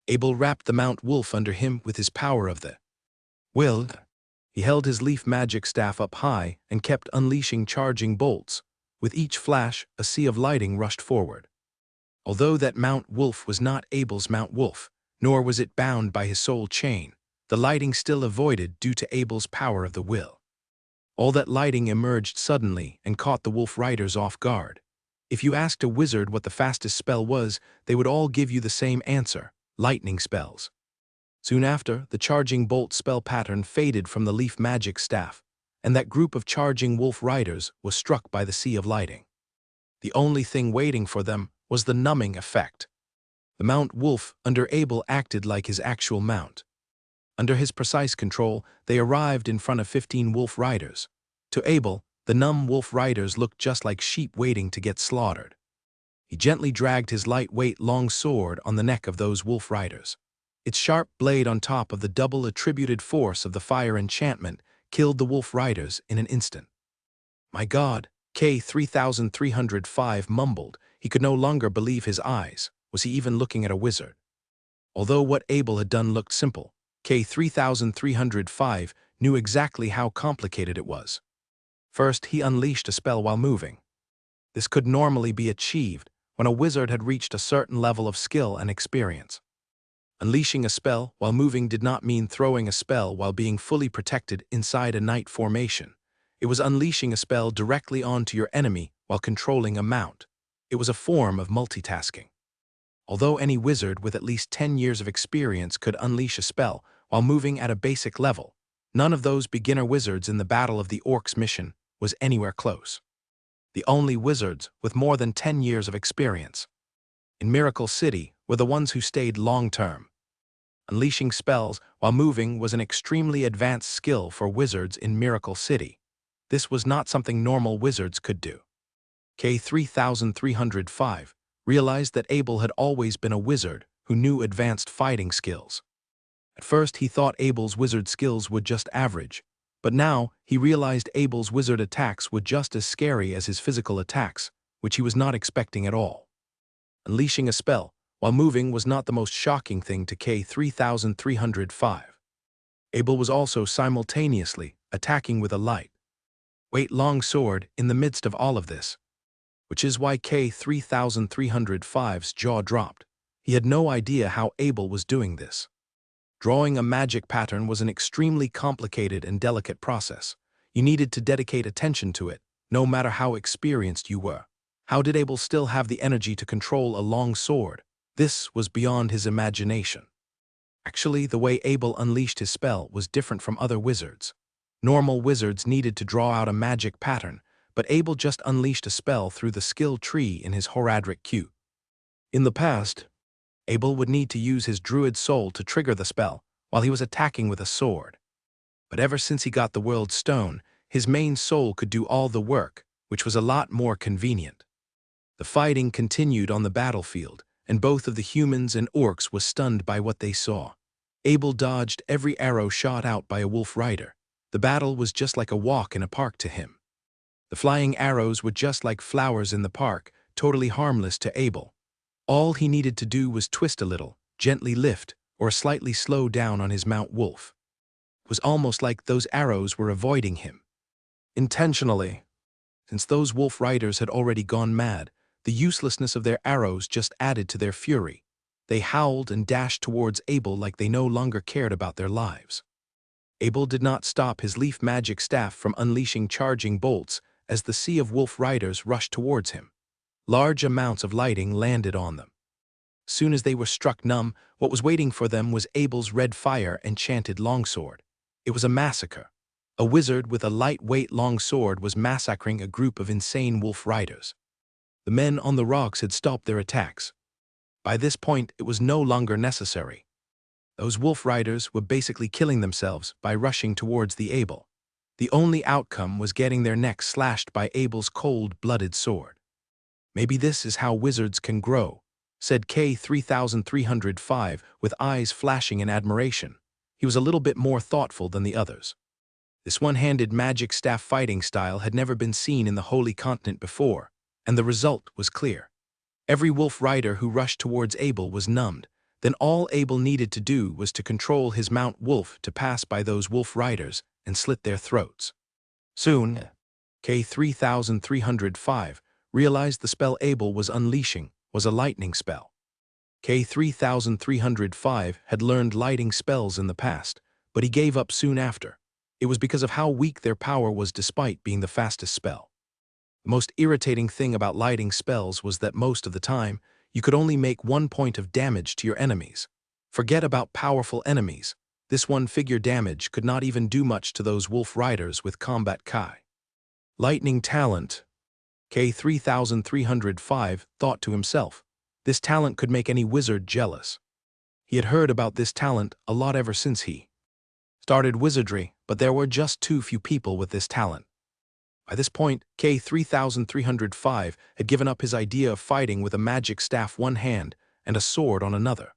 Abel wrapped the Mount Wolf under him with his power of the will. He held his leaf magic staff up high and kept unleashing charging bolts. With each flash, a sea of lighting rushed forward. Although that Mount Wolf was not Abel's Mount Wolf, nor was it bound by his soul chain, the lighting still avoided due to Abel's power of the will. All that lighting emerged suddenly and caught the wolf riders off guard. If you asked a wizard what the fastest spell was, they would all give you the same answer: lightning spells. Soon after, the charging bolt spell pattern faded from the leaf magic staff, and that group of charging wolf riders was struck by the sea of lighting. The only thing waiting for them was the numbing effect. The Mount Wolf under Abel acted like his actual mount. Under his precise control, they arrived in front of 15 wolf riders. To Abel, the numb wolf riders looked just like sheep waiting to get slaughtered. He gently dragged his lightweight long sword on the neck of those wolf riders. Its sharp blade on top of the double attributed force of the fire enchantment killed the wolf riders in an instant. "My God," K-3305 mumbled. He could no longer believe his eyes. Was he even looking at a wizard? Although what Abel had done looked simple, K-3305 knew exactly how complicated it was. First, he unleashed a spell while moving. This could normally be achieved when a wizard had reached a certain level of skill and experience. Unleashing a spell while moving did not mean throwing a spell while being fully protected inside a knight formation. It was unleashing a spell directly onto your enemy while controlling a mount. It was a form of multitasking. Although any wizard with at least 10 years of experience could unleash a spell while moving at a basic level, none of those beginner wizards in the Battle of the Orcs mission was anywhere close. The only wizards with more than 10 years of experience in Miracle City were the ones who stayed long-term. Unleashing spells while moving was an extremely advanced skill for wizards in Miracle City. This was not something normal wizards could do. K-3305 realized that Abel had always been a wizard who knew advanced fighting skills. At first he thought Abel's wizard skills were just average, but now he realized Abel's wizard attacks were just as scary as his physical attacks, which he was not expecting at all. Unleashing a spell while moving was not the most shocking thing to K-3305. Abel was also simultaneously attacking with a lightweight long sword in the midst of all of this, which is why K-3305's jaw dropped. He had no idea how Abel was doing this. Drawing a magic pattern was an extremely complicated and delicate process. You needed to dedicate attention to it, no matter how experienced you were. How did Abel still have the energy to control a long sword? This was beyond his imagination. Actually, the way Abel unleashed his spell was different from other wizards. Normal wizards needed to draw out a magic pattern, but Abel just unleashed a spell through the skill tree in his Horadric Q. In the past, Abel would need to use his druid soul to trigger the spell while he was attacking with a sword. But ever since he got the World Stone, his main soul could do all the work, which was a lot more convenient. The fighting continued on the battlefield, and both of the humans and orcs were stunned by what they saw. Abel dodged every arrow shot out by a wolf rider. The battle was just like a walk in a park to him. The flying arrows were just like flowers in the park, totally harmless to Abel. All he needed to do was twist a little, gently lift, or slightly slow down on his Mount Wolf. It was almost like those arrows were avoiding him. Intentionally. Since those wolf riders had already gone mad, the uselessness of their arrows just added to their fury. They howled and dashed towards Abel like they no longer cared about their lives. Abel did not stop his leaf magic staff from unleashing charging bolts as the sea of wolf riders rushed towards him. Large amounts of lighting landed on them. As soon as they were struck numb, what was waiting for them was Abel's red fire enchanted longsword. It was a massacre. A wizard with a lightweight longsword was massacring a group of insane wolf riders. The men on the rocks had stopped their attacks. By this point, it was no longer necessary. Those wolf riders were basically killing themselves by rushing towards the Abel. The only outcome was getting their necks slashed by Abel's cold-blooded sword. "Maybe this is how wizards can grow," said K-3305 with eyes flashing in admiration. He was a little bit more thoughtful than the others. This one-handed magic staff fighting style had never been seen in the Holy Continent before, and the result was clear. Every wolf rider who rushed towards Abel was numbed. then all Abel needed to do was to control his Mount Wolf to pass by those wolf riders and slit their throats. Soon, K-3305 realized the spell Abel was unleashing was a lightning spell. K-3305 had learned lighting spells in the past, but he gave up soon after. It was because of how weak their power was despite being the fastest spell. The most irritating thing about lighting spells was that most of the time, you could only make 1 point of damage to your enemies. Forget about powerful enemies. This one-figure damage could not even do much to those wolf riders with combat Kai. Lightning talent. K-3305 thought to himself, this talent could make any wizard jealous. He had heard about this talent a lot ever since he started wizardry, but there were just too few people with this talent. By this point, K-3305 had given up his idea of fighting with a magic staff one hand and a sword on another.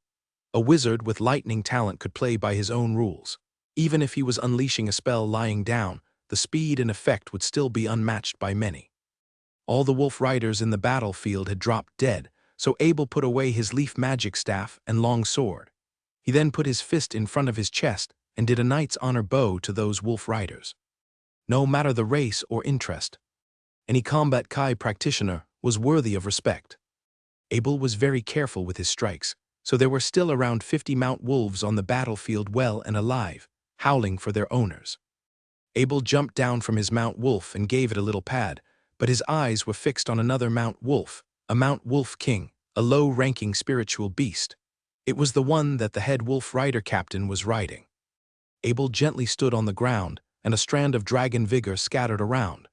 A wizard with lightning talent could play by his own rules. Even if he was unleashing a spell lying down, the speed and effect would still be unmatched by many. All the wolf riders in the battlefield had dropped dead, so Abel put away his leaf magic staff and long sword. He then put his fist in front of his chest and did a knight's honor bow to those wolf riders. No matter the race or interest, any combat Kai practitioner was worthy of respect. Abel was very careful with his strikes, so there were still around 50 Mount Wolves on the battlefield well and alive, howling for their owners. Abel jumped down from his Mount Wolf and gave it a little pad, but his eyes were fixed on another Mount Wolf, a Mount Wolf King, a low-ranking spiritual beast. It was the one that the head wolf rider captain was riding. Abel gently stood on the ground, and a strand of dragon vigor scattered around.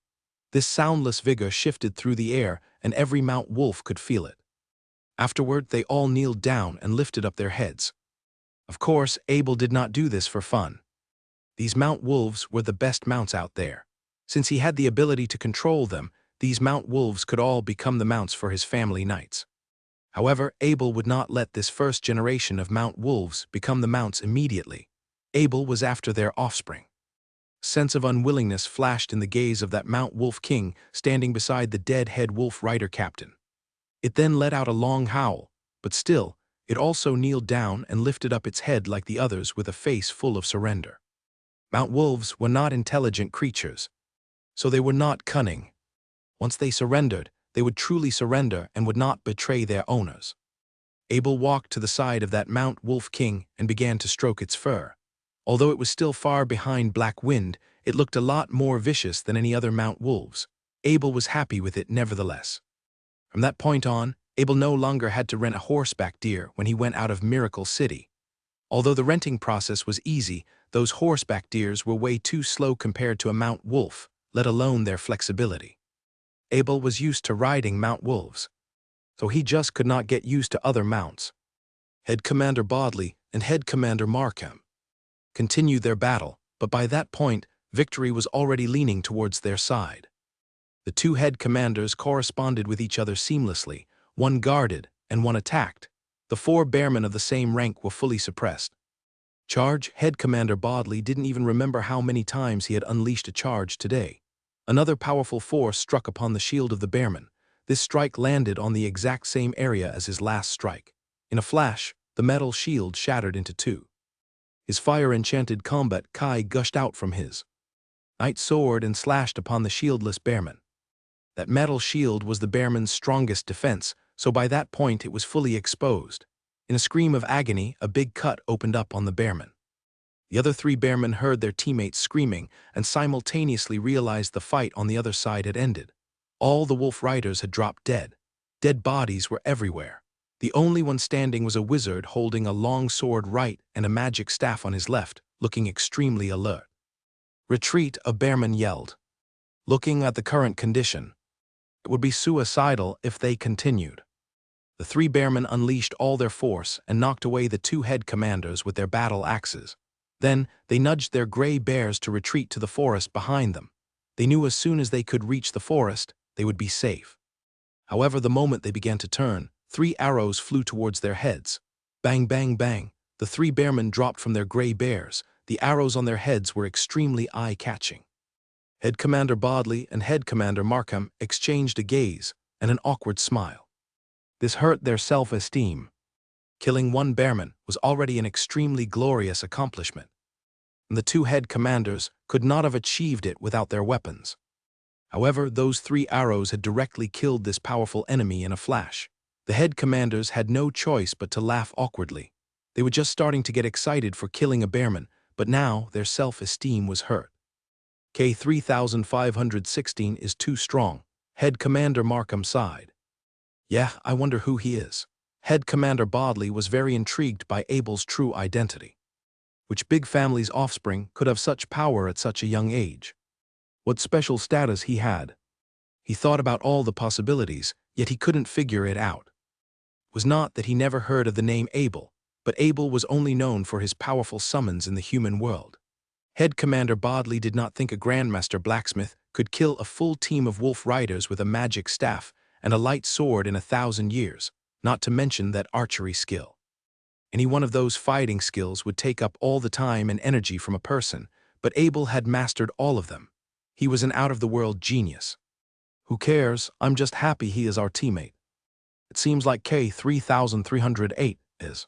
This soundless vigor shifted through the air, and every Mount Wolf could feel it. Afterward, they all kneeled down and lifted up their heads. Of course, Abel did not do this for fun. These Mount Wolves were the best mounts out there. Since he had the ability to control them, these Mount Wolves could all become the mounts for his family knights. However, Abel would not let this first generation of Mount Wolves become the mounts immediately. Abel was after their offspring. A sense of unwillingness flashed in the gaze of that Mount Wolf King standing beside the dead head wolf rider captain. It then let out a long howl, but still, it also kneeled down and lifted up its head like the others with a face full of surrender. Mount Wolves were not intelligent creatures, so they were not cunning. Once they surrendered, they would truly surrender and would not betray their owners. Abel walked to the side of that Mount Wolf King and began to stroke its fur. Although it was still far behind Black Wind, it looked a lot more vicious than any other Mount Wolves. Abel was happy with it nevertheless. From that point on, Abel no longer had to rent a horseback deer when he went out of Miracle City. Although the renting process was easy, those horseback deers were way too slow compared to a Mount Wolf, let alone their flexibility. Abel was used to riding Mount Wolves, so he just could not get used to other mounts. Head Commander Bodley and Head Commander Markham continued their battle, but by that point, victory was already leaning towards their side. The two head commanders corresponded with each other seamlessly, one guarded and one attacked. The 4 bearmen of the same rank were fully suppressed. Charge. Head Commander Bodley didn't even remember how many times he had unleashed a charge today. Another powerful force struck upon the shield of the bearman. This strike landed on the exact same area as his last strike. In a flash, the metal shield shattered into 2. His fire-enchanted combat Kai gushed out from his knight sword and slashed upon the shieldless bearman. That metal shield was the bearman's strongest defense, so by that point it was fully exposed. In a scream of agony, a big cut opened up on the bearman. The other 3 bearmen heard their teammates screaming and simultaneously realized the fight on the other side had ended. All the wolf riders had dropped dead. Dead bodies were everywhere. The only one standing was a wizard holding a long sword right and a magic staff on his left, looking extremely alert. Retreat, a bearman yelled. Looking at the current condition, it would be suicidal if they continued. The 3 bearmen unleashed all their force and knocked away the 2 head commanders with their battle axes. Then, they nudged their gray bears to retreat to the forest behind them. They knew as soon as they could reach the forest, they would be safe. However, the moment they began to turn, 3 arrows flew towards their heads. Bang, bang, bang. The 3 bearmen dropped from their gray bears. The arrows on their heads were extremely eye-catching. Head Commander Bodley and Head Commander Markham exchanged a gaze and an awkward smile. This hurt their self-esteem. Killing one bearman was already an extremely glorious accomplishment, and the two head commanders could not have achieved it without their weapons. However, those 3 arrows had directly killed this powerful enemy in a flash. The head commanders had no choice but to laugh awkwardly. They were just starting to get excited for killing a bearman, but now their self-esteem was hurt. K-3516 is too strong, Head Commander Markham sighed. Yeah, I wonder who he is. Head Commander Bodley was very intrigued by Abel's true identity. Which big family's offspring could have such power at such a young age? What special status he had? He thought about all the possibilities, yet he couldn't figure it out. It was not that he never heard of the name Abel, but Abel was only known for his powerful summons in the human world. Head Commander Bodley did not think a Grandmaster blacksmith could kill a full team of wolf riders with a magic staff and a light sword in 1,000 years, not to mention that archery skill. Any one of those fighting skills would take up all the time and energy from a person, but Abel had mastered all of them. He was an out-of-the-world genius. Who cares? I'm just happy he is our teammate. It seems like K-3308 is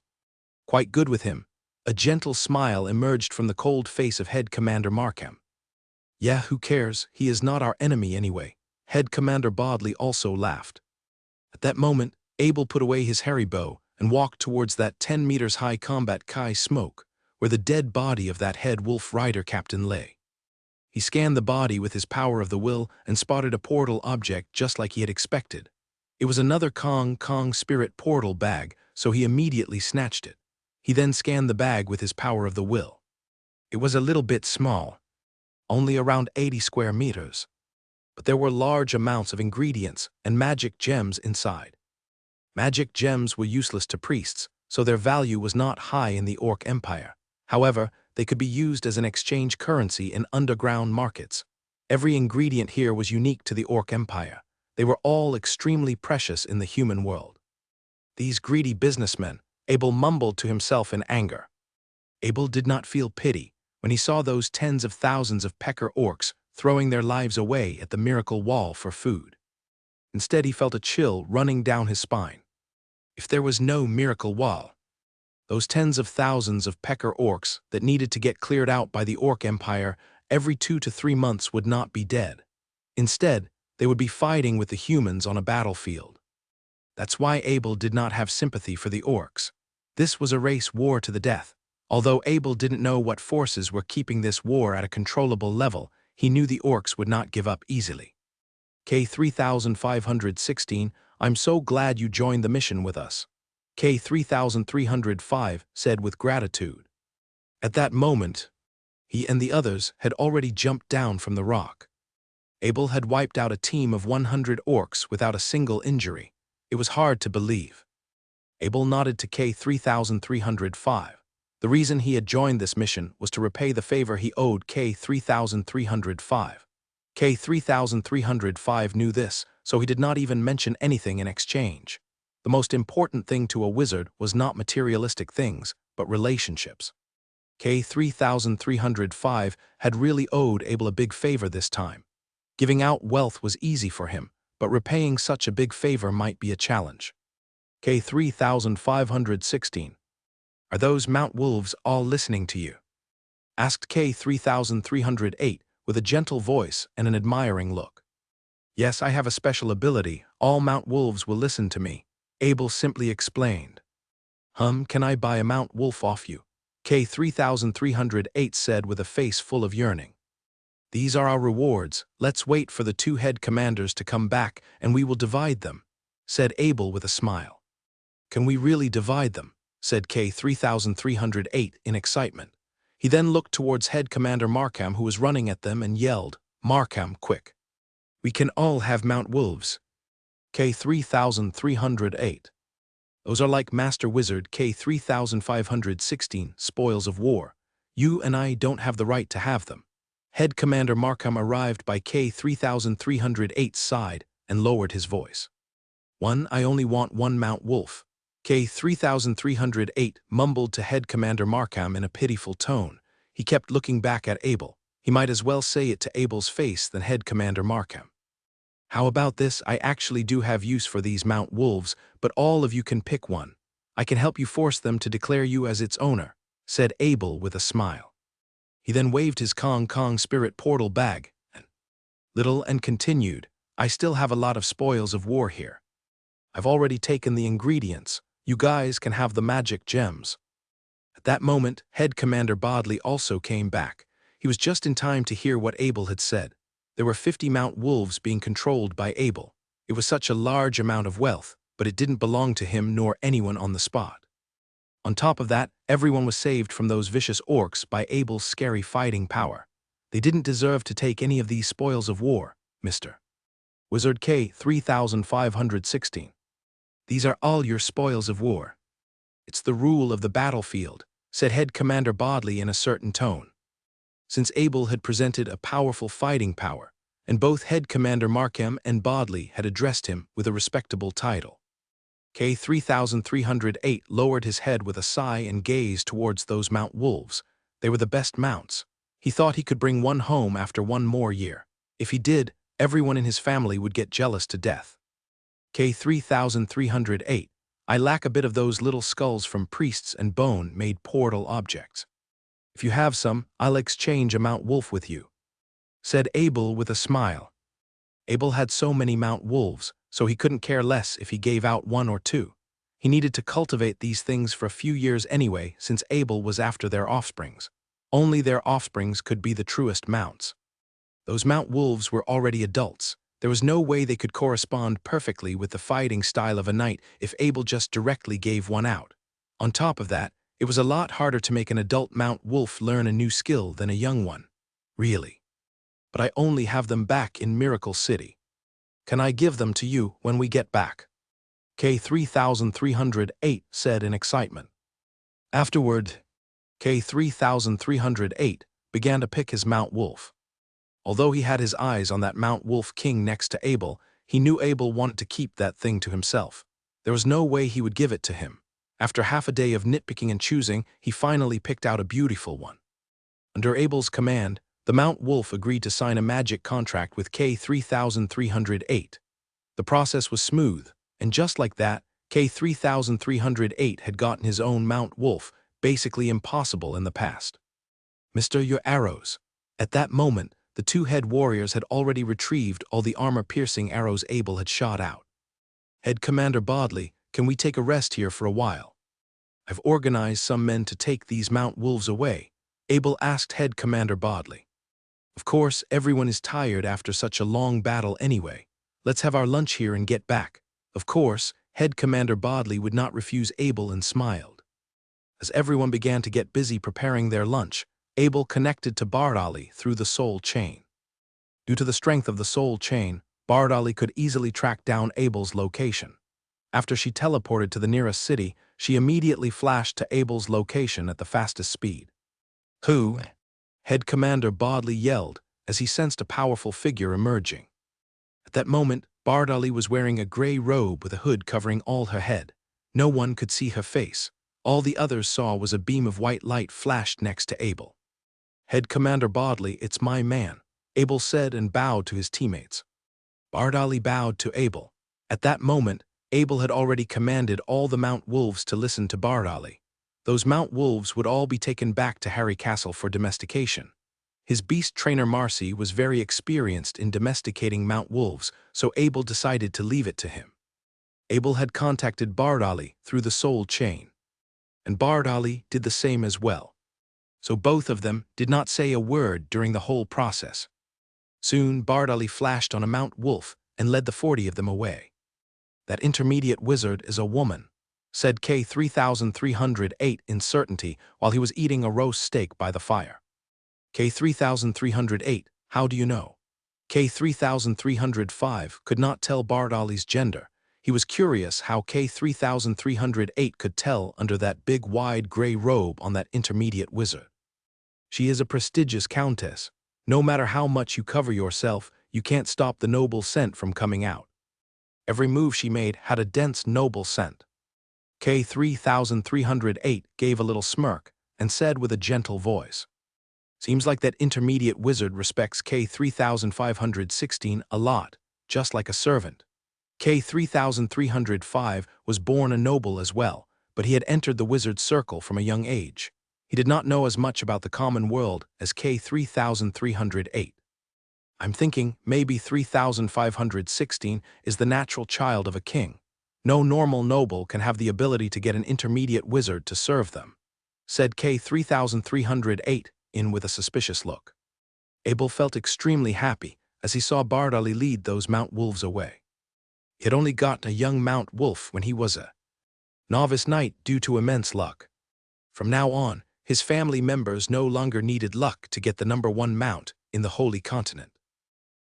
quite good with him. A gentle smile emerged from the cold face of Head Commander Markham. Yeah, who cares? He is not our enemy anyway. Head Commander Bodley also laughed. At that moment, Abel put away his hairy bow and walked towards that 10 meters high combat Kai smoke, where the dead body of that head wolf rider captain lay. He scanned the body with his power of the will and spotted a portal object just like he had expected. It was another Kong spirit portal bag, so he immediately snatched it. He then scanned the bag with his power of the will. It was a little bit small, only around 80 square meters, but there were large amounts of ingredients and magic gems inside. Magic gems were useless to priests, so their value was not high in the Orc Empire. However, they could be used as an exchange currency in underground markets. Every ingredient here was unique to the Orc Empire. They were all extremely precious in the human world. These greedy businessmen, Abel mumbled to himself in anger. Abel did not feel pity when he saw those tens of thousands of pecker orcs throwing their lives away at the miracle wall for food. Instead, he felt a chill running down his spine. If there was no miracle wall, those tens of thousands of pecker orcs that needed to get cleared out by the Orc Empire every 2 to 3 months would not be dead. Instead, they would be fighting with the humans on a battlefield. That's why Abel did not have sympathy for the orcs. This was a race war to the death. Although Abel didn't know what forces were keeping this war at a controllable level, he knew the orcs would not give up easily. K-3516, I'm so glad you joined the mission with us. K-3305 said with gratitude. At that moment, he and the others had already jumped down from the rock. Abel had wiped out a team of 100 orcs without a single injury. It was hard to believe. Abel nodded to K-3305. The reason he had joined this mission was to repay the favor he owed K-3305. K-3305 knew this, so he did not even mention anything in exchange. The most important thing to a wizard was not materialistic things, but relationships. K-3305 had really owed Abel a big favor this time. Giving out wealth was easy for him, but repaying such a big favor might be a challenge. K-3516. Are those Mount Wolves all listening to you? Asked K-3308 with a gentle voice and an admiring look. Yes, I have a special ability. All Mount Wolves will listen to me, Abel simply explained. Can I buy a Mount Wolf off you? K-3308 said with a face full of yearning. These are our rewards. Let's wait for the 2 head commanders to come back and we will divide them, said Abel with a smile. Can we really divide them? Said K-3308 in excitement. He then looked towards Head Commander Markham, who was running at them, and yelled, Markham, quick. We can all have Mount Wolves. K-3308. Those are like Master Wizard K-3516 spoils of war. You and I don't have the right to have them. Head Commander Markham arrived by K-3308's side and lowered his voice. I only want 1 Mount Wolf. K-3308 mumbled to Head Commander Markham in a pitiful tone. He kept looking back at Abel. He might as well say it to Abel's face than Head Commander Markham. How about this? I actually do have use for these Mount Wolves, but all of you can pick one. I can help you force them to declare you as its owner, said Abel with a smile. He then waved his Kong spirit portal bag, and continued, I still have a lot of spoils of war here. I've already taken the ingredients. You guys can have the magic gems. At that moment, Head Commander Bodley also came back. He was just in time to hear what Abel had said. There were 50 Mount Wolves being controlled by Abel. It was such a large amount of wealth, but it didn't belong to him nor anyone on the spot. On top of that, everyone was saved from those vicious orcs by Abel's scary fighting power. They didn't deserve to take any of these spoils of war, Mr. Wizard K 3516. These are all your spoils of war. It's the rule of the battlefield, said Head Commander Bodley in a certain tone. Since Abel had presented a powerful fighting power, and both Head Commander Markham and Bodley had addressed him with a respectable title. K 3308 lowered his head with a sigh and gazed towards those Mount Wolves. They were the best mounts. He thought he could bring one home after one more year. If he did, everyone in his family would get jealous to death. K 3308. I lack a bit of those little skulls from priests and bone-made portal objects. If you have some, I'll exchange a Mount Wolf with you, said Abel with a smile. Abel had so many Mount Wolves, so he couldn't care less if he gave out one or two. He needed to cultivate these things for a few years anyway, since Abel was after their offsprings. Only their offsprings could be the truest mounts. Those Mount Wolves were already adults. There was no way they could correspond perfectly with the fighting style of a knight if Abel just directly gave one out. On top of that, it was a lot harder to make an adult Mount Wolf learn a new skill than a young one. Really. But I only have them back in Miracle City. Can I give them to you when we get back? K 3308 said in excitement. Afterward, K 3308 began to pick his Mount Wolf. Although he had his eyes on that Mount Wolf King next to Abel, he knew Abel wanted to keep that thing to himself. There was no way he would give it to him. After half a day of nitpicking and choosing, he finally picked out a beautiful one. Under Abel's command, the Mount Wolf agreed to sign a magic contract with K 3308. The process was smooth, and just like that, K 3308 had gotten his own Mount Wolf, basically impossible in the past. Mr. Your arrows. At that moment, the two head warriors had already retrieved all the armor-piercing arrows Abel had shot out. Head Commander Bodley, can we take a rest here for a while? I've organized some men to take these Mount Wolves away, Abel asked Head Commander Bodley. Of course, everyone is tired after such a long battle anyway. Let's have our lunch here and get back. Of course, Head Commander Bodley would not refuse Abel and smiled. As everyone began to get busy preparing their lunch, Abel connected to Bardali through the soul chain. Due to the strength of the soul chain, Bardali could easily track down Abel's location. After she teleported to the nearest city, she immediately flashed to Abel's location at the fastest speed. Who? Head Commander Bodley yelled as he sensed a powerful figure emerging. At that moment, Bardali was wearing a gray robe with a hood covering all her head. No one could see her face. All the others saw was a beam of white light flashed next to Abel. Head Commander Bodley, it's my man, Abel said and bowed to his teammates. Bardali bowed to Abel. At that moment, Abel had already commanded all the Mount Wolves to listen to Bardali. Those Mount Wolves would all be taken back to Harry Castle for domestication. His beast trainer Marcy was very experienced in domesticating Mount Wolves, so Abel decided to leave it to him. Abel had contacted Bardali through the soul chain, and Bardali did the same as well. So both of them did not say a word during the whole process. Soon Bardali flashed on a Mount Wolf and led the 40 of them away. That intermediate wizard is a woman, said K 3308 in certainty while he was eating a roast steak by the fire. K 3308, how do you know? K 3305 could not tell Bardali's gender. He was curious how K 3308 could tell under that big wide gray robe on that intermediate wizard. She is a prestigious countess. No matter how much you cover yourself, you can't stop the noble scent from coming out. Every move she made had a dense noble scent. K 3308 gave a little smirk and said with a gentle voice, seems like that intermediate wizard respects K 3516 a lot, just like a servant. K 3305 was born a noble as well, but he had entered the wizard's circle from a young age. He did not know as much about the common world as K-3308. I'm thinking maybe 3516 is the natural child of a king. No normal noble can have the ability to get an intermediate wizard to serve them, said K-3308 in with a suspicious look. Abel felt extremely happy as he saw Bardali lead those Mount Wolves away. He had only got a young Mount Wolf when he was a novice knight due to immense luck. From now on, his family members no longer needed luck to get the #1 mount in the Holy Continent.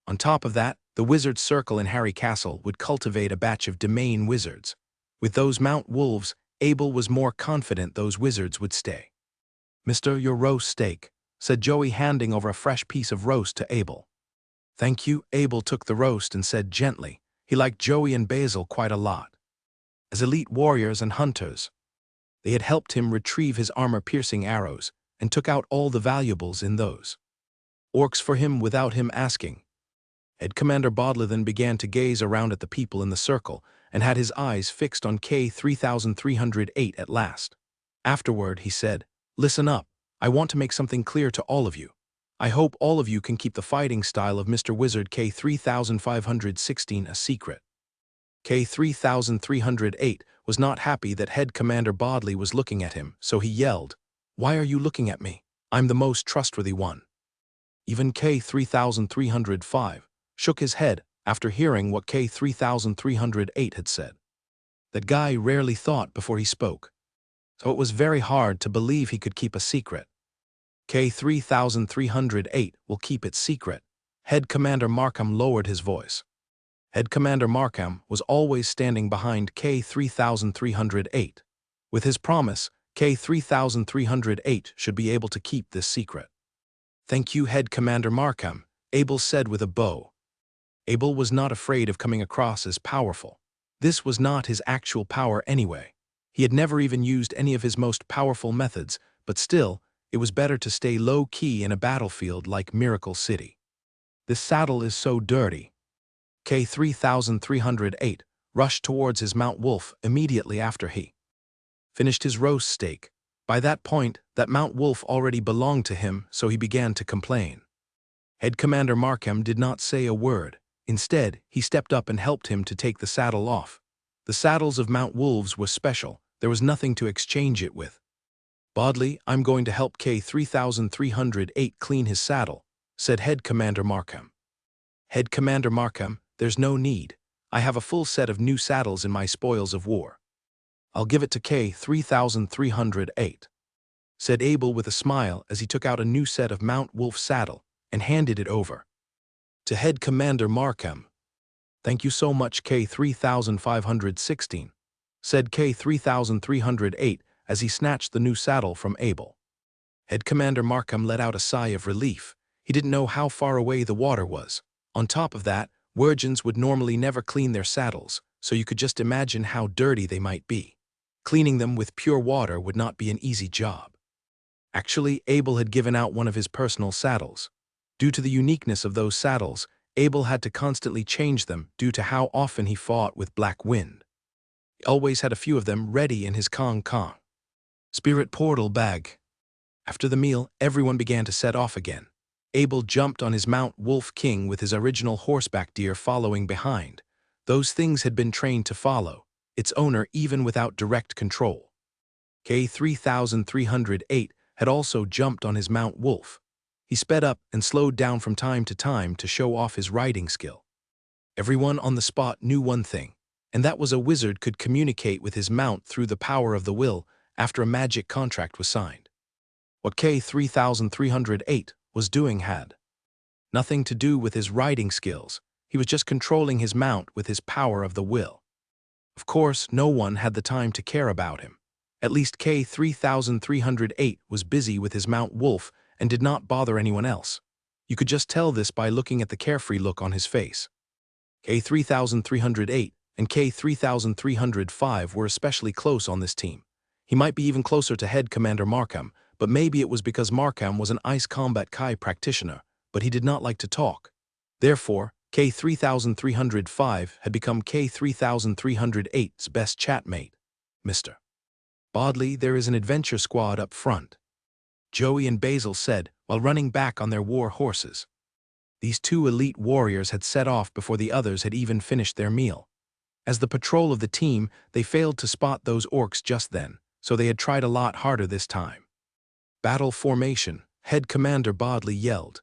On top of that, the wizard's circle in Harry Castle would cultivate a batch of domain wizards. With those Mount Wolves, Abel was more confident those wizards would stay. "Mister, your roast steak," said Joey, handing over a fresh piece of roast to Abel. "Thank you." Abel took the roast and said gently he liked Joey and Basil quite a lot. As elite warriors and hunters, they had helped him retrieve his armor-piercing arrows and took out all the valuables in those orcs for him without him asking. Head Commander Bodley then began to gaze around at the people in the circle and had his eyes fixed on K-3308 at last. Afterward, he said, "Listen up. I want to make something clear to all of you. I hope all of you can keep the fighting style of Mr. Wizard K-3516 a secret." K-3308 was not happy that Head Commander Bodley was looking at him, so he yelled, "Why are you looking at me? I'm the most trustworthy one." Even K-3305 shook his head after hearing what K-3308 had said. That guy rarely thought before he spoke, so it was very hard to believe he could keep a secret. K-3308 will keep it secret. Head Commander Markham lowered his voice. Head Commander Markham was always standing behind K-3308. With his promise, K-3308 should be able to keep this secret. "Thank you, Head Commander Markham," Abel said with a bow. Abel was not afraid of coming across as powerful. This was not his actual power anyway. He had never even used any of his most powerful methods, but still, it was better to stay low-key in a battlefield like Miracle City. "This saddle is so dirty." K-3308 rushed towards his Mount Wolf immediately after he finished his roast steak. By that point, that Mount Wolf already belonged to him, so he began to complain. Head Commander Markham did not say a word. Instead, he stepped up and helped him to take the saddle off. The saddles of Mount Wolves were special. There was nothing to exchange it with. "Bodley, I'm going to help K-3308 clean his saddle," said Head Commander Markham. "Head Commander Markham, there's no need. I have a full set of new saddles in my spoils of war. I'll give it to K-3308, said Abel with a smile as he took out a new set of Mount Wolf saddle and handed it over to Head Commander Markham. "Thank you so much, K-3516, said K-3308 as he snatched the new saddle from Abel. Head Commander Markham let out a sigh of relief. He didn't know how far away the water was. On top of that, Wirgins would normally never clean their saddles, so you could just imagine how dirty they might be. Cleaning them with pure water would not be an easy job. Actually, Abel had given out one of his personal saddles. Due to the uniqueness of those saddles, Abel had to constantly change them due to how often he fought with Black Wind. He always had a few of them ready in his Kong Spirit Portal bag. After the meal, everyone began to set off again. Abel jumped on his Mount Wolf King with his original horseback deer following behind. Those things had been trained to follow its owner even without direct control. K-3308 had also jumped on his Mount Wolf. He sped up and slowed down from time to show off his riding skill. Everyone on the spot knew one thing, and that was a wizard could communicate with his mount through the power of the will after a magic contract was signed. What K-3308 was doing had nothing to do with his riding skills. He was just controlling his mount with his power of the will. Of course, no one had the time to care about him. At least K-3308 was busy with his Mount Wolf and did not bother anyone else. You could just tell this by looking at the carefree look on his face. K-3308 and K-3305 were especially close on this team. He might be even closer to Head Commander Markham, but maybe it was because Markham was an Ice Combat Kai practitioner, but he did not like to talk. Therefore, K-3305 had become K-3308's best chatmate, Mr. "Bodley, there is an adventure squad up front," Joey and Basil said while running back on their war horses. These two elite warriors had set off before the others had even finished their meal. As the patrol of the team, they failed to spot those orcs just then, so they had tried a lot harder this time. "Battle formation," Head Commander Bodley yelled.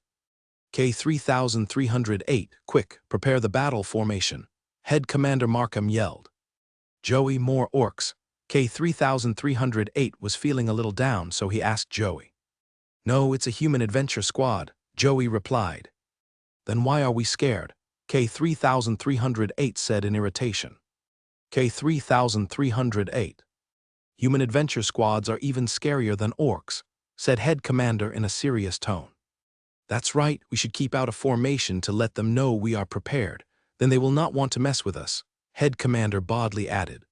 K-3308, quick, prepare the battle formation, Head Commander Markham yelled. "Joey, more orcs." K-3308 was feeling a little down, so he asked Joey. "No, it's a human adventure squad," Joey replied. "Then why are we scared?" K-3308 said in irritation. K-3308. "Human adventure squads are even scarier than orcs," said Head Commander in a serious tone. "That's right, we should keep out a formation to let them know we are prepared. Then they will not want to mess with us," Head Commander Bodley added.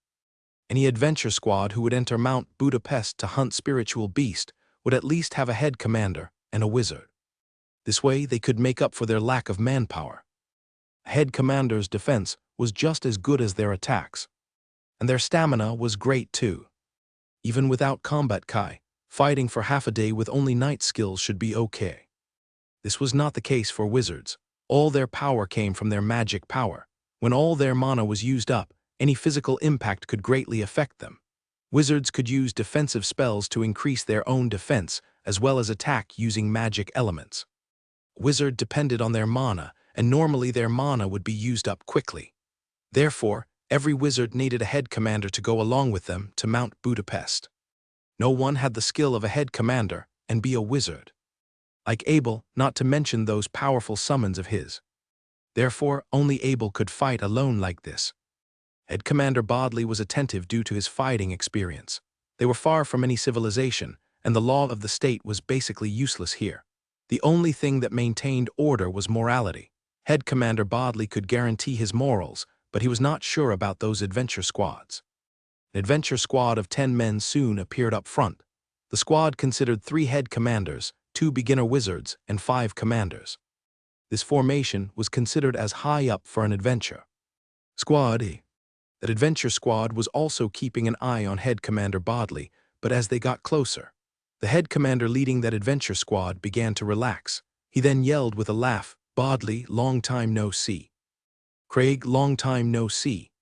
"Any adventure squad who would enter Mount Budapest to hunt spiritual beast would at least have a head commander and a wizard. This way they could make up for their lack of manpower. A head commander's defense was just as good as their attacks, and their stamina was great too. Even without combat kai, fighting for half a day with only knight skills should be okay. This was not the case for wizards. All their power came from their magic power. When all their mana was used up, any physical impact could greatly affect them. Wizards could use defensive spells to increase their own defense, as well as attack using magic elements. A wizard depended on their mana, and normally their mana would be used up quickly. Therefore, every wizard needed a head commander to go along with them to Mount Budapest. No one had the skill of a head commander and be a wizard. Like Abel, not to mention those powerful summons of his. Therefore, only Abel could fight alone like this. Head Commander Bodley was attentive due to his fighting experience. They were far from any civilization, and the law of the state was basically useless here. The only thing that maintained order was morality. Head Commander Bodley could guarantee his morals, but he was not sure about those adventure squads. An adventure squad of 10 men soon appeared up front. The squad considered 3 head commanders, 2 beginner wizards, and 5 commanders. This formation was considered as high up for an adventure. Squad E. That adventure squad was also keeping an eye on Head Commander Bodley, but as they got closer, the head commander leading that adventure squad began to relax. He then yelled with a laugh, "Bodley, long time no see." "Craig, long time no see."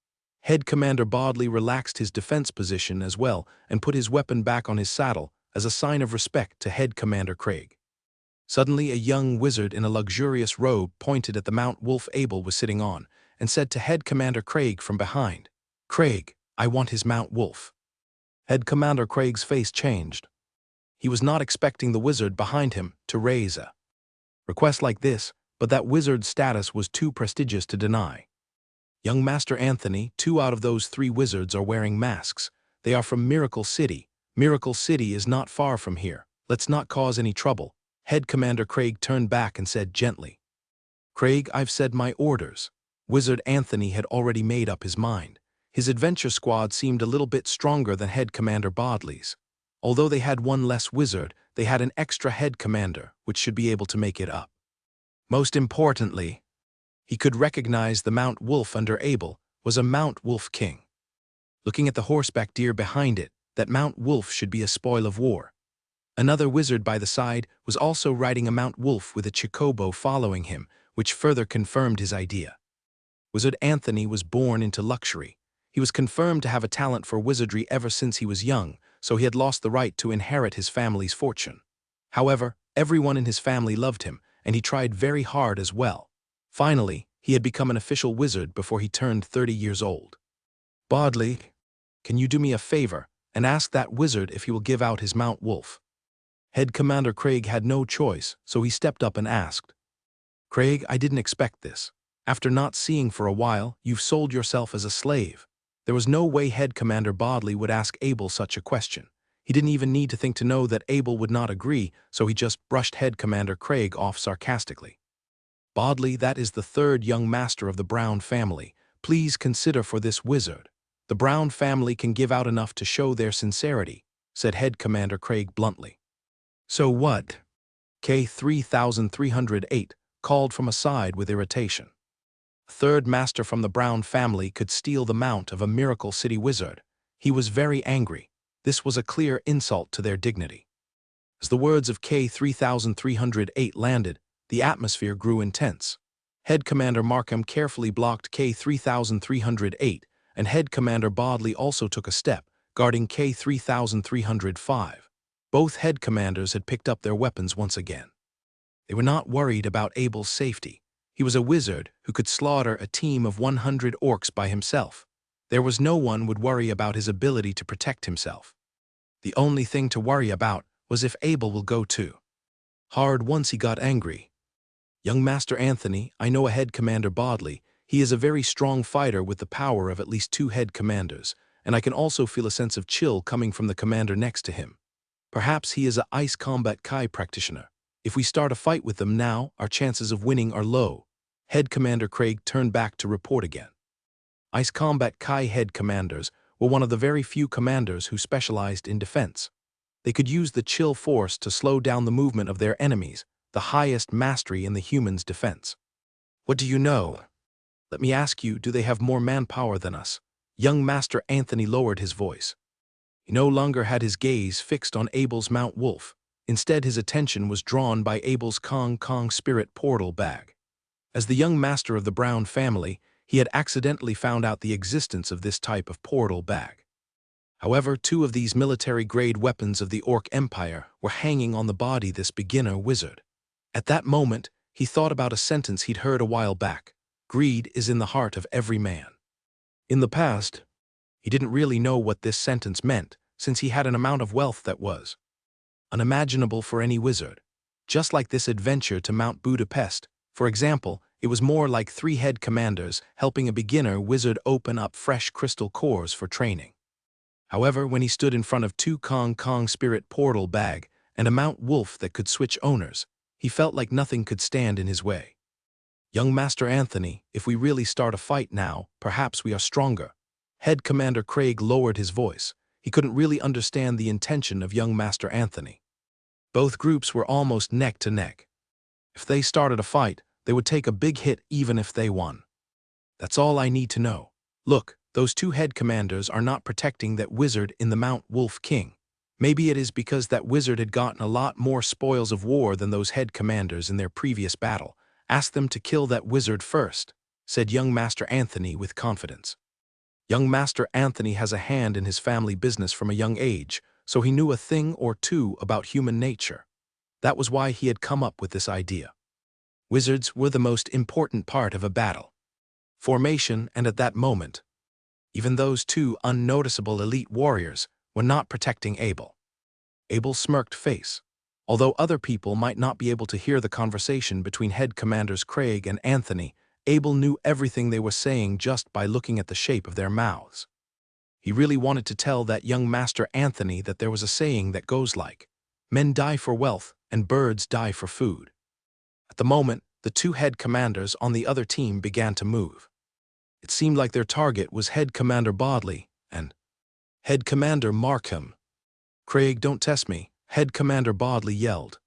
Head Commander Bodley relaxed his defense position as well and put his weapon back on his saddle as a sign of respect to Head Commander Craig. Suddenly, a young wizard in a luxurious robe pointed at the Mount Wolf Abel was sitting on and said to Head Commander Craig from behind, "Craig, I want his Mount Wolf." Head Commander Craig's face changed. He was not expecting the wizard behind him to raise a request like this, but that wizard's status was too prestigious to deny. "Young Master Anthony, 2 out of those 3 wizards are wearing masks. They are from Miracle City. Miracle City is not far from here. Let's not cause any trouble." Head Commander Craig turned back and said gently, "Craig, I've said my orders." Wizard Anthony had already made up his mind. His adventure squad seemed a little bit stronger than Head Commander Bodley's. Although they had 1 less wizard, they had an extra head commander, which should be able to make it up. Most importantly, he could recognize the Mount Wolf under Abel was a Mount Wolf king. Looking at the horseback deer behind it, that Mount Wolf should be a spoil of war. Another wizard by the side was also riding a Mount Wolf with a chocobo following him, which further confirmed his idea. Wizard Anthony was born into luxury. He was confirmed to have a talent for wizardry ever since he was young, so he had lost the right to inherit his family's fortune. However, everyone in his family loved him, and he tried very hard as well. Finally, he had become an official wizard before he turned 30 years old. "Bodley, can you do me a favor and ask that wizard if he will give out his Mount Wolf?" Head Commander Craig had no choice, so he stepped up and asked. "Craig, I didn't expect this. After not seeing for a while, you've sold yourself as a slave." There was no way Head Commander Bodley would ask Abel such a question. He didn't even need to think to know that Abel would not agree, so he just brushed Head Commander Craig off sarcastically. "Bodley, that is the 3rd young master of the Brown family. Please consider for this wizard. The Brown family can give out enough to show their sincerity," said Head Commander Craig bluntly. "So what?" K-3308 called from a side with irritation. A 3rd master from the Brown family could steal the mount of a Miracle City wizard. He was very angry. This was a clear insult to their dignity. As the words of K-3308 landed, the atmosphere grew intense. Head Commander Markham carefully blocked K-3308, and Head Commander Bodley also took a step, guarding K-3305. Both head commanders had picked up their weapons once again. They were not worried about Abel's safety. He was a wizard who could slaughter a team of 100 orcs by himself. There was no one would worry about his ability to protect himself. The only thing to worry about was if Abel will go too hard once he got angry. Young Master Anthony, I know a head commander Bodley. He is a very strong fighter with the power of at least 2 head commanders, and I can also feel a sense of chill coming from the commander next to him. Perhaps he is a Ice Combat Kai practitioner. If we start a fight with them now, our chances of winning are low. Head Commander Craig turned back to report again. Ice Combat Kai head commanders were one of the very few commanders who specialized in defense. They could use the chill force to slow down the movement of their enemies, the highest mastery in the human's defense. What do you know? Let me ask you, do they have more manpower than us? Young Master Anthony lowered his voice. He no longer had his gaze fixed on Abel's Mount Wolf. Instead, his attention was drawn by Abel's Kong Spirit portal bag. As the young master of the Brown family, he had accidentally found out the existence of this type of portal bag. However, 2 of these military-grade weapons of the Orc Empire were hanging on the body this beginner wizard. At that moment, he thought about a sentence he'd heard a while back. Greed is in the heart of every man. In the past, he didn't really know what this sentence meant, since he had an amount of wealth that was unimaginable for any wizard. Just like this adventure to Mount Budapest, for example, it was more like 3 head commanders helping a beginner wizard open up fresh crystal cores for training. However, when he stood in front of 2 Kong Spirit portal bag and a Mount Wolf that could switch owners, he felt like nothing could stand in his way. Young Master Anthony, if we really start a fight now, perhaps we are stronger. Head Commander Craig lowered his voice. He couldn't really understand the intention of young Master Anthony. Both groups were almost neck to neck. If they started a fight, they would take a big hit even if they won. That's all I need to know. Look, those 2 head commanders are not protecting that wizard in the Mount Wolf King. Maybe it is because that wizard had gotten a lot more spoils of war than those head commanders in their previous battle. Ask them to kill that wizard first, said young Master Anthony with confidence. Young Master Anthony has a hand in his family business from a young age, so he knew a thing or two about human nature. That was why he had come up with this idea. Wizards were the most important part of a battle. Formation, and at that moment, even those 2 unnoticeable elite warriors were not protecting Abel. Abel's smirked face. Although other people might not be able to hear the conversation between head commanders Craig and Anthony, Abel knew everything they were saying just by looking at the shape of their mouths. He really wanted to tell that young Master Anthony that there was a saying that goes like, "Men die for wealth and birds die for food." At the moment, the 2 head commanders on the other team began to move. It seemed like their target was Head Commander Bodley and Head Commander Markham. "Craig, don't test me," Head Commander Bodley yelled.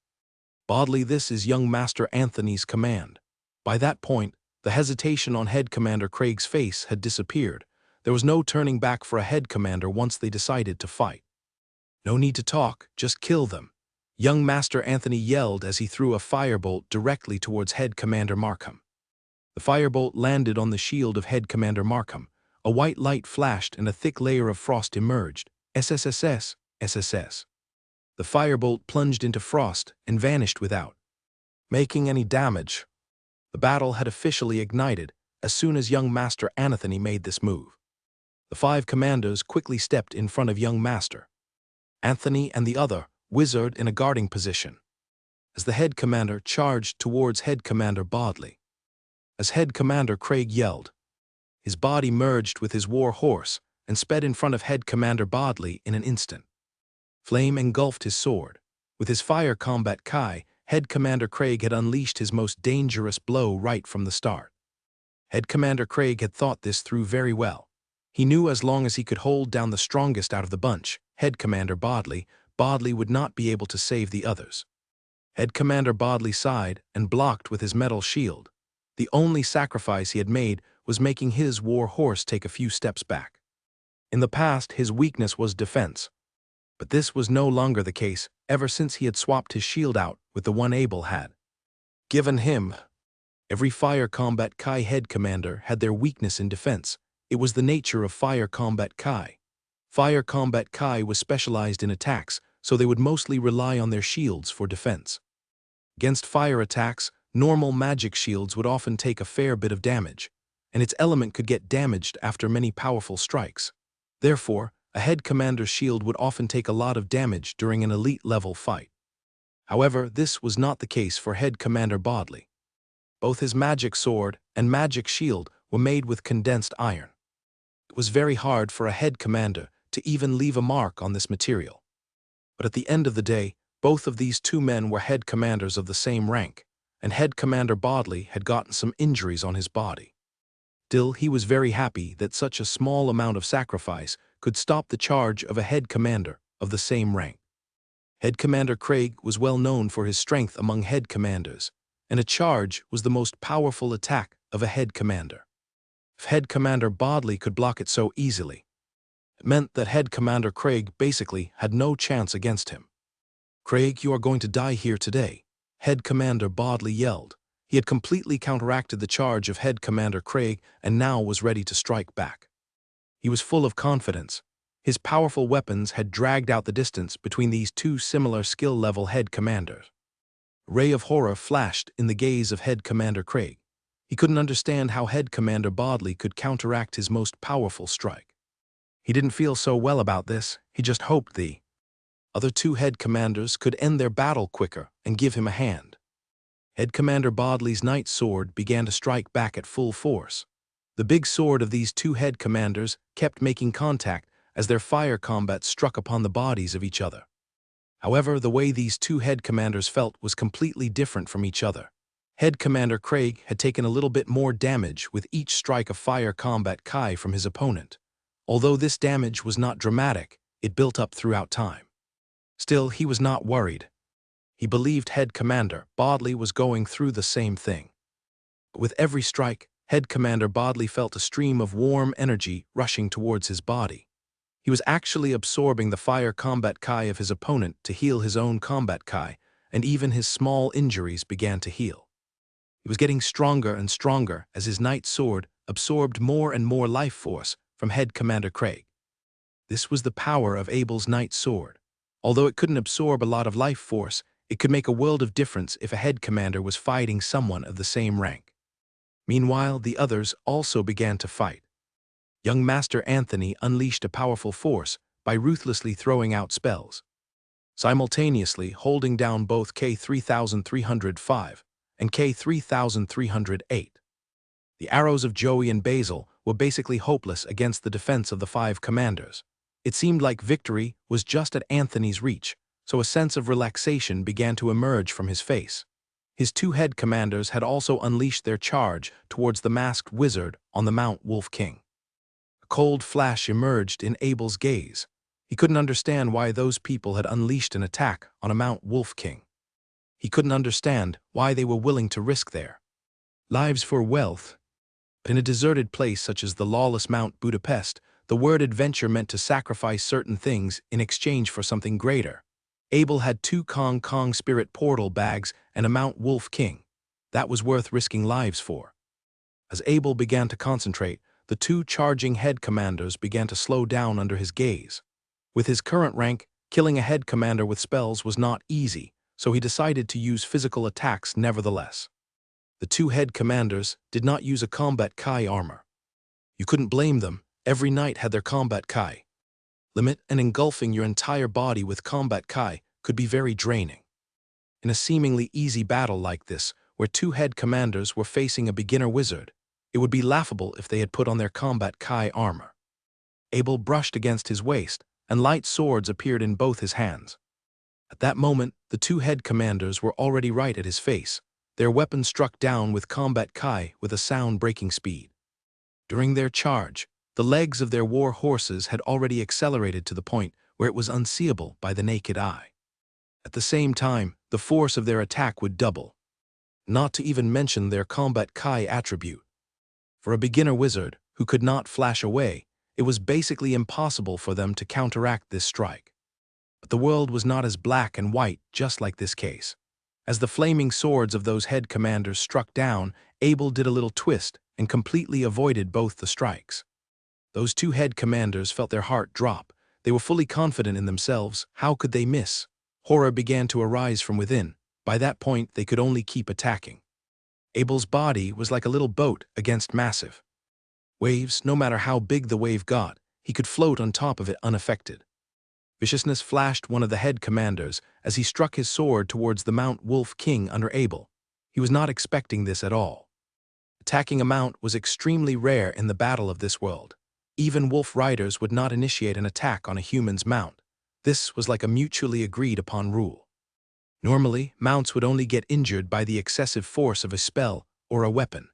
"Bodley, this is young Master Anthony's command." By that point, the hesitation on Head Commander Craig's face had disappeared. There was no turning back for a head commander once they decided to fight. "No need to talk, just kill them," young Master Anthony yelled as he threw a firebolt directly towards Head Commander Markham. The firebolt landed on the shield of Head Commander Markham. A white light flashed and a thick layer of frost emerged. SSSS. The firebolt plunged into frost and vanished without making any damage. The battle had officially ignited as soon as young Master Anthony made this move. The 5 commanders quickly stepped in front of young Master Anthony and the other wizard in a guarding position, as the head commander charged towards Head Commander Bodley. As Head Commander Craig yelled, his body merged with his war horse and sped in front of Head Commander Bodley in an instant. Flame engulfed his sword. With his fire combat Kai, Head Commander Craig had unleashed his most dangerous blow right from the start. Head Commander Craig had thought this through very well. He knew as long as he could hold down the strongest out of the bunch, Head Commander Bodley would not be able to save the others. Head Commander Bodley sighed and blocked with his metal shield. The only sacrifice he had made was making his war horse take a few steps back. In the past, his weakness was defense. But this was no longer the case ever since he had swapped his shield out with the one Abel had given him. Every Fire Combat Kai head commander had their weakness in defense. It was the nature of Fire Combat Kai. Fire Combat Kai was specialized in attacks, so they would mostly rely on their shields for defense. Against fire attacks, normal magic shields would often take a fair bit of damage, and its element could get damaged after many powerful strikes. Therefore, a head commander's shield would often take a lot of damage during an elite-level fight. However, this was not the case for head commander Bodley. Both his magic sword and magic shield were made with condensed iron. It was very hard for a head commander to even leave a mark on this material. But at the end of the day, both of these two men were head commanders of the same rank, and head commander Bodley had gotten some injuries on his body. Still, he was very happy that such a small amount of sacrifice could stop the charge of a head commander of the same rank. Head Commander Craig was well known for his strength among head commanders, and a charge was the most powerful attack of a head commander. If head commander Bodley could block it so easily, it meant that head commander Craig basically had no chance against him. "Craig, you are going to die here today," head commander Bodley yelled. He had completely counteracted the charge of head commander Craig and now was ready to strike back. He was full of confidence. His powerful weapons had dragged out the distance between these two similar skill-level head commanders. A ray of horror flashed in the gaze of head commander Craig. He couldn't understand how head commander Bodley could counteract his most powerful strike. He didn't feel so well about this. He just hoped the other two head commanders could end their battle quicker and give him a hand. Head commander Bodley's knight sword began to strike back at full force. The big sword of these two head commanders kept making contact as their fire combat struck upon the bodies of each other. However, the way these two head commanders felt was completely different from each other. Head commander Craig had taken a little bit more damage with each strike of Fire Combat Kai from his opponent. Although this damage was not dramatic, it built up throughout time. Still, he was not worried. He believed head commander Bodley was going through the same thing. With every strike, head commander Bodley felt a stream of warm energy rushing towards his body. He was actually absorbing the Fire Combat Kai of his opponent to heal his own Combat Kai, and even his small injuries began to heal. He was getting stronger and stronger as his knight sword absorbed more and more life force from head commander Craig. This was the power of Abel's knight sword. Although it couldn't absorb a lot of life force, it could make a world of difference if a head commander was fighting someone of the same rank. Meanwhile, the others also began to fight. Young Master Anthony unleashed a powerful force by ruthlessly throwing out spells, simultaneously holding down both K-3305 and K-3308. The arrows of Joey and Basil were basically hopeless against the defense of the five commanders. It seemed like victory was just at Anthony's reach, so a sense of relaxation began to emerge from his face. His two head commanders had also unleashed their charge towards the masked wizard on the Mount Wolf King. A cold flash emerged in Abel's gaze. He couldn't understand why those people had unleashed an attack on a Mount Wolf King. He couldn't understand why they were willing to risk their lives for wealth. But in a deserted place such as the lawless Mount Budapest, the word adventure meant to sacrifice certain things in exchange for something greater. Abel had two Kong Kong Spirit Portal bags and a Mount Wolf King. That was worth risking lives for. As Abel began to concentrate, the two charging head commanders began to slow down under his gaze. With his current rank, killing a head commander with spells was not easy, so he decided to use physical attacks nevertheless. The two head commanders did not use a combat Kai armor. You couldn't blame them. Every knight had their combat Kai limit, and engulfing your entire body with combat Kai could be very draining. In a seemingly easy battle like this, where two head commanders were facing a beginner wizard, it would be laughable if they had put on their combat Kai armor. Abel brushed against his waist, and light swords appeared in both his hands. At that moment, the two head commanders were already right at his face. Their weapons struck down with combat Kai with a sound-breaking speed. During their charge, the legs of their war horses had already accelerated to the point where it was unseeable by the naked eye. At the same time, the force of their attack would double. Not to even mention their combat Kai attribute. For a beginner wizard who could not flash away, it was basically impossible for them to counteract this strike. But the world was not as black and white just like this case. As the flaming swords of those head commanders struck down, Abel did a little twist and completely avoided both the strikes. Those two head commanders felt their heart drop. They were fully confident in themselves. How could they miss? Horror began to arise from within. By that point, they could only keep attacking. Abel's body was like a little boat against massive waves. No matter how big the wave got, he could float on top of it unaffected. Viciousness flashed one of the head commanders as he struck his sword towards the Mount Wolf King under Abel. He was not expecting this at all. Attacking a mount was extremely rare in the battle of this world. Even wolf riders would not initiate an attack on a human's mount. This was like a mutually agreed upon rule. Normally, mounts would only get injured by the excessive force of a spell or a weapon.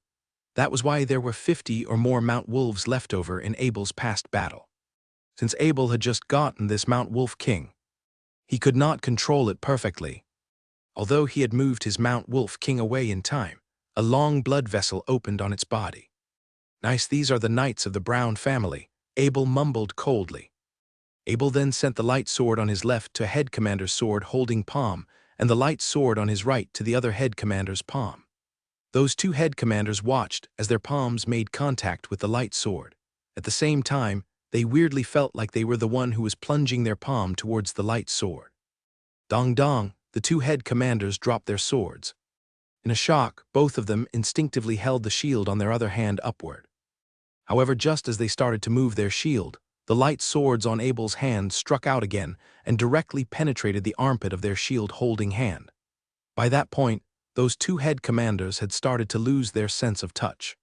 That was why there were 50 or more Mount Wolves left over in Abel's past battle. Since Abel had just gotten this Mount Wolf King, he could not control it perfectly. Although he had moved his Mount Wolf King away in time, a long blood vessel opened on its body. "Nice, these are the knights of the Brown family," Abel mumbled coldly. Abel then sent the light sword on his left to head commander's sword holding palm, and the light sword on his right to the other head commander's palm. Those two head commanders watched as their palms made contact with the light sword. At the same time, they weirdly felt like they were the one who was plunging their palm towards the light sword. Dong dong, the two head commanders dropped their swords. In a shock, both of them instinctively held the shield on their other hand upward. However, just as they started to move their shield, the light swords on Abel's hand struck out again and directly penetrated the armpit of their shield-holding hand. By that point, those two head commanders had started to lose their sense of touch.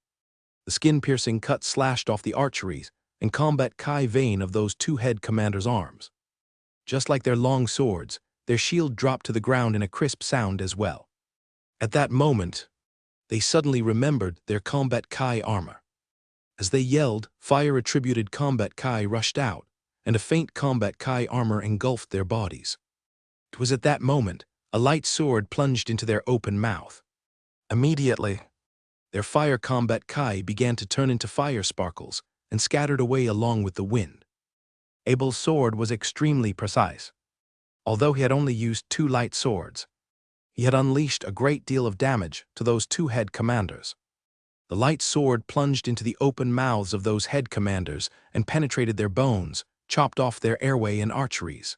The skin-piercing cut slashed off the arteries and combat Kai vein of those two head commanders' arms. Just like their long swords, their shield dropped to the ground in a crisp sound as well. At that moment, they suddenly remembered their combat Kai armor. As they yelled, fire-attributed combat Kai rushed out, and a faint combat Kai armor engulfed their bodies. It was at that moment a light sword plunged into their open mouth. Immediately, their fire combat Kai began to turn into fire sparkles and scattered away along with the wind. Abel's sword was extremely precise. Although he had only used two light swords, he had unleashed a great deal of damage to those two head commanders. The light sword plunged into the open mouths of those head commanders and penetrated their bones, chopped off their airway and arteries.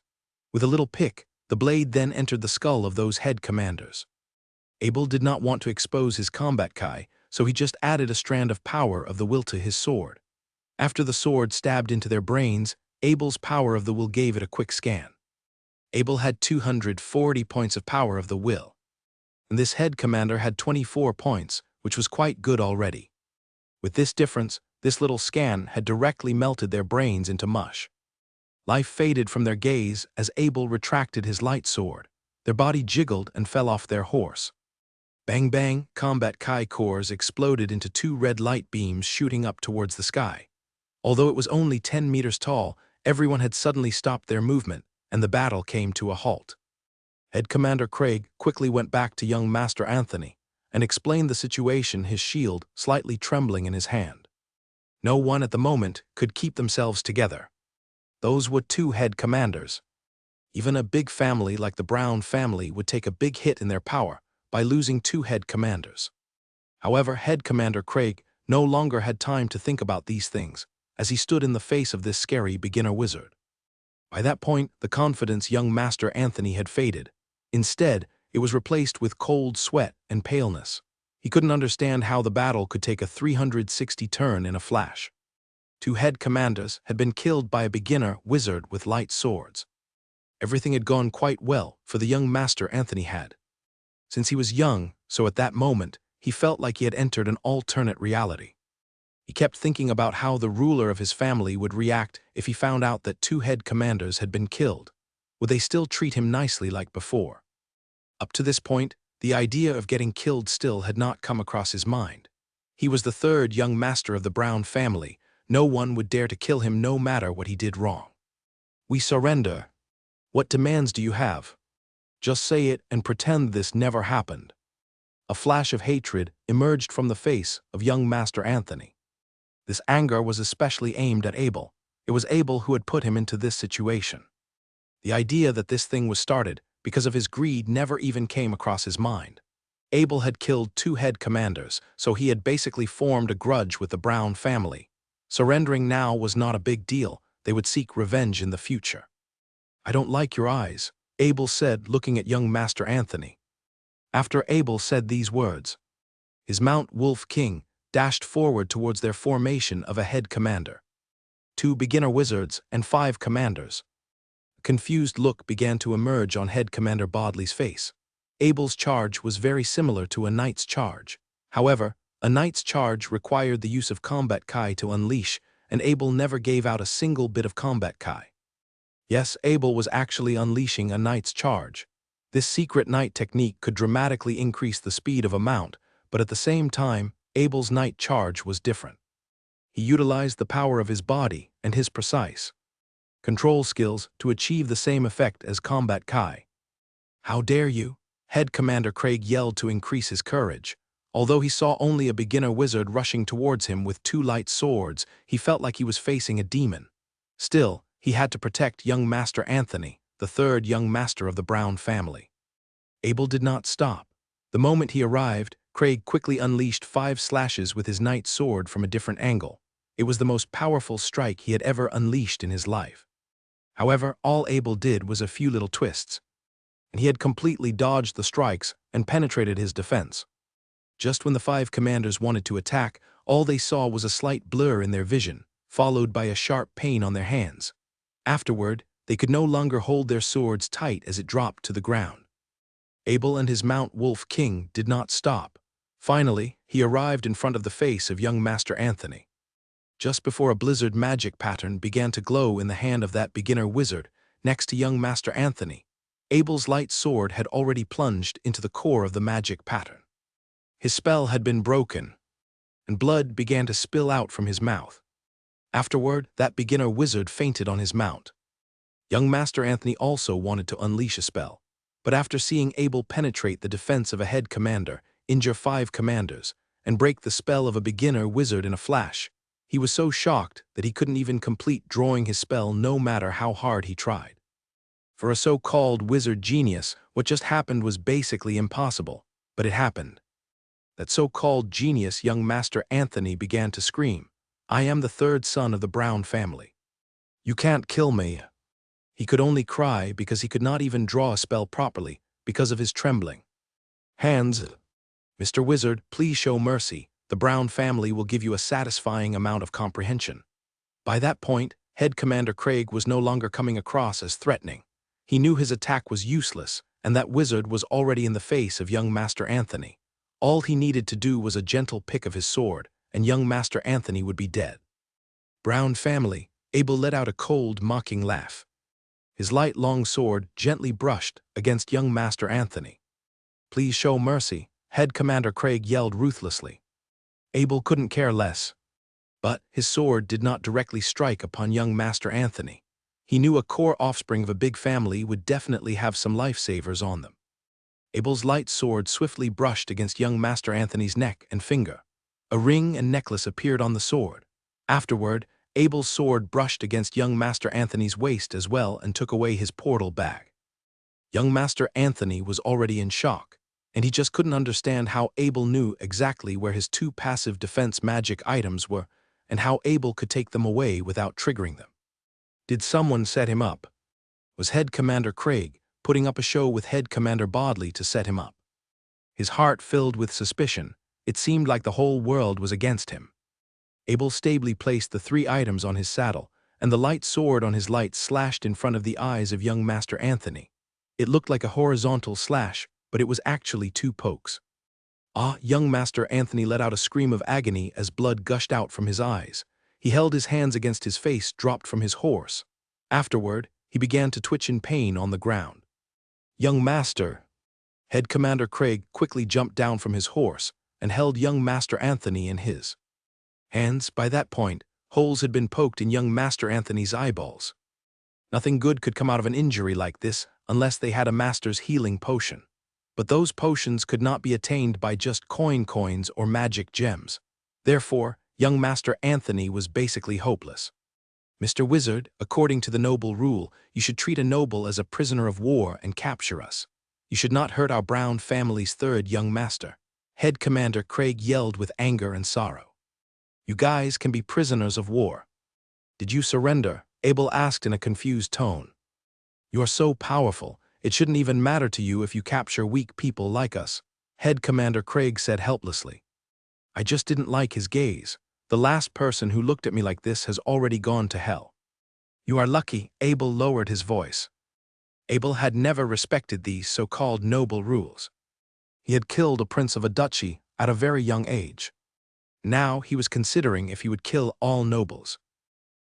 With a little pick, the blade then entered the skull of those head commanders. Abel did not want to expose his combat Kai, so he just added a strand of power of the will to his sword. After the sword stabbed into their brains, Abel's power of the will gave it a quick scan. Abel had 240 points of power of the will, and this head commander had 24 points, which was quite good already. With this difference, this little scan had directly melted their brains into mush. Life faded from their gaze as Abel retracted his light sword. Their body jiggled and fell off their horse. Bang bang, combat Kai cores exploded into two red light beams shooting up towards the sky. Although it was only 10 meters tall, everyone had suddenly stopped their movement, and the battle came to a halt. Head Commander Craig quickly went back to young Master Anthony and explained the situation, his shield slightly trembling in his hand. No one at the moment could keep themselves together. Those were two head commanders. Even a big family like the Brown family would take a big hit in their power by losing two head commanders. However, Head Commander Craig no longer had time to think about these things as he stood in the face of this scary beginner wizard. By that point, the confidence young Master Anthony had faded. Instead, it was replaced with cold sweat and paleness. He couldn't understand how the battle could take a 360 turn in a flash. Two head commanders had been killed by a beginner wizard with light swords. Everything had gone quite well for the young Master Anthony had. Since he was young, so at that moment, he felt like he had entered an alternate reality. He kept thinking about how the ruler of his family would react if he found out that two head commanders had been killed. Would they still treat him nicely like before? Up to this point, the idea of getting killed still had not come across his mind. He was the third young master of the Brown family. No one would dare to kill him no matter what he did wrong. "We surrender. What demands do you have? Just say it and pretend this never happened." A flash of hatred emerged from the face of young Master Anthony. This anger was especially aimed at Abel. It was Abel who had put him into this situation. The idea that this thing was started because of his greed never even came across his mind. Abel had killed 2 head commanders, so he had basically formed a grudge with the Brown family. Surrendering now was not a big deal. They would seek revenge in the future. "I don't like your eyes," Abel said, looking at young Master Anthony. After Abel said these words, his mount Wolf King dashed forward towards their formation of a head commander, 2 beginner wizards, and 5 commanders. A confused look began to emerge on head commander Bodley's face. Abel's charge was very similar to a knight's charge. However, a knight's charge required the use of combat kai to unleash, and Abel never gave out a single bit of combat kai. Yes, Abel was actually unleashing a knight's charge. This secret knight technique could dramatically increase the speed of a mount, but at the same time, Abel's knight charge was different. He utilized the power of his body and his precise control skills to achieve the same effect as combat kai. "How dare you?" Head Commander Craig yelled to increase his courage. Although he saw only a beginner wizard rushing towards him with 2 light swords, he felt like he was facing a demon. Still, he had to protect young Master Anthony, the 3rd young master of the Brown family. Abel did not stop. The moment he arrived, Craig quickly unleashed 5 slashes with his knight sword from a different angle. It was the most powerful strike he had ever unleashed in his life. However, all Abel did was a few little twists, and he had completely dodged the strikes and penetrated his defense. Just when the 5 commanders wanted to attack, all they saw was a slight blur in their vision, followed by a sharp pain on their hands. Afterward, they could no longer hold their swords tight as it dropped to the ground. Abel and his mount Wolf King did not stop. Finally, he arrived in front of the face of young Master Anthony. Just before a blizzard magic pattern began to glow in the hand of that beginner wizard next to young Master Anthony, Abel's light sword had already plunged into the core of the magic pattern. His spell had been broken, and blood began to spill out from his mouth. Afterward, that beginner wizard fainted on his mount. Young Master Anthony also wanted to unleash a spell, but after seeing Abel penetrate the defense of a head commander, injure 5 commanders, and break the spell of a beginner wizard in a flash, he was so shocked that he couldn't even complete drawing his spell no matter how hard he tried. For a so-called wizard genius, what just happened was basically impossible, but it happened. That so-called genius young Master Anthony began to scream, "I am the 3rd son of the Brown family. You can't kill me." He could only cry because he could not even draw a spell properly because of his trembling hands. "Mr. Wizard, please show mercy. The Brown family will give you a satisfying amount of comprehension." By that point, Head Commander Craig was no longer coming across as threatening. He knew his attack was useless, and that wizard was already in the face of young Master Anthony. All he needed to do was a gentle pick of his sword, and young Master Anthony would be dead. "Brown family," Abel let out a cold, mocking laugh. His light, long sword gently brushed against young Master Anthony. "Please show mercy," Head Commander Craig yelled ruthlessly. Abel couldn't care less. But his sword did not directly strike upon young Master Anthony. He knew a core offspring of a big family would definitely have some lifesavers on them. Abel's light sword swiftly brushed against young Master Anthony's neck and finger. A ring and necklace appeared on the sword. Afterward, Abel's sword brushed against young Master Anthony's waist as well and took away his portal bag. Young Master Anthony was already in shock, and he just couldn't understand how Abel knew exactly where his 2 passive defense magic items were and how Abel could take them away without triggering them. Did someone set him up? Was Head Commander Craig putting up a show with Head Commander Bodley to set him up? His heart filled with suspicion. It seemed like the whole world was against him. Abel stably placed the 3 items on his saddle, and the light sword on his light slashed in front of the eyes of young Master Anthony. It looked like a horizontal slash, but it was actually 2 pokes. "Ah!" Young Master Anthony let out a scream of agony as blood gushed out from his eyes. He held his hands against his face, dropped from his horse. Afterward, he began to twitch in pain on the ground. "Young Master!" Head Commander Craig quickly jumped down from his horse and held young Master Anthony in his hands. By that point, holes had been poked in young Master Anthony's eyeballs. Nothing good could come out of an injury like this unless they had a master's healing potion. But those potions could not be attained by just coins or magic gems. Therefore, young Master Anthony was basically hopeless. Mr. Wizard, according to the noble rule, you should treat a noble as a prisoner of war and capture us. You should not hurt our Brown family's third young master. Head Commander Craig yelled with anger and sorrow. You guys can be prisoners of war. Did you surrender? Abel asked in a confused tone. You are so powerful, it shouldn't even matter to you if you capture weak people like us, Head Commander Craig said helplessly. I just didn't like his gaze. The last person who looked at me like this has already gone to hell. You are lucky, Abel lowered his voice. Abel had never respected these so-called noble rules. He had killed a prince of a duchy at a very young age. Now he was considering if he would kill all nobles.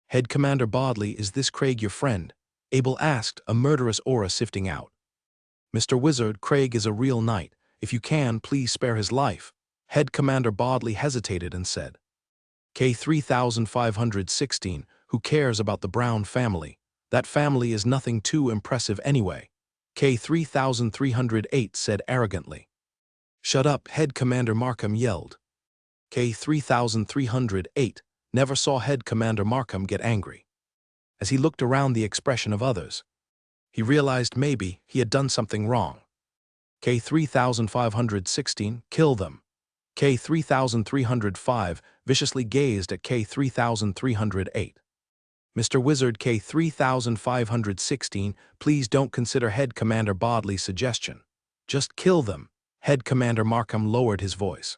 Head Commander Bodley, is this Craig your friend? Abel asked, a murderous aura sifting out. Mr. Wizard, Craig is a real knight. If you can, please spare his life. Head Commander Bodley hesitated and said. K3516, who cares about the Brown family? That family is nothing too impressive anyway. K3308 said arrogantly. Shut up, Head Commander Markham yelled. K3308 never saw Head Commander Markham get angry. As he looked around the expression of others, he realized maybe he had done something wrong. K3516, kill them. K3305 viciously gazed at K3308. Mr. Wizard, K3516, please don't consider Head Commander Bodley's suggestion. Just kill them. Head Commander Markham lowered his voice.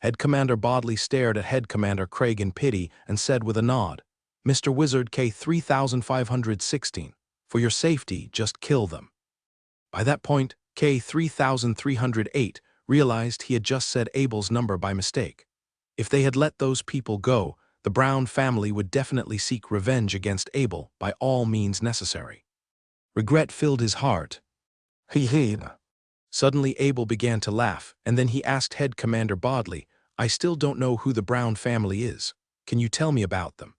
Head Commander Bodley stared at Head Commander Craig in pity and said with a nod, Mr. Wizard, K3516, for your safety, just kill them. By that point, K3308 realized he had just said Abel's number by mistake. If they had let those people go, the Brown family would definitely seek revenge against Abel by all means necessary. Regret filled his heart. He. Suddenly Abel began to laugh, and then he asked Head Commander Bodley, I still don't know who the Brown family is. Can you tell me about them?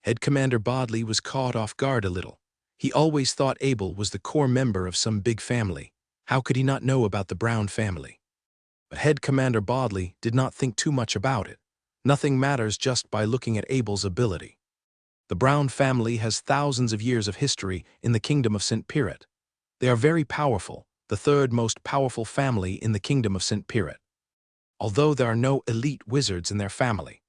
Head Commander Bodley was caught off guard a little. He always thought Abel was the core member of some big family. How could he not know about the Brown family? But Head Commander Bodley did not think too much about it. Nothing matters just by looking at Abel's ability. The Brown family has thousands of years of history in the kingdom of St. Piret. They are very powerful, the third most powerful family in the kingdom of St. Piret. Although there are no elite wizards in their family,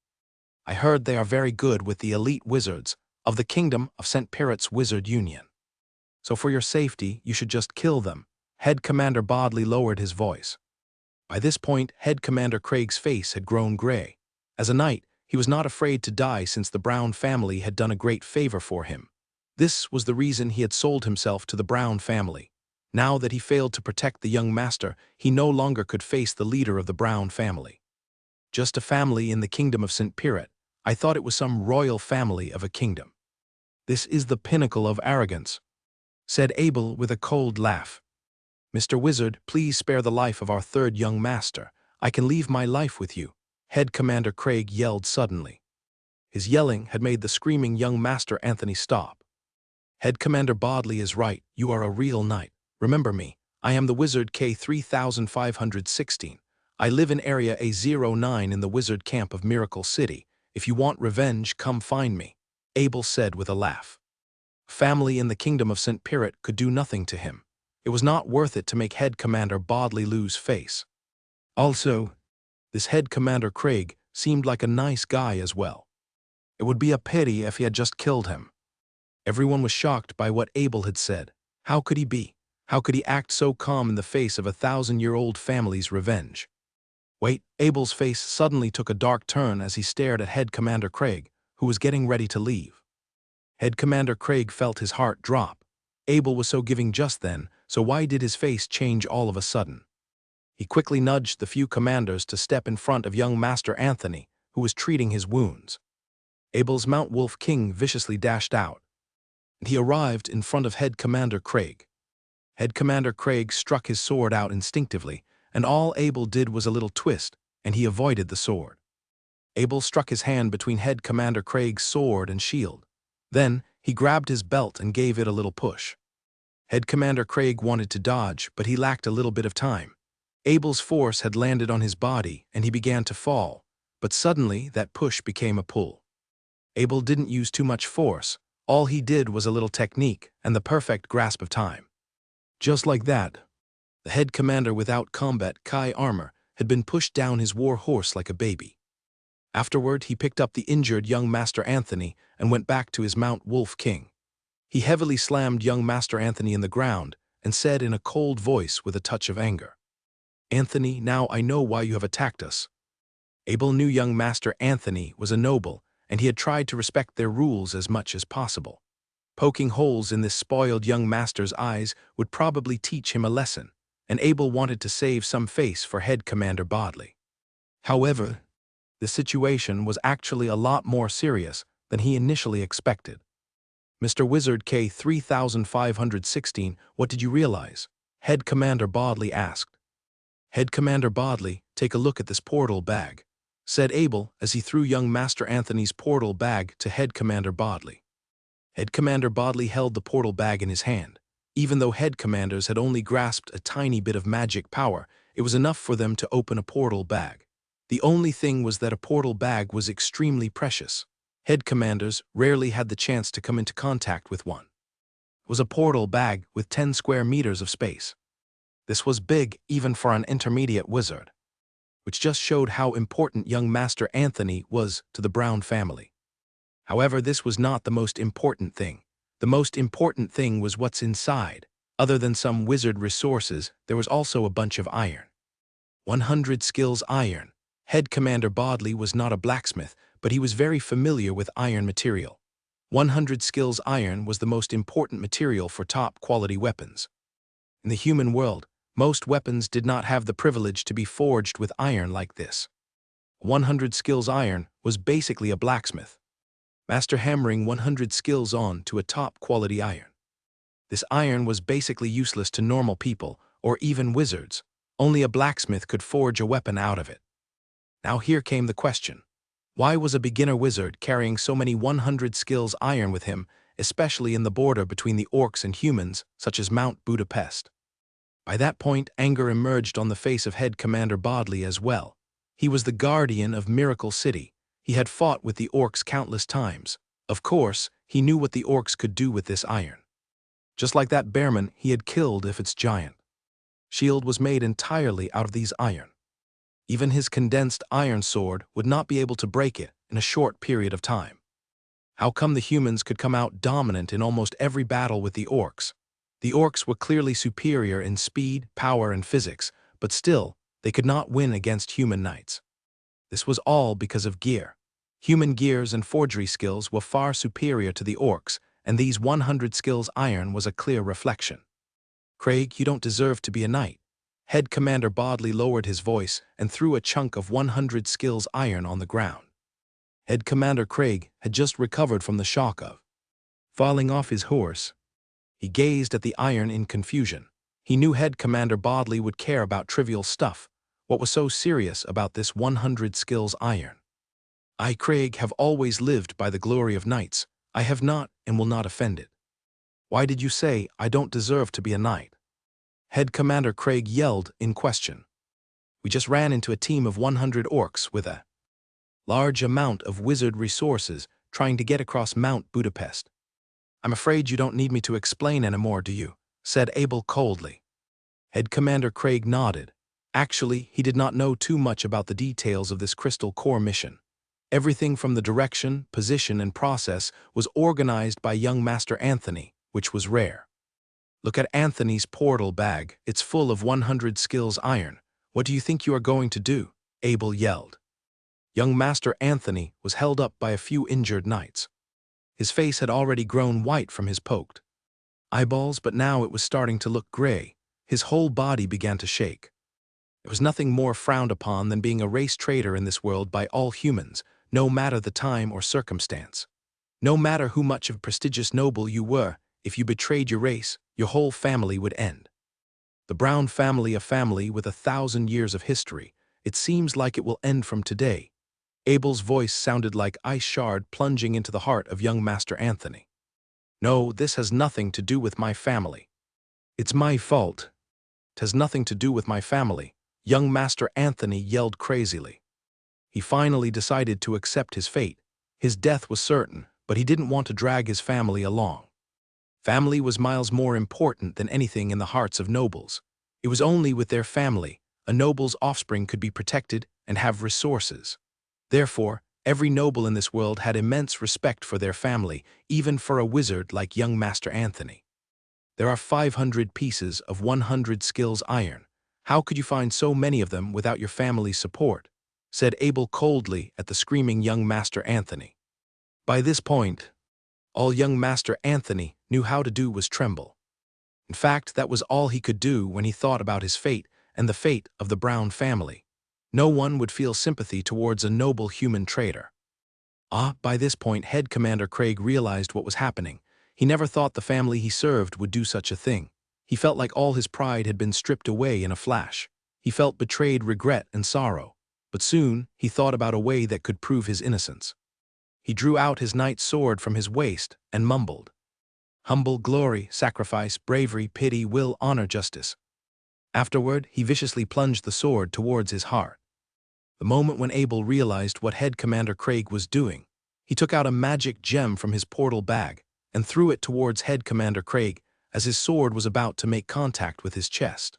I heard they are very good with the elite wizards of the kingdom of St. Piret's Wizard Union. So for your safety, you should just kill them. Head Commander Bodley lowered his voice. By this point, Head Commander Craig's face had grown gray. As a knight, he was not afraid to die since the Brown family had done a great favor for him. This was the reason he had sold himself to the Brown family. Now that he failed to protect the young master, he no longer could face the leader of the Brown family. Just a family in the kingdom of St. Piret. I thought it was some royal family of a kingdom. This is the pinnacle of arrogance, said Abel with a cold laugh. Mr. Wizard, please spare the life of our third young master. I can leave my life with you. Head Commander Craig yelled suddenly. His yelling had made the screaming young master Anthony stop. Head Commander Bodley is right. You are a real knight. Remember me. I am the Wizard K3516. I live in Area A09 in the Wizard Camp of Miracle City. If you want revenge, come find me, Abel said with a laugh. Family in the kingdom of St. Piret could do nothing to him. It was not worth it to make Head Commander Bodley lose face. Also, this Head Commander Craig seemed like a nice guy as well. It would be a pity if he had just killed him. Everyone was shocked by what Abel had said. How could he be? How could he act so calm in the face of a 1,000-year-old family's revenge? Wait, Abel's face suddenly took a dark turn as he stared at Head Commander Craig, who was getting ready to leave. Head Commander Craig felt his heart drop. Abel was so giving just then, so why did his face change all of a sudden? He quickly nudged the few commanders to step in front of young Master Anthony, who was treating his wounds. Abel's Mount Wolf King viciously dashed out, and he arrived in front of Head Commander Craig. Head Commander Craig struck his sword out instinctively, and all Abel did was a little twist, and he avoided the sword. Abel struck his hand between Head Commander Craig's sword and shield. Then, he grabbed his belt and gave it a little push. Head Commander Craig wanted to dodge, but he lacked a little bit of time. Abel's force had landed on his body, and he began to fall, but suddenly that push became a pull. Abel didn't use too much force. All he did was a little technique and the perfect grasp of time. Just like that, the head commander without combat Kai armor had been pushed down his war horse like a baby. Afterward, he picked up the injured young Master Anthony and went back to his Mount Wolf King. He heavily slammed young Master Anthony in the ground and said in a cold voice with a touch of anger, "Anthony, now I know why you have attacked us." Abel knew young Master Anthony was a noble, and he had tried to respect their rules as much as possible. Poking holes in this spoiled young master's eyes would probably teach him a lesson, and Abel wanted to save some face for Head Commander Bodley. However, the situation was actually a lot more serious than he initially expected. "Mr. Wizard K3516, what did you realize?" Head Commander Bodley asked. "Head Commander Bodley, take a look at this portal bag," said Abel as he threw young Master Anthony's portal bag to Head Commander Bodley. Head Commander Bodley held the portal bag in his hand. Even though head commanders had only grasped a tiny bit of magic power, it was enough for them to open a portal bag. The only thing was that a portal bag was extremely precious. Head commanders rarely had the chance to come into contact with one. It was a portal bag with 10 square meters of space. This was big even for an intermediate wizard, which just showed how important young Master Anthony was to the Brown family. However, this was not the most important thing. The most important thing was what's inside. Other than some wizard resources, there was also a bunch of iron. 100 skills iron. Head Commander Bodley was not a blacksmith, but he was very familiar with iron material. 100 skills iron was the most important material for top-quality weapons. In the human world, most weapons did not have the privilege to be forged with iron like this. 100 skills iron was basically a blacksmith. Master hammering 100 skills on to a top-quality iron. This iron was basically useless to normal people, or even wizards. Only a blacksmith could forge a weapon out of it. Now here came the question. Why was a beginner wizard carrying so many 100 skills iron with him, especially in the border between the orcs and humans, such as Mount Budapest? By that point, anger emerged on the face of Head Commander Bodley as well. He was the guardian of Miracle City. He had fought with the orcs countless times. Of course, he knew what the orcs could do with this iron. Just like that bearman he had killed if its giant shield was made entirely out of these iron. Even his condensed iron sword would not be able to break it in a short period of time. How come the humans could come out dominant in almost every battle with the orcs? The orcs were clearly superior in speed, power, and physics, but still, they could not win against human knights. This was all because of gear. Human gears and forgery skills were far superior to the orcs, and these 100 skills iron was a clear reflection. "Craig, you don't deserve to be a knight." Head Commander Bodley lowered his voice and threw a chunk of 100 skills iron on the ground. Head Commander Craig had just recovered from the shock of falling off his horse. He gazed at the iron in confusion. He knew Head Commander Bodley would care about trivial stuff. What was so serious about this 100 skills iron? "I, Craig, have always lived by the glory of knights. I have not and will not offend it." "Why did you say I don't deserve to be a knight?" Head Commander Craig yelled in question. "We just ran into a team of 100 orcs with a large amount of wizard resources trying to get across Mount Budapest." "I'm afraid you don't need me to explain anymore, do you?" said Abel coldly. Head Commander Craig nodded. Actually, he did not know too much about the details of this Crystal Core mission. Everything from the direction, position, and process was organized by young Master Anthony, which was rare. "Look at Anthony's portal bag. It's full of 100 skills iron. What do you think you are going to do?" Abel yelled. Young Master Anthony was held up by a few injured knights. His face had already grown white from his poked eyeballs, but now it was starting to look gray. His whole body began to shake. There was nothing more frowned upon than being a race traitor in this world by all humans, no matter the time or circumstance. No matter who much of a prestigious noble you were, if you betrayed your race, your whole family would end. The Brown family, a family with 1,000 years of history, it seems like it will end from today. Abel's voice sounded like ice shard plunging into the heart of young Master Anthony. "No, this has nothing to do with my family. It's my fault. It has nothing to do with my family," young Master Anthony yelled crazily. He finally decided to accept his fate. His death was certain, but he didn't want to drag his family along. Family was miles more important than anything in the hearts of nobles. It was only with their family a noble's offspring could be protected and have resources. Therefore, every noble in this world had immense respect for their family, even for a wizard like young Master Anthony. There are 500 pieces of 100 skills iron. How could you find so many of them without your family's support? Said Abel coldly at the screaming young Master Anthony. By this point, all young Master Anthony knew how to do was tremble. In fact, that was all he could do when he thought about his fate and the fate of the Brown family. No one would feel sympathy towards a noble human traitor. By this point, Head Commander Craig realized what was happening. He never thought the family he served would do such a thing. He felt like all his pride had been stripped away in a flash. He felt betrayed regret and sorrow. But soon, he thought about a way that could prove his innocence. He drew out his knight's sword from his waist and mumbled, "Humble glory, sacrifice, bravery, pity, will, honor, justice." Afterward, he viciously plunged the sword towards his heart. The moment when Abel realized what Head Commander Craig was doing, he took out a magic gem from his portal bag and threw it towards Head Commander Craig as his sword was about to make contact with his chest.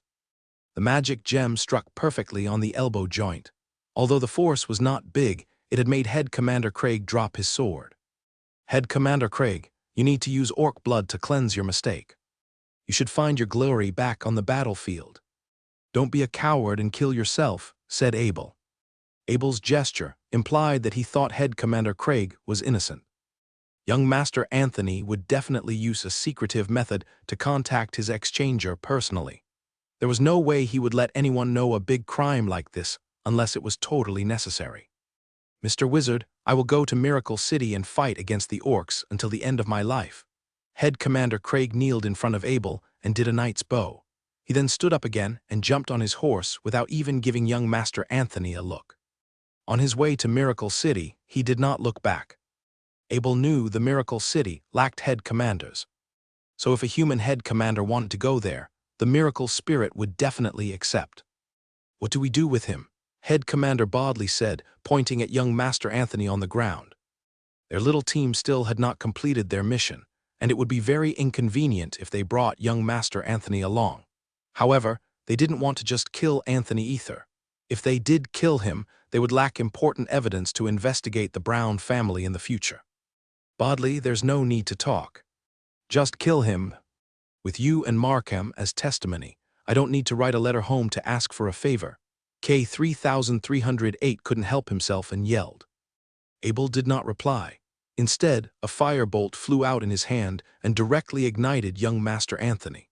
The magic gem struck perfectly on the elbow joint. Although the force was not big, it had made Head Commander Craig drop his sword. "Head Commander Craig, you need to use orc blood to cleanse your mistake. You should find your glory back on the battlefield. Don't be a coward and kill yourself," said Abel. Abel's gesture implied that he thought Head Commander Craig was innocent. Young Master Anthony would definitely use a secretive method to contact his exchanger personally. There was no way he would let anyone know a big crime like this unless it was totally necessary. "Mr. Wizard, I will go to Miracle City and fight against the orcs until the end of my life." Head Commander Craig kneeled in front of Abel and did a knight's bow. He then stood up again and jumped on his horse without even giving young Master Anthony a look. On his way to Miracle City, he did not look back. Abel knew the Miracle City lacked head commanders. So if a human head commander wanted to go there, the Miracle Spirit would definitely accept. "What do we do with him?" Head Commander Bodley said, pointing at young Master Anthony on the ground. Their little team still had not completed their mission, and it would be very inconvenient if they brought young Master Anthony along. However, they didn't want to just kill Anthony either. If they did kill him, they would lack important evidence to investigate the Brown family in the future. "Bodley, there's no need to talk. Just kill him. With you and Markham as testimony, I don't need to write a letter home to ask for a favor." K-3308 couldn't help himself and yelled. Abel did not reply. Instead, a firebolt flew out in his hand and directly ignited young Master Anthony.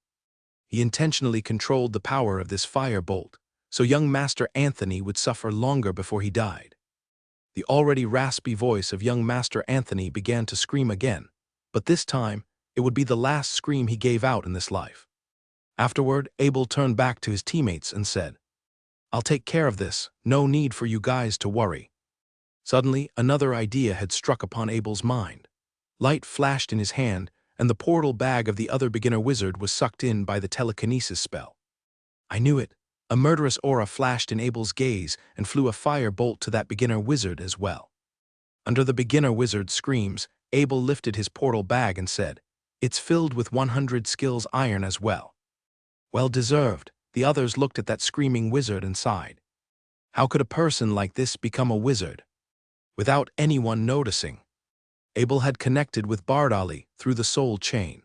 He intentionally controlled the power of this firebolt, so young Master Anthony would suffer longer before he died. The already raspy voice of young Master Anthony began to scream again, but this time, it would be the last scream he gave out in this life. Afterward, Abel turned back to his teammates and said, "I'll take care of this, no need for you guys to worry." Suddenly, another idea had struck upon Abel's mind. Light flashed in his hand, and the portal bag of the other beginner wizard was sucked in by the telekinesis spell. "I knew it." A murderous aura flashed in Abel's gaze and flew a fire bolt to that beginner wizard as well. Under the beginner wizard's screams, Abel lifted his portal bag and said, "It's filled with 100 skills iron as well." "Well deserved." The others looked at that screaming wizard and sighed. How could a person like this become a wizard? Without anyone noticing, Abel had connected with Bardali through the soul chain.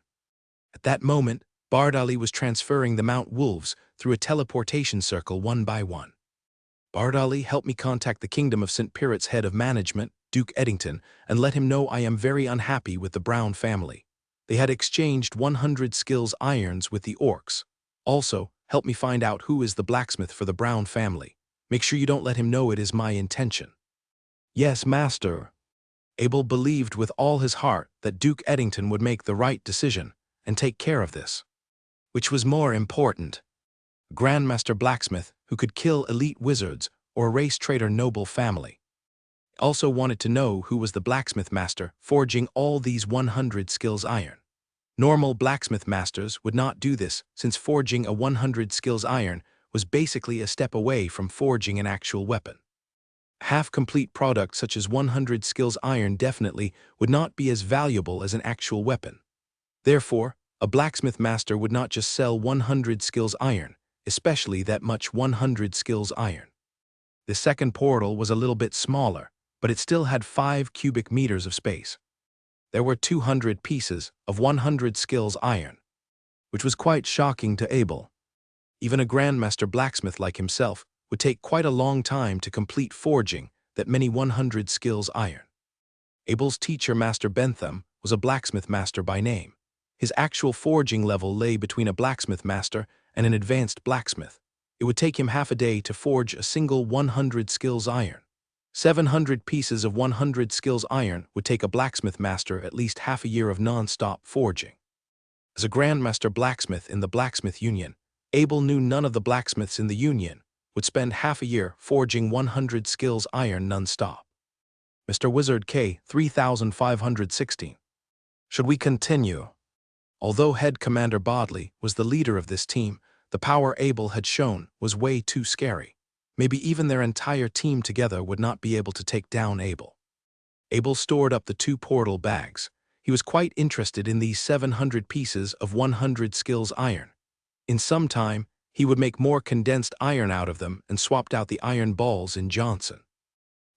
At that moment, Bardali was transferring the Mount Wolves through a teleportation circle one by one. "Bardali, help me contact the Kingdom of St. Pirat's head of management, Duke Eddington, and let him know I am very unhappy with the Brown family. They had exchanged 100 skills irons with the orcs. Also, help me find out who is the blacksmith for the Brown family. Make sure you don't let him know it is my intention." "Yes, master." Abel believed with all his heart that Duke Eddington would make the right decision and take care of this. Which was more important? Grandmaster Blacksmith who could kill elite wizards or a race traitor noble family. Also wanted to know who was the blacksmith master forging all these 100 skills iron. Normal blacksmith masters would not do this since forging a 100 skills iron was basically a step away from forging an actual weapon. Half-complete products such as 100 skills iron definitely would not be as valuable as an actual weapon. Therefore, a blacksmith master would not just sell 100 skills iron, especially that much 100 skills iron. The second portal was a little bit smaller, but it still had 5 cubic meters of space. There were 200 pieces of 100 skills iron, which was quite shocking to Abel. Even a grandmaster blacksmith like himself would take quite a long time to complete forging that many 100 skills iron. Abel's teacher, Master Bentham, was a blacksmith master by name. His actual forging level lay between a blacksmith master and an advanced blacksmith. It would take him half a day to forge a single 100 skills iron. 700 pieces of 100 skills iron would take a blacksmith master at least half a year of non-stop forging. As a grandmaster blacksmith in the blacksmith union, Abel knew none of the blacksmiths in the union would spend half a year forging 100 skills iron non-stop. Mr. Wizard K. 3516. Should we continue? Although Head Commander Bodley was the leader of this team, the power Abel had shown was way too scary. Maybe even their entire team together would not be able to take down Abel. Abel stored up the 2 portal bags. He was quite interested in these 700 pieces of 100 skills iron. In some time, he would make more condensed iron out of them and swapped out the iron balls in Johnson.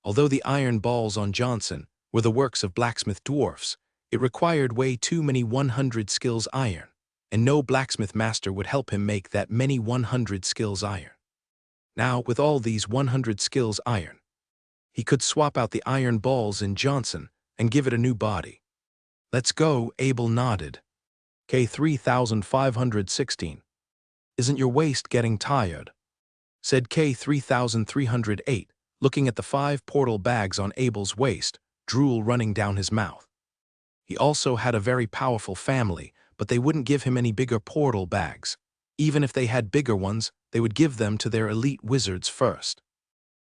Although the iron balls on Johnson were the works of blacksmith dwarfs, it required way too many 100 skills iron, and no blacksmith master would help him make that many 100 skills iron. Now, with all these 100 skills iron, he could swap out the iron balls in Johnson and give it a new body. Let's go, Abel nodded. K. 3516. Isn't your waist getting tired? Said K. 3308, looking at the 5 portal bags on Abel's waist, drool running down his mouth. He also had a very powerful family, but they wouldn't give him any bigger portal bags. Even if they had bigger ones, they would give them to their elite wizards first.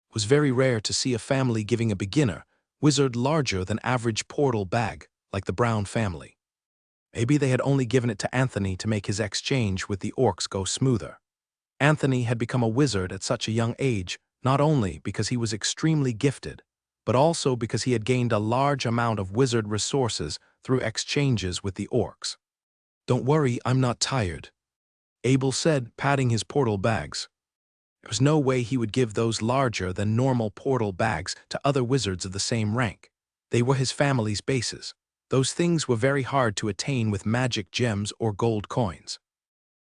It was very rare to see a family giving a beginner wizard larger than average portal bag, like the Brown family. Maybe they had only given it to Anthony to make his exchange with the orcs go smoother. Anthony had become a wizard at such a young age, not only because he was extremely gifted, but also because he had gained a large amount of wizard resources through exchanges with the orcs. Don't worry, I'm not tired, Abel said, patting his portal bags. There was no way he would give those larger than normal portal bags to other wizards of the same rank. They were his family's bases. Those things were very hard to attain with magic gems or gold coins.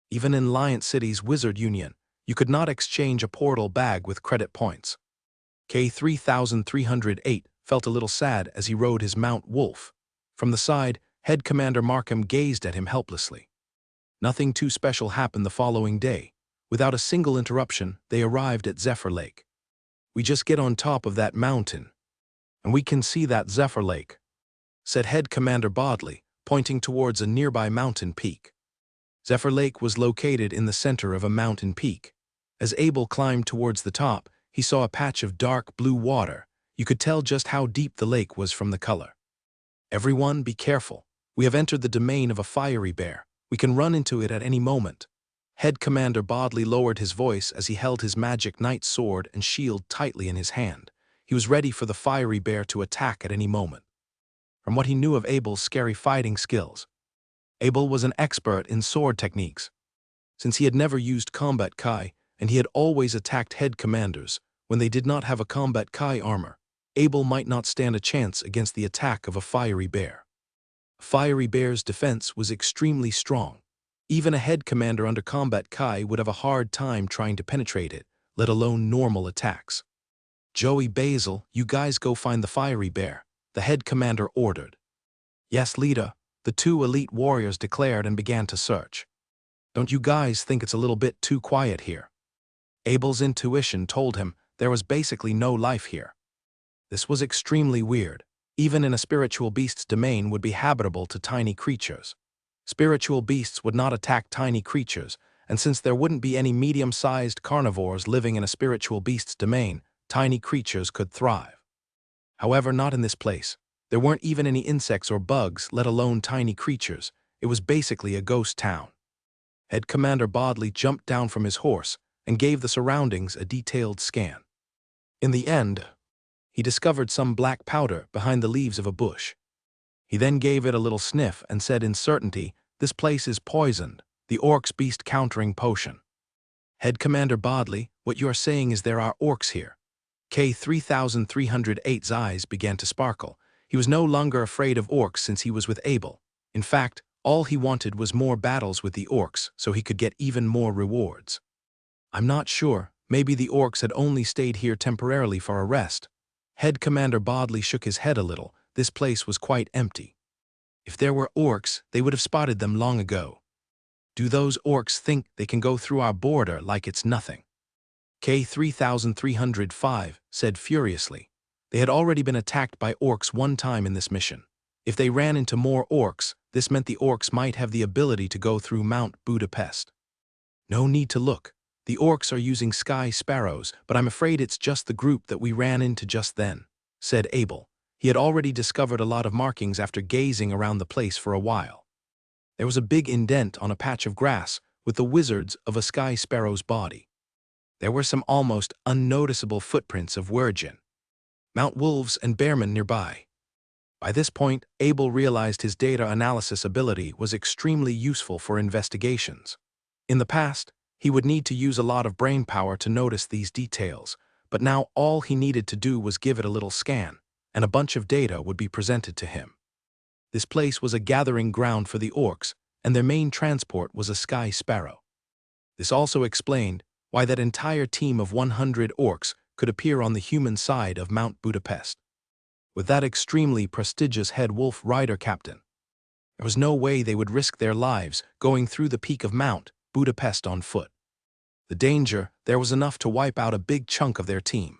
Even in Lion City's Wizard Union, you could not exchange a portal bag with credit points. K. 3308 felt a little sad as he rode his Mount Wolf. From the side, Head Commander Markham gazed at him helplessly. Nothing too special happened the following day. Without a single interruption, they arrived at Zephyr Lake. We just get on top of that mountain, and we can see that Zephyr Lake, said Head Commander Bodley, pointing towards a nearby mountain peak. Zephyr Lake was located in the center of a mountain peak. As Abel climbed towards the top, he saw a patch of dark blue water. You could tell just how deep the lake was from the color. Everyone, be careful. We have entered the domain of a fiery bear. We can run into it at any moment. Head Commander Bodley lowered his voice as he held his magic knight sword and shield tightly in his hand. He was ready for the fiery bear to attack at any moment. From what he knew of Abel's scary fighting skills, Abel was an expert in sword techniques. Since he had never used combat kai, and he had always attacked head commanders when they did not have a combat kai armor, Abel might not stand a chance against the attack of a fiery bear. A fiery bear's defense was extremely strong. Even a head commander under combat kai would have a hard time trying to penetrate it, let alone normal attacks. Joey, Basil, you guys go find the fiery bear, the head commander ordered. Yes, leader, the 2 elite warriors declared and began to search. Don't you guys think it's a little bit too quiet here? Abel's intuition told him there was basically no life here. This was extremely weird. Even in a spiritual beast's domain would be habitable to tiny creatures. Spiritual beasts would not attack tiny creatures, and since there wouldn't be any medium-sized carnivores living in a spiritual beast's domain, tiny creatures could thrive. However, not in this place. There weren't even any insects or bugs, let alone tiny creatures. It was basically a ghost town. Head Commander Bodley jumped down from his horse and gave the surroundings a detailed scan. In the end, he discovered some black powder behind the leaves of a bush. He then gave it a little sniff and said in certainty, "This place is poisoned, the orcs beast countering potion." Head Commander Bodley, what you are saying is there are orcs here. K-3308's eyes began to sparkle. He was no longer afraid of orcs since he was with Abel. In fact, all he wanted was more battles with the orcs so he could get even more rewards. "I'm not sure, maybe the orcs had only stayed here temporarily for a rest." Head Commander Bodley shook his head a little. This place was quite empty. If there were orcs, they would have spotted them long ago. Do those orcs think they can go through our border like it's nothing? K-3305 said furiously. They had already been attacked by orcs one time in this mission. If they ran into more orcs, this meant the orcs might have the ability to go through Mount Budapest. "No need to look. The orcs are using sky sparrows, but I'm afraid it's just the group that we ran into just then," said Abel. He had already discovered a lot of markings after gazing around the place for a while. There was a big indent on a patch of grass with the wizards of a sky sparrow's body. There were some almost unnoticeable footprints of Wirgin, Mount Wolves and Bearmen nearby. By this point, Abel realized his data analysis ability was extremely useful for investigations. In the past, he would need to use a lot of brain power to notice these details, but now all he needed to do was give it a little scan, and a bunch of data would be presented to him. This place was a gathering ground for the orcs, and their main transport was a sky sparrow. This also explained why that entire team of 100 orcs could appear on the human side of Mount Budapest. With that extremely prestigious head wolf rider captain, there was no way they would risk their lives going through the peak of Mount Budapest on foot. The danger there was enough to wipe out a big chunk of their team.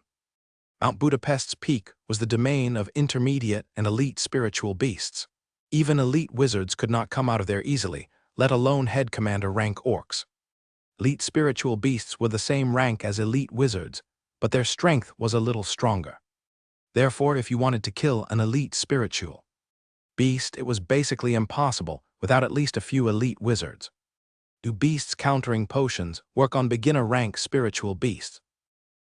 Mount Budapest's peak was the domain of intermediate and elite spiritual beasts. Even elite wizards could not come out of there easily, let alone head commander rank orcs. Elite spiritual beasts were the same rank as elite wizards, but their strength was a little stronger. Therefore, if you wanted to kill an elite spiritual beast, it was basically impossible without at least a few elite wizards. Do beasts countering potions work on beginner rank spiritual beasts?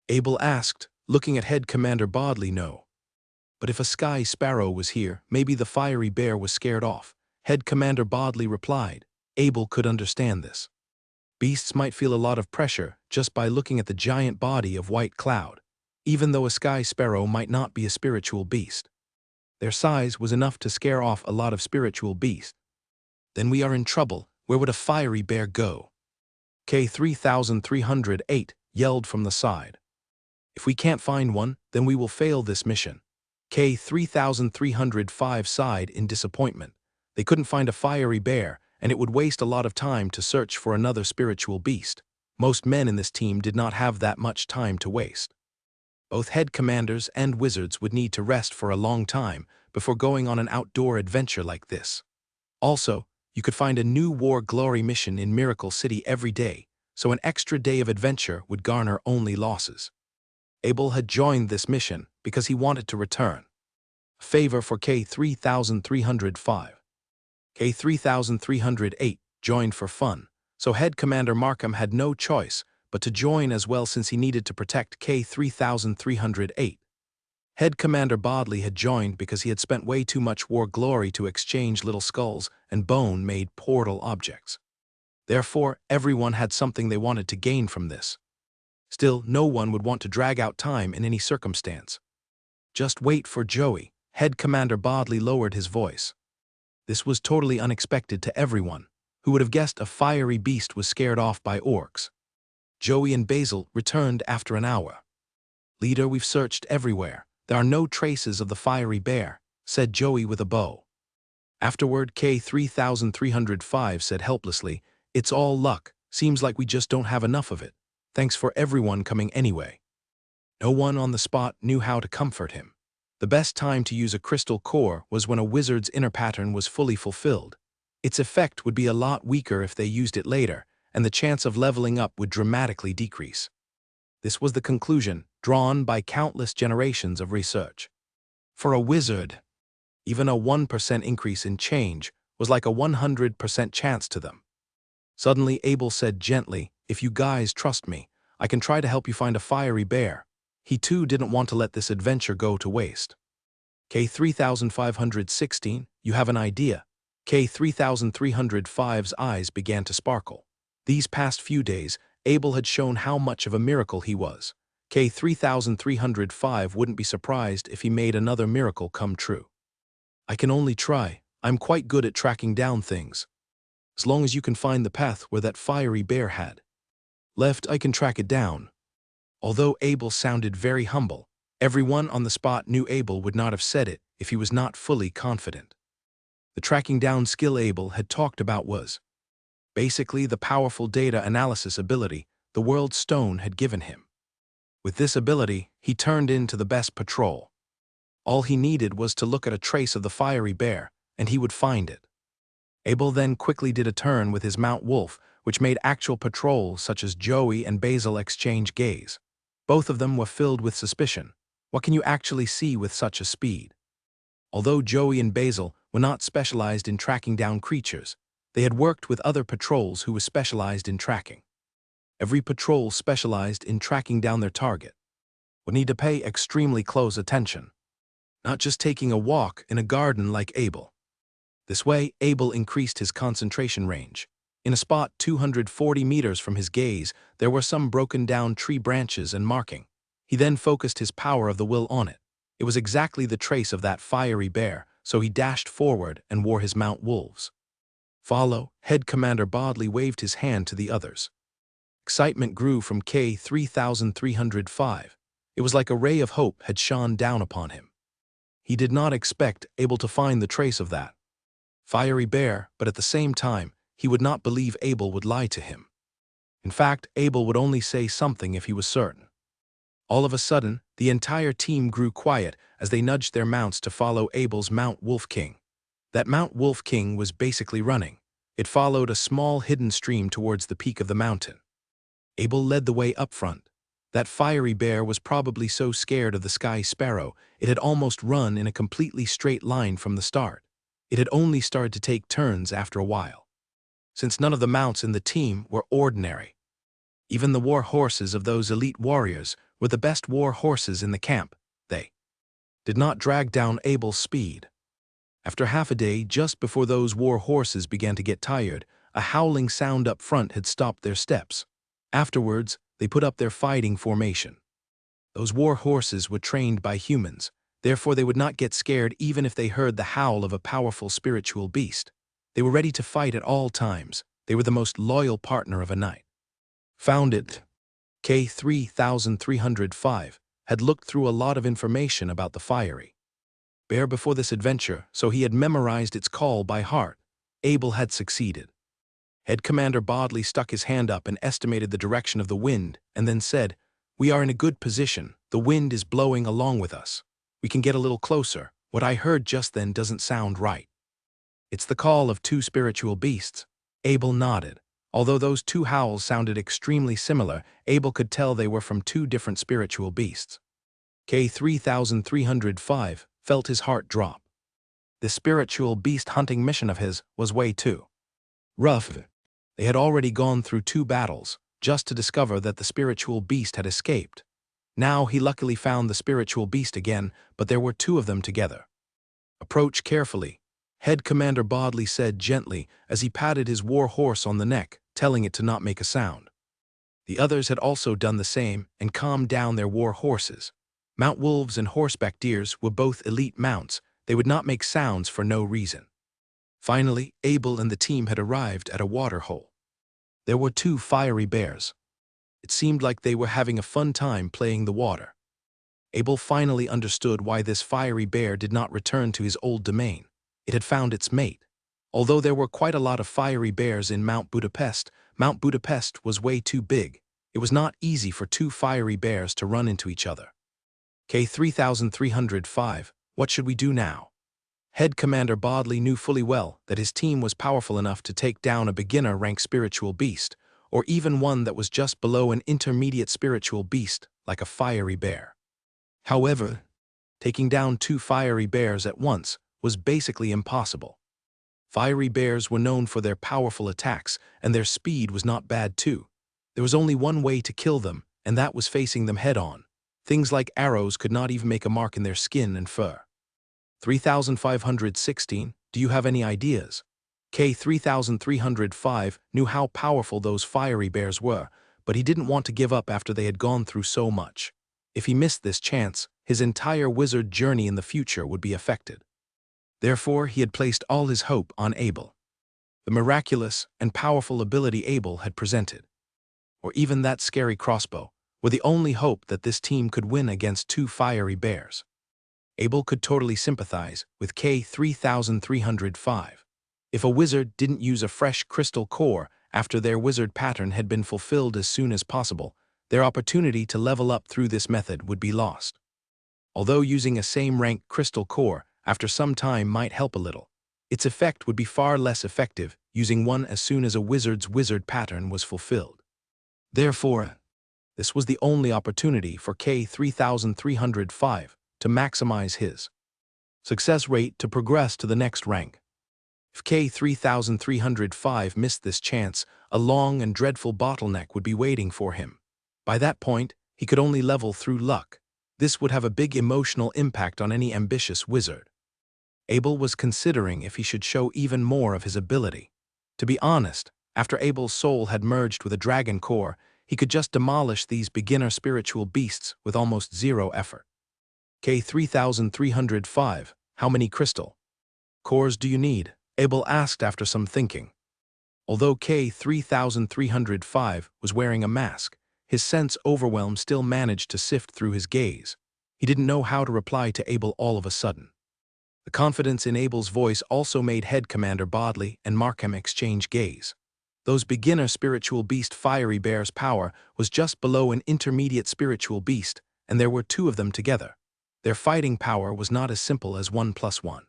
Abel asked, looking at head commander Bodley. No. But if a sky sparrow was here, maybe the fiery bear was scared off. Head Commander Bodley replied. Abel could understand this. Beasts might feel a lot of pressure just by looking at the giant body of White Cloud, even though a sky sparrow might not be a spiritual beast. Their size was enough to scare off a lot of spiritual beasts. Then we are in trouble. Where would a fiery bear go? K-3308 yelled from the side. If we can't find one, then we will fail this mission. K-3305 sighed in disappointment. They couldn't find a fiery bear, and it would waste a lot of time to search for another spiritual beast. Most men in this team did not have that much time to waste. Both head commanders and wizards would need to rest for a long time before going on an outdoor adventure like this. Also, you could find a new War Glory mission in Miracle City every day, so an extra day of adventure would garner only losses. Abel had joined this mission because he wanted to return. A favor for K-3305. K-3308 joined for fun, so Head Commander Markham had no choice but to join as well since he needed to protect K-3308. Head Commander Bodley had joined because he had spent way too much War Glory to exchange little skulls and bone-made portal objects. Therefore, everyone had something they wanted to gain from this. Still, no one would want to drag out time in any circumstance. Just wait for Joey. Head Commander Bodley lowered his voice. This was totally unexpected to everyone, who would have guessed a fiery beast was scared off by orcs. Joey and Basil returned after an hour. Leader, we've searched everywhere. There are no traces of the fiery bear, said Joey with a bow. Afterward, K-3305 said helplessly, it's all luck. Seems like we just don't have enough of it. Thanks for everyone coming anyway. No one on the spot knew how to comfort him. The best time to use a crystal core was when a wizard's inner pattern was fully fulfilled. Its effect would be a lot weaker if they used it later, and the chance of leveling up would dramatically decrease. This was the conclusion drawn by countless generations of research. For a wizard, even a 1% increase in change was like a 100% chance to them. Suddenly Abel said gently, if you guys trust me, I can try to help you find a fiery bear. He too didn't want to let this adventure go to waste. K3516, you have an idea. K3305's eyes began to sparkle. These past few days, Abel had shown how much of a miracle he was. K3305 wouldn't be surprised if he made another miracle come true. I can only try. I'm quite good at tracking down things. As long as you can find the path where that fiery bear had left, I can track it down. Although Abel sounded very humble, everyone on the spot knew Abel would not have said it if he was not fully confident. The tracking down skill Abel had talked about was basically the powerful data analysis ability the World Stone had given him. With this ability, he turned into the best patrol. All he needed was to look at a trace of the fiery bear, and he would find it. Abel then quickly did a turn with his Mount Wolf, which made actual patrols such as Joey and Basil exchange gaze. Both of them were filled with suspicion. What can you actually see with such a speed? Although Joey and Basil were not specialized in tracking down creatures, they had worked with other patrols who were specialized in tracking. Every patrol specialized in tracking down their target would need to pay extremely close attention, not just taking a walk in a garden like Abel. This way, Abel increased his concentration range. In a spot 240 meters from his gaze, there were some broken down tree branches and marking. He then focused his power of the will on it. It was exactly the trace of that fiery bear, so he dashed forward and wore his Mount Wolves. Follow, Head Commander Bodley waved his hand to the others. Excitement grew from K3305. It was like a ray of hope had shone down upon him. He did not expect Abel to find the trace of that fiery bear, but at the same time, he would not believe Abel would lie to him. In fact, Abel would only say something if he was certain. All of a sudden, the entire team grew quiet as they nudged their mounts to follow Abel's Mount Wolf King. That Mount Wolf King was basically running. It followed a small hidden stream towards the peak of the mountain. Abel led the way up front. That fiery bear was probably so scared of the sky sparrow, it had almost run in a completely straight line from the start. It had only started to take turns after a while. Since none of the mounts in the team were ordinary, even the war horses of those elite warriors were the best war horses in the camp, they did not drag down Abel's speed. After half a day, just before those war horses began to get tired, a howling sound up front had stopped their steps. Afterwards, they put up their fighting formation. Those war horses were trained by humans, therefore they would not get scared even if they heard the howl of a powerful spiritual beast. They were ready to fight at all times. They were the most loyal partner of a knight. Found it. K3305 had looked through a lot of information about the fiery bear before this adventure, so he had memorized its call by heart. Abel had succeeded. Head Commander Bodley stuck his hand up and estimated the direction of the wind, and then said, "We are in a good position. The wind is blowing along with us. We can get a little closer. What I heard just then doesn't sound right." "It's the call of two spiritual beasts." Abel nodded. Although those two howls sounded extremely similar, Abel could tell they were from two different spiritual beasts. K3305 felt his heart drop. This spiritual beast hunting mission of his was way too rough. They had already gone through 2 battles, just to discover that the spiritual beast had escaped. Now he luckily found the spiritual beast again, but there were 2 of them together. "Approach carefully," Head Commander Bodley said gently as he patted his war horse on the neck, telling it to not make a sound. The others had also done the same and calmed down their war horses. Mount Wolves and horseback deers were both elite mounts. They would not make sounds for no reason. Finally, Abel and the team had arrived at a water hole. There were 2 fiery bears. It seemed like they were having a fun time playing the water. Abel finally understood why this fiery bear did not return to his old domain. It had found its mate. Although there were quite a lot of fiery bears in Mount Budapest was way too big. It was not easy for 2 fiery bears to run into each other. K3305, what should we do now? Head Commander Bodley knew fully well that his team was powerful enough to take down a beginner-rank spiritual beast, or even one that was just below an intermediate spiritual beast, like a fiery bear. However, taking down 2 fiery bears at once was basically impossible. Fiery bears were known for their powerful attacks, and their speed was not bad too. There was only one way to kill them, and that was facing them head-on. Things like arrows could not even make a mark in their skin and fur. 3516, do you have any ideas? K3305 knew how powerful those fiery bears were, but he didn't want to give up after they had gone through so much. If he missed this chance, his entire wizard journey in the future would be affected. Therefore, he had placed all his hope on Abel. The miraculous and powerful ability Abel had presented, or even that scary crossbow, were the only hope that this team could win against two fiery bears. Abel could totally sympathize with K3305. If a wizard didn't use a fresh crystal core after their wizard pattern had been fulfilled as soon as possible, their opportunity to level up through this method would be lost. Although using a same-rank crystal core after some time might help a little, its effect would be far less effective using one as soon as a wizard's wizard pattern was fulfilled. Therefore, this was the only opportunity for K3305 to maximize his success rate to progress to the next rank. If K3305 missed this chance, a long and dreadful bottleneck would be waiting for him. By that point, he could only level through luck. This would have a big emotional impact on any ambitious wizard. Abel was considering if he should show even more of his ability. To be honest, after Abel's soul had merged with a dragon core, he could just demolish these beginner spiritual beasts with almost zero effort. K3305, how many crystal cores do you need? Abel asked after some thinking. Although K3305 was wearing a mask, his sense overwhelm still managed to sift through his gaze. He didn't know how to reply to Abel all of a sudden. The confidence in Abel's voice also made Head Commander Bodley and Markham exchange gaze. Those beginner spiritual beast fiery bear's power was just below an intermediate spiritual beast, and there were two of them together. Their fighting power was not as simple as 1+1.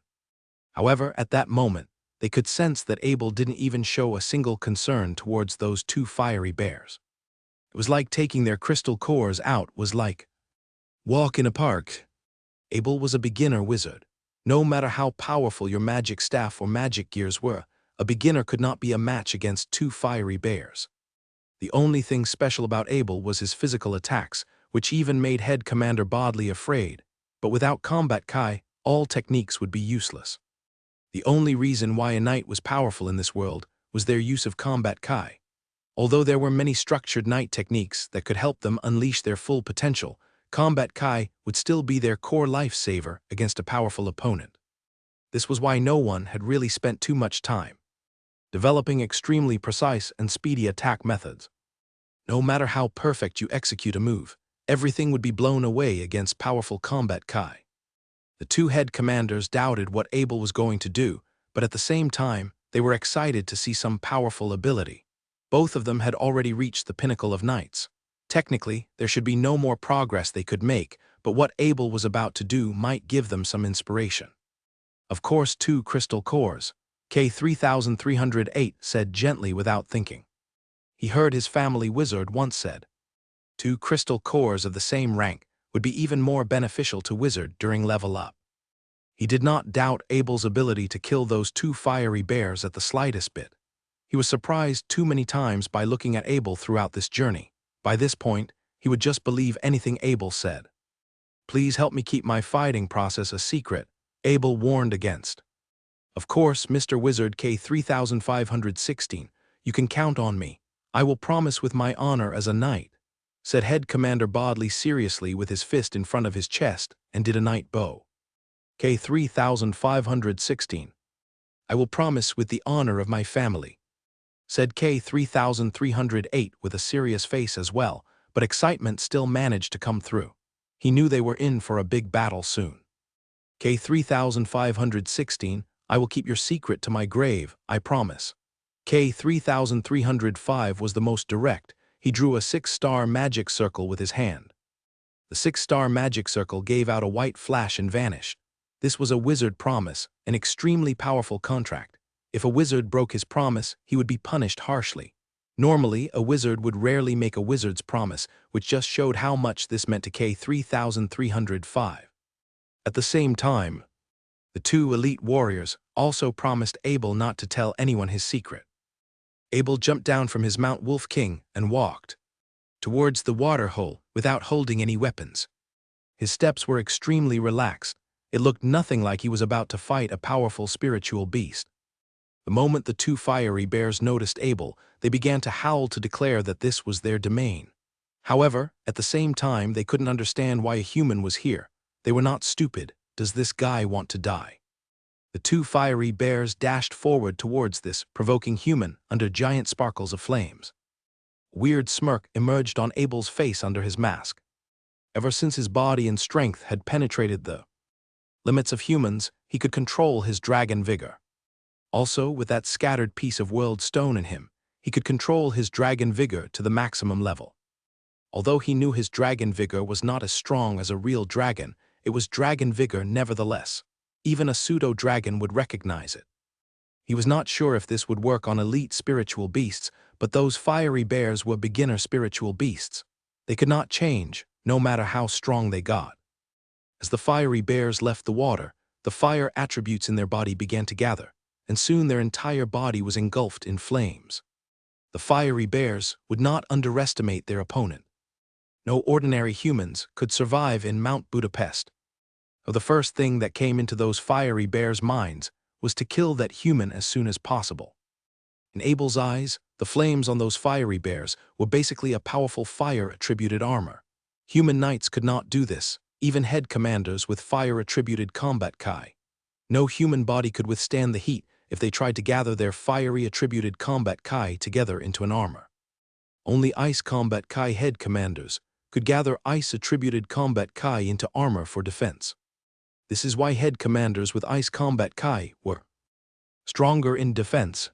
However, at that moment, they could sense that Abel didn't even show a single concern towards those two fiery bears. It was like taking their crystal cores out was like walk in a park. Abel was a beginner wizard. No matter how powerful your magic staff or magic gears were, a beginner could not be a match against two fiery bears. The only thing special about Abel was his physical attacks, which even made Head Commander Bodley afraid. But without combat Kai, all techniques would be useless. The only reason why a knight was powerful in this world was their use of combat Kai. Although there were many structured knight techniques that could help them unleash their full potential, combat Kai would still be their core lifesaver against a powerful opponent. This was why no one had really spent too much time developing extremely precise and speedy attack methods. No matter how perfect you execute a move, everything would be blown away against powerful combat Kai. The two head commanders doubted what Abel was going to do, but at the same time, they were excited to see some powerful ability. Both of them had already reached the pinnacle of knights. Technically, there should be no more progress they could make, but what Abel was about to do might give them some inspiration. Of course, two crystal cores, K3308 said gently without thinking. He heard his family wizard once said, 2 crystal cores of the same rank would be even more beneficial to wizard during level up. He did not doubt Abel's ability to kill those two fiery bears at the slightest bit. He was surprised too many times by looking at Abel throughout this journey. By this point, he would just believe anything Abel said. Please help me keep my fighting process a secret, Abel warned against. Of course, Mr. Wizard K3516, you can count on me. I will promise with my honor as a knight, said Head Commander Bodley seriously with his fist in front of his chest and did a knight bow. K3516. I will promise with the honor of my family, said K3308 with a serious face as well, but excitement still managed to come through. He knew they were in for a big battle soon. K3516, I will keep your secret to my grave, I promise. K3305 was the most direct. He drew a 6-star magic circle with his hand. The 6-star magic circle gave out a white flash and vanished. This was a wizard promise, an extremely powerful contract. If a wizard broke his promise, he would be punished harshly. Normally, a wizard would rarely make a wizard's promise, which just showed how much this meant to K3305. At the same time, the two elite warriors also promised Abel not to tell anyone his secret. Abel jumped down from his Mount Wolf King and walked towards the water hole without holding any weapons. His steps were extremely relaxed. It looked nothing like he was about to fight a powerful spiritual beast. The moment the two fiery bears noticed Abel, they began to howl to declare that this was their domain. However, at the same time, they couldn't understand why a human was here. They were not stupid. Does this guy want to die? The two fiery bears dashed forward towards this provoking human under giant sparkles of flames. A weird smirk emerged on Abel's face under his mask. Ever since his body and strength had penetrated the limits of humans, he could control his dragon vigor. Also, with that scattered piece of world stone in him, he could control his dragon vigor to the maximum level. Although he knew his dragon vigor was not as strong as a real dragon, it was dragon vigor nevertheless. Even a pseudo-dragon would recognize it. He was not sure if this would work on elite spiritual beasts, but those fiery bears were beginner spiritual beasts. They could not change, no matter how strong they got. As the fiery bears left the water, the fire attributes in their body began to gather, and soon their entire body was engulfed in flames. The fiery bears would not underestimate their opponent. No ordinary humans could survive in Mount Budapest. The first thing that came into those fiery bears' minds was to kill that human as soon as possible. In Abel's eyes, the flames on those fiery bears were basically a powerful fire-attributed armor. Human knights could not do this, even head commanders with fire-attributed combat kai. No human body could withstand the heat if they tried to gather their fiery-attributed combat kai together into an armor. Only ice combat kai head commanders could gather ice-attributed combat kai into armor for defense. This is why head commanders with ice combat kai were stronger in defense.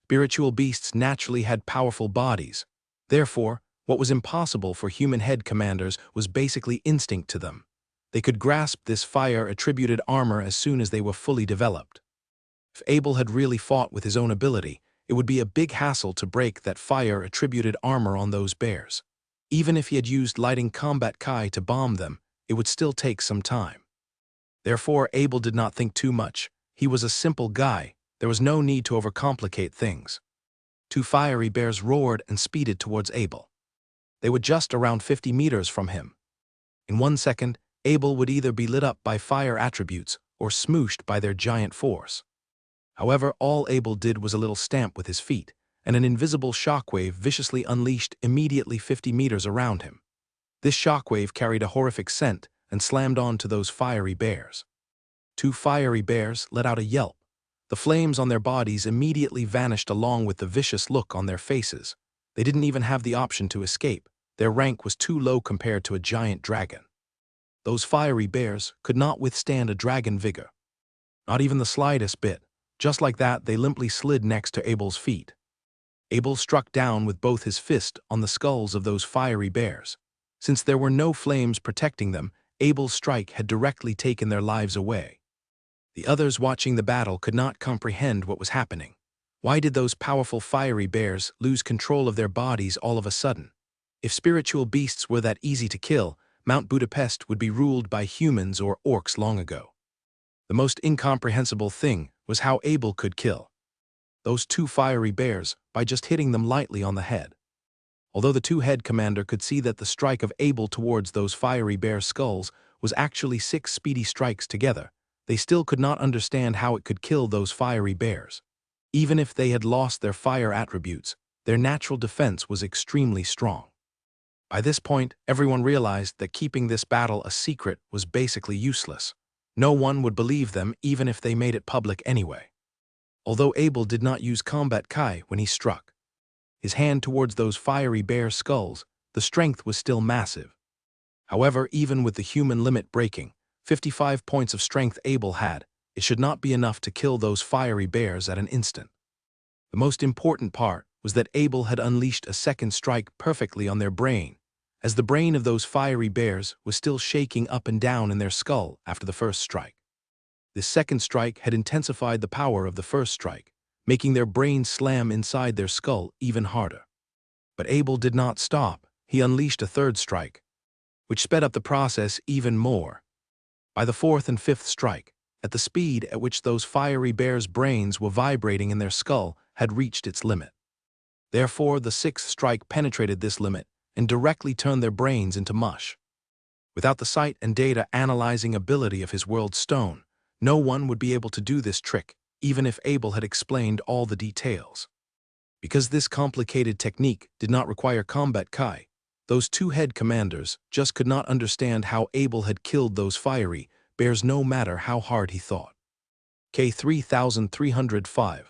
Spiritual beasts naturally had powerful bodies. Therefore, what was impossible for human head commanders was basically instinct to them. They could grasp this fire-attributed armor as soon as they were fully developed. If Abel had really fought with his own ability, it would be a big hassle to break that fire-attributed armor on those bears. Even if he had used lighting combat kai to bomb them, it would still take some time. Therefore, Abel did not think too much. He was a simple guy. There was no need to overcomplicate things. Two fiery bears roared and speeded towards Abel. They were just around 50 meters from him. In 1 second, Abel would either be lit up by fire attributes or smooshed by their giant force. However, all Abel did was a little stamp with his feet, and an invisible shockwave viciously unleashed immediately 50 meters around him. This shockwave carried a horrific scent and slammed onto those fiery bears. Two fiery bears let out a yelp. The flames on their bodies immediately vanished along with the vicious look on their faces. They didn't even have the option to escape. Their rank was too low compared to a giant dragon. Those fiery bears could not withstand a dragon vigor. Not even the slightest bit. Just like that, they limply slid next to Abel's feet. Abel struck down with both his fist on the skulls of those fiery bears. Since there were no flames protecting them, Abel's strike had directly taken their lives away. The others watching the battle could not comprehend what was happening. Why did those powerful fiery bears lose control of their bodies all of a sudden? If spiritual beasts were that easy to kill, Mount Budapest would be ruled by humans or orcs long ago. The most incomprehensible thing was how Abel could kill those two fiery bears by just hitting them lightly on the head. Although the two-head commander could see that the strike of Abel towards those fiery bear skulls was actually 6 speedy strikes together, they still could not understand how it could kill those fiery bears. Even if they had lost their fire attributes, their natural defense was extremely strong. By this point, everyone realized that keeping this battle a secret was basically useless. No one would believe them even if they made it public anyway. Although Abel did not use combat kai when he struck his hand towards those fiery bear skulls, the strength was still massive. However, even with the human limit breaking, 55 points of strength Abel had, it should not be enough to kill those fiery bears at an instant. The most important part was that Abel had unleashed a second strike perfectly on their brain, as the brain of those fiery bears was still shaking up and down in their skull after the first strike. This second strike had intensified the power of the first strike, making their brains slam inside their skull even harder. But Abel did not stop. He unleashed a third strike, which sped up the process even more. By the fourth and fifth strike, at the speed at which those fiery bears' brains were vibrating in their skull had reached its limit. Therefore, the sixth strike penetrated this limit and directly turned their brains into mush. Without the sight and data analyzing ability of his world stone, no one would be able to do this trick, even if Abel had explained all the details. Because this complicated technique did not require combat Kai, those two head commanders just could not understand how Abel had killed those fiery bears no matter how hard he thought. K-3305.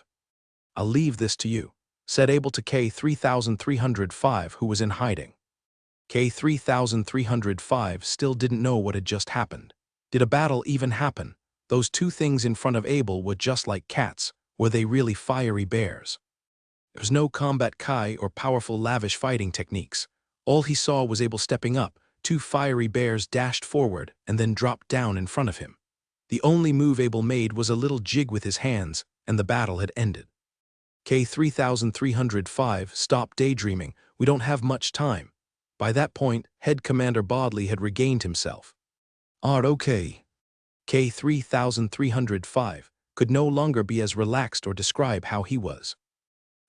I'll leave this to you, said Abel to K-3305 who was in hiding. K-3305 still didn't know what had just happened. Did a battle even happen? Those two things in front of Abel were just like cats. Were they really fiery bears? There was no combat Kai or powerful lavish fighting techniques. All he saw was Abel stepping up, two fiery bears dashed forward and then dropped down in front of him. The only move Abel made was a little jig with his hands, and the battle had ended. K-3305 stopped daydreaming. We don't have much time. By that point, Head Commander Bodley had regained himself. Okay. K-3305 could no longer be as relaxed or describe how he was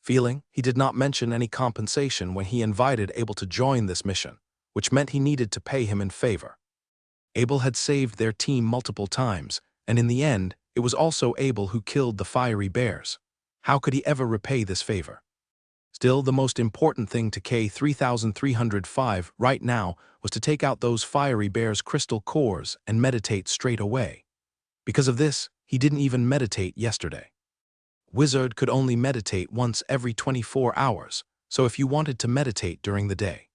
feeling. He did not mention any compensation when he invited Abel to join this mission, which meant he needed to pay him in favor. Abel had saved their team multiple times, and in the end, it was also Abel who killed the fiery bears. How could he ever repay this favor? Still, the most important thing to K-3305 right now was to take out those fiery bears' crystal cores and meditate straight away. Because of this, he didn't even meditate yesterday. Wizard could only meditate once every 24 hours, so if you wanted to meditate during the day,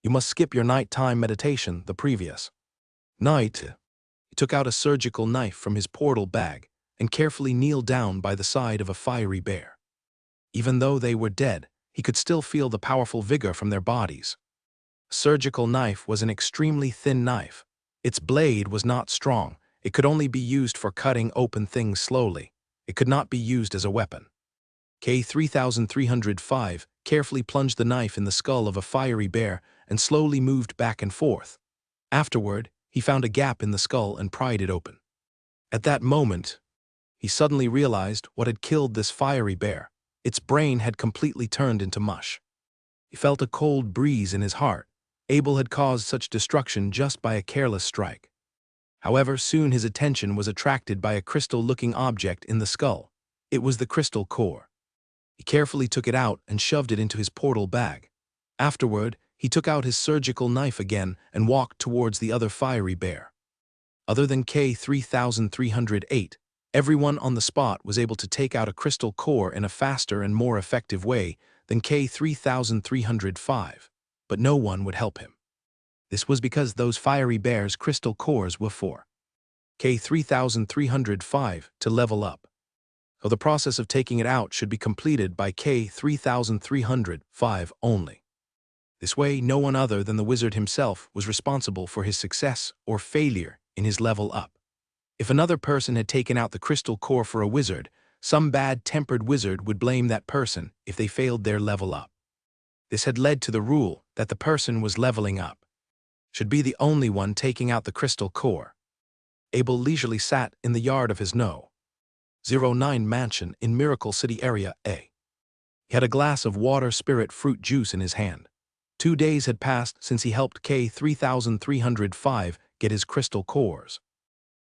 you must skip your nighttime meditation the previous night. He took out a surgical knife from his portal bag and carefully kneeled down by the side of a fiery bear. Even though they were dead, he could still feel the powerful vigor from their bodies. A surgical knife was an extremely thin knife. Its blade was not strong. It could only be used for cutting open things slowly. It could not be used as a weapon. K-3305 carefully plunged the knife in the skull of a fiery bear and slowly moved back and forth. Afterward, he found a gap in the skull and pried it open. At that moment, he suddenly realized what had killed this fiery bear. Its brain had completely turned into mush. He felt a cold breeze in his heart. Abel had caused such destruction just by a careless strike. However, soon his attention was attracted by a crystal-looking object in the skull. It was the crystal core. He carefully took it out and shoved it into his portal bag. Afterward, he took out his surgical knife again and walked towards the other fiery bear. Other than K-3308, everyone on the spot was able to take out a crystal core in a faster and more effective way than K-3305, but no one would help him. This was because those fiery bears' crystal cores were for K-3305 to level up. So the process of taking it out should be completed by K-3305 only. This way, no one other than the wizard himself was responsible for his success or failure in his level up. If another person had taken out the crystal core for a wizard, some bad-tempered wizard would blame that person if they failed their level up. This had led to the rule that the person was leveling up should be the only one taking out the crystal core. Abel leisurely sat in the yard of his No. 09 mansion in Miracle City Area A. He had a glass of water spirit fruit juice in his hand. 2 days had passed since he helped K-3305 get his crystal cores.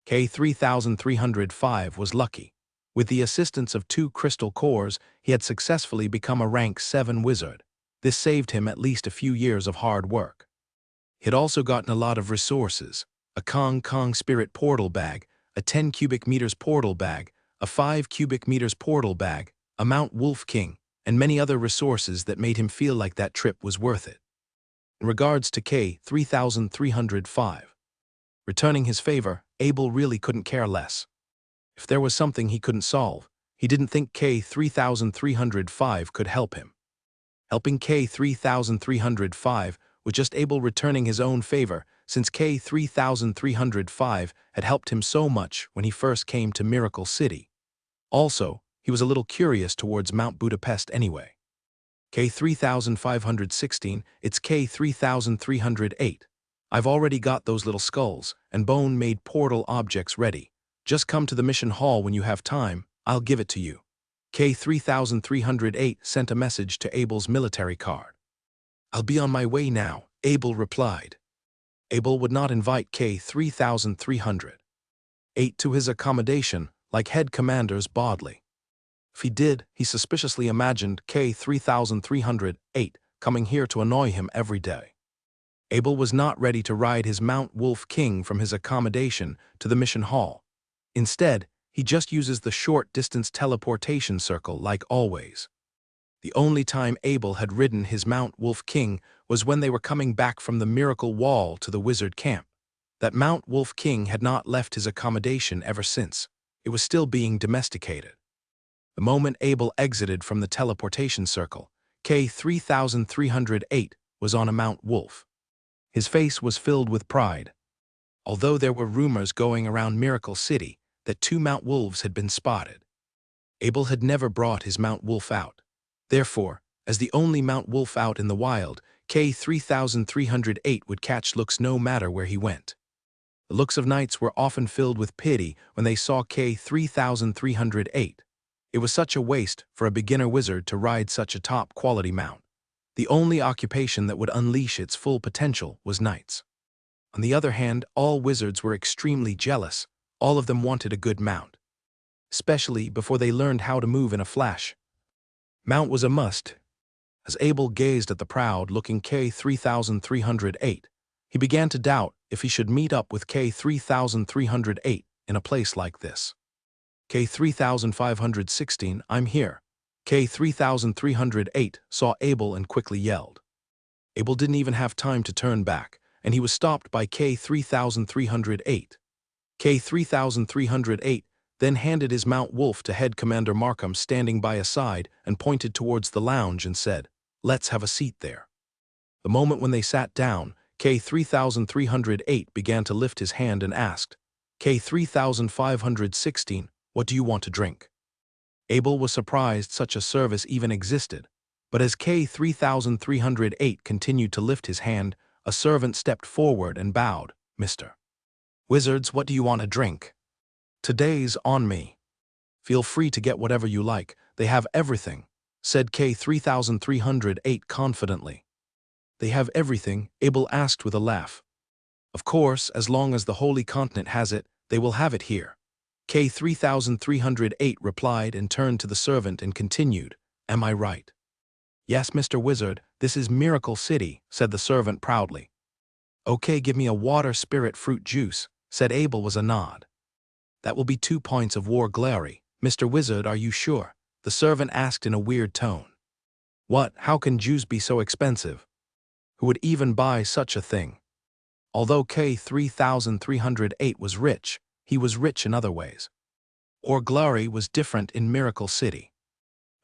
K-3305 was lucky. With the assistance of 2 crystal cores, he had successfully become a rank 7 wizard. This saved him at least a few years of hard work. He had also gotten a lot of resources: a Kong Spirit portal bag, a 10 cubic meters portal bag, a 5 cubic meters portal bag, a Mount Wolf King, and many other resources that made him feel like that trip was worth it. In regards to K-3305, returning his favor, Abel really couldn't care less. If there was something he couldn't solve, he didn't think K-3305 could help him. Helping K-3305 was just Abel returning his own favor, since K-3305 had helped him so much when he first came to Miracle City. Also, he was a little curious towards Mount Budapest anyway. K-3516, it's K-3308. I've already got those little skulls and bone-made portal objects ready. Just come to the mission hall when you have time, I'll give it to you. K-3308 sent a message to Abel's military card. I'll be on my way now, Abel replied. Abel would not invite K-3308 to his accommodation like head commanders Bodley. If he did, he suspiciously imagined K-3308 coming here to annoy him every day. Abel was not ready to ride his Mount Wolf King from his accommodation to the mission hall. Instead, he just uses the short-distance teleportation circle like always. The only time Abel had ridden his Mount Wolf King was when they were coming back from the Miracle Wall to the wizard camp. That Mount Wolf King had not left his accommodation ever since. It was still being domesticated. The moment Abel exited from the teleportation circle, K-3308 was on a Mount Wolf. His face was filled with pride. Although there were rumors going around Miracle City that 2 Mount Wolves had been spotted, Abel had never brought his Mount Wolf out. Therefore, as the only Mount Wolf out in the wild, K-3308 would catch looks no matter where he went. The looks of knights were often filled with pity when they saw K-3308. It was such a waste for a beginner wizard to ride such a top-quality mount. The only occupation that would unleash its full potential was knights. On the other hand, all wizards were extremely jealous. All of them wanted a good mount, especially before they learned how to move in a flash. Mount was a must. As Abel gazed at the proud-looking K-3308, he began to doubt if he should meet up with K-3308 in a place like this. K-3516, I'm here. K-3308 saw Abel and quickly yelled. Abel didn't even have time to turn back, and he was stopped by K-3308. K-3308 then handed his Mount Wolf to Head Commander Markham standing by his side and pointed towards the lounge and said, "Let's have a seat there." The moment when they sat down, K-3308 began to lift his hand and asked, "K-3516, what do you want to drink?" Abel was surprised such a service even existed, but as K-3308 continued to lift his hand, a servant stepped forward and bowed, "Mr. Wizards, what do you want to drink? Today's on me." "Feel free to get whatever you like, they have everything," said K-3308 confidently. "They have everything?" Abel asked with a laugh. "Of course, as long as the Holy Continent has it, they will have it here." K-3308 replied and turned to the servant and continued, "Am I right?" "Yes, Mr. Wizard, this is Miracle City," said the servant proudly. "Okay, give me a water spirit fruit juice," said Abel with a nod. "That will be 2 points of war glory. Mr. Wizard, are you sure?" the servant asked in a weird tone. "What? How can juice be so expensive? Who would even buy such a thing?" Although K-3308 was rich, he was rich in other ways. Or glory was different in Miracle City.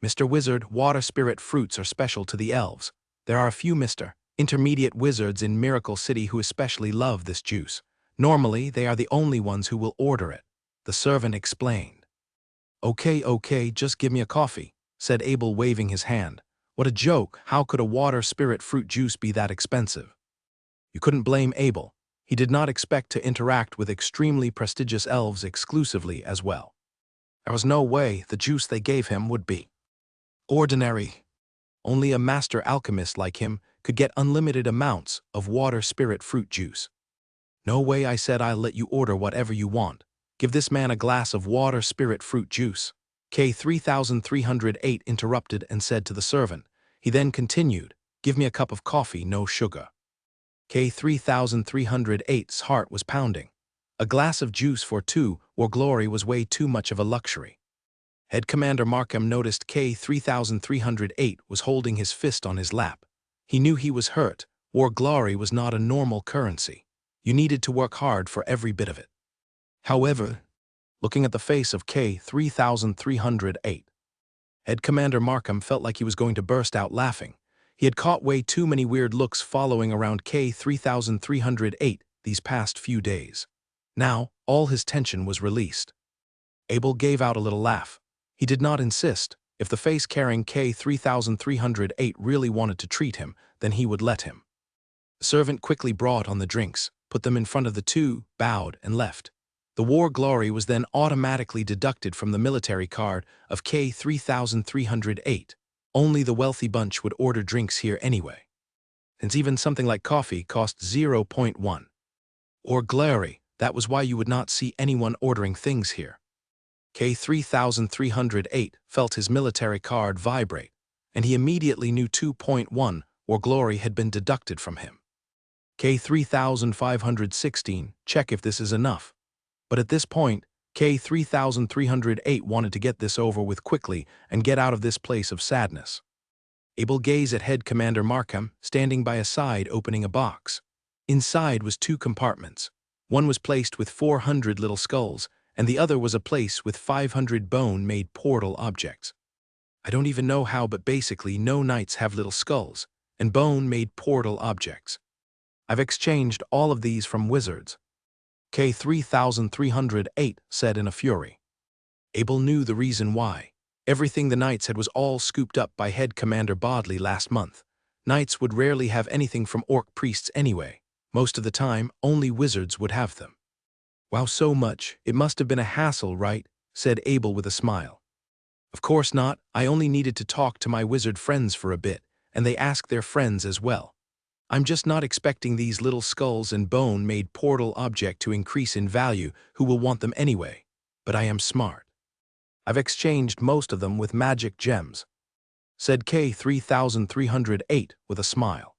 "Mr. Wizard, water spirit fruits are special to the elves. There are a few intermediate wizards in Miracle City who especially love this juice. Normally, they are the only ones who will order it," the servant explained. Okay, just give me a coffee," said Abel waving his hand. What a joke, how could a water spirit fruit juice be that expensive? You couldn't blame Abel. He did not expect to interact with extremely prestigious elves exclusively as well. There was no way the juice they gave him would be ordinary. Only a master alchemist like him could get unlimited amounts of water spirit fruit juice. "No way," I said. "I'll let you order whatever you want. Give this man a glass of water spirit fruit juice." K-3308 interrupted and said to the servant. He then continued, "Give me a cup of coffee, no sugar." K-3308's heart was pounding. A glass of juice for 2 or glory was way too much of a luxury. Head Commander Markham noticed K-3308 was holding his fist on his lap. He knew he was hurt. War glory was not a normal currency. You needed to work hard for every bit of it. However, looking at the face of K-3308, Head Commander Markham felt like he was going to burst out laughing. He had caught way too many weird looks following around K-3308 these past few days. Now, all his tension was released. Abel gave out a little laugh. He did not insist. If the face carrying K-3308 really wanted to treat him, then he would let him. The servant quickly brought on the drinks, put them in front of the two, bowed, and left. The war glory was then automatically deducted from the military card of K-3308. Only the wealthy bunch would order drinks here anyway, since even something like coffee cost 0.1. Or glary, that was why you would not see anyone ordering things here. K3308 felt his military card vibrate, and he immediately knew 2.1 or glory had been deducted from him. K3516, check if this is enough. But at this point, K3308 wanted to get this over with quickly and get out of this place of sadness. Abel gazed at Head Commander Markham, standing by his side opening a box. Inside was 2 compartments. One was placed with 400 little skulls, and the other was a place with 500 bone-made portal objects. I don't even know how, but basically no knights have little skulls, and bone-made portal objects. I've exchanged all of these from wizards. K3308 said in a fury. Abel knew the reason why. Everything the knights had was all scooped up by Head Commander Bodley last month. Knights would rarely have anything from orc priests anyway. Most of the time, only wizards would have them. Wow, so much. It must have been a hassle, right? Said Abel with a smile. Of course not. I only needed to talk to my wizard friends for a bit, and they asked their friends as well. I'm just not expecting these little skulls and bone-made portal object to increase in value, who will want them anyway. But I am smart. I've exchanged most of them with magic gems, said K3308 with a smile.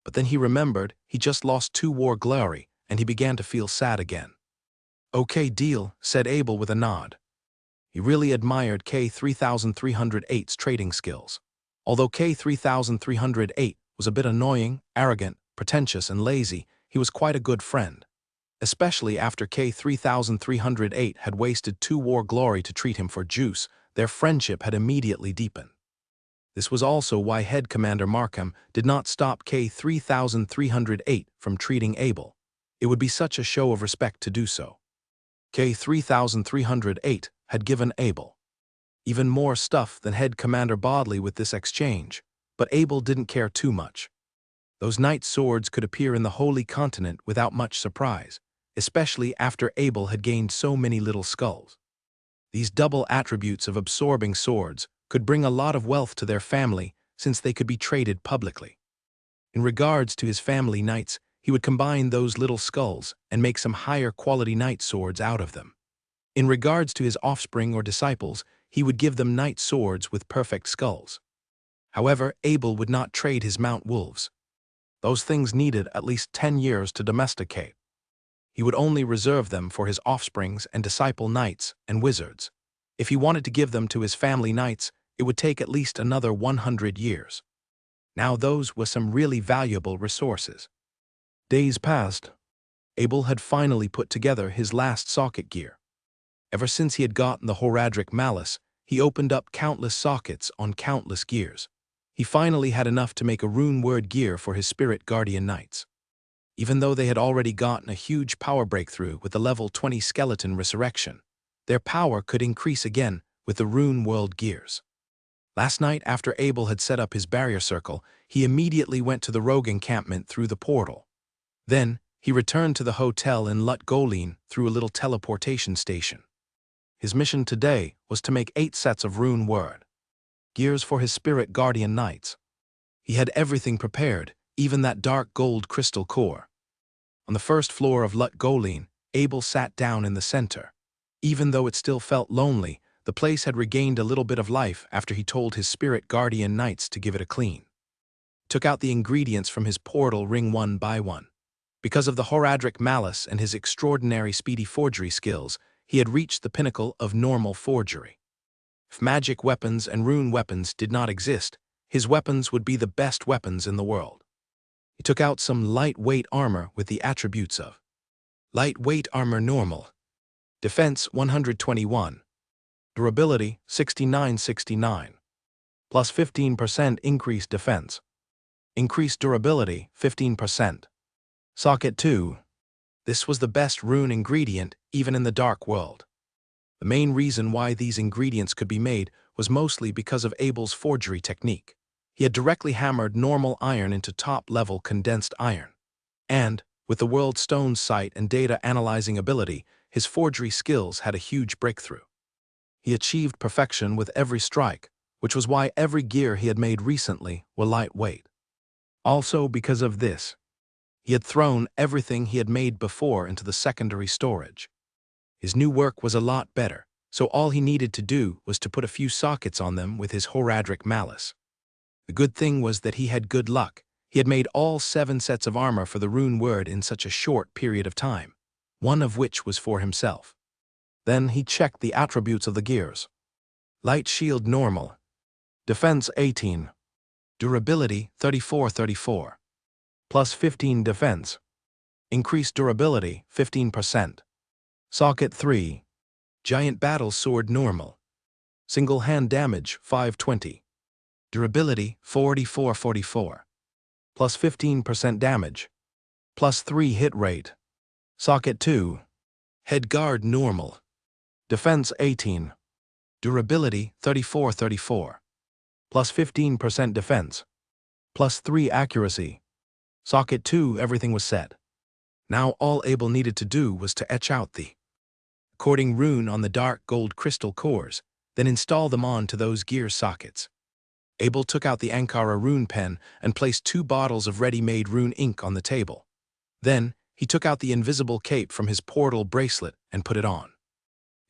But then he remembered he just lost 2 war glory, and he began to feel sad again. Okay, deal, said Abel with a nod. He really admired K3308's trading skills. Although K3308 was a bit annoying, arrogant, pretentious, and lazy, he was quite a good friend. Especially after K3308 had wasted 2 war glory to treat him for juice, their friendship had immediately deepened. This was also why Head Commander Markham did not stop K3308 from treating Abel. It would be such a show of respect to do so. K3308 had given Abel even more stuff than Head Commander Bodley with this exchange, but Abel didn't care too much. Those knight swords could appear in the Holy Continent without much surprise, especially after Abel had gained so many little skulls. These double attributes of absorbing swords could bring a lot of wealth to their family since they could be traded publicly. In regards to his family knights, he would combine those little skulls and make some higher quality knight swords out of them. In regards to his offspring or disciples, he would give them knight swords with perfect skulls. However, Abel would not trade his mount wolves. Those things needed at least 10 years to domesticate. He would only reserve them for his offsprings and disciple knights and wizards. If he wanted to give them to his family knights, it would take at least another 100 years. Now those were some really valuable resources. Days passed. Abel had finally put together his last socket gear. Ever since he had gotten the Horadric Malice, he opened up countless sockets on countless gears. He finally had enough to make a rune word gear for his spirit guardian knights. Even though they had already gotten a huge power breakthrough with the level 20 skeleton resurrection, their power could increase again with the rune world gears. Last night, after Abel had set up his barrier circle, he immediately went to the rogue encampment through the portal. Then, he returned to the hotel in Lut-Golin through a little teleportation station. His mission today was to make 8 sets of rune word gears for his spirit guardian knights. He had everything prepared, even that dark gold crystal core. On the first floor of Lut-Golin, Abel sat down in the center. Even though it still felt lonely, the place had regained a little bit of life after he told his spirit guardian knights to give it a clean. Took out the ingredients from his portal ring one by one. Because of the Horadric Malice and his extraordinary speedy forgery skills, he had reached the pinnacle of normal forgery. If magic weapons and rune weapons did not exist, his weapons would be the best weapons in the world. He took out some lightweight armor with the attributes of lightweight armor normal, defense 121, durability 6969, plus 15% increased defense, increased durability 15%. Socket 2. This was the best rune ingredient even in the dark world. The main reason why these ingredients could be made was mostly because of Abel's forgery technique. He had directly hammered normal iron into top-level condensed iron. And, with the World Stone's sight and data analyzing ability, his forgery skills had a huge breakthrough. He achieved perfection with every strike, which was why every gear he had made recently were lightweight. Also because of this, He had thrown everything he had made before into the secondary storage. His new work was a lot better, so all he needed to do was to put a few sockets on them with his Horadric malice. The good thing was that he had good luck. He had made all 7 sets of armor for the rune word in such a short period of time, one of which was for himself. Then he checked the attributes of the gears. Light shield normal. Defense 18. Durability 34. Plus 15 defense. Increased durability 15%. Socket 3. Giant battle sword normal. Single hand damage 520. Durability 44. Plus 15% damage. Plus 3 hit rate. Socket 2. Head guard normal. Defense 18. Durability 34. Plus 15% defense. Plus 3 accuracy. Socket 2. Everything was set. Now all Abel needed to do was to etch out the according rune on the dark gold crystal cores, then install them on to those gear sockets. Abel took out the Ankara rune pen and placed 2 bottles of ready-made rune ink on the table. Then, he took out the invisible cape from his portal bracelet and put it on.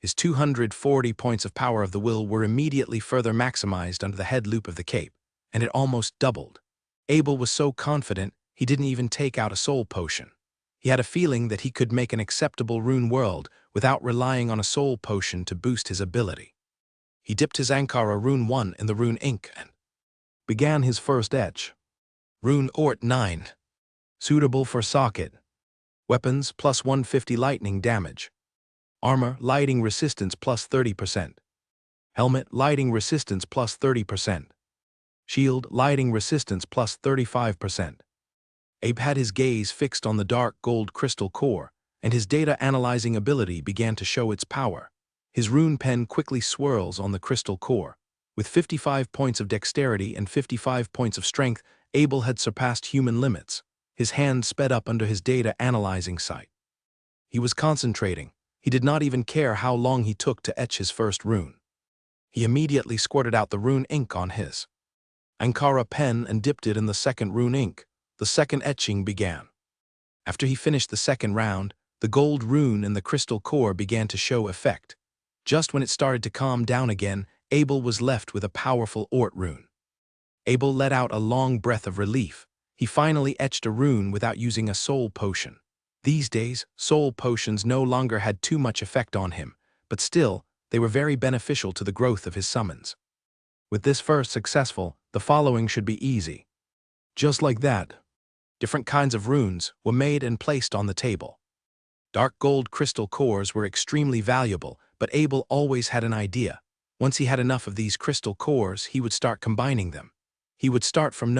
His 240 points of power of the will were immediately further maximized under the head loop of the cape, and it almost doubled. Abel was so confident he didn't even take out a soul potion. He had a feeling that he could make an acceptable rune world without relying on a soul potion to boost his ability. He dipped his Ankara rune 1 in the rune ink and began his first etch. Rune Ort 9. Suitable for socket. Weapons plus 150 lightning damage. Armor lighting resistance plus 30%. Helmet lighting resistance plus 30%. Shield lighting resistance plus 35%. Abe had his gaze fixed on the dark gold crystal core, and his data analyzing ability began to show its power. His rune pen quickly swirls on the crystal core. With 55 points of dexterity and 55 points of strength, Abel had surpassed human limits. His hand sped up under his data analyzing sight. He was concentrating. He did not even care how long he took to etch his first rune. He immediately squirted out the rune ink on his Ankara pen and dipped it in the second rune ink. The second etching began. After he finished the second round, the gold rune in the crystal core began to show effect. Just when it started to calm down again, Abel was left with a powerful Ort rune. Abel let out a long breath of relief. He finally etched a rune without using a soul potion. These days, soul potions no longer had too much effect on him, but still, they were very beneficial to the growth of his summons. With this first successful, the following should be easy. Just like that, different kinds of runes were made and placed on the table. Dark gold crystal cores were extremely valuable, but Abel always had an idea. Once he had enough of these crystal cores, he would start combining them. He would start from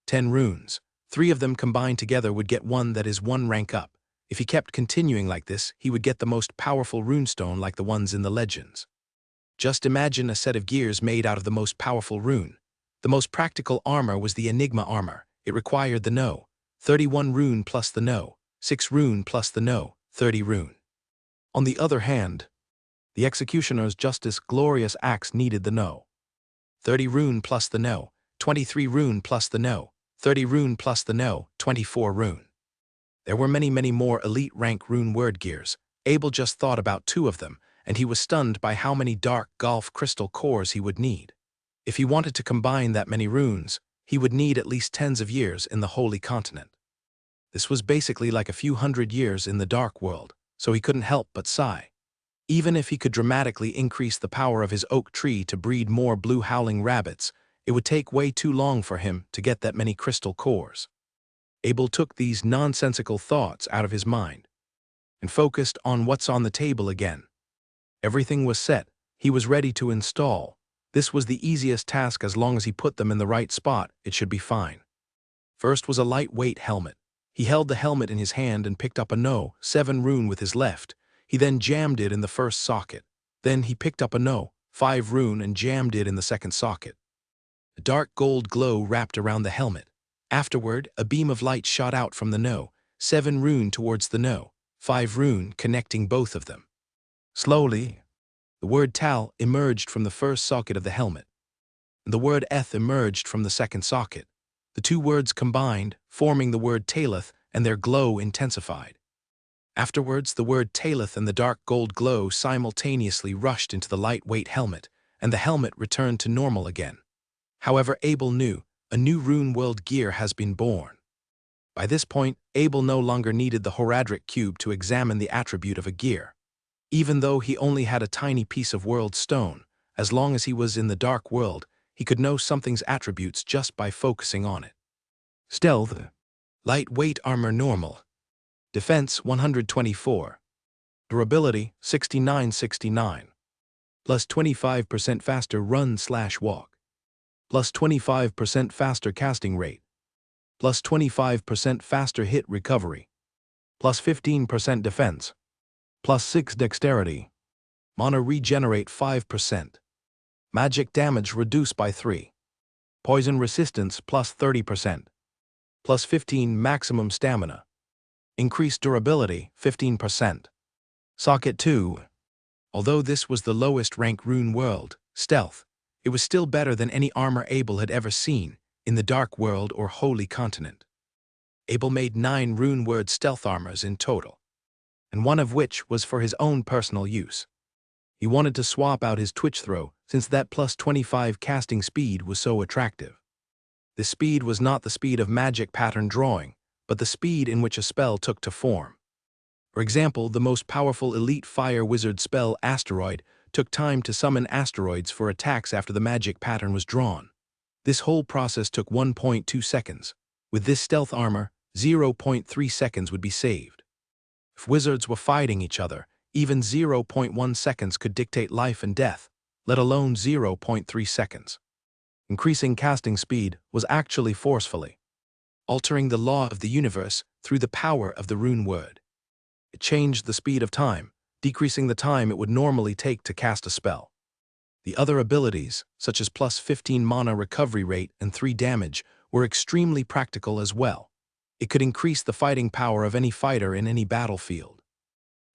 10 runes. 3 of them combined together would get one that is 1 rank up. If he kept continuing like this, he would get the most powerful runestone like the ones in the legends. Just imagine a set of gears made out of the most powerful rune. The most practical armor was the Enigma armor. It required the 31 rune plus the 6 rune plus the 30 rune. On the other hand, the Executioner's Justice Glorious Axe needed the 30 rune plus the 23 rune plus the 30 rune plus the 24 rune. There were many more elite rank rune word gears. Abel just thought about 2 of them, and he was stunned by how many dark golf crystal cores he would need. If he wanted to combine that many runes, he would need at least tens of years in the Holy Continent. This was basically like a few hundred years in the Dark World, so he couldn't help but sigh. Even if he could dramatically increase the power of his oak tree to breed more blue howling rabbits, it would take way too long for him to get that many crystal cores. Abel took these nonsensical thoughts out of his mind and focused on what's on the table again. Everything was set. He was ready to install. This was the easiest task. As long as he put them in the right spot, it should be fine. First was a lightweight helmet. He held the helmet in his hand and picked up a 7 rune with his left. He then jammed it in the first socket. Then he picked up a 5 rune and jammed it in the second socket. A dark gold glow wrapped around the helmet. Afterward, a beam of light shot out from the 7 rune towards the 5 rune, connecting both of them. Slowly, the word Tal emerged from the first socket of the helmet, and the word Eth emerged from the second socket. The 2 words combined, forming the word Talith, and their glow intensified. Afterwards, the word Talith and the dark gold glow simultaneously rushed into the lightweight helmet, and the helmet returned to normal again. However, Abel knew, a new rune world gear has been born. By this point, Abel no longer needed the Horadric cube to examine the attribute of a gear. Even though he only had a tiny piece of world stone, as long as he was in the dark world, he could know something's attributes just by focusing on it. Stealth. Lightweight armor normal. Defense 124. Durability 6969. Plus 25% faster run/walk. Plus 25% faster casting rate. Plus 25% faster hit recovery. Plus 15% defense. Plus 6 dexterity. Mana regenerate 5%. Magic damage reduced by 3. Poison resistance plus 30%. Plus 15 maximum stamina. Increased durability 15%. Socket 2. Although this was the lowest rank rune world, stealth, it was still better than any armor Abel had ever seen in the Dark World or Holy Continent. Abel made 9 rune word stealth armors in total, and one of which was for his own personal use. He wanted to swap out his twitch throw since that plus 25 casting speed was so attractive. This speed was not the speed of magic pattern drawing, but the speed in which a spell took to form. For example, the most powerful elite fire wizard spell, Asteroid, took time to summon asteroids for attacks after the magic pattern was drawn. This whole process took 1.2 seconds. With this stealth armor, 0.3 seconds would be saved. If wizards were fighting each other, even 0.1 seconds could dictate life and death, let alone 0.3 seconds. Increasing casting speed was actually forcefully altering the law of the universe through the power of the rune word. It changed the speed of time, decreasing the time it would normally take to cast a spell. The other abilities, such as plus 15 mana recovery rate and 3 damage, were extremely practical as well. It could increase the fighting power of any fighter in any battlefield.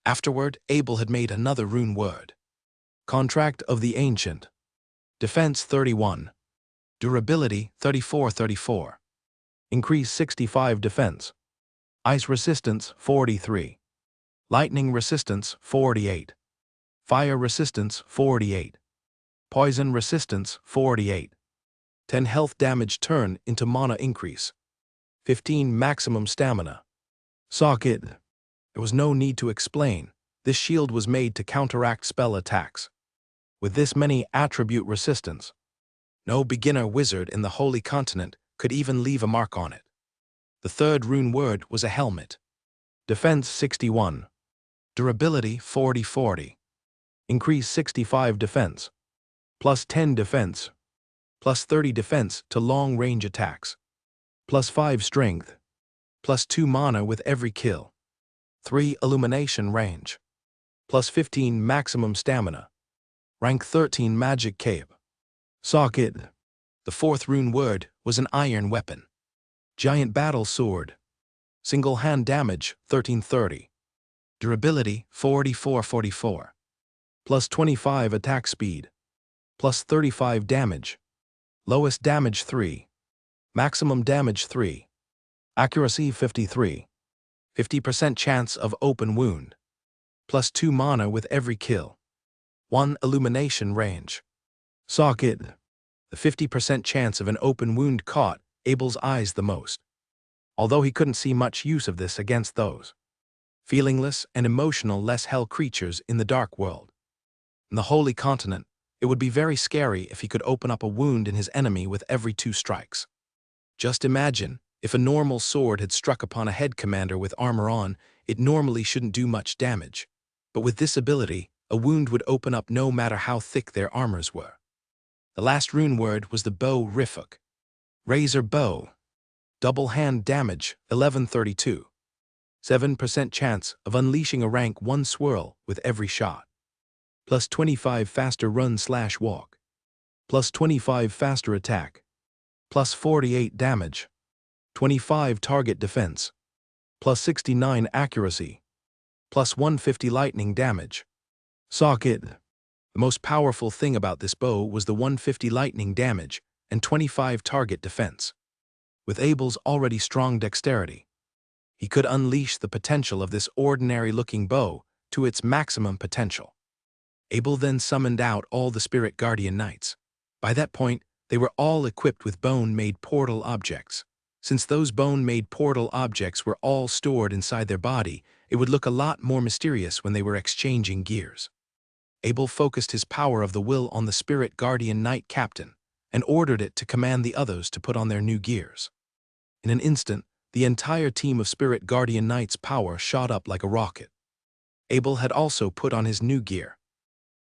Afterward, Abel had made another rune word. Contract of the Ancient. Defense 31. Durability 34. Increase 65 defense. Ice resistance 43. Lightning resistance 48. Fire resistance 48. Poison resistance 48. 10 health damage turn into mana increase. 15 maximum stamina. Socket. There was no need to explain. This shield was made to counteract spell attacks. With this many attribute resistance, no beginner wizard in the Holy Continent could even leave a mark on it. The third rune word was a helmet. Defense 61. Durability 40. Increase 65 defense. Plus 10 defense. Plus 30 defense to long-range attacks. Plus 5 strength. Plus 2 mana with every kill. 3 illumination range. Plus 15 maximum stamina. Rank 13 magic cape. Socket. The fourth rune word was an iron weapon. Giant battle sword. Single hand damage 1330. Durability 44. Plus 25 attack speed. Plus 35 damage. Lowest damage 3. Maximum damage 3. Accuracy 53. 50% chance of open wound. Plus 2 mana with every kill. 1 illumination range. Socket. The 50% chance of an open wound caught Abel's eyes the most, although he couldn't see much use of this against those feelingless and emotional-less hell creatures in the Dark World. In the Holy Continent, it would be very scary if he could open up a wound in his enemy with every 2 strikes. Just imagine, if a normal sword had struck upon a head commander with armor on, it normally shouldn't do much damage. But with this ability, a wound would open up no matter how thick their armors were. The last rune word was the bow Rifuk. Razor bow. Double hand damage 1132. 7% chance of unleashing a rank 1 swirl with every shot. Plus 25 faster run/walk. Plus 25 faster attack. Plus 48 damage. 25 target defense. Plus 69 accuracy. Plus 150 lightning damage. Socket. The most powerful thing about this bow was the 150 lightning damage and 25 target defense. With Abel's already strong dexterity, He could unleash the potential of this ordinary-looking bow to its maximum potential. Abel then summoned out all the Spirit Guardian Knights. By that point, they were all equipped with bone-made portal objects. Since those bone-made portal objects were all stored inside their body, it would look a lot more mysterious when they were exchanging gears. Abel focused his power of the will on the Spirit Guardian Knight captain and ordered it to command the others to put on their new gears. In an instant, the entire team of Spirit Guardian Knights' power shot up like a rocket. Abel had also put on his new gear.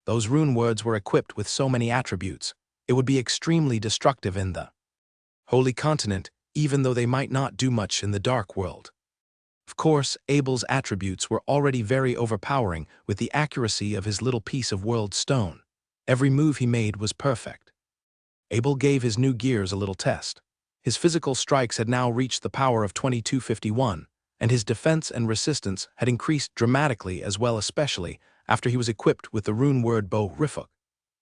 Those rune words were equipped with so many attributes, it would be extremely destructive in the Holy Continent, even though they might not do much in the Dark World. Of course, Abel's attributes were already very overpowering with the accuracy of his little piece of world stone. Every move he made was perfect. Abel gave his new gears a little test. His physical strikes had now reached the power of 2251, and his defense and resistance had increased dramatically as well, especially after he was equipped with the rune word bow Relic.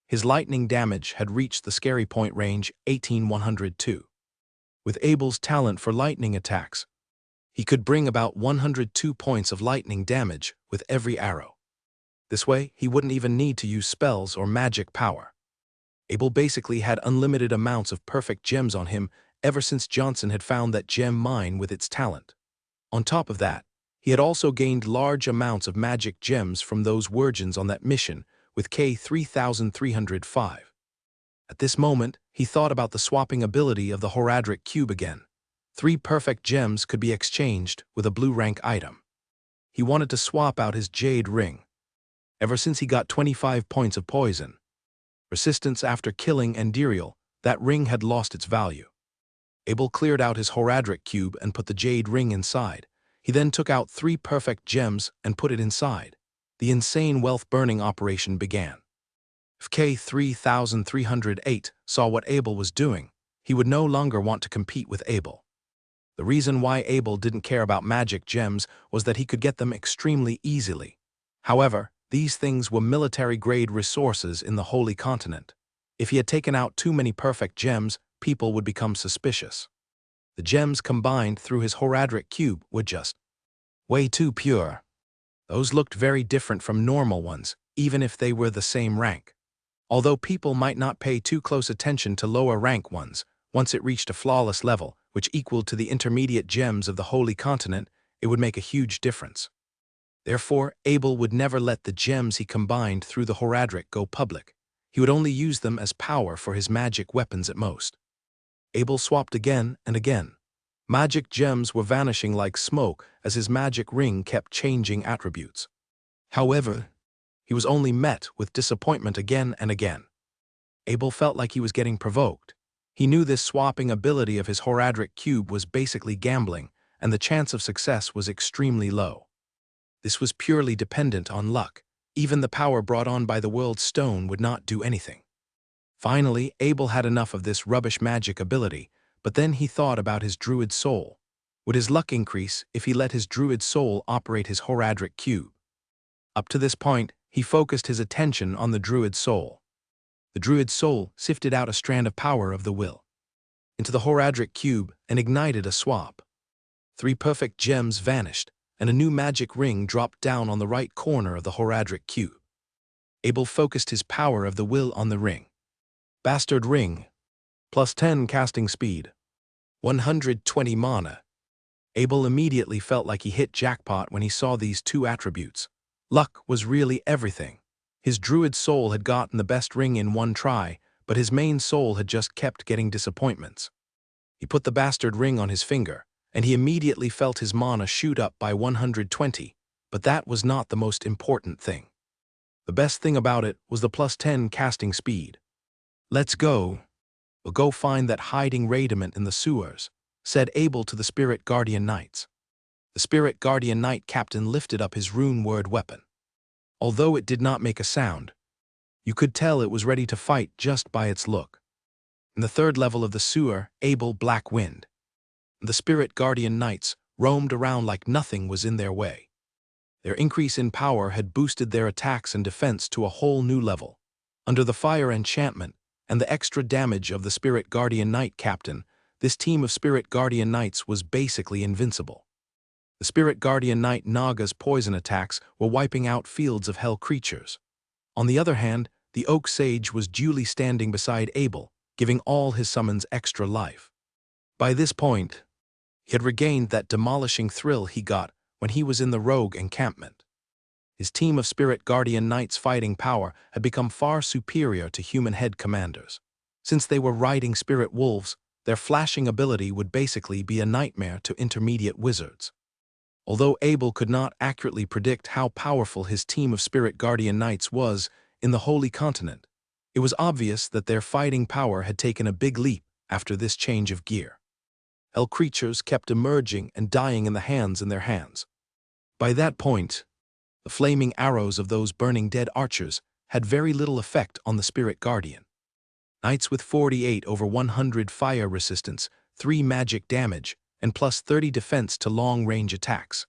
His lightning damage had reached the scary point range 18102. With Abel's talent for lightning attacks, he could bring about 102 points of lightning damage with every arrow. This way, he wouldn't even need to use spells or magic power. Abel basically had unlimited amounts of perfect gems on him ever since Johnson had found that gem mine with its talent. On top of that, he had also gained large amounts of magic gems from those virgins on that mission with K3305. At this moment, he thought about the swapping ability of the Horadric Cube again. 3 perfect gems could be exchanged with a blue rank item. He wanted to swap out his jade ring. Ever since he got 25 points of poison resistance after killing Endiriel, that ring had lost its value. Abel cleared out his Horadric Cube and put the jade ring inside. He then took out 3 perfect gems and put it inside. The insane wealth-burning operation began. If K3308 saw what Abel was doing, he would no longer want to compete with Abel. The reason why Abel didn't care about magic gems was that he could get them extremely easily. However, these things were military-grade resources in the Holy Continent. If he had taken out too many perfect gems, people would become suspicious. The gems combined through his Horadric Cube were just way too pure. Those looked very different from normal ones, even if they were the same rank. Although people might not pay too close attention to lower rank ones, once it reached a flawless level, which equaled to the intermediate gems of the Holy Continent, it would make a huge difference. Therefore, Abel would never let the gems he combined through the Horadric go public. He would only use them as power for his magic weapons at most. Abel swapped again and again. Magic gems were vanishing like smoke as his magic ring kept changing attributes. However, he was only met with disappointment again and again. Abel felt like he was getting provoked. He knew this swapping ability of his Horadric Cube was basically gambling, and the chance of success was extremely low. This was purely dependent on luck. Even the power brought on by the world stone would not do anything. Finally, Abel had enough of this rubbish magic ability, but then he thought about his druid soul. Would his luck increase if he let his druid soul operate his Horadric Cube? Up to this point, he focused his attention on the druid soul. The druid soul sifted out a strand of power of the will into the Horadric Cube and ignited a swap. 3 perfect gems vanished, and a new magic ring dropped down on the right corner of the Horadric Cube. Abel focused his power of the will on the ring. Bastard ring. Plus 10 casting speed. 120 mana. Abel immediately felt like he hit jackpot when he saw these 2 attributes. Luck was really everything. His druid soul had gotten the best ring in one try, but his main soul had just kept getting disappointments. He put the bastard ring on his finger, and he immediately felt his mana shoot up by 120, but that was not the most important thing. The best thing about it was the plus 10 casting speed. "Let's go. We'll go find that hiding radiant in the sewers," said Abel to the Spirit Guardian Knights. The Spirit Guardian Knight captain lifted up his rune word weapon. Although it did not make a sound, you could tell it was ready to fight just by its look. In the 3rd level of the sewer, Abel Black Wind. The Spirit Guardian Knights roamed around like nothing was in their way. Their increase in power had boosted their attacks and defense to a whole new level. Under the fire enchantment and the extra damage of the Spirit Guardian Knight captain, this team of Spirit Guardian Knights was basically invincible. The Spirit Guardian Knight Naga's poison attacks were wiping out fields of hell creatures. On the other hand, the Oak Sage was duly standing beside Abel, giving all his summons extra life. By this point, he had regained that demolishing thrill he got when he was in the rogue encampment. His team of Spirit Guardian Knights' fighting power had become far superior to human head commanders. Since they were riding spirit wolves, their flashing ability would basically be a nightmare to intermediate wizards. Although Abel could not accurately predict how powerful his team of Spirit Guardian Knights was in the Holy Continent, it was obvious that their fighting power had taken a big leap after this change of gear. Hell creatures kept emerging and dying in their hands. By that point, the flaming arrows of those burning dead archers had very little effect on the Spirit Guardian. Knights with 48 over 100 fire resistance, 3 magic damage, and plus 30 defense to long-range attacks.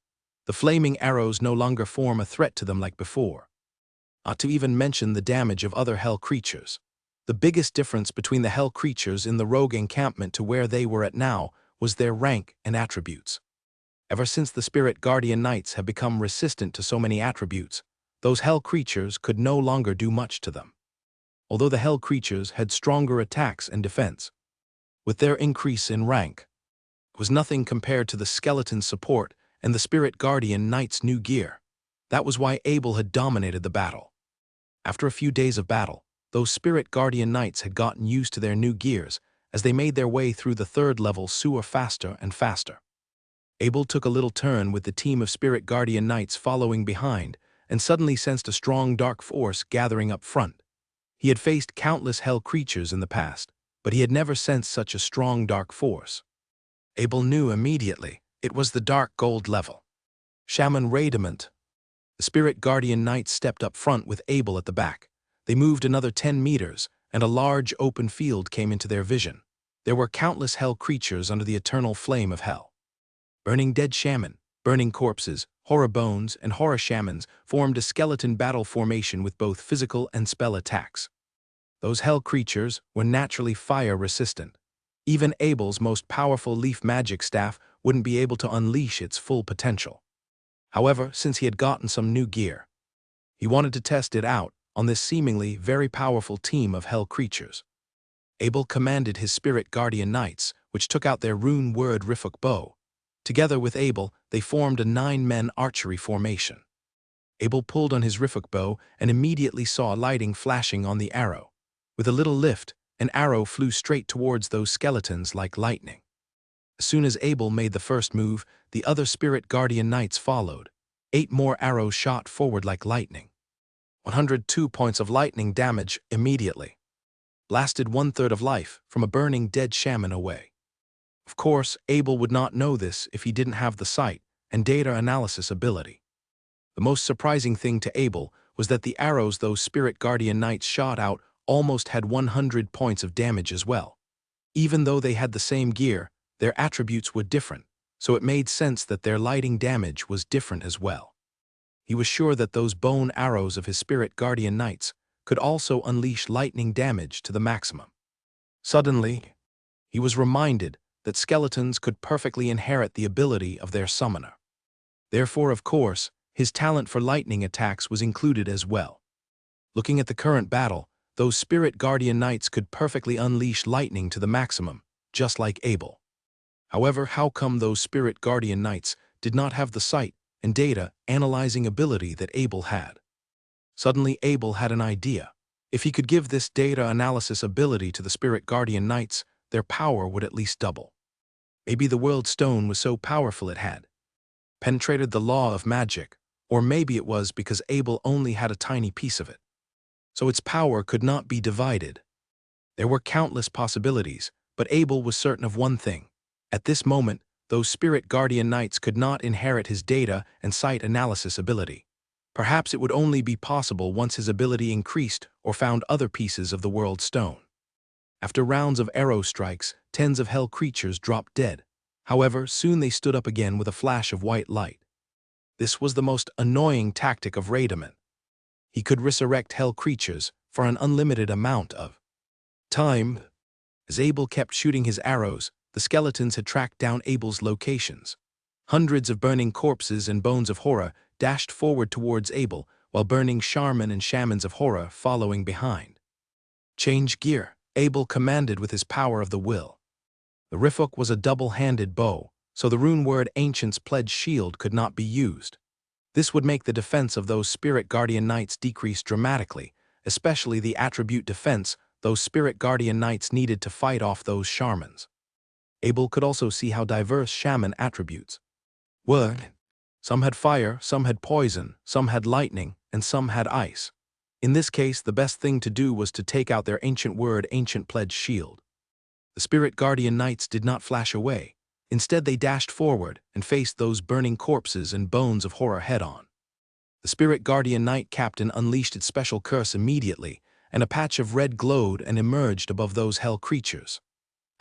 The flaming arrows no longer form a threat to them like before. Not to even mention the damage of other hell creatures. The biggest difference between the hell creatures in the rogue encampment to where they were at now was their rank and attributes. Ever since the Spirit Guardian Knights have become resistant to so many attributes, those hell creatures could no longer do much to them. Although the hell creatures had stronger attacks and defense, with their increase in rank, it was nothing compared to the skeleton support and the Spirit Guardian Knight's new gear. That was why Abel had dominated the battle. After a few days of battle, those Spirit Guardian Knights had gotten used to their new gears as they made their way through the third-level sewer faster and faster. Abel took a little turn with the team of Spirit Guardian Knights following behind and suddenly sensed a strong dark force gathering up front. He had faced countless hell creatures in the past, but he had never sensed such a strong dark force. Abel knew immediately it was the dark gold level. Shaman Radiant. The Spirit Guardian Knights stepped up front with Abel at the back. They moved another 10 meters, and a large open field came into their vision. There were countless hell creatures under the eternal flame of hell. Burning dead shaman, burning corpses, horror bones, and horror shamans formed a skeleton battle formation with both physical and spell attacks. Those hell creatures were naturally fire resistant. Even Abel's most powerful leaf magic staff wouldn't be able to unleash its full potential. However, since he had gotten some new gear, he wanted to test it out on this seemingly very powerful team of hell creatures. Abel commanded his Spirit Guardian Knights, which took out their rune-word Rifuk bow. Together with Abel, they formed a 9-men archery formation. Abel pulled on his Rifuk bow and immediately saw lighting flashing on the arrow. With a little lift, an arrow flew straight towards those skeletons like lightning. As soon as Abel made the first move, the other Spirit Guardian Knights followed. 8 more arrows shot forward like lightning. 102 points of lightning damage immediately. Blasted 1/3 of life from a burning dead shaman away. Of course, Abel would not know this if he didn't have the sight and data analysis ability. The most surprising thing to Abel was that the arrows those Spirit Guardian Knights shot out almost had 100 points of damage as well. Even though they had the same gear, their attributes were different, so it made sense that their lighting damage was different as well. He was sure that those bone arrows of his Spirit Guardian Knights could also unleash lightning damage to the maximum. Suddenly, he was reminded that skeletons could perfectly inherit the ability of their summoner. Therefore, of course, his talent for lightning attacks was included as well. Looking at the current battle, those Spirit Guardian Knights could perfectly unleash lightning to the maximum, just like Abel. However, how come those Spirit Guardian Knights did not have the sight and data analyzing ability that Abel had? Suddenly, Abel had an idea. If he could give this data analysis ability to the Spirit Guardian Knights, their power would at least double. Maybe the World Stone was so powerful it had penetrated the law of magic, or maybe it was because Abel only had a tiny piece of it, so its power could not be divided. There were countless possibilities, but Abel was certain of one thing. At this moment, those Spirit Guardian Knights could not inherit his data and sight analysis ability. Perhaps it would only be possible once his ability increased or found other pieces of the World Stone. After rounds of arrow strikes, tens of hell creatures dropped dead. However, soon they stood up again with a flash of white light. This was the most annoying tactic of Radiant. He could resurrect hell creatures for an unlimited amount of time. As Abel kept shooting his arrows, the skeletons had tracked down Abel's locations. Hundreds of burning corpses and bones of horror dashed forward towards Abel, while burning Shaman and shamans of horror following behind. Change gear, Abel commanded with his power of the will. The rifuk was a double-handed bow, so the rune word Ancient's Pledge shield could not be used. This would make the defense of those Spirit Guardian Knights decrease dramatically, especially the attribute defense those Spirit Guardian Knights needed to fight off those shamans. Abel could also see how diverse shaman attributes were. Some had fire, some had poison, some had lightning, and some had ice. In this case, the best thing to do was to take out their ancient word Ancient Pledge shield. The Spirit Guardian Knights did not flash away. Instead, they dashed forward and faced those burning corpses and bones of horror head-on. The Spirit Guardian Knight Captain unleashed its special curse immediately, and a patch of red glowed and emerged above those hell creatures.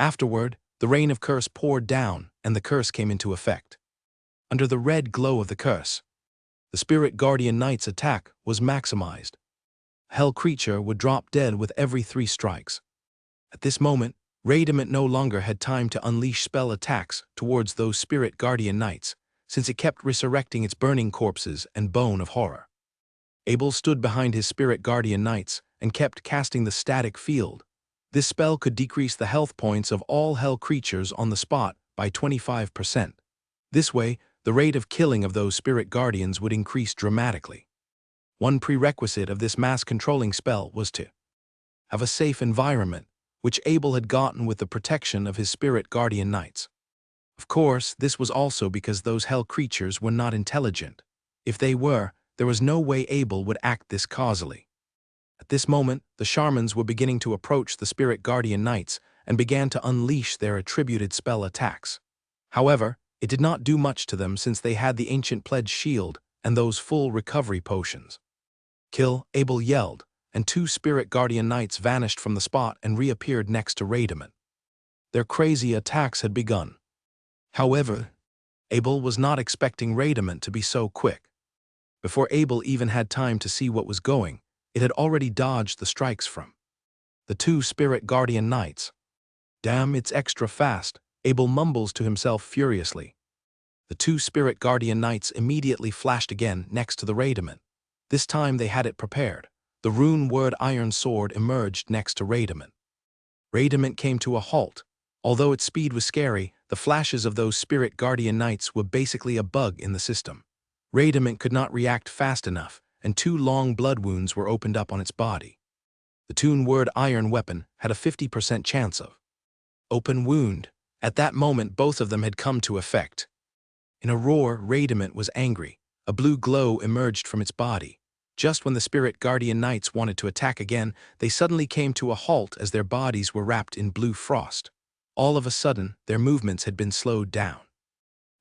Afterward, the rain of curse poured down, and the curse came into effect. Under the red glow of the curse, the Spirit Guardian Knight's attack was maximized. A hell creature would drop dead with every 3 strikes. At this moment, Radiant no longer had time to unleash spell attacks towards those Spirit Guardian Knights, since it kept resurrecting its burning corpses and bone of horror. Abel stood behind his Spirit Guardian Knights and kept casting the static field. This spell could decrease the health points of all hell creatures on the spot by 25%. This way, the rate of killing of those Spirit Guardians would increase dramatically. One prerequisite of this mass-controlling spell was to have a safe environment, which Abel had gotten with the protection of his Spirit Guardian Knights. Of course, this was also because those hell creatures were not intelligent. If they were, there was no way Abel would act this causally. At this moment, the shamans were beginning to approach the Spirit Guardian Knights and began to unleash their attributed spell attacks. However, it did not do much to them since they had the Ancient Pledge shield and those full recovery potions. Kill, Abel yelled, and 2 Spirit Guardian Knights vanished from the spot and reappeared next to Radiant. Their crazy attacks had begun. However, Abel was not expecting Radiant to be so quick. Before Abel even had time to see what was going, it had already dodged the strikes from the 2 Spirit Guardian Knights. Damn, it's extra fast, Abel mumbles to himself furiously. The 2 Spirit Guardian Knights immediately flashed again next to the Radiant. This time they had it prepared. The rune word Iron Sword emerged next to Radiant. Radiant came to a halt. Although its speed was scary, the flashes of those Spirit Guardian Knights were basically a bug in the system. Radiant could not react fast enough, and 2 long blood wounds were opened up on its body. The tune word Iron Weapon had a 50% chance of open wound. At that moment, both of them had come to effect. In a roar, Radiant was angry. A blue glow emerged from its body. Just when the Spirit Guardian Knights wanted to attack again, they suddenly came to a halt as their bodies were wrapped in blue frost. All of a sudden, their movements had been slowed down.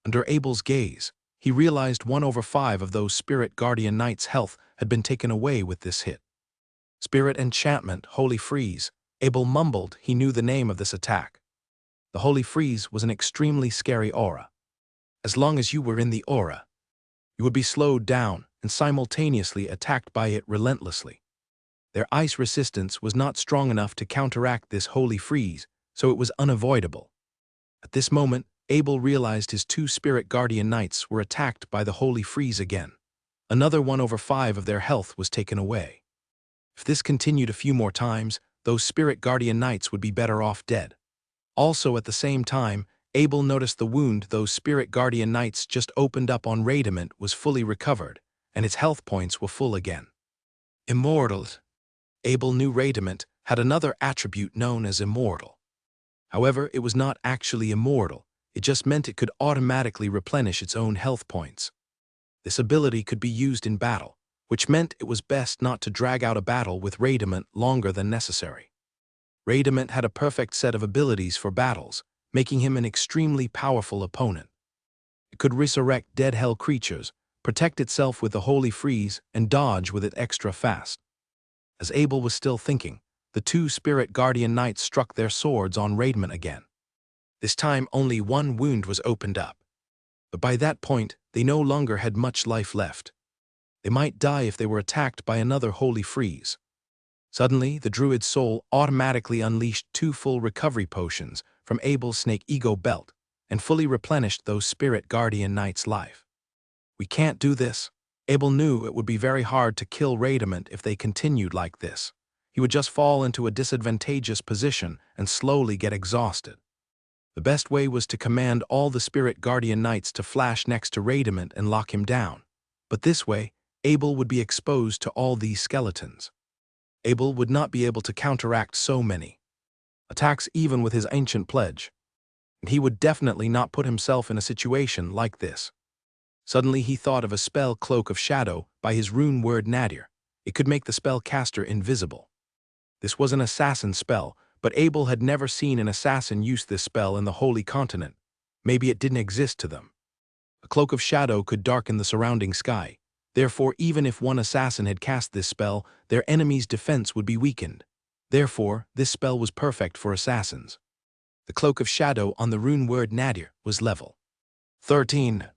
Under Abel's gaze, he realized 1/5 of those Spirit Guardian Knights' health had been taken away with this hit. Spirit Enchantment, Holy Freeze. Abel mumbled he knew the name of this attack. The Holy Freeze was an extremely scary aura. As long as you were in the aura, you would be slowed down and simultaneously attacked by it relentlessly. Their ice resistance was not strong enough to counteract this Holy Freeze, so it was unavoidable. At this moment, Abel realized his 2 Spirit Guardian Knights were attacked by the Holy Freeze again. Another 1/5 of their health was taken away. If this continued a few more times, those Spirit Guardian Knights would be better off dead. Also at the same time, Abel noticed the wound those Spirit Guardian Knights just opened up on Radiant was fully recovered, and its health points were full again. Immortal. Abel knew Radiant had another attribute known as Immortal. However, it was not actually immortal, it just meant it could automatically replenish its own health points. This ability could be used in battle, which meant it was best not to drag out a battle with Radiant longer than necessary. Radiant had a perfect set of abilities for battles, making him an extremely powerful opponent. It could resurrect dead hell creatures, protect itself with the Holy Freeze, and dodge with it extra fast. As Abel was still thinking, the 2 Spirit Guardian Knights struck their swords on Radiant again. This time only 1 wound was opened up. But by that point, they no longer had much life left. They might die if they were attacked by another Holy Freeze. Suddenly, the Druid's soul automatically unleashed 2 full recovery potions from Abel's Snake Ego belt, and fully replenished those spirit guardian knights' life. We can't do this. Abel knew it would be very hard to kill Radiant if they continued like this. He would just fall into a disadvantageous position and slowly get exhausted. The best way was to command all the spirit guardian knights to flash next to Radiant and lock him down. But this way, Abel would be exposed to all these skeletons. Abel would not be able to counteract so many attacks even with his ancient pledge. And he would definitely not put himself in a situation like this. Suddenly he thought of a spell Cloak of Shadow by his rune word Nadir. It could make the spellcaster invisible. This was an assassin spell, but Abel had never seen an assassin use this spell in the Holy Continent. Maybe it didn't exist to them. A Cloak of Shadow could darken the surrounding sky. Therefore, even if one assassin had cast this spell, their enemy's defense would be weakened. Therefore, this spell was perfect for assassins. The Cloak of Shadow on the rune word Nadir was level 13.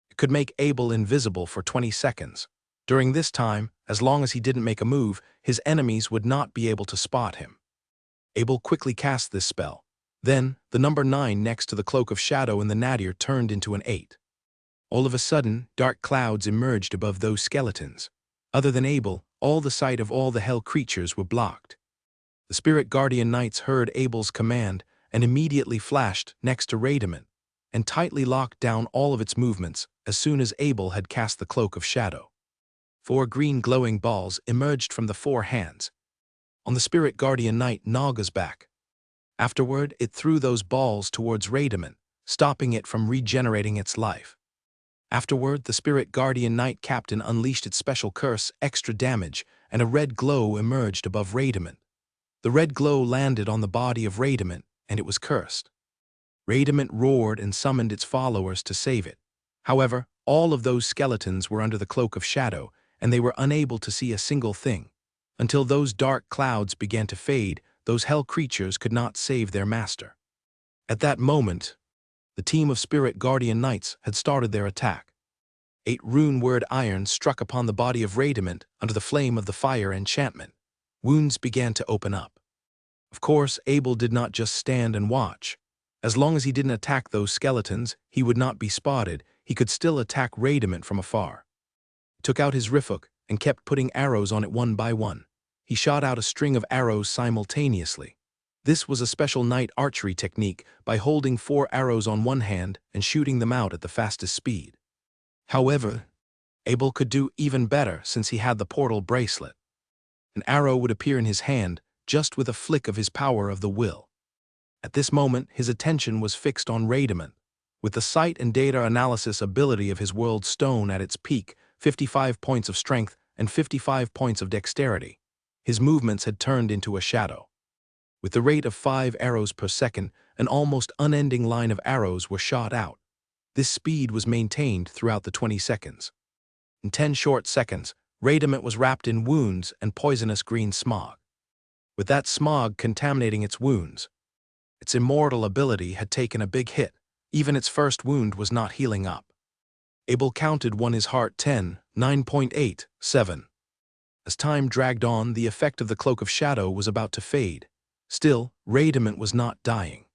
It could make Abel invisible for 20 seconds. During this time, as long as he didn't make a move, his enemies would not be able to spot him. Abel quickly cast this spell. Then, the number 9 next to the Cloak of Shadow in the Nadir turned into an 8. All of a sudden, dark clouds emerged above those skeletons. Other than Abel, all the sight of all the hell creatures were blocked. The spirit guardian knights heard Abel's command and immediately flashed next to Radiant and tightly locked down all of its movements as soon as Abel had cast the Cloak of Shadow. 4 green glowing balls emerged from the 4 hands on the spirit guardian knight Naga's back. Afterward, it threw those balls towards Radiant, stopping it from regenerating its life. Afterward, the spirit guardian knight captain unleashed its special curse, extra damage, and a red glow emerged above Radiant. The red glow landed on the body of Radiant, and it was cursed. Radiant roared and summoned its followers to save it. However, all of those skeletons were under the Cloak of Shadow, and they were unable to see a single thing. Until those dark clouds began to fade, those hell creatures could not save their master. At that moment, the team of spirit guardian knights had started their attack. 8 rune word irons struck upon the body of Radiant under the flame of the fire enchantment. Wounds began to open up. Of course, Abel did not just stand and watch. As long as he didn't attack those skeletons, he would not be spotted. He could still attack Radiant from afar. He took out his rifuk and kept putting arrows on it one by one. He shot out a string of arrows simultaneously. This was a special knight archery technique by holding 4 arrows on one hand and shooting them out at the fastest speed. However, Abel could do even better since he had the portal bracelet. An arrow would appear in his hand just with a flick of his power of the will. At this moment, his attention was fixed on Radiant. With the sight and data analysis ability of his world stone at its peak, 55 points of strength and 55 points of dexterity, his movements had turned into a shadow. With the rate of 5 arrows per second, an almost unending line of arrows were shot out. This speed was maintained throughout the 20 seconds. In 10 short seconds, Radiant was wrapped in wounds and poisonous green smog. With that smog contaminating its wounds, its immortal ability had taken a big hit. Even its first wound was not healing up. Abel counted his heart 10, 9.8, 7. As time dragged on, the effect of the Cloak of Shadow was about to fade. Still, Radiant was not dying.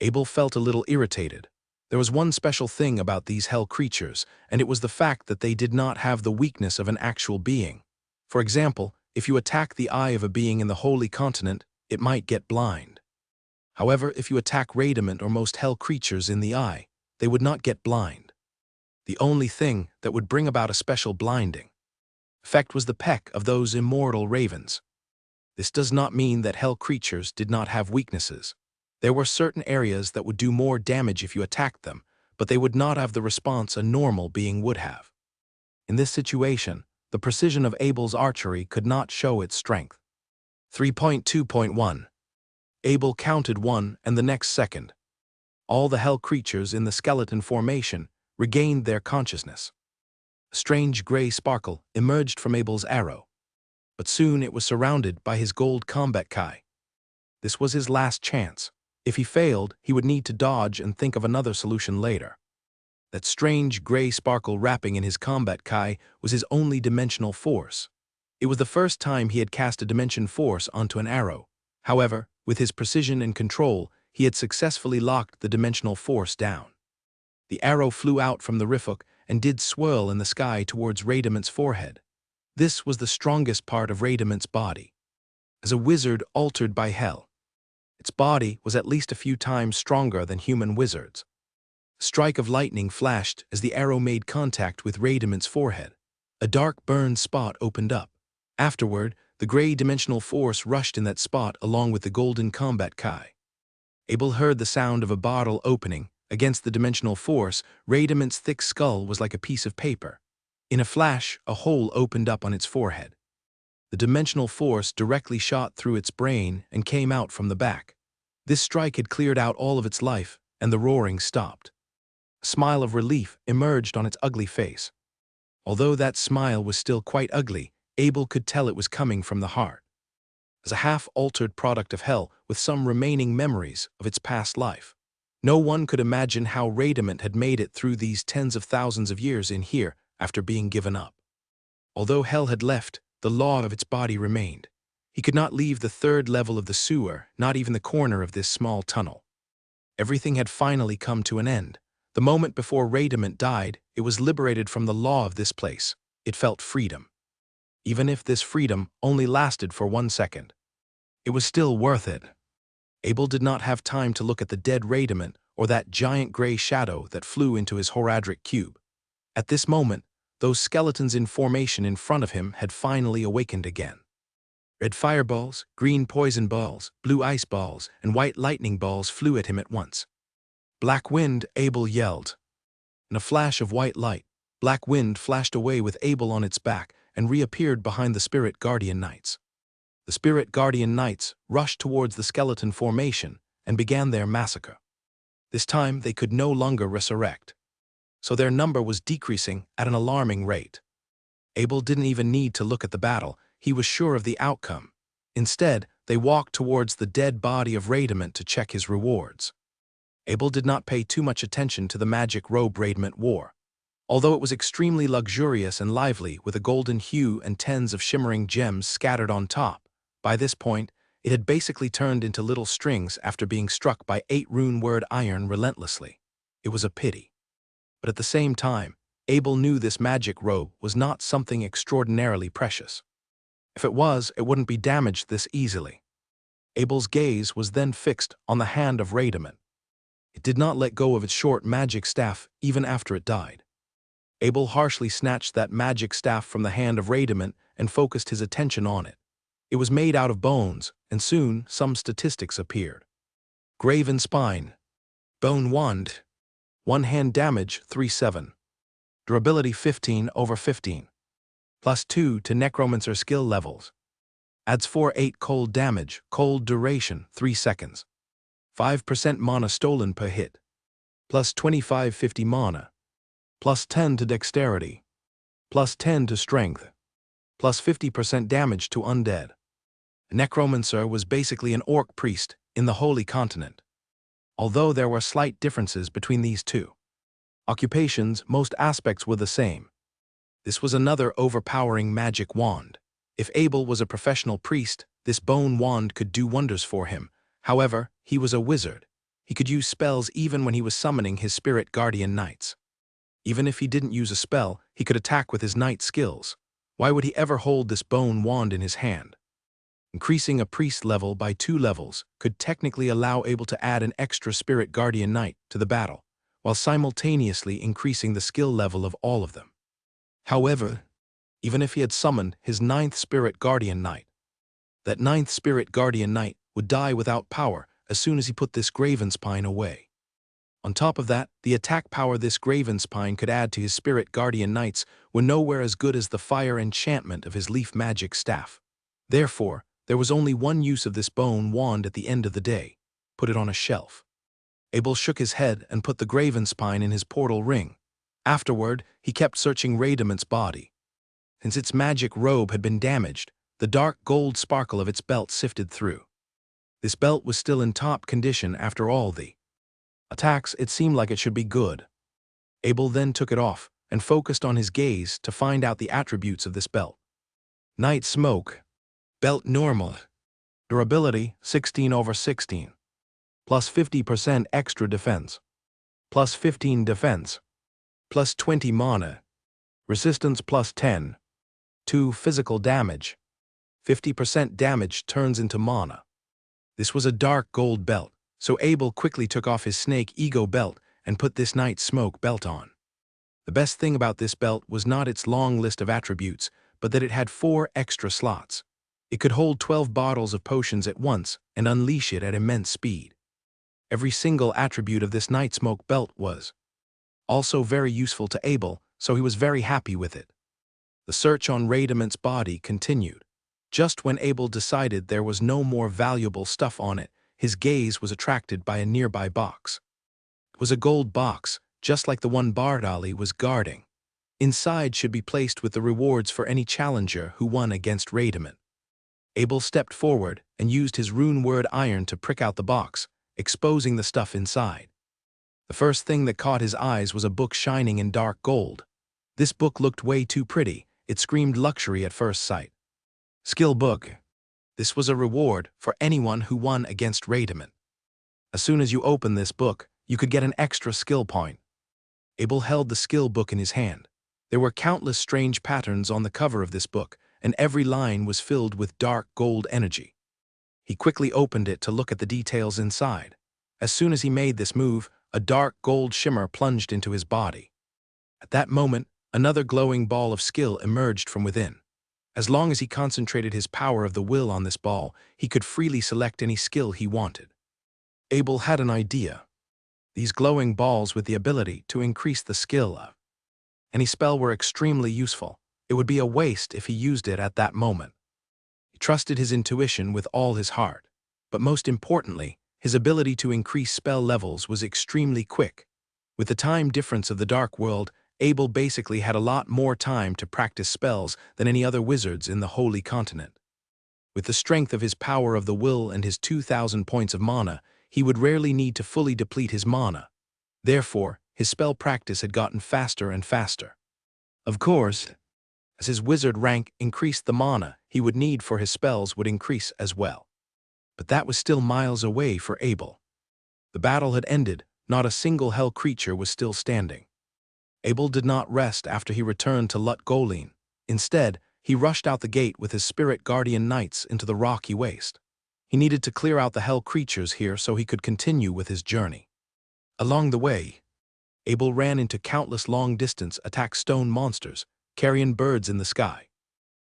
Abel felt a little irritated. There was one special thing about these hell creatures, and it was the fact that they did not have the weakness of an actual being. For example, if you attack the eye of a being in the Holy Continent, it might get blind. However, if you attack Radiant or most hell creatures in the eye, they would not get blind. The only thing that would bring about a special blinding effect was the peck of those immortal ravens. This does not mean that hell creatures did not have weaknesses. There were certain areas that would do more damage if you attacked them, but they would not have the response a normal being would have. In this situation, the precision of Abel's archery could not show its strength. 3.2.1. Abel counted one, and the next second, all the hell creatures in the skeleton formation regained their consciousness. A strange gray sparkle emerged from Abel's arrow, but soon it was surrounded by his gold combat kai. This was his last chance. If he failed, he would need to dodge and think of another solution later. That strange gray sparkle wrapping in his combat kai was his only dimensional force. It was the first time he had cast a dimension force onto an arrow. However, with his precision and control, he had successfully locked the dimensional force down. The arrow flew out from the rifthook and did swirl in the sky towards Radiment's forehead. This was the strongest part of Radiment's body. As a wizard altered by hell, its body was at least a few times stronger than human wizards. A strike of lightning flashed as the arrow made contact with Radiment's forehead. A dark burned spot opened up. Afterward, the gray dimensional force rushed in that spot along with the golden combat kai. Abel heard the sound of a bottle opening. Against the dimensional force, Radiment's thick skull was like a piece of paper. In a flash, a hole opened up on its forehead. The dimensional force directly shot through its brain and came out from the back. This strike had cleared out all of its life, and the roaring stopped. A smile of relief emerged on its ugly face. Although that smile was still quite ugly, Abel could tell it was coming from the heart. As a half-altered product of hell with some remaining memories of its past life, no one could imagine how Radiment had made it through these tens of thousands of years in here after being given up. Although hell had left, the law of its body remained. He could not leave the third level of the sewer, not even the corner of this small tunnel. Everything had finally come to an end. The moment before Radiment died, it was liberated from the law of this place. It felt freedom. Even if this freedom only lasted for 1 second. It was still worth it. Abel did not have time to look at the dead Radiment or that giant gray shadow that flew into his Horadric cube. At this moment, those skeletons in formation in front of him had finally awakened again. Red fireballs, green poison balls, blue ice balls, and white lightning balls flew at him at once. Black Wind, Abel yelled. In a flash of white light, Black Wind flashed away with Abel on its back and reappeared behind the Spirit Guardian Knights. The Spirit Guardian Knights rushed towards the skeleton formation and began their massacre. This time they could no longer resurrect, so their number was decreasing at an alarming rate. Abel didn't even need to look at the battle. He was sure of the outcome. Instead, they walked towards the dead body of Radiment to check his rewards. Abel did not pay too much attention to the magic robe Radiment wore. Although it was extremely luxurious and lively with a golden hue and tens of shimmering gems scattered on top, by this point, it had basically turned into little strings after being struck by 8 rune-word iron relentlessly. It was a pity. But at the same time, Abel knew this magic robe was not something extraordinarily precious. If it was, it wouldn't be damaged this easily. Abel's gaze was then fixed on the hand of Radiment. It did not let go of its short magic staff even after it died. Abel harshly snatched that magic staff from the hand of Radiment and focused his attention on it. It was made out of bones, and soon some statistics appeared. Graven Spine. Bone Wand. 1 hand damage 3/7. Durability 15/15. +2 to Necromancer skill levels. Adds 4/8 cold damage, cold duration 3 seconds. 5% mana stolen per hit. +25/50 mana. +10 to dexterity. +10 to strength. +50% damage to undead. A necromancer was basically an orc priest in the Holy Continent. Although there were slight differences between these two occupations, most aspects were the same. This was another overpowering magic wand. If Abel was a professional priest, this bone wand could do wonders for him. However, he was a wizard. He could use spells even when he was summoning his Spirit Guardian Knights. Even if he didn't use a spell, he could attack with his knight skills. Why would he ever hold this bone wand in his hand? Increasing a priest level by 2 levels could technically allow Abel to add an extra Spirit Guardian Knight to the battle, while simultaneously increasing the skill level of all of them. However, even if he had summoned his 9th Spirit Guardian Knight, that 9th Spirit Guardian Knight would die without power as soon as he put this Graven Spine away. On top of that, the attack power this Graven Spine could add to his Spirit Guardian Knights were nowhere as good as the fire enchantment of his leaf magic staff. Therefore, there was only one use of this bone wand at the end of the day: put it on a shelf. Abel shook his head and put the Graven Spine in his portal ring. Afterward, he kept searching Radiment's body. Since its magic robe had been damaged, the dark gold sparkle of its belt sifted through. This belt was still in top condition after all the attacks. It seemed like it should be good. Abel then took it off and focused on his gaze to find out the attributes of this belt. Night Smoke. Belt normal. Durability 16/16. plus 50% extra defense, plus 15 defense, plus 20 mana, resistance plus 10, 2 physical damage, 50% damage turns into mana. This was a dark gold belt, so Abel quickly took off his snake ego belt and put this night smoke belt on. The best thing about this belt was not its long list of attributes, but that it had 4 extra slots. It could hold 12 bottles of potions at once and unleash it at immense speed. Every single attribute of this night smoke belt was also very useful to Abel, so he was very happy with it. The search on Radiment's body continued. Just when Abel decided there was no more valuable stuff on it, his gaze was attracted by a nearby box. It was a gold box, just like the one Bardali was guarding. Inside should be placed with the rewards for any challenger who won against Radiment. Abel stepped forward and used his rune word iron to prick out the box, exposing the stuff inside. The first thing that caught his eyes was a book shining in dark gold. This book looked way too pretty. It screamed luxury at first sight. Skill book. This was a reward for anyone who won against Radiment. As soon as you open this book, you could get an extra skill point. Abel held the skill book in his hand. There were countless strange patterns on the cover of this book, and every line was filled with dark gold energy. He quickly opened it to look at the details inside. As soon as he made this move, a dark gold shimmer plunged into his body. At that moment, another glowing ball of skill emerged from within. As long as he concentrated his power of the will on this ball, he could freely select any skill he wanted. Abel had an idea. These glowing balls with the ability to increase the skill of any spell were extremely useful. It would be a waste if he used it at that moment. He trusted his intuition with all his heart, but most importantly, his ability to increase spell levels was extremely quick. With the time difference of the Dark World, Abel basically had a lot more time to practice spells than any other wizards in the Holy Continent. With the strength of his power of the will and his 2,000 points of mana, he would rarely need to fully deplete his mana. Therefore, his spell practice had gotten faster and faster. Of course, as his wizard rank increased, the mana he would need for his spells would increase as well. But that was still miles away for Abel. The battle had ended, not a single hell creature was still standing. Abel did not rest after he returned to Lut Golin. Instead, he rushed out the gate with his spirit guardian knights into the rocky waste. He needed to clear out the hell creatures here so he could continue with his journey. Along the way, Abel ran into countless long-distance attack stone monsters, carrion birds in the sky,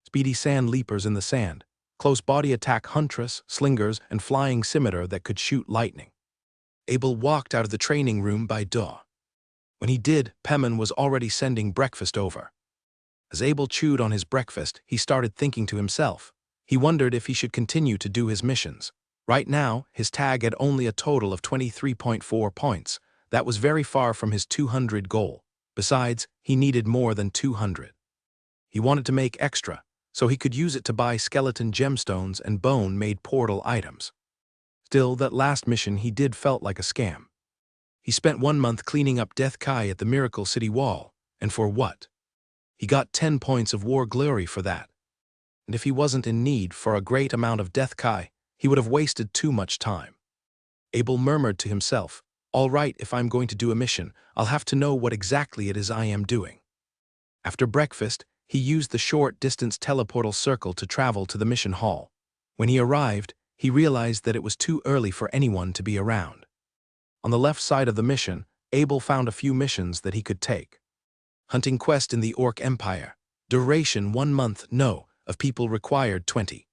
speedy sand leapers in the sand, close body attack huntress, slingers, and flying scimitar that could shoot lightning. Abel walked out of the training room by dawn. When he did, Pemin was already sending breakfast over. As Abel chewed on his breakfast, he started thinking to himself. He wondered if he should continue to do his missions. Right now, his tag had only a total of 23.4 points. That was very far from his 200 goal. Besides, he needed more than 200. He wanted to make extra, so he could use it to buy skeleton gemstones and bone-made portal items. Still, that last mission he did felt like a scam. He spent 1 month cleaning up Death Kai at the Miracle City Wall, and for what? He got 10 points of war glory for that. And if he wasn't in need for a great amount of Death Kai, he would have wasted too much time. Abel murmured to himself, "All right, if I'm going to do a mission, I'll have to know what exactly it is I am doing." After breakfast, he used the short-distance teleportal circle to travel to the mission hall. When he arrived, he realized that it was too early for anyone to be around. On the left side of the mission, Abel found a few missions that he could take. Hunting quest in the Orc Empire. Duration 1 month, no, of people required 20.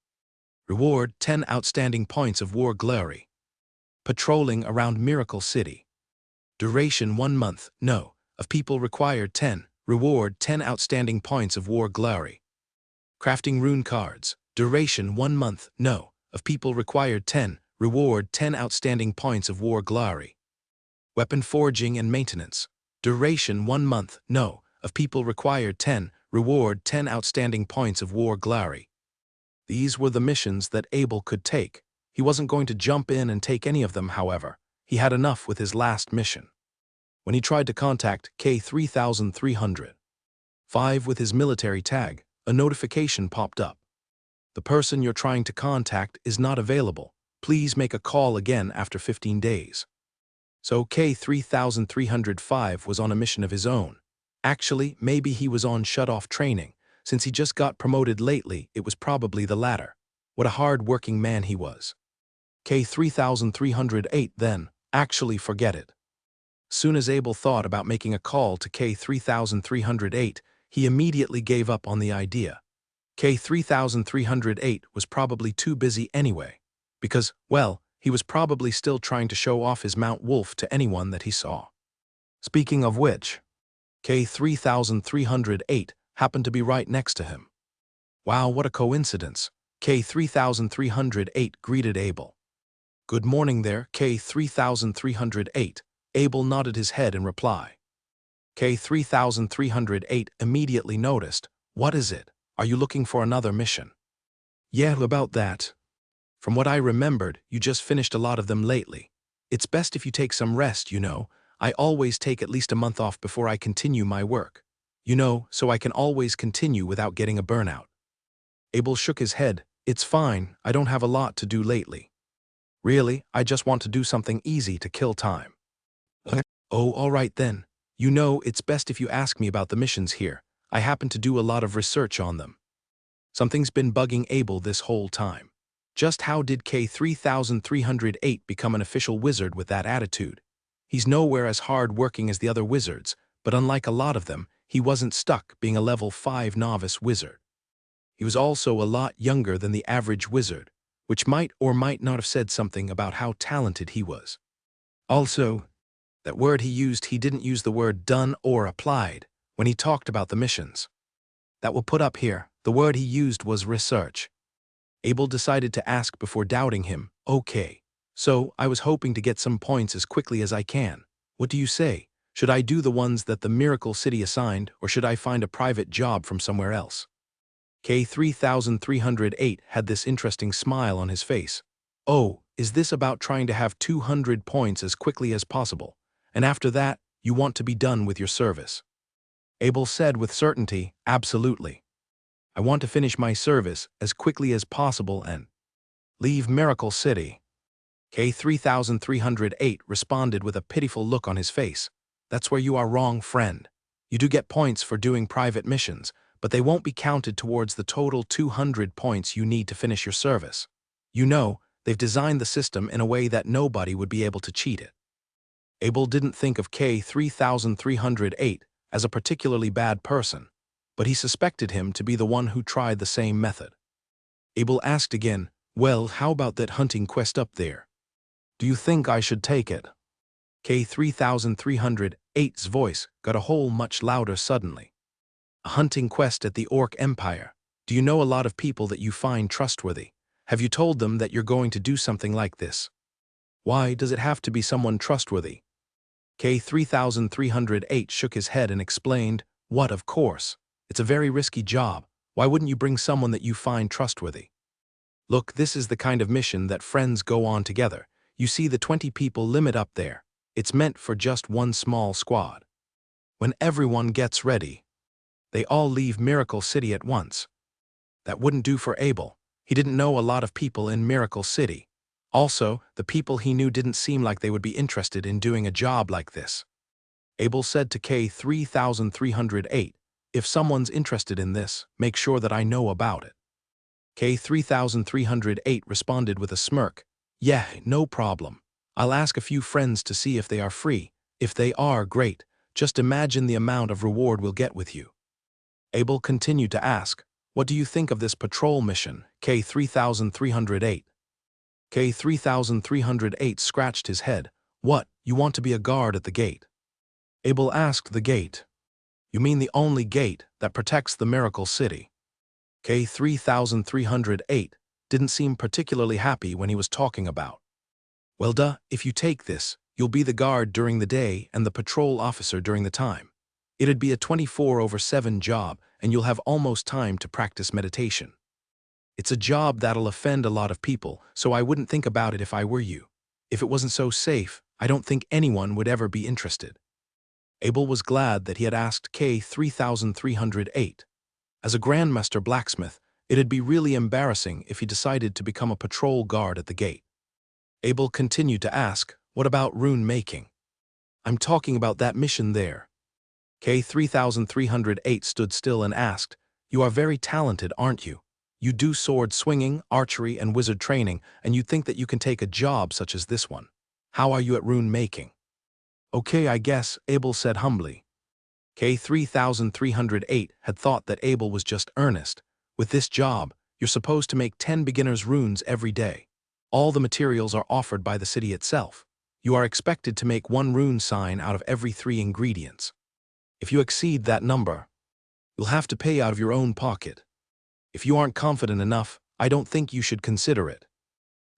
Reward 10 outstanding points of war glory. Patrolling around Miracle City. Duration 1 month, no, of people required 10. Reward 10 outstanding points of war glory. Crafting rune cards. Duration 1 month, no, of people required 10. Reward 10 outstanding points of war glory. Weapon forging and maintenance. Duration 1 month, no, of people required 10. Reward 10 outstanding points of war glory. These were the missions that Abel could take. He wasn't going to jump in and take any of them, however. He had enough with his last mission. When he tried to contact K3305 with his military tag, a notification popped up. The person you're trying to contact is not available. Please make a call again after 15 days. So K3305 was on a mission of his own. Actually, maybe he was on shut-off training. Since he just got promoted lately, it was probably the latter. What a hard-working man he was. K3308 then, actually forget it. Soon as Abel thought about making a call to K3308, he immediately gave up on the idea. K3308 was probably too busy anyway, because, well, he was probably still trying to show off his Mount Wolf to anyone that he saw. Speaking of which, K3308 happened to be right next to him. Wow, what a coincidence. K3308 greeted Abel. Good morning there, K3308. Abel nodded his head in reply. K3308 immediately noticed. What is it? Are you looking for another mission? Yeah, about that. From what I remembered, you just finished a lot of them lately. It's best if you take some rest, you know. I always take at least a month off before I continue my work. You know, so I can always continue without getting a burnout. Abel shook his head. It's fine, I don't have a lot to do lately. Really, I just want to do something easy to kill time. Oh, all right then. You know, it's best if you ask me about the missions here. I happen to do a lot of research on them. Something's been bugging Abel this whole time. Just how did K3308 become an official wizard with that attitude? He's nowhere as hard-working as the other wizards, but unlike a lot of them, he wasn't stuck being a level 5 novice wizard. He was also a lot younger than the average wizard, which might or might not have said something about how talented he was. Also, that word he didn't use the word done or applied when he talked about the missions. That we'll put up here, the word he used was research. Abel decided to ask before doubting him. Okay, so I was hoping to get some points as quickly as I can. What do you say? Should I do the ones that the Miracle City assigned, or should I find a private job from somewhere else? K3308 had this interesting smile on his face. Oh, is this about trying to have 200 points as quickly as possible? And after that, you want to be done with your service? Abel said with certainty, absolutely. I want to finish my service as quickly as possible and leave Miracle City. K3308 responded with a pitiful look on his face. That's where you are wrong, friend. You do get points for doing private missions, but they won't be counted towards the total 200 points you need to finish your service. You know, they've designed the system in a way that nobody would be able to cheat it. Abel didn't think of K3308 as a particularly bad person, but he suspected him to be the one who tried the same method. Abel asked again, well, how about that hunting quest up there? Do you think I should take it? K3308's voice got a whole much louder suddenly. A hunting quest at the Orc Empire. Do you know a lot of people that you find trustworthy? Have you told them that you're going to do something like this? Why does it have to be someone trustworthy? K3308 shook his head and explained, what, of course. It's a very risky job. Why wouldn't you bring someone that you find trustworthy? Look, this is the kind of mission that friends go on together. You see the 20 people limit up there. It's meant for just one small squad. When everyone gets ready, they all leave Miracle City at once. That wouldn't do for Abel. He didn't know a lot of people in Miracle City. Also, the people he knew didn't seem like they would be interested in doing a job like this. Abel said to K3308, if someone's interested in this, make sure that I know about it. K3308 responded with a smirk. Yeah, no problem. I'll ask a few friends to see if they are free. If they are, great. Just imagine the amount of reward we'll get with you. Abel continued to ask, what do you think of this patrol mission, K3308? K3308 scratched his head. What, you want to be a guard at the gate? Abel asked the gate. You mean the only gate that protects the Miracle City? K3308 didn't seem particularly happy when he was talking about. Well duh, if you take this, you'll be the guard during the day and the patrol officer during the time. It'd be a 24/7 job and you'll have almost time to practice meditation. It's a job that'll offend a lot of people, so I wouldn't think about it if I were you. If it wasn't so safe, I don't think anyone would ever be interested. Abel was glad that he had asked K3308. As a Grandmaster blacksmith, it'd be really embarrassing if he decided to become a patrol guard at the gate. Abel continued to ask, what about rune making? I'm talking about that mission there. K-3308 stood still and asked, you are very talented, aren't you? You do sword swinging, archery, and wizard training, and you think that you can take a job such as this one. How are you at rune making? Okay, I guess, Abel said humbly. K-3308 had thought that Abel was just earnest. With this job, you're supposed to make 10 beginner's runes every day. All the materials are offered by the city itself. You are expected to make 1 rune sign out of every 3 ingredients. If you exceed that number, you'll have to pay out of your own pocket. If you aren't confident enough, I don't think you should consider it.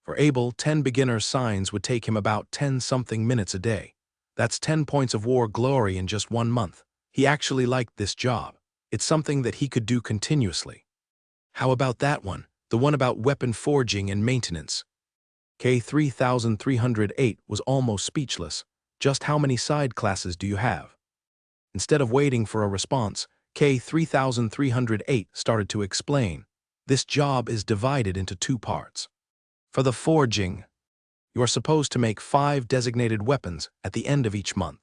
For Abel, 10 beginner's signs would take him about 10-something minutes a day. That's 10 points of war glory in just 1 month. He actually liked this job. It's something that he could do continuously. How about that one, the one about weapon forging and maintenance? K-3308 was almost speechless. Just how many side classes do you have? Instead of waiting for a response, K-3308 started to explain. This job is divided into 2 parts. For the forging, you are supposed to make 5 designated weapons at the end of each month.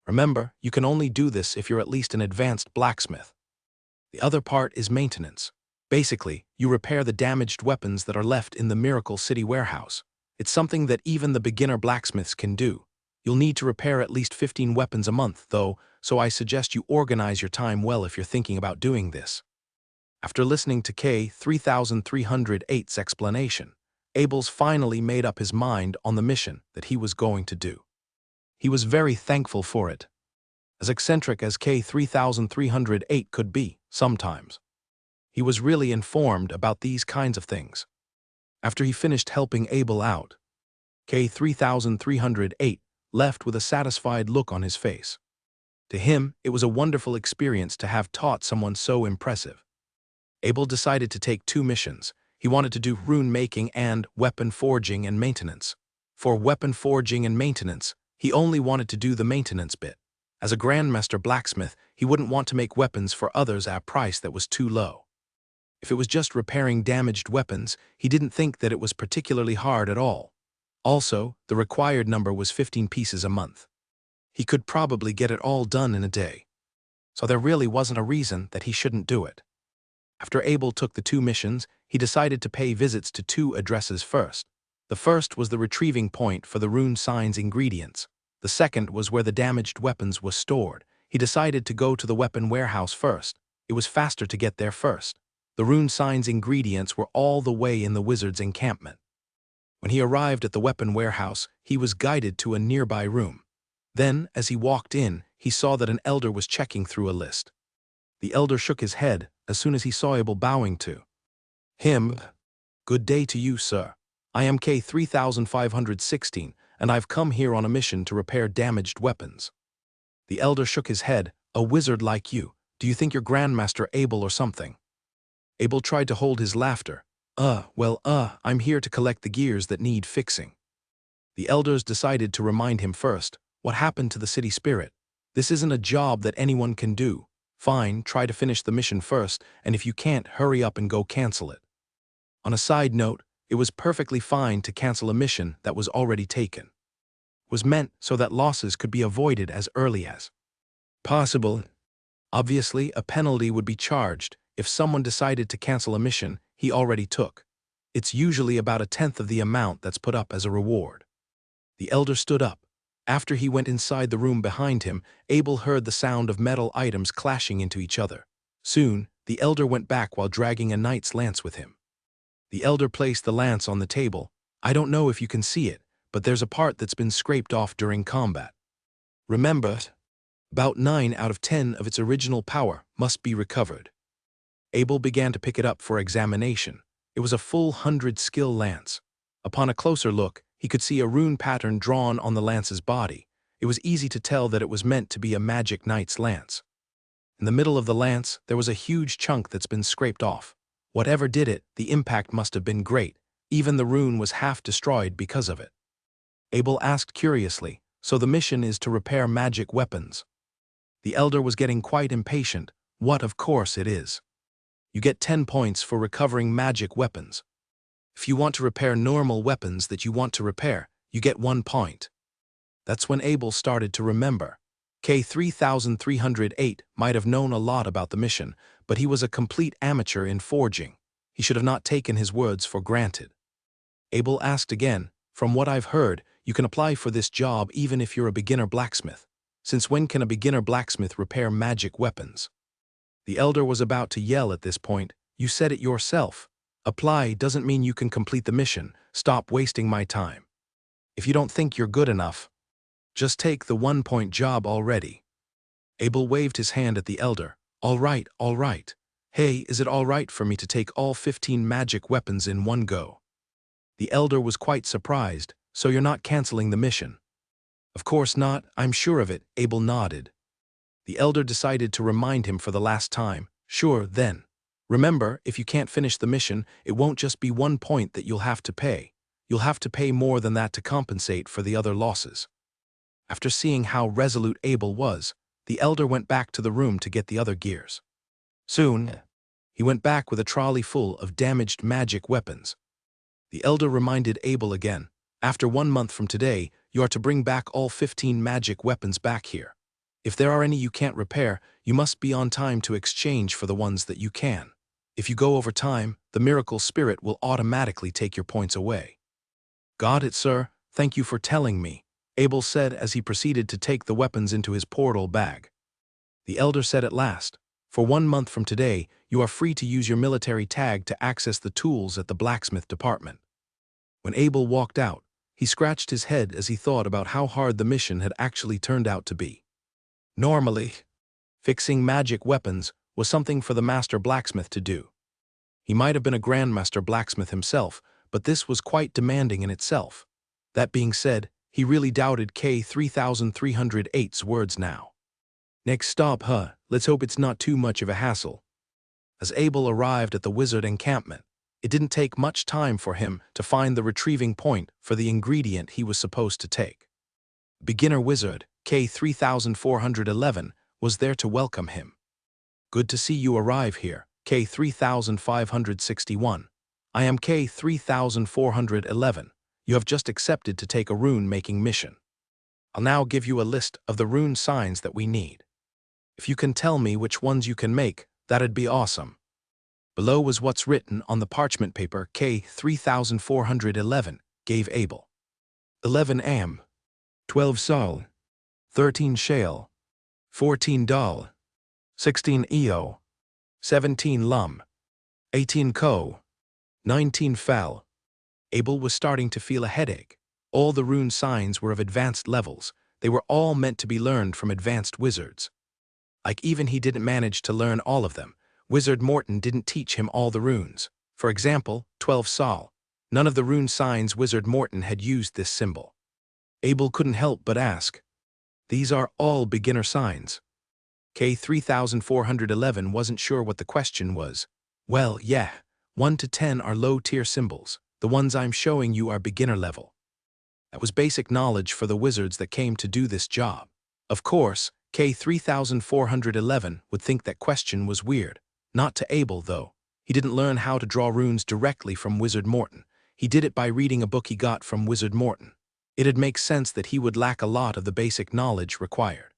Remember, you can only do this if you're at least an advanced blacksmith. The other part is maintenance. Basically, you repair the damaged weapons that are left in the Miracle City warehouse. It's something that even the beginner blacksmiths can do. You'll need to repair at least 15 weapons a month, though, so I suggest you organize your time well if you're thinking about doing this. After listening to K-3308's explanation, Abel's finally made up his mind on the mission that he was going to do. He was very thankful for it. As eccentric as K-3308 could be, sometimes, he was really informed about these kinds of things. After he finished helping Abel out, K-3308 left with a satisfied look on his face. To him, it was a wonderful experience to have taught someone so impressive. Abel decided to take 2 missions. He wanted to do rune making and weapon forging and maintenance. For weapon forging and maintenance, he only wanted to do the maintenance bit. As a grandmaster blacksmith, he wouldn't want to make weapons for others at a price that was too low. If it was just repairing damaged weapons, he didn't think that it was particularly hard at all. Also, the required number was 15 pieces a month. He could probably get it all done in a day. So there really wasn't a reason that he shouldn't do it. After Abel took the 2 missions, he decided to pay visits to 2 addresses first. The first was the retrieving point for the rune signs ingredients. The second was where the damaged weapons were stored. He decided to go to the weapon warehouse first. It was faster to get there first. The rune signs ingredients were all the way in the wizard's encampment. When he arrived at the weapon warehouse, he was guided to a nearby room. Then, as he walked in, he saw that an elder was checking through a list. The elder shook his head as soon as he saw Abel bowing to him. Good day to you, sir. I am K-3516, and I've come here on a mission to repair damaged weapons. The elder shook his head. A wizard like you. Do you think you're Grandmaster Abel or something? Abel tried to hold his laughter. I'm here to collect the gears that need fixing. The elders decided to remind him first. What happened to the city spirit? This isn't a job that anyone can do. Fine, try to finish the mission first, and if you can't, hurry up and go cancel it. On a side note, it was perfectly fine to cancel a mission that was already taken. It was meant so that losses could be avoided as early as possible. Obviously, a penalty would be charged if someone decided to cancel a mission he already took. It's usually about 1/10 of the amount that's put up as a reward. The elder stood up. After he went inside the room behind him, Abel heard the sound of metal items clashing into each other. Soon, the elder went back while dragging a knight's lance with him. The elder placed the lance on the table. I don't know if you can see it, but there's a part that's been scraped off during combat. Remember, about 9 out of 10 of its original power must be recovered. Abel began to pick it up for examination. It was a full 100-skill lance. Upon a closer look, he could see a rune pattern drawn on the lance's body. It was easy to tell that it was meant to be a magic knight's lance. In the middle of the lance, there was a huge chunk that's been scraped off. Whatever did it, the impact must have been great. Even the rune was half destroyed because of it. Abel asked curiously, so the mission is to repair magic weapons? The elder was getting quite impatient. What, of course it is. You get 10 points for recovering magic weapons. If you want to repair normal weapons that you want to repair, you get 1 point. That's when Abel started to remember. K-3308 might have known a lot about the mission, but he was a complete amateur in forging. He should have not taken his words for granted. Abel asked again, "From what I've heard, you can apply for this job even if you're a beginner blacksmith. Since when can a beginner blacksmith repair magic weapons?" The elder was about to yell at this point. "You said it yourself. Apply doesn't mean you can complete the mission. Stop wasting my time. If you don't think you're good enough, just take the 1-point job already." Abel waved his hand at the elder. All right. Hey, is it all right for me to take all 15 magic weapons in one go?" The elder was quite surprised. "So you're not canceling the mission?" "Of course not, I'm sure of it," Abel nodded. The elder decided to remind him for the last time. "Sure, then. Remember, if you can't finish the mission, it won't just be 1 point that you'll have to pay. You'll have to pay more than that to compensate for the other losses." After seeing how resolute Abel was, the elder went back to the room to get the other gears. Soon, he went back with a trolley full of damaged magic weapons. The elder reminded Abel again, "After 1 month from today, you are to bring back all 15 magic weapons back here. If there are any you can't repair, you must be on time to exchange for the ones that you can. If you go over time, the miracle spirit will automatically take your points away." "Got it, sir. Thank you for telling me," Abel said as he proceeded to take the weapons into his portal bag. The elder said at last, "For 1 month from today, you are free to use your military tag to access the tools at the blacksmith department." When Abel walked out, he scratched his head as he thought about how hard the mission had actually turned out to be. Normally, fixing magic weapons was something for the master blacksmith to do. He might have been a grandmaster blacksmith himself, but this was quite demanding in itself. That being said, he really doubted K-3308's words now. Next stop, let's hope it's not too much of a hassle. As Abel arrived at the wizard encampment, it didn't take much time for him to find the retrieving point for the ingredient he was supposed to take. Beginner wizard K-3411 was there to welcome him. "Good to see you arrive here, K-3561. I am K-3411. You have just accepted to take a rune-making mission. I'll now give you a list of the rune signs that we need. If you can tell me which ones you can make, that'd be awesome." Below was what's written on the parchment paper K-3411 gave Abel. 11 am, 12 sol, 13 shale, 14 dal, 16 eo, 17 lum, 18 ko, 19 fal. Abel was starting to feel a headache. All the rune signs were of advanced levels. They were all meant to be learned from advanced wizards. Like even he didn't manage to learn all of them. Wizard Morton didn't teach him all the runes. For example, 12 sol. None of the rune signs Wizard Morton had used this symbol. Abel couldn't help but ask, "These are all beginner signs?" K-3411 wasn't sure what the question was. "Well, yeah, 1 to 10 are low-tier symbols. The ones I'm showing you are beginner level." That was basic knowledge for the wizards that came to do this job. Of course, K-3411 would think that question was weird. Not to Abel, though. He didn't learn how to draw runes directly from Wizard Morton. He did it by reading a book he got from Wizard Morton. It'd make sense that he would lack a lot of the basic knowledge required.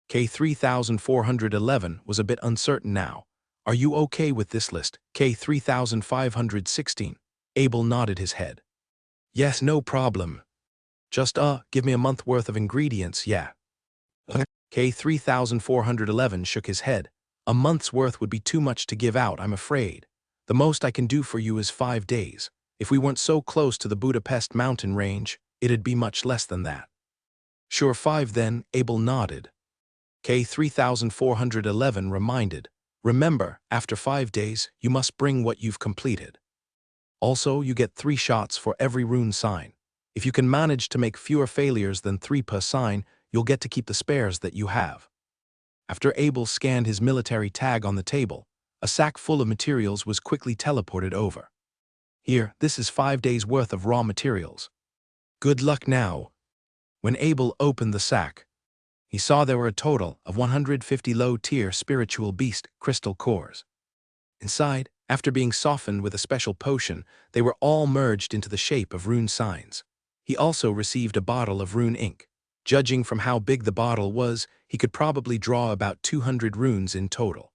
K-3411 was a bit uncertain now. "Are you okay with this list, K-3516? Abel nodded his head. "Yes, no problem. Just, give me a month worth of ingredients, yeah." K-3411 shook his head. "A month's worth would be too much to give out, I'm afraid. The most I can do for you is 5 days. If we weren't so close to the Budapest mountain range, it'd be much less than that." "Sure, 5 then," Abel nodded. K-3411 reminded, "Remember, after 5 days, you must bring what you've completed. Also, you get 3 shots for every rune sign. If you can manage to make fewer failures than 3 per sign, you'll get to keep the spares that you have." After Abel scanned his military tag on the table, a sack full of materials was quickly teleported over. "Here, this is 5 days' worth of raw materials. Good luck now." When Abel opened the sack, he saw there were a total of 150 low-tier spiritual beast crystal cores. Inside, After being softened with a special potion, they were all merged into the shape of rune signs. He also received a bottle of rune ink. Judging from how big the bottle was, he could probably draw about 200 runes in total.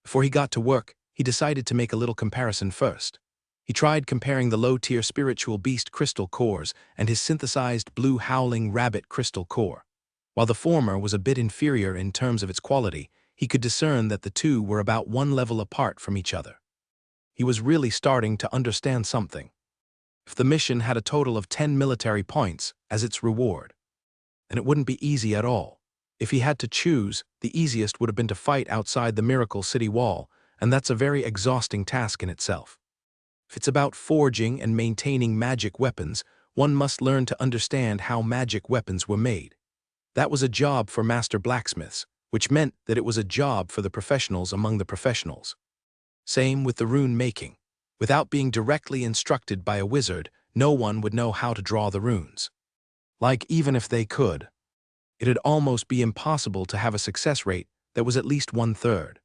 Before he got to work, he decided to make a little comparison first. He tried comparing the low-tier spiritual beast crystal cores and his synthesized blue howling rabbit crystal core. While the former was a bit inferior in terms of its quality, he could discern that the two were about one level apart from each other. He was really starting to understand something. If the mission had a total of 10 military points as its reward, then it wouldn't be easy at all. If he had to choose, the easiest would have been to fight outside the Miracle City wall, and that's a very exhausting task in itself. If it's about forging and maintaining magic weapons, one must learn to understand how magic weapons were made. That was a job for master blacksmiths, which meant that it was a job for the professionals among the professionals. Same with the rune making. Without being directly instructed by a wizard, no one would know how to draw the runes. Like, even if they could, it'd almost be impossible to have a success rate that was at least 1/3.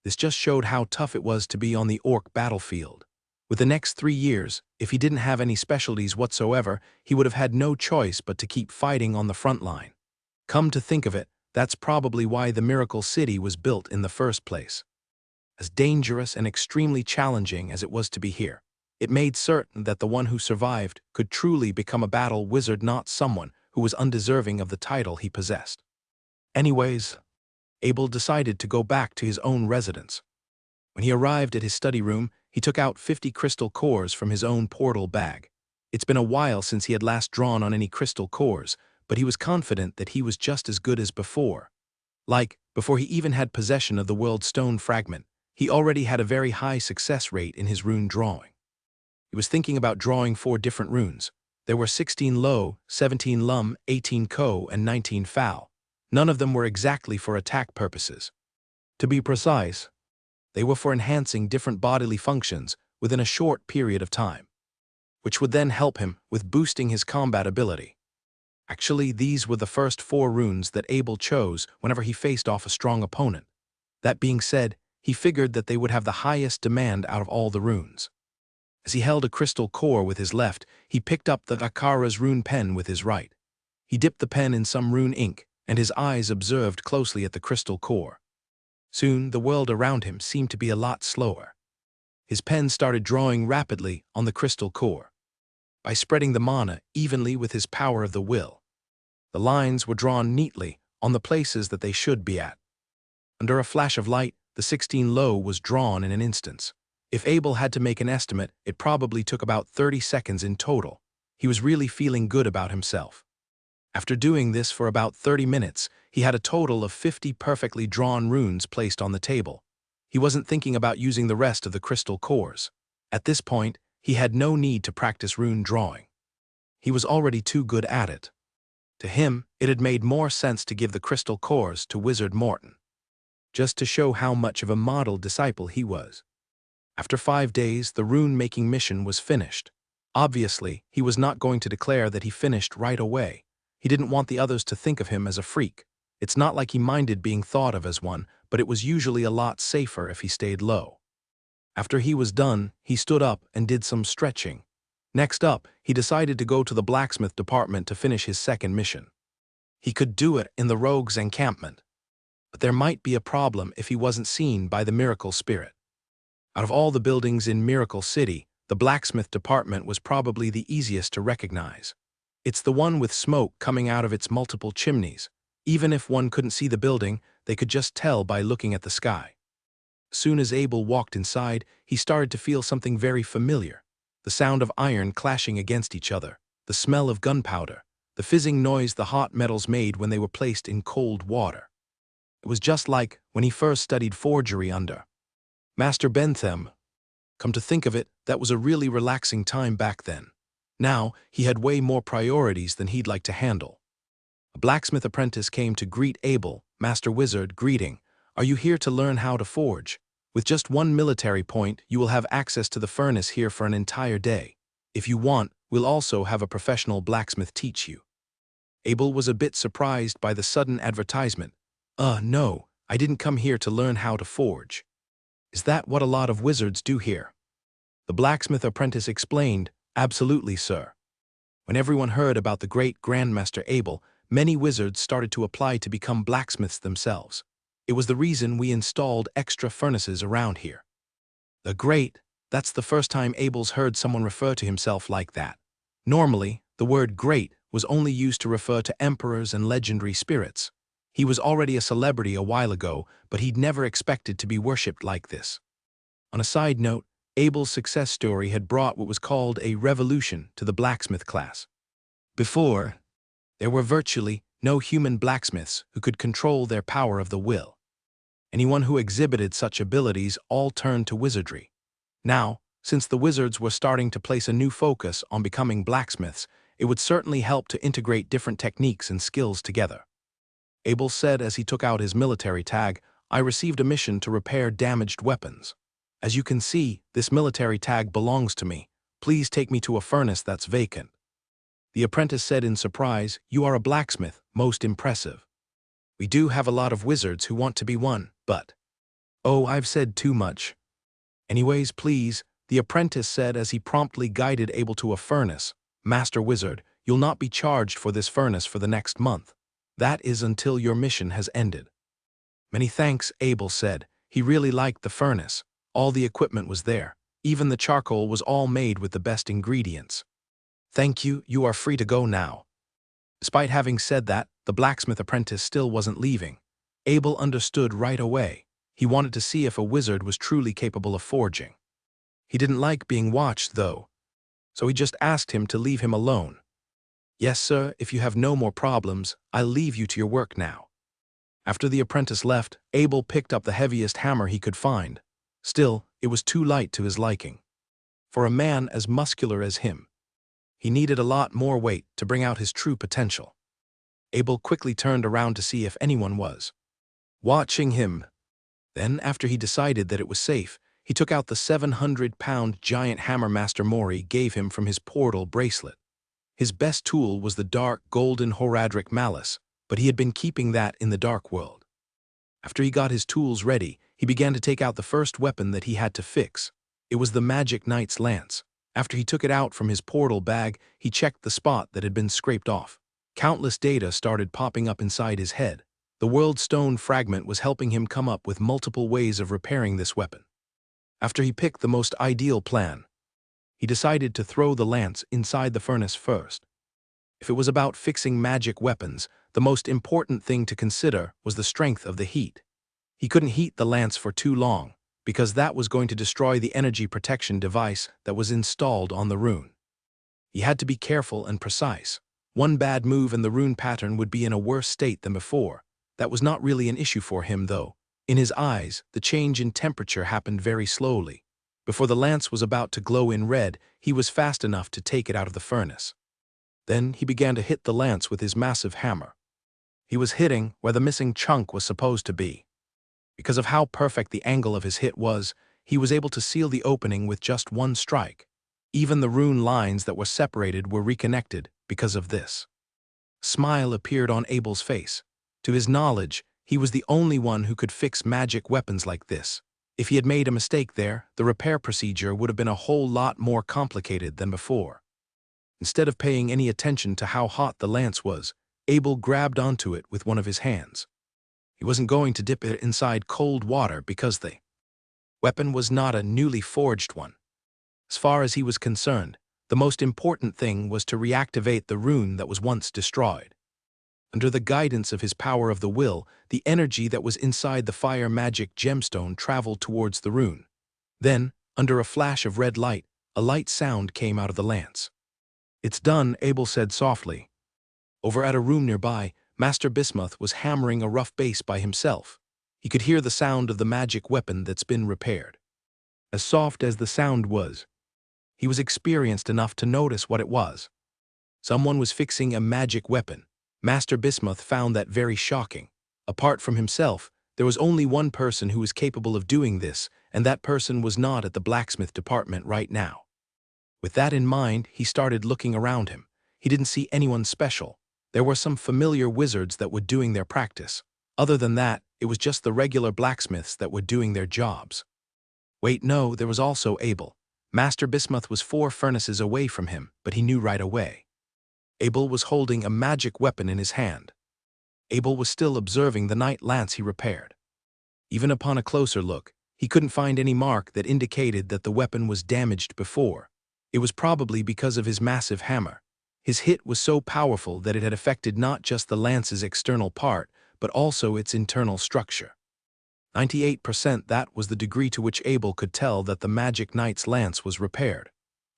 This just showed how tough it was to be on the orc battlefield. With the next 3 years, if he didn't have any specialties whatsoever, he would have had no choice but to keep fighting on the front line. Come to think of it, that's probably why the Miracle City was built in the first place. As dangerous and extremely challenging as it was to be here, it made certain that the one who survived could truly become a battle wizard, not someone who was undeserving of the title he possessed. Anyways, Abel decided to go back to his own residence. When he arrived at his study room, he took out 50 crystal cores from his own portal bag. It's been a while since he had last drawn on any crystal cores, but he was confident that he was just as good as before. Like, before he even had possession of the world stone fragment, he already had a very high success rate in his rune drawing. He was thinking about drawing 4 different runes. There were 16 low, 17 lum, 18 ko, and 19 foul. None of them were exactly for attack purposes. To be precise, they were for enhancing different bodily functions within a short period of time, which would then help him with boosting his combat ability. Actually, these were the first 4 runes that Abel chose whenever he faced off a strong opponent. That being said, he figured that they would have the highest demand out of all the runes. As he held a crystal core with his left, he picked up the Akara's rune pen with his right. He dipped the pen in some rune ink, and his eyes observed closely at the crystal core. Soon, the world around him seemed to be a lot slower. His pen started drawing rapidly on the crystal core. By spreading the mana evenly with his power of the will, the lines were drawn neatly on the places that they should be at. Under a flash of light, the 16 low was drawn in an instant. If Abel had to make an estimate, it probably took about 30 seconds in total. He was really feeling good about himself. After doing this for about 30 minutes, he had a total of 50 perfectly drawn runes placed on the table. He wasn't thinking about using the rest of the crystal cores. At this point, he had no need to practice rune drawing. He was already too good at it. To him, it had made more sense to give the crystal cores to Wizard Morton, just to show how much of a model disciple he was. After 5 days, the rune-making mission was finished. Obviously, he was not going to declare that he finished right away. He didn't want the others to think of him as a freak. It's not like he minded being thought of as one, but it was usually a lot safer if he stayed low. After he was done, he stood up and did some stretching. Next up, he decided to go to the blacksmith department to finish his second mission. He could do it in the rogue's encampment, but there might be a problem if he wasn't seen by the miracle spirit. Out of all the buildings in Miracle City, the blacksmith department was probably the easiest to recognize. It's the one with smoke coming out of its multiple chimneys. Even if one couldn't see the building, they could just tell by looking at the sky. As soon as Abel walked inside, he started to feel something very familiar. The sound of iron clashing against each other, the smell of gunpowder, the fizzing noise the hot metals made when they were placed in cold water. It was just like when he first studied forgery under Master Bentham. Come to think of it, that was a really relaxing time back then. Now, he had way more priorities than he'd like to handle. A blacksmith apprentice came to greet Abel. Master Wizard, greeting. Are you here to learn how to forge? With just 1 military point, you will have access to the furnace here for an entire day. If you want, we'll also have a professional blacksmith teach you. Abel was a bit surprised by the sudden advertisement. No, I didn't come here to learn how to forge. Is that what a lot of wizards do here? The blacksmith apprentice explained, "Absolutely, sir." When everyone heard about the great Grandmaster Abel, many wizards started to apply to become blacksmiths themselves. It was the reason we installed extra furnaces around here. The great, that's the first time Abel's heard someone refer to himself like that. Normally, the word great was only used to refer to emperors and legendary spirits. He was already a celebrity a while ago, but he'd never expected to be worshipped like this. On a side note, Abel's success story had brought what was called a revolution to the blacksmith class. Before, there were virtually no human blacksmiths who could control their power of the will. Anyone who exhibited such abilities all turned to wizardry. Now, since the wizards were starting to place a new focus on becoming blacksmiths, it would certainly help to integrate different techniques and skills together. Abel said as he took out his military tag, "I received a mission to repair damaged weapons. As you can see, this military tag belongs to me. Please take me to a furnace that's vacant." The apprentice said in surprise, "You are a blacksmith, most impressive. We do have a lot of wizards who want to be one, but..." "Oh, I've said too much." "Anyways, please," the apprentice said as he promptly guided Abel to a furnace. "Master Wizard, you'll not be charged for this furnace for the next month. That is until your mission has ended." "Many thanks," Abel said. He really liked the furnace. All the equipment was there. Even the charcoal was all made with the best ingredients. "Thank you, you are free to go now." Despite having said that, the blacksmith apprentice still wasn't leaving. Abel understood right away. He wanted to see if a wizard was truly capable of forging. He didn't like being watched, though, so he just asked him to leave him alone. "Yes, sir, if you have no more problems, I'll leave you to your work now." After the apprentice left, Abel picked up the heaviest hammer he could find. Still, it was too light to his liking. For a man as muscular as him, he needed a lot more weight to bring out his true potential. Abel quickly turned around to see if anyone was watching him. Then, after he decided that it was safe, he took out the 700-pound giant hammer Master Mori gave him from his portal bracelet. His best tool was the dark golden Horadric Malice, but he had been keeping that in the dark world. After he got his tools ready, he began to take out the first weapon that he had to fix. It was the Magic Knight's lance. After he took it out from his portal bag, he checked the spot that had been scraped off. Countless data started popping up inside his head. The World Stone fragment was helping him come up with multiple ways of repairing this weapon. After he picked the most ideal plan, he decided to throw the lance inside the furnace first. If it was about fixing magic weapons, the most important thing to consider was the strength of the heat. He couldn't heat the lance for too long, because that was going to destroy the energy protection device that was installed on the rune. He had to be careful and precise. One bad move and the rune pattern would be in a worse state than before. That was not really an issue for him, though. In his eyes, the change in temperature happened very slowly. Before the lance was about to glow in red, he was fast enough to take it out of the furnace. Then he began to hit the lance with his massive hammer. He was hitting where the missing chunk was supposed to be. Because of how perfect the angle of his hit was, he was able to seal the opening with just one strike. Even the rune lines that were separated were reconnected because of this. A smile appeared on Abel's face. To his knowledge, he was the only one who could fix magic weapons like this. If he had made a mistake there, the repair procedure would have been a whole lot more complicated than before. Instead of paying any attention to how hot the lance was, Abel grabbed onto it with one of his hands. He wasn't going to dip it inside cold water because the weapon was not a newly forged one. As far as he was concerned, the most important thing was to reactivate the rune that was once destroyed. Under the guidance of his power of the will, the energy that was inside the fire magic gemstone traveled towards the rune. Then, under a flash of red light, a light sound came out of the lance. "It's done," Abel said softly. Over at a room nearby, Master Bismuth was hammering a rough base by himself. He could hear the sound of the magic weapon that's been repaired. As soft as the sound was, he was experienced enough to notice what it was. Someone was fixing a magic weapon. Master Bismuth found that very shocking. Apart from himself, there was only one person who was capable of doing this, and that person was not at the blacksmith department right now. With that in mind, he started looking around him. He didn't see anyone special. There were some familiar wizards that were doing their practice. Other than that, it was just the regular blacksmiths that were doing their jobs. Wait, no, there was also Abel. Master Bismuth was 4 furnaces away from him, but he knew right away. Abel was holding a magic weapon in his hand. Abel was still observing the knight lance he repaired. Even upon a closer look, he couldn't find any mark that indicated that the weapon was damaged before. It was probably because of his massive hammer. His hit was so powerful that it had affected not just the lance's external part, but also its internal structure. 98%, that was the degree to which Abel could tell that the magic knight's lance was repaired.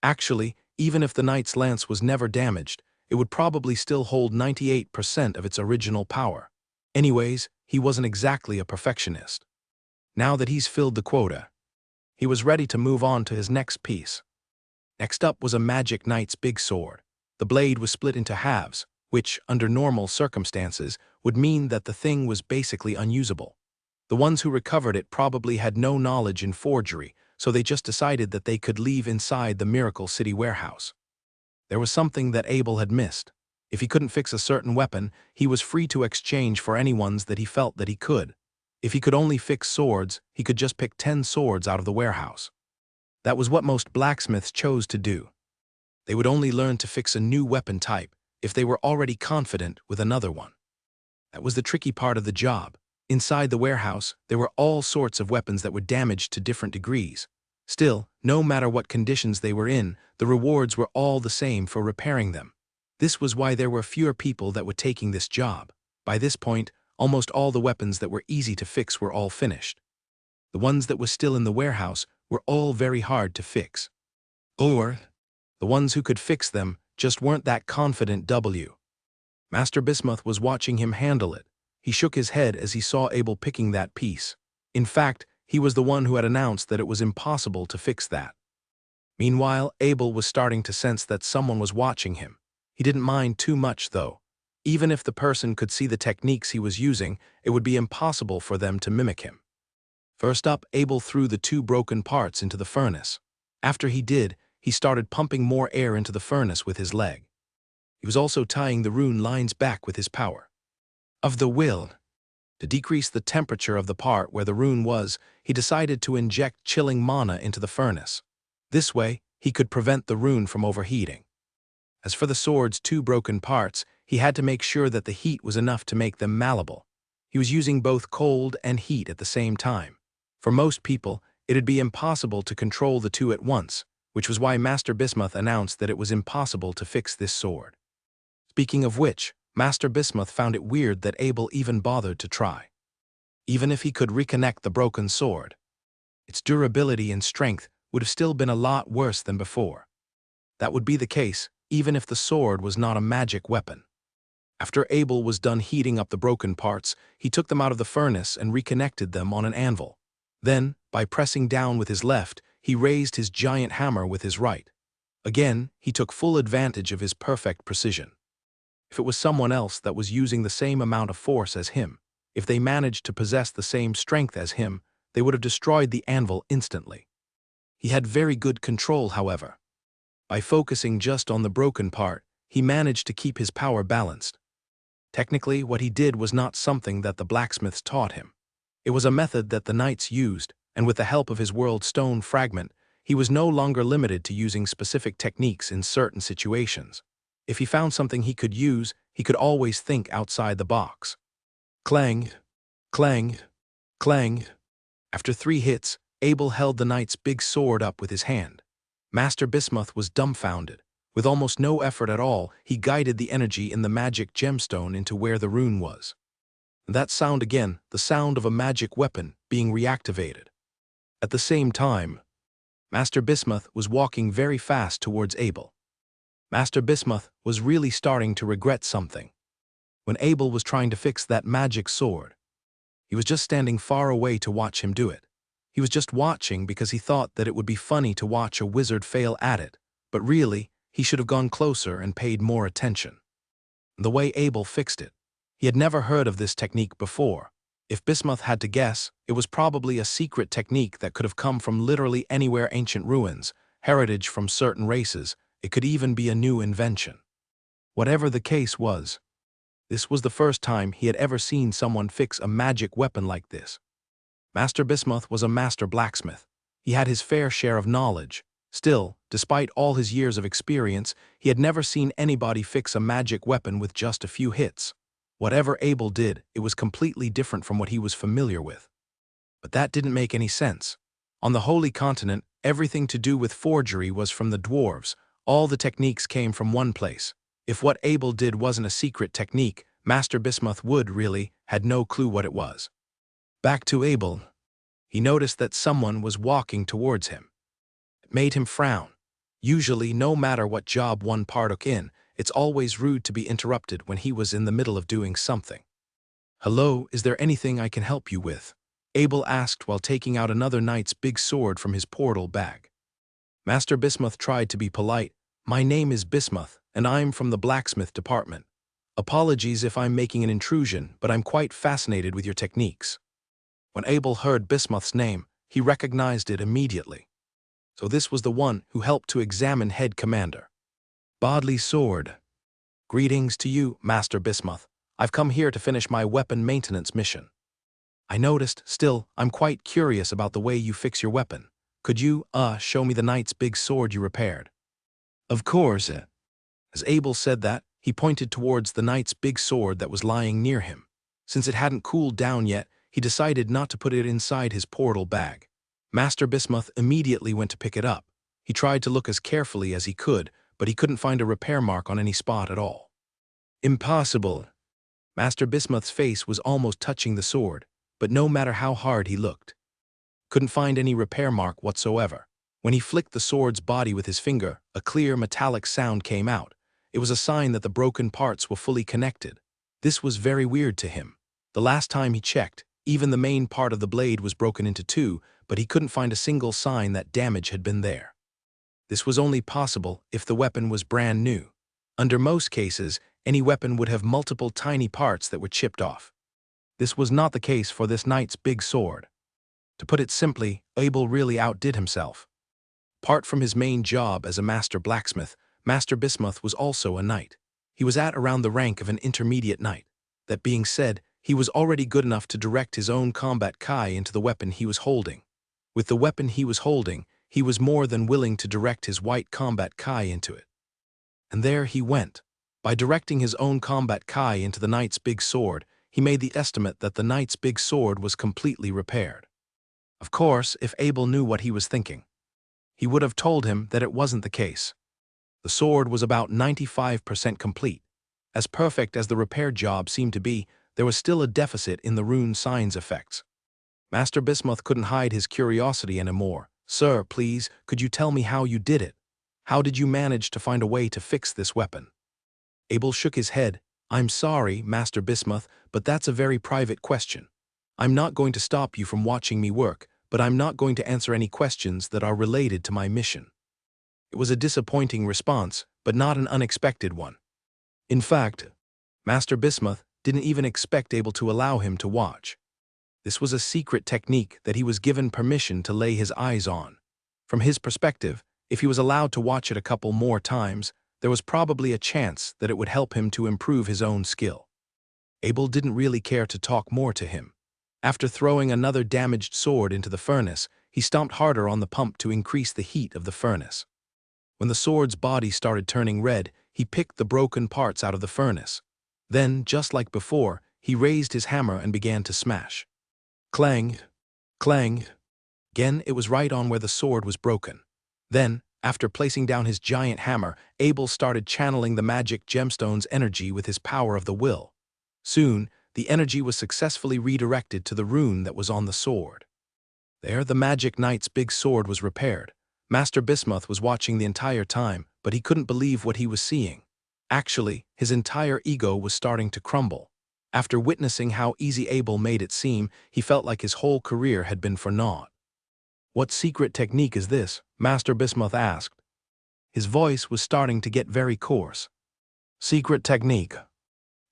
Actually, even if the knight's lance was never damaged, it would probably still hold 98% of its original power. Anyways, he wasn't exactly a perfectionist. Now that he's filled the quota, he was ready to move on to his next piece. Next up was a magic knight's big sword. The blade was split into halves, which, under normal circumstances, would mean that the thing was basically unusable. The ones who recovered it probably had no knowledge in forgery, so they just decided that they could leave inside the Miracle City warehouse. There was something that Abel had missed. If he couldn't fix a certain weapon, he was free to exchange for any ones that he felt that he could. If he could only fix swords, he could just pick 10 swords out of the warehouse. That was what most blacksmiths chose to do. They would only learn to fix a new weapon type if they were already confident with another one. That was the tricky part of the job. Inside the warehouse, there were all sorts of weapons that were damaged to different degrees. Still, no matter what conditions they were in, the rewards were all the same for repairing them. This was why there were fewer people that were taking this job. By this point, almost all the weapons that were easy to fix were all finished. The ones that were still in the warehouse were all very hard to fix. Or, the ones who could fix them just weren't that confident. Master Bismuth was watching him handle it. He shook his head as he saw Abel picking that piece. In fact, he was the one who had announced that it was impossible to fix that. Meanwhile, Abel was starting to sense that someone was watching him. He didn't mind too much, though. Even if the person could see the techniques he was using, it would be impossible for them to mimic him. First up, Abel threw the 2 broken parts into the furnace. After he did, he started pumping more air into the furnace with his leg. He was also tying the rune lines back with his power of the will. To decrease the temperature of the part where the rune was, he decided to inject chilling mana into the furnace. This way, he could prevent the rune from overheating. As for the sword's 2 broken parts, he had to make sure that the heat was enough to make them malleable. He was using both cold and heat at the same time. For most people, it'd be impossible to control the 2 at once, which was why Master Bismuth announced that it was impossible to fix this sword. Speaking of which, Master Bismuth found it weird that Abel even bothered to try. Even if he could reconnect the broken sword, its durability and strength would have still been a lot worse than before. That would be the case even if the sword was not a magic weapon. After Abel was done heating up the broken parts, he took them out of the furnace and reconnected them on an anvil. Then, by pressing down with his left, he raised his giant hammer with his right. Again, he took full advantage of his perfect precision. If it was someone else that was using the same amount of force as him, if they managed to possess the same strength as him, they would have destroyed the anvil instantly. He had very good control, however. By focusing just on the broken part, he managed to keep his power balanced. Technically, what he did was not something that the blacksmiths taught him. It was a method that the knights used, and with the help of his world stone fragment, he was no longer limited to using specific techniques in certain situations. If he found something he could use, he could always think outside the box. Clang, clang, clang. After 3 hits, Abel held the knight's big sword up with his hand. Master Bismuth was dumbfounded. With almost no effort at all, he guided the energy in the magic gemstone into where the rune was. That sound again, the sound of a magic weapon being reactivated. At the same time, Master Bismuth was walking very fast towards Abel. Master Bismuth was really starting to regret something. When Abel was trying to fix that magic sword, he was just standing far away to watch him do it. He was just watching because he thought that it would be funny to watch a wizard fail at it, but really, he should have gone closer and paid more attention. The way Abel fixed it, he had never heard of this technique before. If Bismuth had to guess, it was probably a secret technique that could have come from literally anywhere: ancient ruins, heritage from certain races. It could even be a new invention. Whatever the case was, this was the first time he had ever seen someone fix a magic weapon like this. Master Bismuth was a master blacksmith. He had his fair share of knowledge. Still, despite all his years of experience, he had never seen anybody fix a magic weapon with just a few hits. Whatever Abel did, it was completely different from what he was familiar with. But that didn't make any sense. On the Holy Continent, everything to do with forgery was from the dwarves. All the techniques came from one place. If what Abel did wasn't a secret technique, Master Bismuth had no clue what it was. Back to Abel. He noticed that someone was walking towards him. It made him frown. Usually, no matter what job one partook in, it's always rude to be interrupted when he was in the middle of doing something. "Hello, is there anything I can help you with?" Abel asked while taking out another knight's big sword from his portal bag. Master Bismuth tried to be polite. "My name is Bismuth, and I'm from the blacksmith department. Apologies if I'm making an intrusion, but I'm quite fascinated with your techniques." When Abel heard Bismuth's name, he recognized it immediately. So this was the one who helped to examine Head Commander. Bodley Sword. "Greetings to you, Master Bismuth. I've come here to finish my weapon maintenance mission. I noticed, still, I'm quite curious about the way you fix your weapon. Could you, show me the knight's big sword you repaired?" "Of course." As Abel said that, he pointed towards the knight's big sword that was lying near him. Since it hadn't cooled down yet, he decided not to put it inside his portal bag. Master Bismuth immediately went to pick it up. He tried to look as carefully as he could, but he couldn't find a repair mark on any spot at all. "Impossible." Master Bismuth's face was almost touching the sword, but no matter how hard he looked, couldn't find any repair mark whatsoever. When he flicked the sword's body with his finger, a clear metallic sound came out. It was a sign that the broken parts were fully connected. This was very weird to him. The last time he checked, even the main part of the blade was broken into two, but he couldn't find a single sign that damage had been there. This was only possible if the weapon was brand new. Under most cases, any weapon would have multiple tiny parts that were chipped off. This was not the case for this knight's big sword. To put it simply, Abel really outdid himself. Apart from his main job as a master blacksmith, Master Bismuth was also a knight. He was at around the rank of an intermediate knight. That being said, he was already good enough to direct his own combat kai into the weapon he was holding. With the weapon he was holding, he was more than willing to direct his white combat kai into it. And there he went. By directing his own combat kai into the knight's big sword, he made the estimate that the knight's big sword was completely repaired. Of course, if Abel knew what he was thinking, he would have told him that it wasn't the case. The sword was about 95% complete. As perfect as the repair job seemed to be, there was still a deficit in the rune signs effects. Master Bismuth couldn't hide his curiosity anymore. "Sir, please, could you tell me how you did it? How did you manage to find a way to fix this weapon?" Abel shook his head. "I'm sorry, Master Bismuth, but that's a very private question. I'm not going to stop you from watching me work, but I'm not going to answer any questions that are related to my mission." It was a disappointing response, but not an unexpected one. In fact, Master Bismuth didn't even expect Abel to allow him to watch. This was a secret technique that he was given permission to lay his eyes on. From his perspective, if he was allowed to watch it a couple more times, there was probably a chance that it would help him to improve his own skill. Abel didn't really care to talk more to him. After throwing another damaged sword into the furnace, he stomped harder on the pump to increase the heat of the furnace. When the sword's body started turning red, he picked the broken parts out of the furnace. Then, just like before, he raised his hammer and began to smash. Clang, clang. Again, it was right on where the sword was broken. Then, after placing down his giant hammer, Abel started channeling the magic gemstone's energy with his power of the will. Soon, the energy was successfully redirected to the rune that was on the sword. There, the magic knight's big sword was repaired. Master Bismuth was watching the entire time, but he couldn't believe what he was seeing. Actually, his entire ego was starting to crumble. After witnessing how easy Abel made it seem, he felt like his whole career had been for naught. "What secret technique is this?" Master Bismuth asked. His voice was starting to get very coarse. "Secret technique."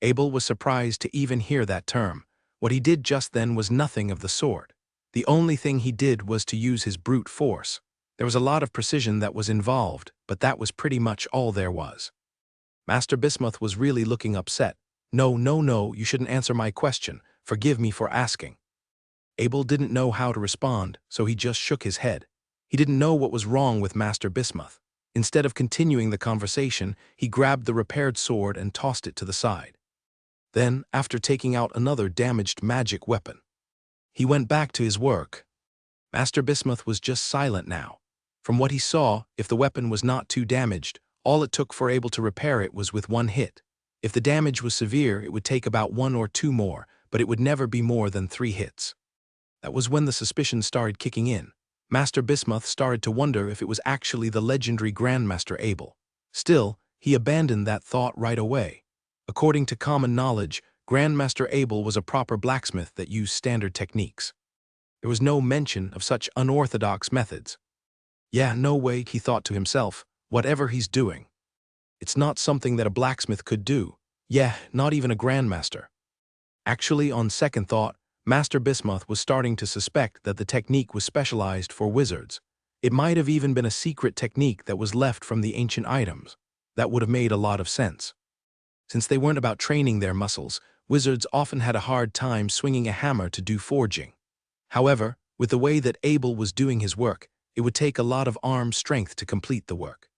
Abel was surprised to even hear that term. What he did just then was nothing of the sort. The only thing he did was to use his brute force. There was a lot of precision that was involved, but that was pretty much all there was. Master Bismuth was really looking upset. No, you shouldn't answer my question. Forgive me for asking." Abel didn't know how to respond, so he just shook his head. He didn't know what was wrong with Master Bismuth. Instead of continuing the conversation, he grabbed the repaired sword and tossed it to the side. Then, after taking out another damaged magic weapon, he went back to his work. Master Bismuth was just silent now. From what he saw, if the weapon was not too damaged, all it took for Abel to repair it was with one hit. If the damage was severe, it would take about 1 or 2 more, but it would never be more than 3 hits. That was when the suspicion started kicking in. Master Bismuth started to wonder if it was actually the legendary Grandmaster Abel. Still, he abandoned that thought right away. According to common knowledge, Grandmaster Abel was a proper blacksmith that used standard techniques. There was no mention of such unorthodox methods. Yeah, no way, he thought to himself, whatever he's doing. It's not something that a blacksmith could do. Yeah, not even a grandmaster. Actually, on second thought, Master Bismuth was starting to suspect that the technique was specialized for wizards. It might have even been a secret technique that was left from the ancient items. That would have made a lot of sense. Since they weren't about training their muscles, wizards often had a hard time swinging a hammer to do forging. However, with the way that Abel was doing his work, it would take a lot of arm strength to complete the work.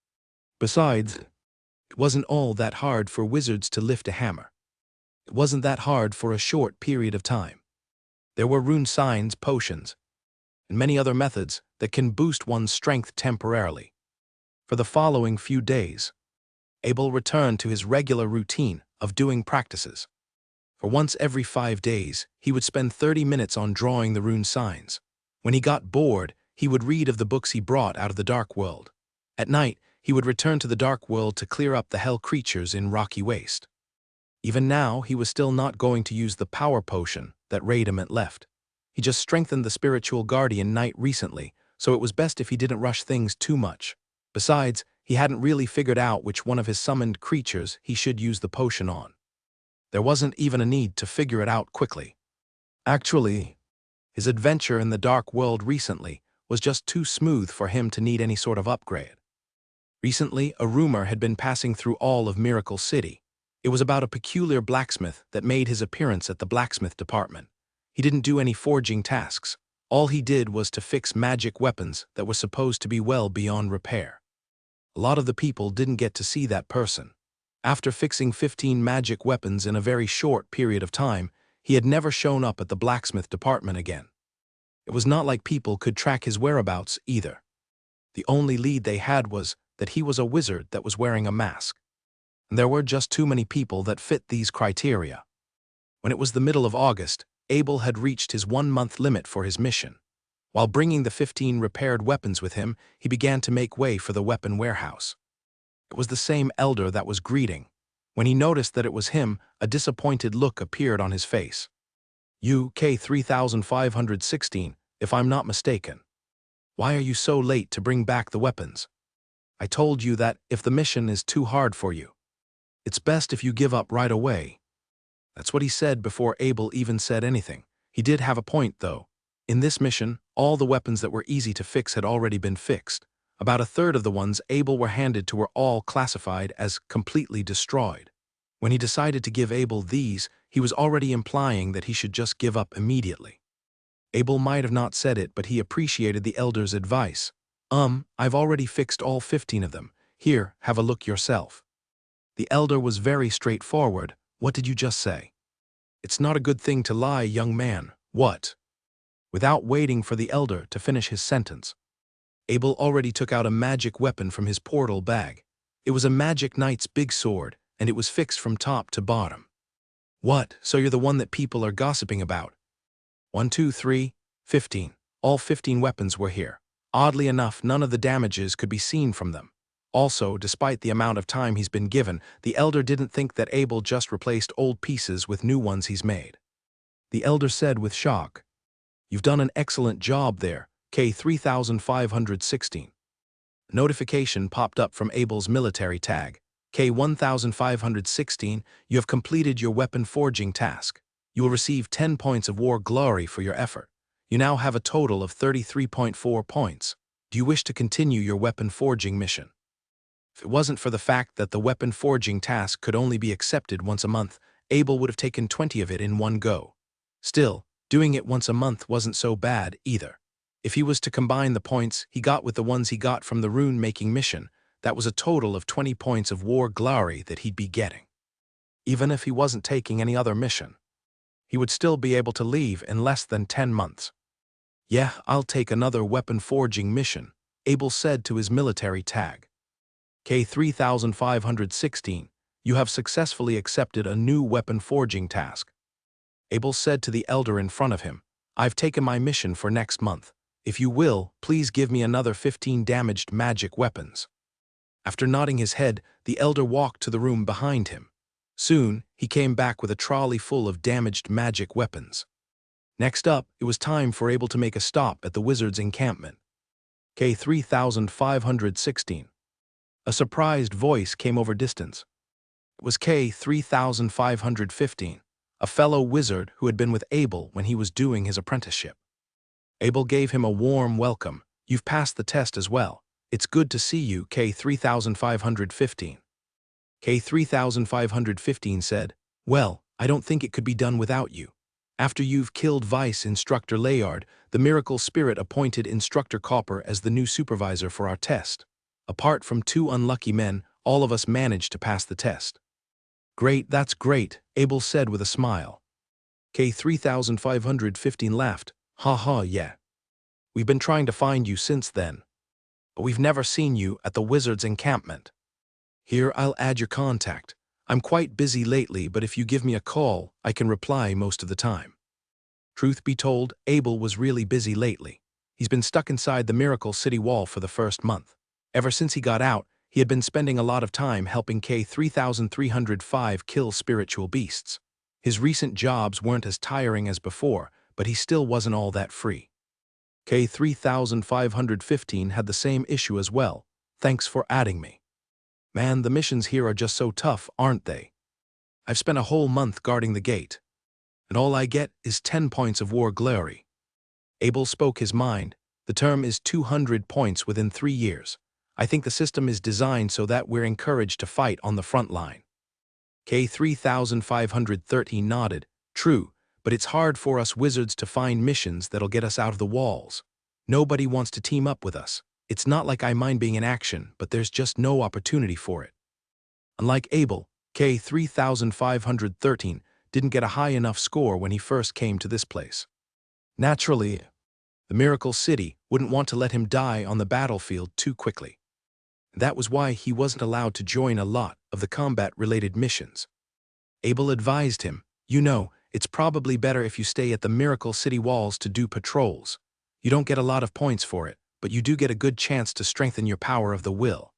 Besides, it wasn't all that hard for wizards to lift a hammer. It wasn't that hard for a short period of time. There were rune signs, potions, and many other methods that can boost one's strength temporarily. For the following few days, Abel returned to his regular routine of doing practices. For once every 5 days, he would spend 30 minutes on drawing the rune signs. When he got bored, he would read of the books he brought out of the Dark World. At night, he would return to the Dark World to clear up the hell creatures in Rocky Waste. Even now, he was still not going to use the power potion that Radament left. He just strengthened the spiritual guardian knight recently, so it was best if he didn't rush things too much. Besides, he hadn't really figured out which one of his summoned creatures he should use the potion on. There wasn't even a need to figure it out quickly. Actually, his adventure in the Dark World recently was just too smooth for him to need any sort of upgrade. Recently, a rumor had been passing through all of Miracle City. It was about a peculiar blacksmith that made his appearance at the blacksmith department. He didn't do any forging tasks. All he did was to fix magic weapons that were supposed to be well beyond repair. A lot of the people didn't get to see that person. After fixing 15 magic weapons in a very short period of time, he had never shown up at the blacksmith department again. It was not like people could track his whereabouts either. The only lead they had was that he was a wizard that was wearing a mask. And there were just too many people that fit these criteria. When it was the middle of August, Abel had reached his 1-month limit for his mission. While bringing the 15 repaired weapons with him, he began to make way for the weapon warehouse. It was the same elder that was greeting. When he noticed that it was him, a disappointed look appeared on his face. "You, K-3516, if I'm not mistaken. Why are you so late to bring back the weapons? I told you that if the mission is too hard for you, it's best if you give up right away." That's what he said before Abel even said anything. He did have a point, though. In this mission, all the weapons that were easy to fix had already been fixed. About a third of the ones Abel were handed to were all classified as completely destroyed. When he decided to give Abel these, he was already implying that he should just give up immediately. Abel might have not said it, but he appreciated the elder's advice. I've already fixed all 15 of them. Here, have a look yourself." The elder was very straightforward. "What did you just say?" "It's not a good thing to lie, young man." "What?" Without waiting for the elder to finish his sentence, Abel already took out a magic weapon from his portal bag. It was a magic knight's big sword, and it was fixed from top to bottom. "What, so you're the one that people are gossiping about?" 1, 2, 3, 15. All 15 weapons were here. Oddly enough, none of the damages could be seen from them. Also, despite the amount of time he's been given, the elder didn't think that Abel just replaced old pieces with new ones he's made. The elder said with shock, "You've done an excellent job there, K-3516. A notification popped up from Abel's military tag. K-1516, you have completed your weapon forging task. You will receive 10 points of war glory for your effort. You now have a total of 33.4 points. Do you wish to continue your weapon forging mission?" If it wasn't for the fact that the weapon forging task could only be accepted once a month, Abel would have taken 20 of it in one go. Still, doing it once a month wasn't so bad either. If he was to combine the points he got with the ones he got from the rune-making mission, that was a total of 20 points of war glory that he'd be getting. Even if he wasn't taking any other mission, he would still be able to leave in less than 10 months. "Yeah, I'll take another weapon forging mission," Abel said to his military tag. K3516, you have successfully accepted a new weapon forging task. Abel said to the elder in front of him, "I've taken my mission for next month. If you will, please give me another 15 damaged magic weapons." After nodding his head, the elder walked to the room behind him. Soon, he came back with a trolley full of damaged magic weapons. Next up, it was time for Abel to make a stop at the wizard's encampment. K3516. A surprised voice came over distance. It was K3515, a fellow wizard who had been with Abel when he was doing his apprenticeship. Abel gave him a warm welcome. "You've passed the test as well. It's good to see you, K3515. K3515 said, "Well, I don't think it could be done without you. After you've killed Vice Instructor Layard, the Miracle Spirit appointed Instructor Copper as the new supervisor for our test. Apart from 2 unlucky men, all of us managed to pass the test." "Great, that's great," Abel said with a smile. K3515 laughed. "Ha ha, yeah. We've been trying to find you since then. But we've never seen you at the wizard's encampment. Here, I'll add your contact. I'm quite busy lately, but if you give me a call, I can reply most of the time." Truth be told, Abel was really busy lately. He's been stuck inside the Miracle City wall for the first month. Ever since he got out, he had been spending a lot of time helping K3305 kill spiritual beasts. His recent jobs weren't as tiring as before, but he still wasn't all that free. K3515 had the same issue as well. "Thanks for adding me. Man, the missions here are just so tough, aren't they? I've spent a whole month guarding the gate, and all I get is 10 points of war glory." Abel spoke his mind. "The term is 200 points within 3 years. I think the system is designed so that we're encouraged to fight on the front line." K3513 nodded. "True, but it's hard for us wizards to find missions that'll get us out of the walls. Nobody wants to team up with us. It's not like I mind being in action, but there's just no opportunity for it." Unlike Abel, K3513 didn't get a high enough score when he first came to this place. Naturally, the Miracle City wouldn't want to let him die on the battlefield too quickly. That was why he wasn't allowed to join a lot of the combat-related missions. Abel advised him, "You know, it's probably better if you stay at the Miracle City walls to do patrols. You don't get a lot of points for it, but you do get a good chance to strengthen your power of the will."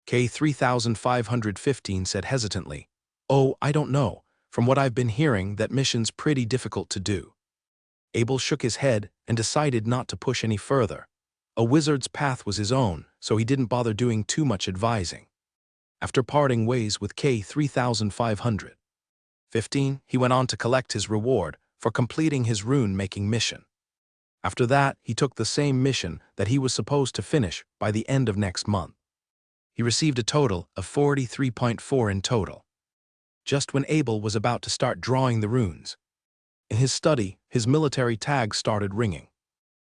K3515 said hesitantly, "Oh, I don't know. From what I've been hearing, that mission's pretty difficult to do." Abel shook his head and decided not to push any further. A wizard's path was his own, so he didn't bother doing too much advising. After parting ways with K3515, he went on to collect his reward for completing his rune-making mission. After that, he took the same mission that he was supposed to finish by the end of next month. He received a total of 43.4 in total. Just when Abel was about to start drawing the runes, in his study, his military tag started ringing.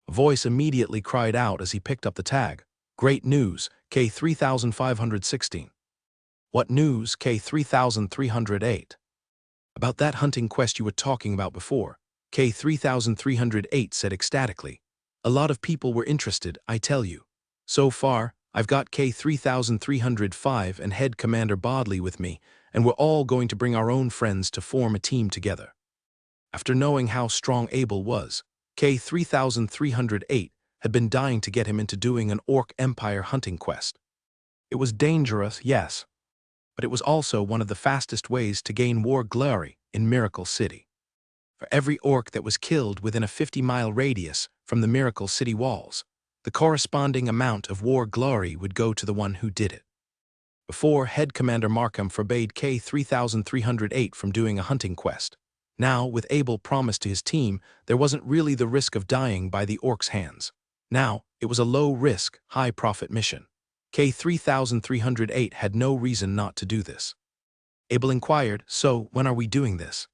A voice immediately cried out as he picked up the tag. "Great news, K3516. "What news, K3308? "About that hunting quest you were talking about before," K3308 said ecstatically. "A lot of people were interested, I tell you. So far, I've got K3305 and Head Commander Bodley with me, and we're all going to bring our own friends to form a team together." After knowing how strong Abel was, K3308 had been dying to get him into doing an Orc Empire hunting quest. It was dangerous, yes, but it was also one of the fastest ways to gain war glory in Miracle City. For every orc that was killed within a 50-mile radius from the Miracle City walls, the corresponding amount of war glory would go to the one who did it. Before, Head Commander Markham forbade K3308 from doing a hunting quest. Now, with Abel promised to his team, there wasn't really the risk of dying by the orc's hands. Now, it was a low-risk, high-profit mission. K3308 had no reason not to do this. Abel inquired, "So, when are we doing this?"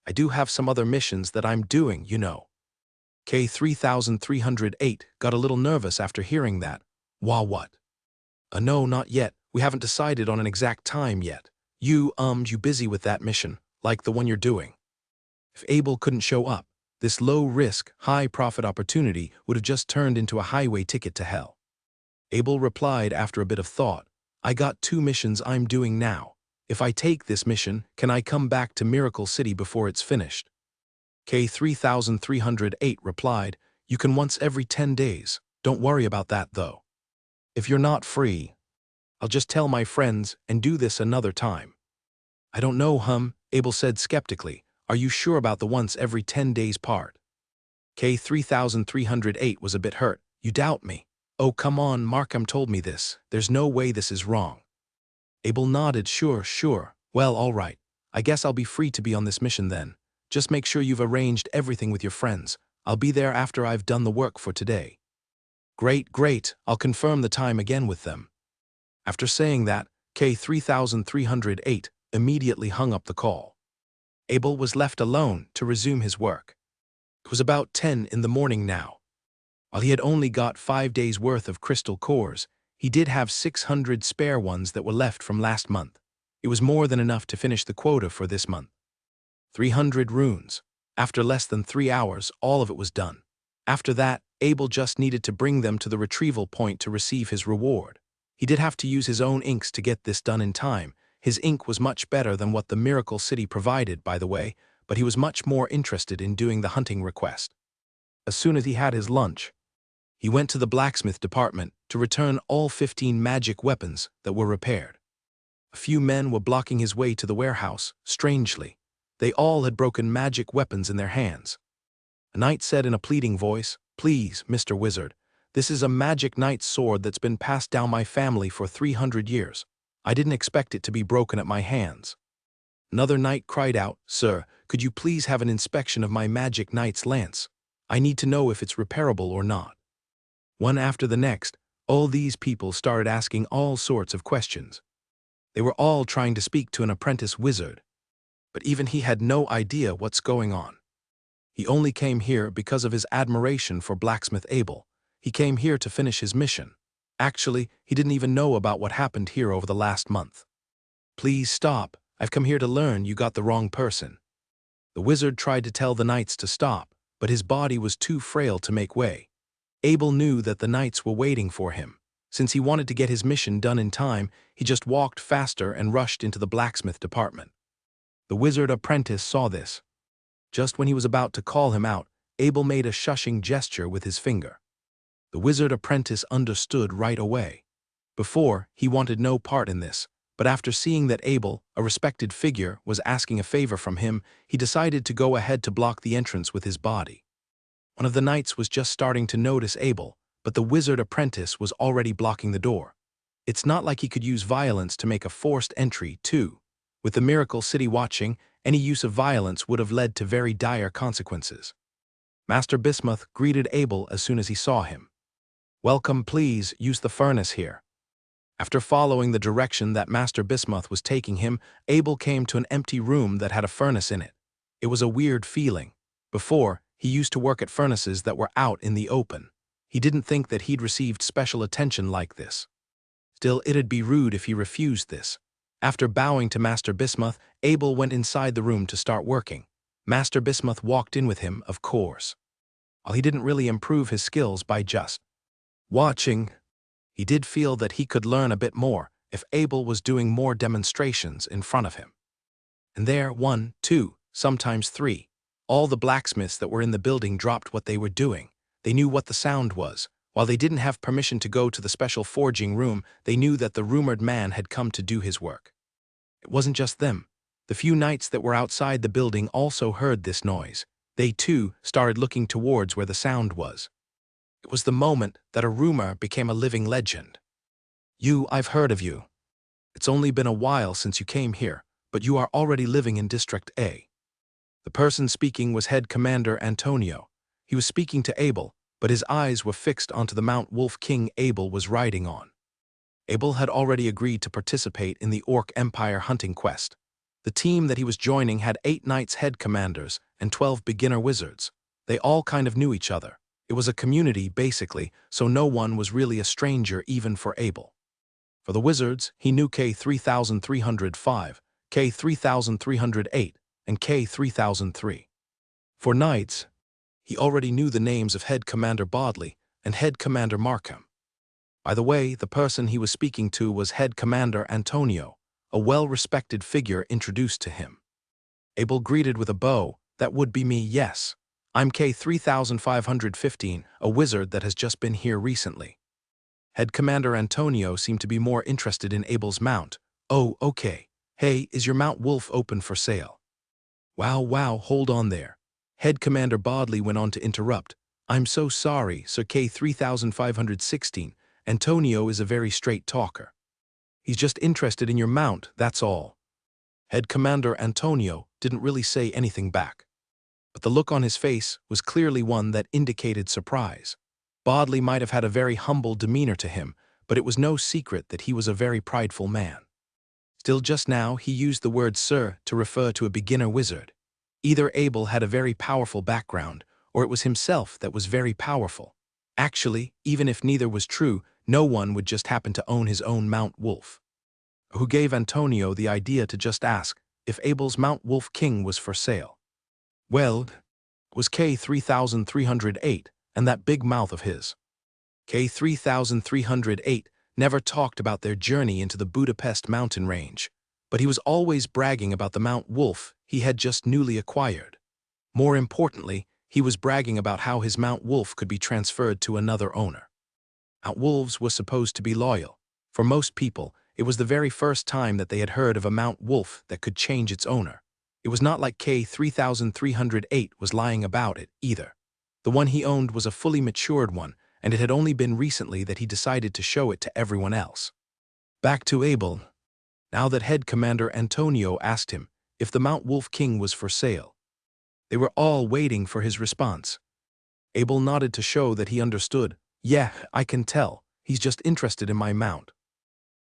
"I do have some other missions that I'm doing, you know." K3308 got a little nervous after hearing that. What? No, not yet. We haven't decided on an exact time yet. You busy with that mission, like the one you're doing. If Abel couldn't show up, this low-risk, high-profit opportunity would have just turned into a highway ticket to hell. Abel replied after a bit of thought, I got 2 missions I'm doing now. If I take this mission, can I come back to Miracle City before it's finished? K3308 replied, you can once every 10 days. Don't worry about that, though. If you're not free, I'll just tell my friends and do this another time. I don't know, Abel said skeptically. Are you sure about the once every 10 days part? K3308 was a bit hurt. You doubt me? Oh, come on, Markham told me this. There's no way this is wrong. Abel nodded, sure. Well, all right. I guess I'll be free to be on this mission then. Just make sure you've arranged everything with your friends. I'll be there after I've done the work for today. Great. I'll confirm the time again with them. After saying that, K3308 immediately hung up the call. Abel was left alone to resume his work. It was about 10 in the morning now. While he had only got 5 days' worth of crystal cores, he did have 600 spare ones that were left from last month. It was more than enough to finish the quota for this month. 300 runes. After less than 3 hours, all of it was done. After that, Abel just needed to bring them to the retrieval point to receive his reward. He did have to use his own inks to get this done in time. His ink was much better than what the Miracle City provided, by the way, but he was much more interested in doing the hunting request. As soon as he had his lunch, he went to the blacksmith department to return all 15 magic weapons that were repaired. A few men were blocking his way to the warehouse, strangely. They all had broken magic weapons in their hands. A knight said in a pleading voice, Please, Mr. Wizard, this is a magic knight's sword that's been passed down my family for 300 years. I didn't expect it to be broken at my hands. Another knight cried out, Sir, could you please have an inspection of my magic knight's lance? I need to know if it's repairable or not. One after the next, all these people started asking all sorts of questions. They were all trying to speak to an apprentice wizard, but even he had no idea what's going on. He only came here because of his admiration for blacksmith Abel. He came here to finish his mission. Actually, he didn't even know about what happened here over the last month. Please stop. I've come here to learn. You got the wrong person. The wizard tried to tell the knights to stop, but his body was too frail to make way. Abel knew that the knights were waiting for him. Since he wanted to get his mission done in time, he just walked faster and rushed into the blacksmith department. The wizard apprentice saw this. Just when he was about to call him out, Abel made a shushing gesture with his finger. The wizard apprentice understood right away. Before, he wanted no part in this, but after seeing that Abel, a respected figure, was asking a favor from him, he decided to go ahead to block the entrance with his body. One of the knights was just starting to notice Abel, but the wizard apprentice was already blocking the door. It's not like he could use violence to make a forced entry, too. With the Miracle City watching, any use of violence would have led to very dire consequences. Master Bismuth greeted Abel as soon as he saw him. Welcome, please use the furnace here. After following the direction that Master Bismuth was taking him, Abel came to an empty room that had a furnace in it. It was a weird feeling. Before, he used to work at furnaces that were out in the open. He didn't think that he'd received special attention like this. Still, it'd be rude if he refused this. After bowing to Master Bismuth, Abel went inside the room to start working. Master Bismuth walked in with him, of course. While he didn't really improve his skills by just watching, he did feel that he could learn a bit more if Abel was doing more demonstrations in front of him. And there, 1, 2, sometimes 3, all the blacksmiths that were in the building dropped what they were doing. They knew what the sound was. While they didn't have permission to go to the special forging room, they knew that the rumored man had come to do his work. It wasn't just them. The few knights that were outside the building also heard this noise. They, too, started looking towards where the sound was. It was the moment that a rumor became a living legend. I've heard of you. It's only been a while since you came here, but you are already living in District A. The person speaking was Head Commander Antonio. He was speaking to Abel, but his eyes were fixed onto the Mount Wolf King Abel was riding on. Abel had already agreed to participate in the Orc Empire hunting quest. The team that he was joining had 8 knights head commanders and 12 beginner wizards. They all kind of knew each other. It was a community, basically, so no one was really a stranger even for Abel. For the wizards, he knew K-3305, K-3308, and K-3003. For knights, he already knew the names of Head Commander Bodley and Head Commander Markham. By the way, the person he was speaking to was Head Commander Antonio, a well-respected figure introduced to him. Abel greeted with a bow. "That would be me, yes. I'm K-3515, a wizard that has just been here recently." Head Commander Antonio seemed to be more interested in Abel's mount. "Oh, okay. Hey, is your Mount Wolf open for sale?" Wow, hold on there." Head Commander Bodley went on to interrupt. "I'm so sorry, Sir K-3516. Antonio is a very straight talker. He's just interested in your mount, that's all." Head Commander Antonio didn't really say anything back, but the look on his face was clearly one that indicated surprise. Bodley might have had a very humble demeanor to him, but it was no secret that he was a very prideful man. Still, just now he used the word sir to refer to a beginner wizard. Either Abel had a very powerful background, or it was himself that was very powerful. Actually, even if neither was true, no one would just happen to own his own Mount Wolf. Who gave Antonio the idea to just ask if Abel's Mount Wolf King was for sale? Well, it was K-3308 and that big mouth of his. K-3308 never talked about their journey into the Budapest mountain range, but he was always bragging about the Mount Wolf he had just newly acquired. More importantly, he was bragging about how his Mount Wolf could be transferred to another owner. Mount Wolves were supposed to be loyal. For most people, it was the very first time that they had heard of a Mount Wolf that could change its owner. It was not like K-3308 was lying about it, either. The one he owned was a fully matured one, and it had only been recently that he decided to show it to everyone else. Back to Abel. Now that Head Commander Antonio asked him if the Mount Wolf King was for sale, they were all waiting for his response. Abel nodded to show that he understood. "Yeah, I can tell. He's just interested in my mount.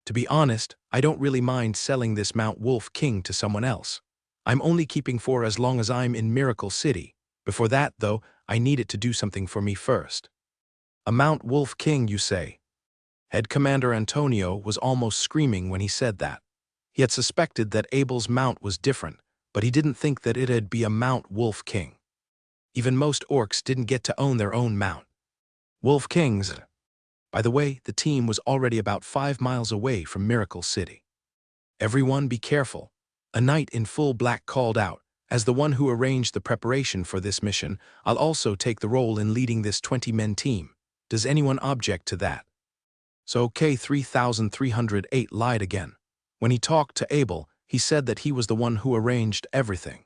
To be honest, I don't really mind selling this Mount Wolf King to someone else. I'm only keeping for as long as I'm in Miracle City. Before that, though, I need it to do something for me first." "A Mount Wolf King, you say?" Head Commander Antonio was almost screaming when he said that. He had suspected that Abel's mount was different, but he didn't think that it'd be a Mount Wolf King. Even most orcs didn't get to own their own mount. Wolf Kings. By the way, the team was already about 5 miles away from Miracle City. "Everyone be careful," a knight in full black called out. "As the one who arranged the preparation for this mission, I'll also take the role in leading this 20-man team. Does anyone object to that?" So K-3308 lied again. When he talked to Abel, he said that he was the one who arranged everything.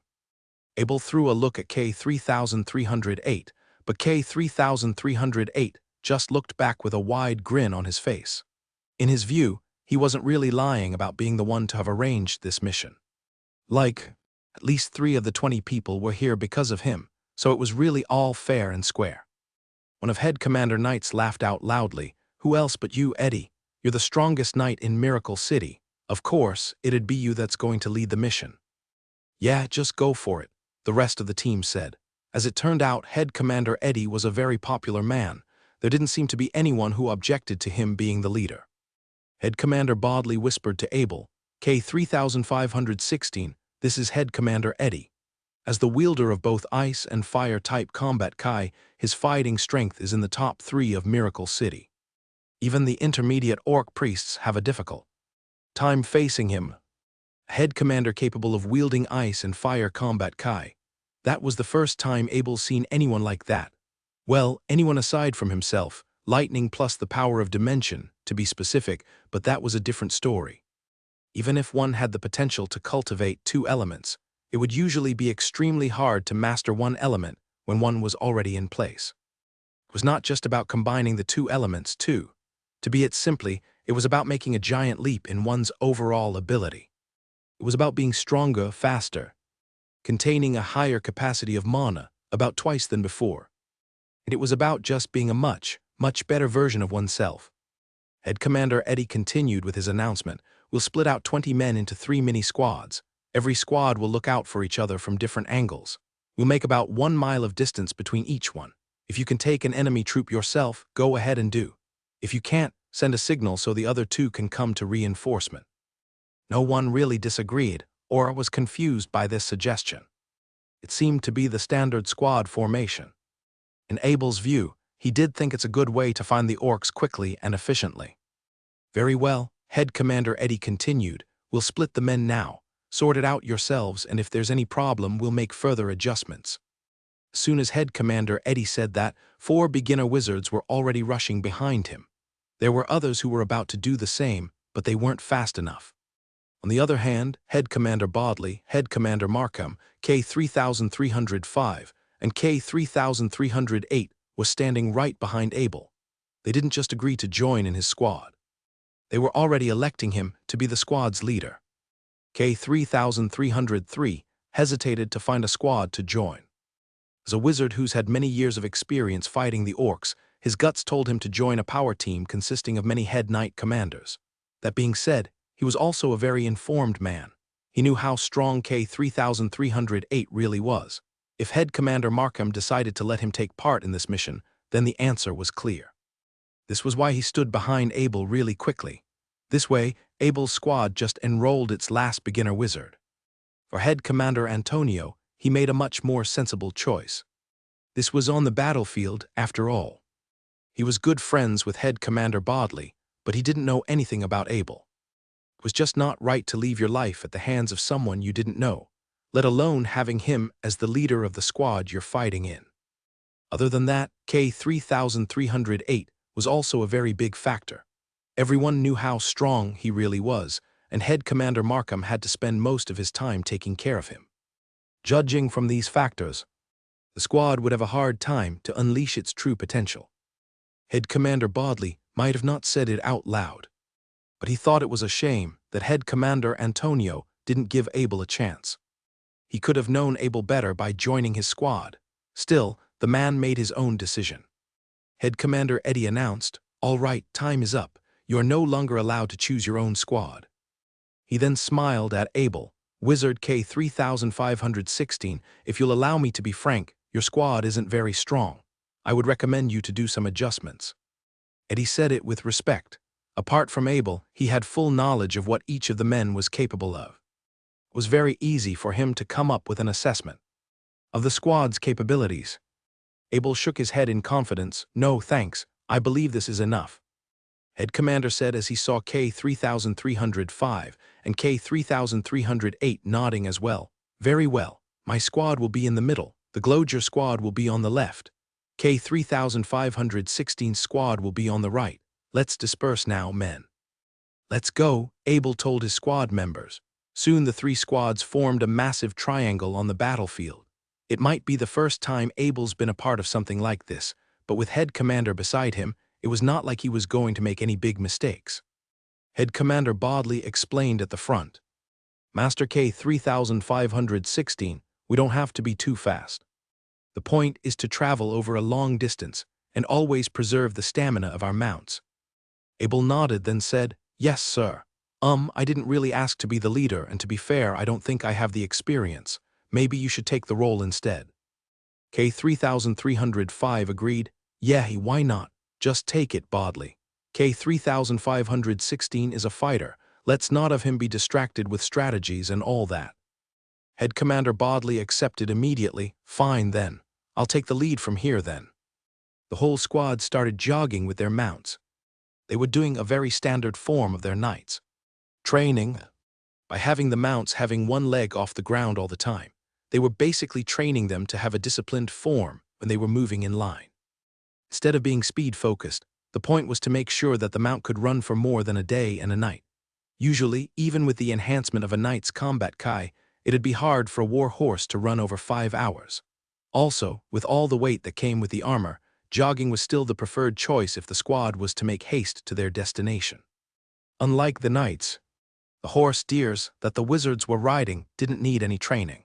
Abel threw a look at K-3308, but K-3308 just looked back with a wide grin on his face. In his view, he wasn't really lying about being the one to have arranged this mission. At least 3 of the 20 people were here because of him, so it was really all fair and square. One of Head Commander Knights laughed out loudly. "Who else but you, Eddie? You're the strongest knight in Miracle City. Of course, it'd be you that's going to lead the mission." "Yeah, just go for it," the rest of the team said. As it turned out, Head Commander Eddie was a very popular man. There didn't seem to be anyone who objected to him being the leader. Head Commander Bodley whispered to Abel, "K-3516, this is Head Commander Eddie. As the wielder of both ice and fire-type combat Kai, his fighting strength is in the top 3 of Miracle City. Even the intermediate orc priests have a difficult time facing him. A head commander capable of wielding ice and fire combat Kai. That was the first time Abel's seen anyone like that. Well, anyone aside from himself, lightning plus the power of dimension, to be specific, but that was a different story. Even if one had the potential to cultivate 2 elements, it would usually be extremely hard to master one element when one was already in place. It was not just about combining the 2 elements, too. To be it simply, it was about making a giant leap in one's overall ability. It was about being stronger, faster, containing a higher capacity of mana, about twice than before. And it was about just being a much better version of oneself. Head Commander Eddie continued with his announcement. "We'll split out 20 men into 3 mini squads. Every squad will look out for each other from different angles. We'll make about 1 mile of distance between each one. If you can take an enemy troop yourself, go ahead and do. If you can't, send a signal so the other two can come to reinforcement. No one really disagreed or was confused by this suggestion. It seemed to be the standard squad formation. In Abel's view, he did think it's a good way to find the orcs quickly and efficiently. Very well, Head Commander Eddie continued, we'll split the men now, sort it out yourselves, and if there's any problem we'll make further adjustments. As soon as Head Commander Eddie said that, 4 beginner wizards were already rushing behind him. There were others who were about to do the same, but they weren't fast enough. On the other hand, Head Commander Bodley, Head Commander Markham, K-3305, and K-3308 was standing right behind Abel. They didn't just agree to join in his squad. They were already electing him to be the squad's leader. K-3303 hesitated to find a squad to join. As a wizard who's had many years of experience fighting the orcs, his guts told him to join a power team consisting of many head knight commanders. That being said, he was also a very informed man. He knew how strong K-3308 really was. If Head Commander Markham decided to let him take part in this mission, then the answer was clear. This was why he stood behind Abel really quickly. This way, Abel's squad just enrolled its last beginner wizard. For Head Commander Antonio, he made a much more sensible choice. This was on the battlefield, after all. He was good friends with Head Commander Bodley, but he didn't know anything about Abel. It was just not right to leave your life at the hands of someone you didn't know, let alone having him as the leader of the squad you're fighting in. Other than that, K-3308 was also a very big factor. Everyone knew how strong he really was, and Head Commander Markham had to spend most of his time taking care of him. Judging from these factors, the squad would have a hard time to unleash its true potential. Head Commander Bodley might have not said it out loud, but he thought it was a shame that Head Commander Antonio didn't give Abel a chance. He could have known Abel better by joining his squad. Still, the man made his own decision. Head Commander Eddie announced, "All right, time is up. You are no longer allowed to choose your own squad." He then smiled at Abel, "Wizard K-3516, if you'll allow me to be frank, your squad isn't very strong. I would recommend you to do some adjustments." Eddie said it with respect. Apart from Abel, he had full knowledge of what each of the men was capable of. It was very easy for him to come up with an assessment of the squad's capabilities. Abel shook his head in confidence. "No, thanks, I believe this is enough." Head Commander said as he saw K-3305 and K-3308 nodding as well. "Very well, my squad will be in the middle, the Gloger squad will be on the left. K-3516 squad will be on the right. Let's disperse now, men." "Let's go," Abel told his squad members. Soon the 3 squads formed a massive triangle on the battlefield. It might be the first time Abel's been a part of something like this, but with Head Commander beside him, it was not like he was going to make any big mistakes. Head Commander Bodley explained at the front. "Master K-3516, we don't have to be too fast. The point is to travel over a long distance and always preserve the stamina of our mounts." Abel nodded, then said, "Yes, sir. I didn't really ask to be the leader, and to be fair, I don't think I have the experience. Maybe you should take the role instead." K-3305 agreed. "Yeah, why not? Just take it, Bodley. K-3516 is a fighter. Let's not have him be distracted with strategies and all that." Head Commander Bodley accepted immediately. "Fine then. I'll take the lead from here then." The whole squad started jogging with their mounts. They were doing a very standard form of their knights. Training. By having the mounts having one leg off the ground all the time, they were basically training them to have a disciplined form when they were moving in line. Instead of being speed-focused, the point was to make sure that the mount could run for more than a day and a night. Usually, even with the enhancement of a knight's combat kai, it'd be hard for a war horse to run over 5 hours. Also, with all the weight that came with the armor, jogging was still the preferred choice if the squad was to make haste to their destination. Unlike the knights, the horse deers that the wizards were riding didn't need any training.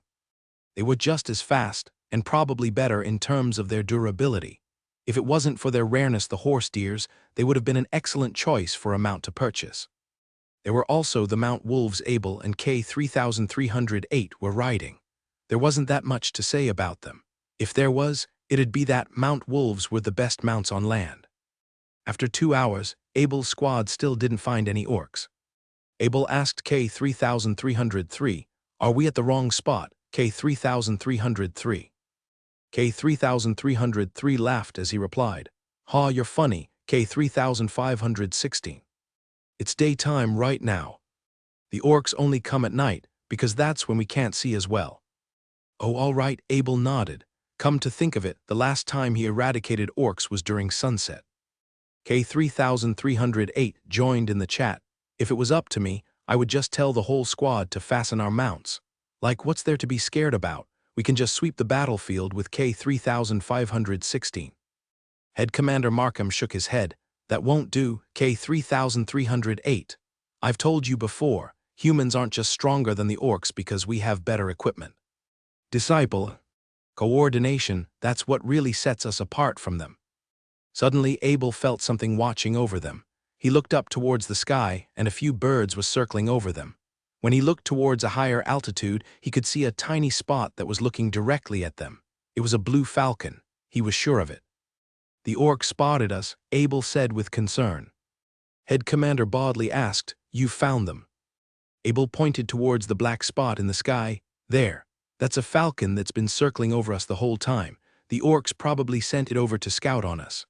They were just as fast, and probably better in terms of their durability. If it wasn't for their rareness, the horse deers, they would have been an excellent choice for a mount to purchase. There were also the Mount Wolves Abel and K-3308 were riding. There wasn't that much to say about them. If there was, it'd be that Mount Wolves were the best mounts on land. After 2 hours, Abel's squad still didn't find any orcs. Abel asked K3303, "Are we at the wrong spot, K3303?" K3303 laughed as he replied, "Ha, you're funny, K3516. It's daytime right now. The orcs only come at night, because that's when we can't see as well." "Oh, all right," Abel nodded. Come to think of it, the last time he eradicated orcs was during sunset. K3308 joined in the chat. "If it was up to me, I would just tell the whole squad to fasten our mounts. Like, what's there to be scared about? We can just sweep the battlefield with K3516. Head Commander Markham shook his head. "That won't do, K3308. I've told you before, humans aren't just stronger than the orcs because we have better equipment. Disciple, coordination, that's what really sets us apart from them." Suddenly Abel felt something watching over them. He looked up towards the sky, and a few birds were circling over them. When he looked towards a higher altitude, he could see a tiny spot that was looking directly at them. It was a blue falcon. He was sure of it. "The orc spotted us," Abel said with concern. Head Commander Bodley asked, "You found them?" Abel pointed towards the black spot in the sky. "There. That's a falcon that's been circling over us the whole time. The orcs probably sent it over to scout on us."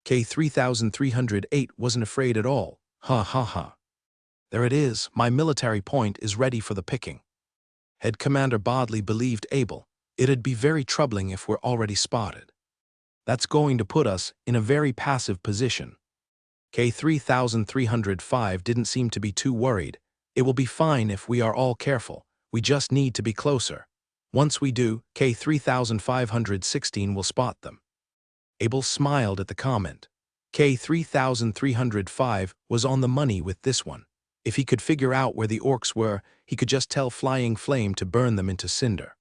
K3308 wasn't afraid at all. "Ha ha ha. There it is, my military point is ready for the picking." Head Commander Bodley believed Abel. "It'd be very troubling if we're already spotted. That's going to put us in a very passive position." K3305 didn't seem to be too worried. "It will be fine if we are all careful. We just need to be closer. Once we do, K3516 will spot them." Abel smiled at the comment. K3305 was on the money with this one. If he could figure out where the orcs were, he could just tell Flying Flame to burn them into cinder.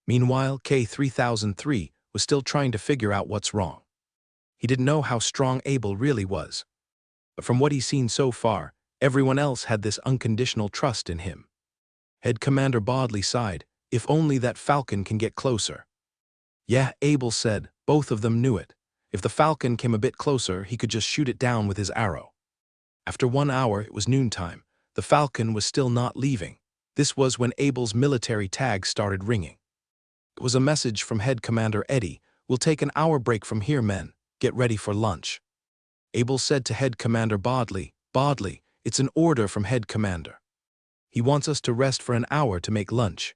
Meanwhile, K3003 was still trying to figure out what's wrong. He didn't know how strong Abel really was. But from what he's seen so far, everyone else had this unconditional trust in him. Head Commander Bodley sighed. "If only that falcon can get closer." "Yeah," Abel said. Both of them knew it. If the falcon came a bit closer, he could just shoot it down with his arrow. After 1 hour, it was noontime. The falcon was still not leaving. This was when Abel's military tag started ringing. It was a message from Head Commander Eddie. "We'll take an hour break from here, men. Get ready for lunch." Abel said to Head Commander Bodley, "Bodley, it's an order from Head Commander. He wants us to rest for an hour to make lunch.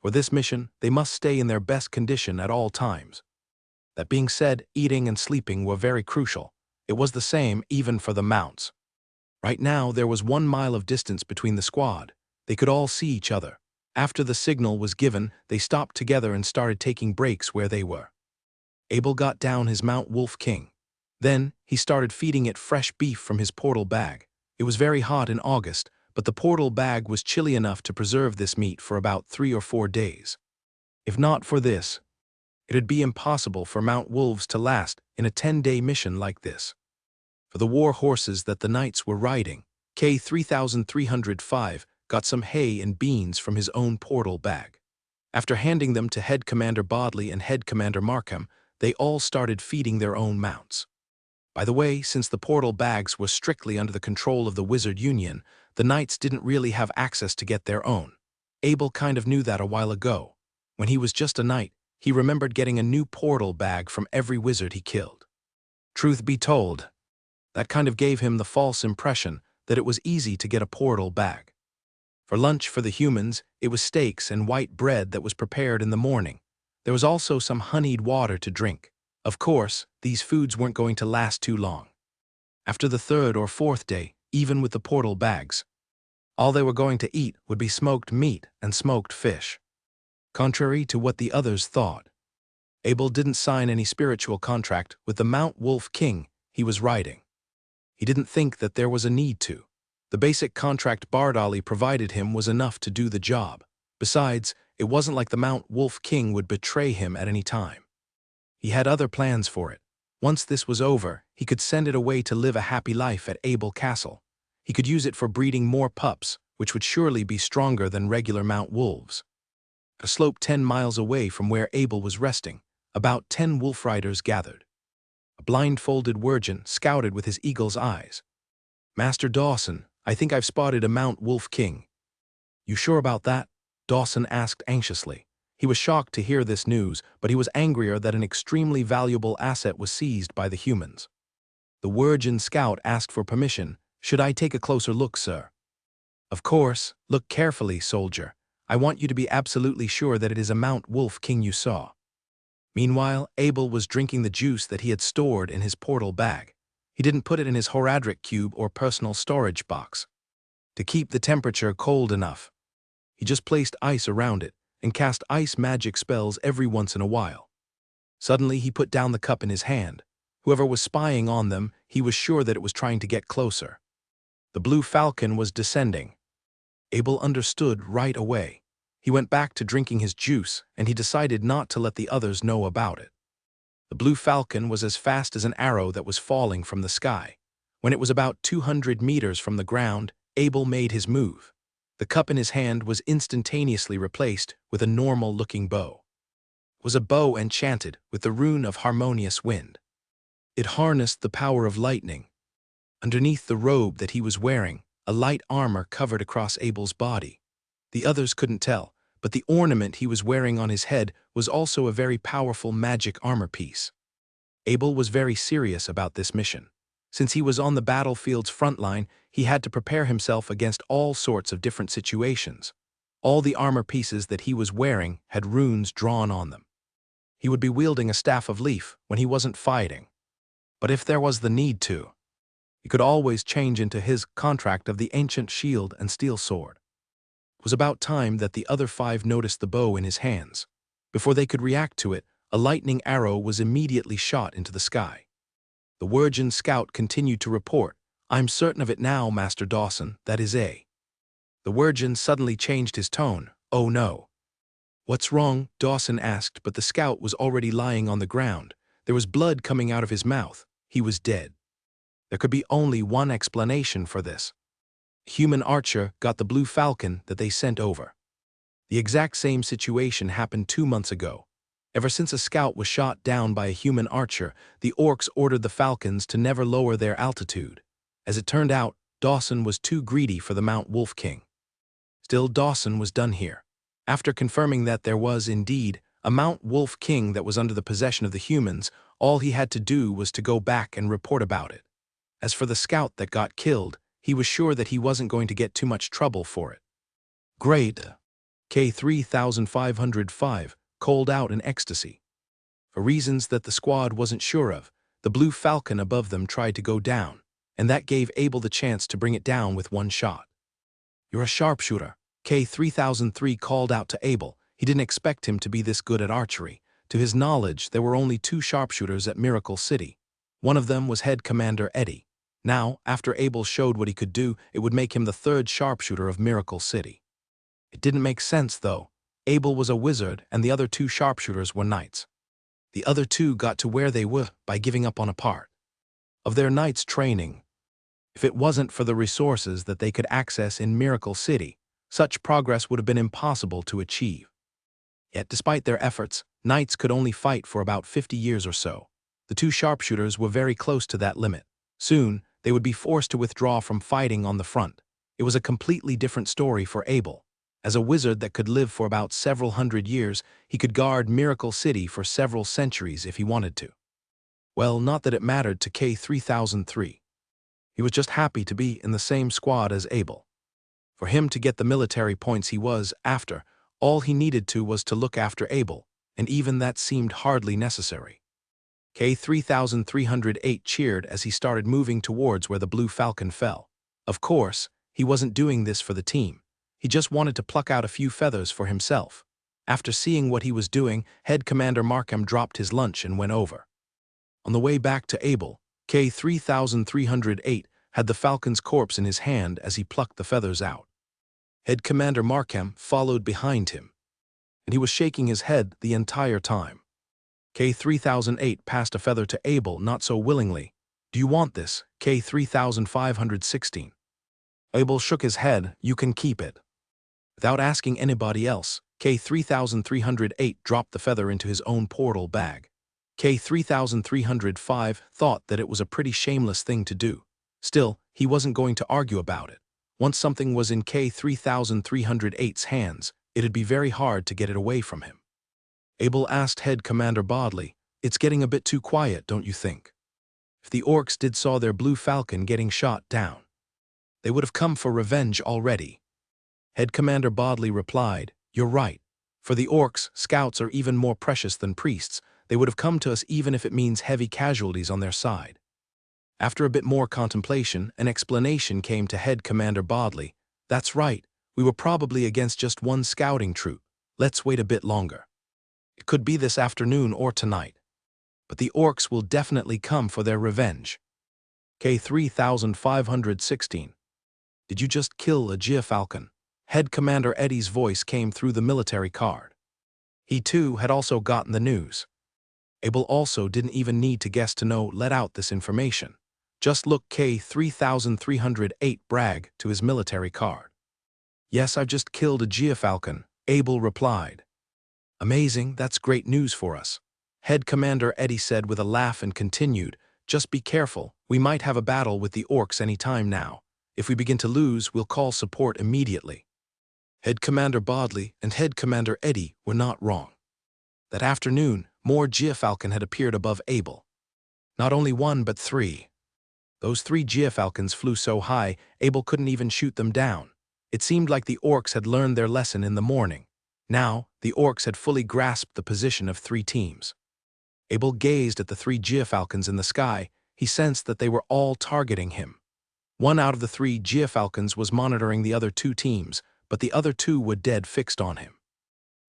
For this mission, they must stay in their best condition at all times." That being said, eating and sleeping were very crucial. It was the same even for the mounts. Right now, there was 1 mile of distance between the squad. They could all see each other. After the signal was given, they stopped together and started taking breaks where they were. Abel got down his Mount Wolf King. Then, he started feeding it fresh beef from his portal bag. It was very hot in August, but the portal bag was chilly enough to preserve this meat for about 3 or 4 days. If not for this, it'd be impossible for Mount Wolves to last in a 10-day mission like this. For the war horses that the knights were riding, K3305 got some hay and beans from his own portal bag. After handing them to Head Commander Bodley and Head Commander Markham, they all started feeding their own mounts. By the way, since the portal bags were strictly under the control of the Wizard Union, the knights didn't really have access to get their own. Abel kind of knew that a while ago. When he was just a knight, he remembered getting a new portal bag from every wizard he killed. Truth be told, that kind of gave him the false impression that it was easy to get a portal bag. For lunch for the humans, it was steaks and white bread that was prepared in the morning. There was also some honeyed water to drink. Of course, these foods weren't going to last too long. After the 3rd or 4th day, even with the portal bags, all they were going to eat would be smoked meat and smoked fish. Contrary to what the others thought, Abel didn't sign any spiritual contract with the Mount Wolf King he was riding. He didn't think that there was a need to. The basic contract Bardali provided him was enough to do the job. Besides, it wasn't like the Mount Wolf King would betray him at any time. He had other plans for it. Once this was over, he could send it away to live a happy life at Abel Castle. He could use it for breeding more pups, which would surely be stronger than regular Mount Wolves. A slope 10 miles away from where Abel was resting, about 10 wolf riders gathered. A blindfolded Wirgin scouted with his eagle's eyes. "Master Dawson, I think I've spotted a Mount Wolf King." "You sure about that?" Dawson asked anxiously. He was shocked to hear this news, but he was angrier that an extremely valuable asset was seized by the humans. The Wirgin scout asked for permission. "Should I take a closer look, sir?" "Of course. Look carefully, soldier. I want you to be absolutely sure that it is a Mount Wolf King you saw." Meanwhile, Abel was drinking the juice that he had stored in his portal bag. He didn't put it in his Horadric cube or personal storage box to keep the temperature cold enough. He just placed ice around it and cast ice magic spells every once in a while. Suddenly, he put down the cup in his hand. Whoever was spying on them, he was sure that it was trying to get closer. The blue falcon was descending. Abel understood right away. He went back to drinking his juice, and he decided not to let the others know about it. The blue falcon was as fast as an arrow that was falling from the sky. When it was about 200 meters from the ground, Abel made his move. The cup in his hand was instantaneously replaced with a normal-looking bow. It was a bow enchanted with the rune of harmonious wind. It harnessed the power of lightning. Underneath the robe that he was wearing, a light armor covered across Abel's body. The others couldn't tell, but the ornament he was wearing on his head was also a very powerful magic armor piece. Abel was very serious about this mission. Since he was on the battlefield's front line, he had to prepare himself against all sorts of different situations. All the armor pieces that he was wearing had runes drawn on them. He would be wielding a staff of leaf when he wasn't fighting. But if there was the need to, he could always change into his contract of the ancient shield and steel sword. It was about time that the other 5 noticed the bow in his hands. Before they could react to it, a lightning arrow was immediately shot into the sky. The Wirgin scout continued to report, "I'm certain of it now, Master Dawson, that is A." The Wirgin suddenly changed his tone. "Oh no." "What's wrong?" Dawson asked, but the scout was already lying on the ground. There was blood coming out of his mouth. He was dead. There could be only one explanation for this. A human archer got the blue falcon that they sent over. The exact same situation happened 2 months ago. Ever since a scout was shot down by a human archer, the orcs ordered the falcons to never lower their altitude. As it turned out, Dawson was too greedy for the Mount Wolf King. Still, Dawson was done here. After confirming that there was, indeed, a Mount Wolf King that was under the possession of the humans, all he had to do was to go back and report about it. As for the scout that got killed, he was sure that he wasn't going to get too much trouble for it. "Great." K3505 called out in ecstasy. For reasons that the squad wasn't sure of, the blue falcon above them tried to go down, and that gave Abel the chance to bring it down with one shot. "You're a sharpshooter," K3003 called out to Abel. He didn't expect him to be this good at archery. To his knowledge, there were only 2 sharpshooters at Miracle City. One of them was Head Commander Eddie. Now, after Abel showed what he could do, it would make him the 3rd sharpshooter of Miracle City. It didn't make sense, though. Abel was a wizard, and the other 2 sharpshooters were knights. The other 2 got to where they were by giving up on a part of their knights' training. If it wasn't for the resources that they could access in Miracle City, such progress would have been impossible to achieve. Yet, despite their efforts, knights could only fight for about 50 years or so. The 2 sharpshooters were very close to that limit. Soon, they would be forced to withdraw from fighting on the front. It was a completely different story for Abel. As a wizard that could live for about several hundred years, he could guard Miracle City for several centuries if he wanted to. Well, not that it mattered to K3003. He was just happy to be in the same squad as Abel. For him to get the military points he was after, all he needed to was to look after Abel, and even that seemed hardly necessary. K3308 cheered as he started moving towards where the blue falcon fell. Of course, he wasn't doing this for the team. He just wanted to pluck out a few feathers for himself. After seeing what he was doing, Head Commander Markham dropped his lunch and went over. On the way back to Abel, K3308 had the falcon's corpse in his hand as he plucked the feathers out. Head Commander Markham followed behind him, and he was shaking his head the entire time. K3008 passed a feather to Abel not so willingly. "Do you want this, K3516? Abel shook his head. "You can keep it." Without asking anybody else, K3308 dropped the feather into his own portal bag. K3305 thought that it was a pretty shameless thing to do. Still, he wasn't going to argue about it. Once something was in K3308's hands, it'd be very hard to get it away from him. Abel asked Head Commander Bodley, "It's getting a bit too quiet, don't you think? If the orcs did saw their blue falcon getting shot down, they would have come for revenge already." Head Commander Bodley replied, "You're right. For the orcs, scouts are even more precious than priests. They would have come to us even if it means heavy casualties on their side." After a bit more contemplation, an explanation came to Head Commander Bodley. "That's right. We were probably against just one scouting troop. Let's wait a bit longer. It could be this afternoon or tonight. But the orcs will definitely come for their revenge." K3516. "Did you just kill a Falcon?" Head Commander Eddie's voice came through the military card. He too had also gotten the news. Abel also didn't even need to guess to let out this information. Just look K3308 brag to his military card. "Yes, I've just killed a Falcon," Abel replied. "Amazing, that's great news for us." Head Commander Eddie said with a laugh and continued, "Just be careful, we might have a battle with the orcs any time now. If we begin to lose, we'll call support immediately." Head Commander Bodley and Head Commander Eddie were not wrong. That afternoon, more Falcon had appeared above Abel. Not only one, but three. Those three Falcons flew so high, Abel couldn't even shoot them down. It seemed like the orcs had learned their lesson in the morning. Now, the orcs had fully grasped the position of three teams. Abel gazed at the three Falcons in the sky. He sensed that they were all targeting him. One out of the three Falcons was monitoring the other two teams, but the other two were dead fixed on him.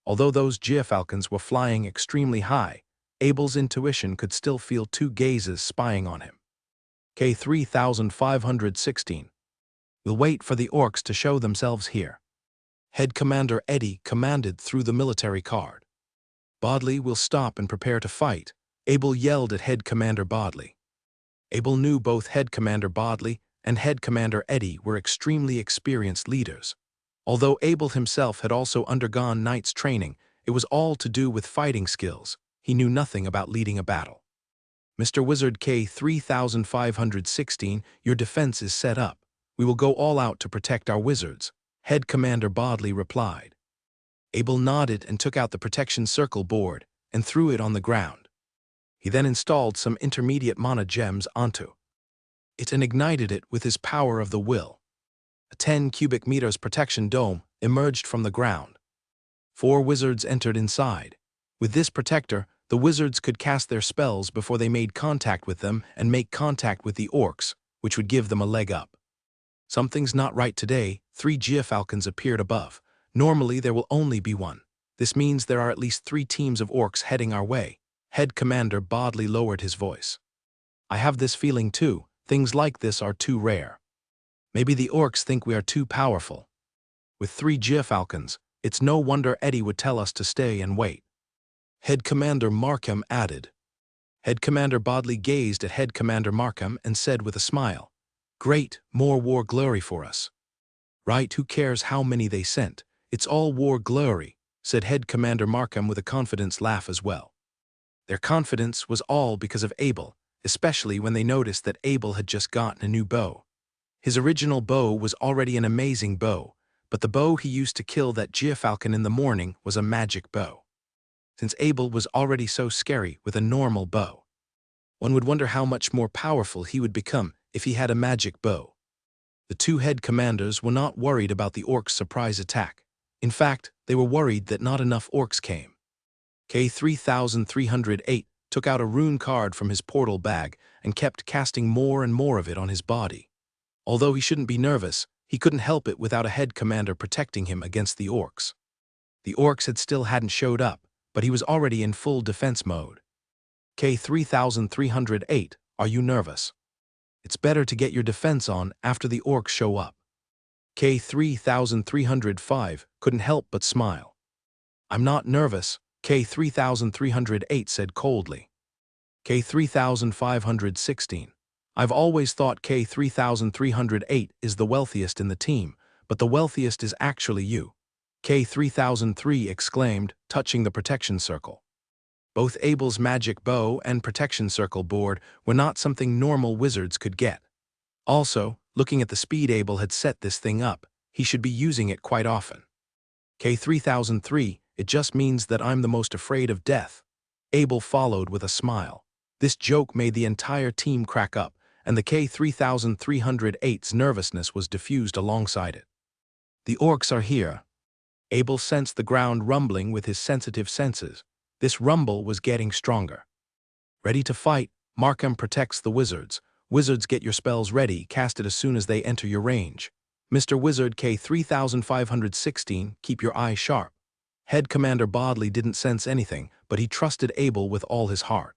Although those Falcons were flying extremely high, Abel's intuition could still feel two gazes spying on him. K3516. "We'll wait for the orcs to show themselves here." Head Commander Eddie commanded through the military card. "Bodley will stop and prepare to fight," Abel yelled at Head Commander Bodley. Abel knew both Head Commander Bodley and Head Commander Eddie were extremely experienced leaders. Although Abel himself had also undergone Knight's training, it was all to do with fighting skills. He knew nothing about leading a battle. "Mr. Wizard K3516, your defense is set up. We will go all out to protect our wizards," Head Commander Bodley replied. Abel nodded and took out the protection circle board and threw it on the ground. He then installed some intermediate mana gems onto it and ignited it with his power of the will. A 10 cubic meters protection dome emerged from the ground. 4 wizards entered inside. With this protector, the wizards could cast their spells before they made contact with them and make contact with the orcs, which would give them a leg up. Something's not right today. 3 Falcons appeared above. Normally there will only be one. This means there are at least 3 teams of orcs heading our way. Head Commander Bodley lowered his voice. "I have this feeling too. Things like this are too rare. Maybe the orcs think we are too powerful. With 3 Falcons, it's no wonder Eddie would tell us to stay and wait." Head Commander Markham added. Head Commander Bodley gazed at Head Commander Markham and said with a smile, "Great, more war glory for us." "Right, who cares how many they sent? It's all war glory," said Head Commander Markham with a confidence laugh as well. Their confidence was all because of Abel, especially when they noticed that Abel had just gotten a new bow. His original bow was already an amazing bow, but the bow he used to kill that Falcon in the morning was a magic bow. Since Abel was already so scary with a normal bow, one would wonder how much more powerful he would become if he had a magic bow. The 2 head commanders were not worried about the orcs' surprise attack. In fact, they were worried that not enough orcs came. K3308 took out a rune card from his portal bag and kept casting more and more of it on his body. Although he shouldn't be nervous, he couldn't help it without a head commander protecting him against the orcs. The orcs hadn't showed up, but he was already in full defense mode. "K3308, are you nervous? It's better to get your defense on after the orcs show up." K3305 couldn't help but smile. "I'm not nervous," K3308 said coldly. K3516. "I've always thought K3308 is the wealthiest in the team, but the wealthiest is actually you." K3003 exclaimed, touching the protection circle. Both Abel's magic bow and protection circle board were not something normal wizards could get. Also, looking at the speed Abel had set this thing up, he should be using it quite often. K3003, it just means that I'm the most afraid of death. Abel followed with a smile. This joke made the entire team crack up, and the K3308's nervousness was diffused alongside it. The orcs are here. Abel sensed the ground rumbling with his sensitive senses. This rumble was getting stronger. Ready to fight, Markham protects the wizards. Wizards, get your spells ready, cast it as soon as they enter your range. Mr. Wizard K3516, keep your eyes sharp. Head Commander Bodley didn't sense anything, but he trusted Abel with all his heart.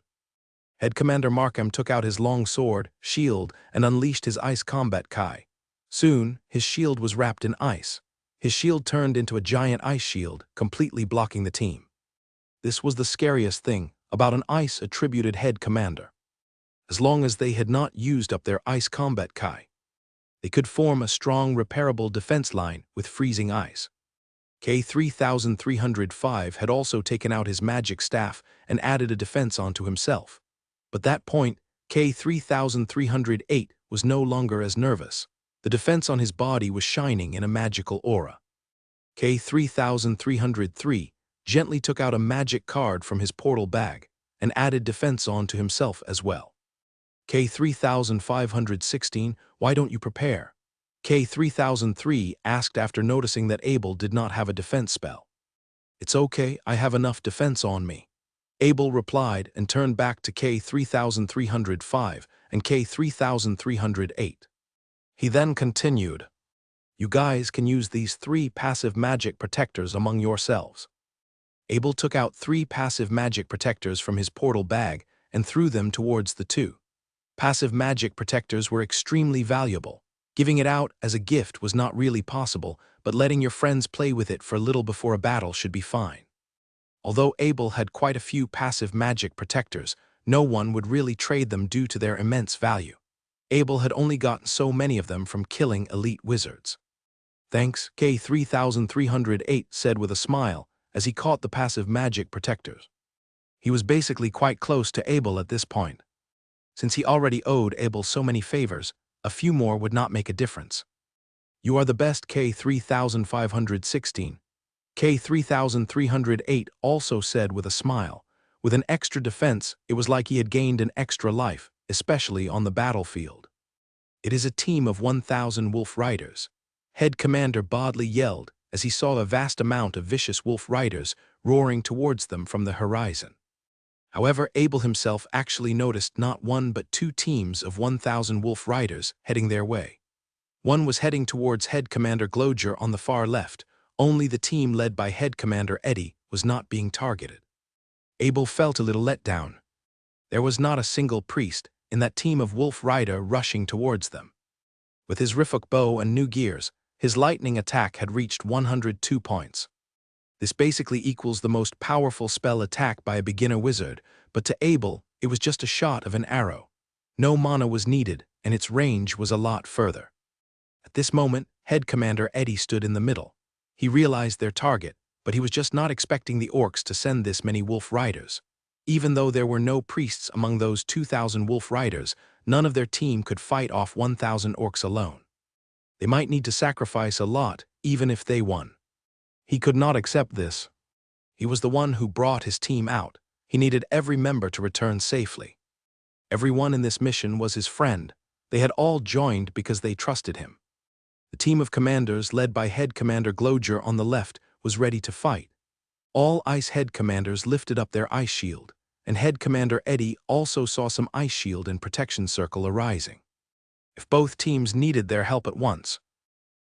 Head Commander Markham took out his long sword, shield, and unleashed his ice combat kai. Soon, his shield was wrapped in ice. His shield turned into a giant ice shield, completely blocking the team. This was the scariest thing about an ice-attributed head commander. As long as they had not used up their ice combat kai, they could form a strong, repairable defense line with freezing ice. K3305 had also taken out his magic staff and added a defense onto himself. But at that point, K3308 was no longer as nervous. The defense on his body was shining in a magical aura. K3303 gently took out a magic card from his portal bag and added defense onto himself as well. K3516, why don't you prepare? K3003 asked after noticing that Abel did not have a defense spell. It's okay, I have enough defense on me. Abel replied and turned back to K3305 and K3308. He then continued, you guys can use these 3 passive magic protectors among yourselves. Abel took out 3 passive magic protectors from his portal bag and threw them towards the 2. Passive magic protectors were extremely valuable. Giving it out as a gift was not really possible, but letting your friends play with it for a little before a battle should be fine. Although Abel had quite a few passive magic protectors, no one would really trade them due to their immense value. Abel had only gotten so many of them from killing elite wizards. Thanks, K3308 said with a smile as he caught the passive magic protectors. He was basically quite close to Abel at this point. Since he already owed Abel so many favors, a few more would not make a difference. You are the best, K3516. K3308 also said with a smile. With an extra defense, it was like he had gained an extra life, especially on the battlefield. It is a team of 1,000 wolf riders. Head Commander Bodley yelled as he saw a vast amount of vicious wolf riders roaring towards them from the horizon. However, Abel himself actually noticed not 1 but 2 teams of 1,000 wolf riders heading their way. One was heading towards Head Commander Glodger on the far left. Only the team led by Head Commander Eddie was not being targeted. Abel felt a little let down. There was not a single priest in that team of wolf rider rushing towards them. With his Rifuk bow and new gears, his lightning attack had reached 102 points. This basically equals the most powerful spell attack by a beginner wizard, but to Abel, it was just a shot of an arrow. No mana was needed, and its range was a lot further. At this moment, Head Commander Eddie stood in the middle. He realized their target, but he was just not expecting the orcs to send this many wolf riders. Even though there were no priests among those 2,000 wolf riders, none of their team could fight off 1,000 orcs alone. They might need to sacrifice a lot, even if they won. He could not accept this. He was the one who brought his team out. He needed every member to return safely. Everyone in this mission was his friend. They had all joined because they trusted him. The team of commanders led by Head Commander Glodger on the left was ready to fight. All ice head commanders lifted up their ice shield, and Head Commander Eddie also saw some ice shield and protection circle arising. If both teams needed their help at once,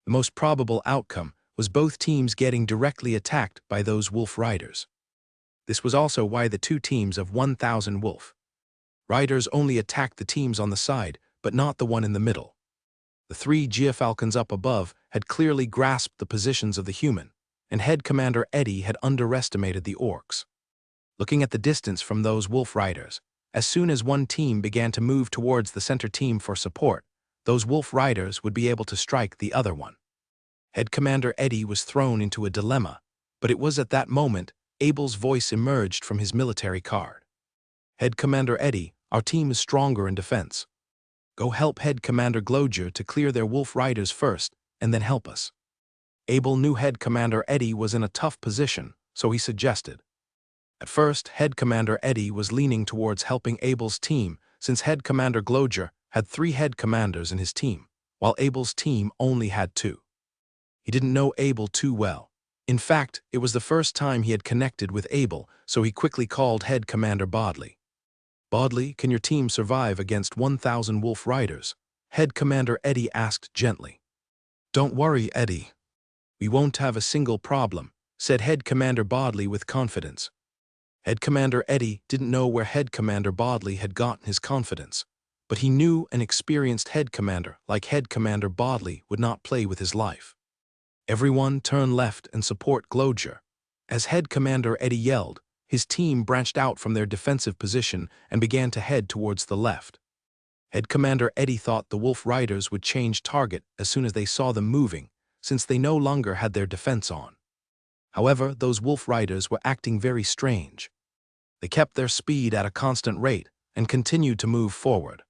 the most probable outcome was both teams getting directly attacked by those wolf riders. This was also why the 2 teams of 1,000 wolf riders only attacked the teams on the side, but not the one in the middle. The 3 Geofalcons up above had clearly grasped the positions of the human, and Head Commander Eddie had underestimated the orcs. Looking at the distance from those wolf riders, as soon as one team began to move towards the center team for support, those wolf riders would be able to strike the other one. Head Commander Eddie was thrown into a dilemma, but it was at that moment Abel's voice emerged from his military card. Head Commander Eddie, our team is stronger in defense. Go help Head Commander Glodger to clear their wolf riders first, and then help us. Abel knew Head Commander Eddie was in a tough position, so he suggested. At first, Head Commander Eddie was leaning towards helping Abel's team since Head Commander Glodger had 3 head commanders in his team, while Abel's team only had 2. He didn't know Abel too well. In fact, it was the first time he had connected with Abel, so he quickly called Head Commander Bodley. Bodley, can your team survive against 1,000 wolf riders? Head Commander Eddie asked gently. Don't worry, Eddie. We won't have a single problem, said Head Commander Bodley with confidence. Head Commander Eddie didn't know where Head Commander Bodley had gotten his confidence, but he knew an experienced head commander like Head Commander Bodley would not play with his life. Everyone turn left and support Glodger. As Head Commander Eddie yelled, his team branched out from their defensive position and began to head towards the left. Head Commander Eddie thought the wolf riders would change target as soon as they saw them moving, since they no longer had their defense on. However, those wolf riders were acting very strange. They kept their speed at a constant rate and continued to move forward.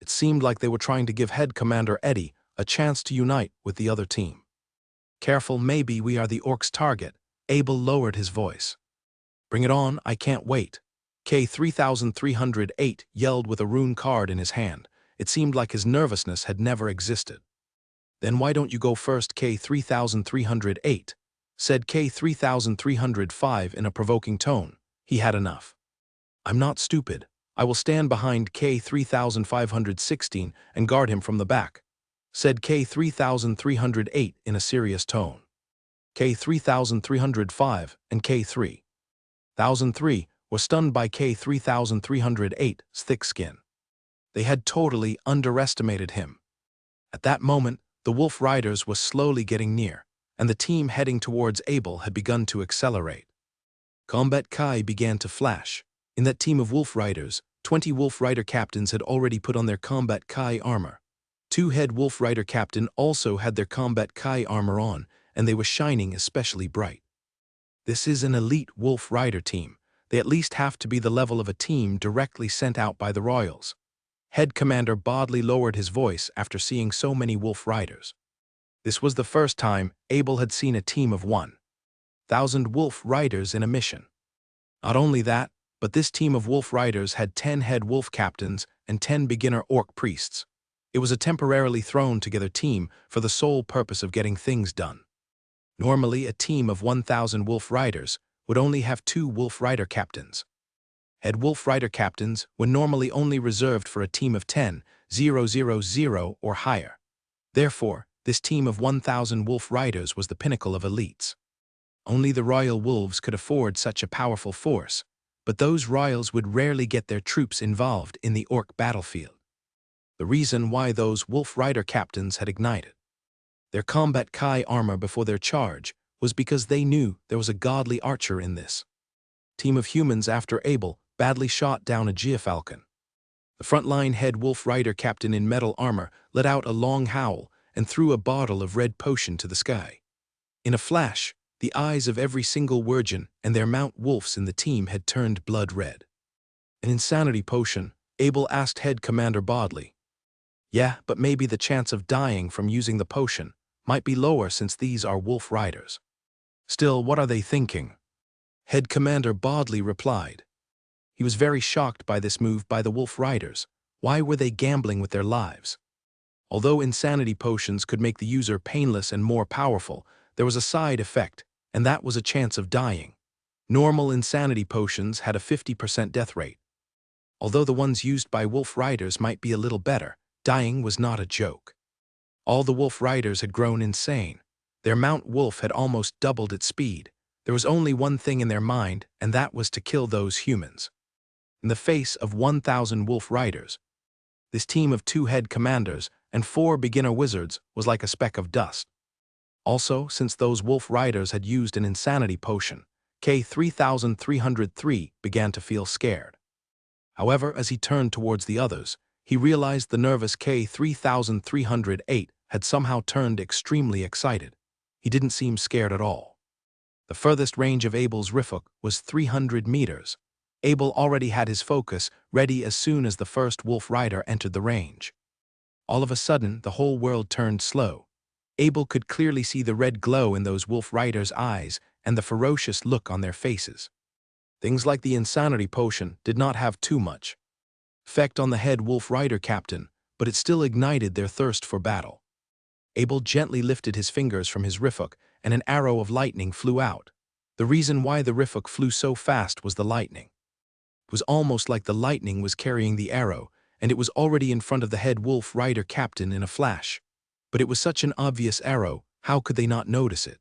It seemed like they were trying to give Head Commander Eddie a chance to unite with the other team. Careful, maybe we are the orcs' target. Abel lowered his voice. Bring it on, I can't wait. K-3308 yelled with a rune card in his hand. It seemed like his nervousness had never existed. Then why don't you go first, K-3308? Said K-3305 in a provoking tone. He had enough. I'm not stupid. I will stand behind K-3516 and guard him from the back, said K-3308 in a serious tone. K-3305 and K-3003 were stunned by K-3308's thick skin. They had totally underestimated him. At that moment, the wolf riders were slowly getting near, and the team heading towards Abel had begun to accelerate. Combat Kai began to flash. In that team of wolf riders, 20 wolf rider captains had already put on their combat Kai armor. 2 head wolf rider captain also had their combat Kai armor on, and they were shining especially bright. This is an elite wolf rider team. They at least have to be the level of a team directly sent out by the royals. Head Commander Bodley lowered his voice after seeing so many wolf riders. This was the first time Abel had seen a team of 1,000 wolf riders in a mission. Not only that, but this team of wolf riders had 10 head wolf captains and 10 beginner orc priests. It was a temporarily thrown together team for the sole purpose of getting things done. Normally, a team of 1,000 wolf riders would only have 2 wolf rider captains. Head wolf rider captains were normally only reserved for a team of 10,000 or higher. Therefore, this team of 1,000 wolf riders was the pinnacle of elites. Only the royal wolves could afford such a powerful force, but those royals would rarely get their troops involved in the orc battlefield. The reason why those wolf rider captains had ignited their combat Kai armor before their charge was because they knew there was a godly archer in this team of humans after Abel badly shot down a geofalcon. The frontline head wolf rider captain in metal armor let out a long howl and threw a bottle of red potion to the sky. In a flash, the eyes of every single virgin and their mount wolves in the team had turned blood red. An insanity potion, Abel asked Head Commander Bodley. Yeah, but maybe the chance of dying from using the potion might be lower since these are wolf riders. Still, what are they thinking? Head Commander Bodley replied. He was very shocked by this move by the wolf riders. Why were they gambling with their lives? Although insanity potions could make the user painless and more powerful, there was a side effect, and that was a chance of dying. Normal insanity potions had a 50% death rate. Although the ones used by wolf riders might be a little better, dying was not a joke. All the wolf riders had grown insane. Their mount wolf had almost doubled its speed. There was only one thing in their mind, and that was to kill those humans. In the face of 1,000 wolf riders, this team of 2 head commanders and 4 beginner wizards was like a speck of dust. Also, since those wolf riders had used an insanity potion, K-3303 began to feel scared. However, as he turned towards the others, he realized the nervous K-3308 had somehow turned extremely excited. He didn't seem scared at all. The furthest range of Abel's rifuk was 300 meters. Abel already had his focus ready as soon as the first wolf rider entered the range. All of a sudden, the whole world turned slow. Abel could clearly see the red glow in those wolf riders' eyes and the ferocious look on their faces. Things like the insanity potion did not have too much effect on the head wolf rider captain, but it still ignited their thirst for battle. Abel gently lifted his fingers from his rifuk, and an arrow of lightning flew out. The reason why the rifuk flew so fast was the lightning. It was almost like the lightning was carrying the arrow, and it was already in front of the head wolf rider captain in a flash. But it was such an obvious arrow, how could they not notice it?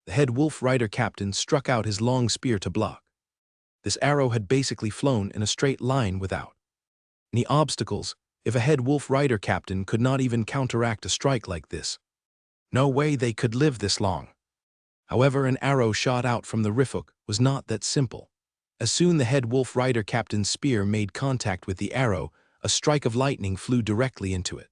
The head wolf rider captain struck out his long spear to block. This arrow had basically flown in a straight line without any obstacles. If a head wolf rider captain could not even counteract a strike like this, no way they could live this long. However, an arrow shot out from the rifuk was not that simple. As soon the head wolf rider captain's spear made contact with the arrow, a strike of lightning flew directly into it.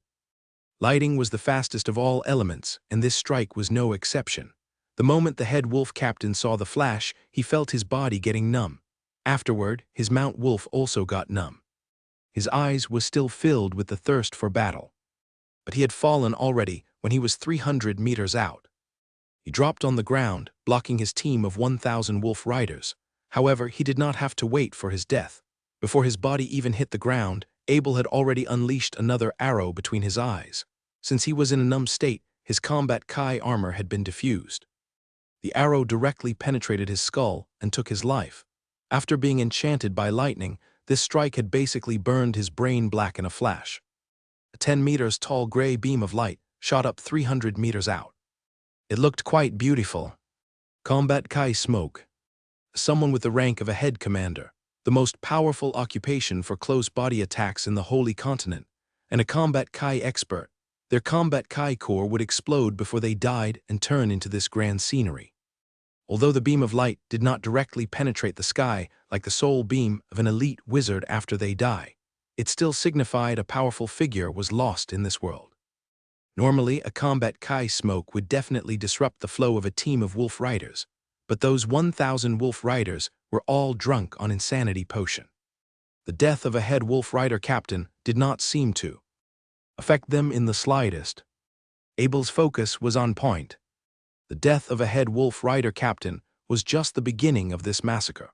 Lightning was the fastest of all elements, and this strike was no exception. The moment the head wolf captain saw the flash, he felt his body getting numb. Afterward, his mount wolf also got numb. His eyes was still filled with the thirst for battle. But he had fallen already when he was 300 meters out. He dropped on the ground, blocking his team of 1,000 wolf riders. However, he did not have to wait for his death. Before his body even hit the ground, Abel had already unleashed another arrow between his eyes. Since he was in a numb state, his combat Kai armor had been diffused. The arrow directly penetrated his skull and took his life. After being enchanted by lightning, this strike had basically burned his brain black in a flash. A 10 meters tall gray beam of light shot up 300 meters out. It looked quite beautiful. Combat Kai smoke. Someone with the rank of a head commander, the most powerful occupation for close body attacks in the Holy Continent, and a combat Kai expert. Their combat Kai core would explode before they died and turn into this grand scenery. Although the beam of light did not directly penetrate the sky like the soul beam of an elite wizard after they die, it still signified a powerful figure was lost in this world. Normally, a combat Kai smoke would definitely disrupt the flow of a team of wolf riders, but those 1,000 wolf riders were all drunk on insanity potion. The death of a head wolf rider captain did not seem to affect them in the slightest. Abel's focus was on point. The death of a head wolf rider captain was just the beginning of this massacre.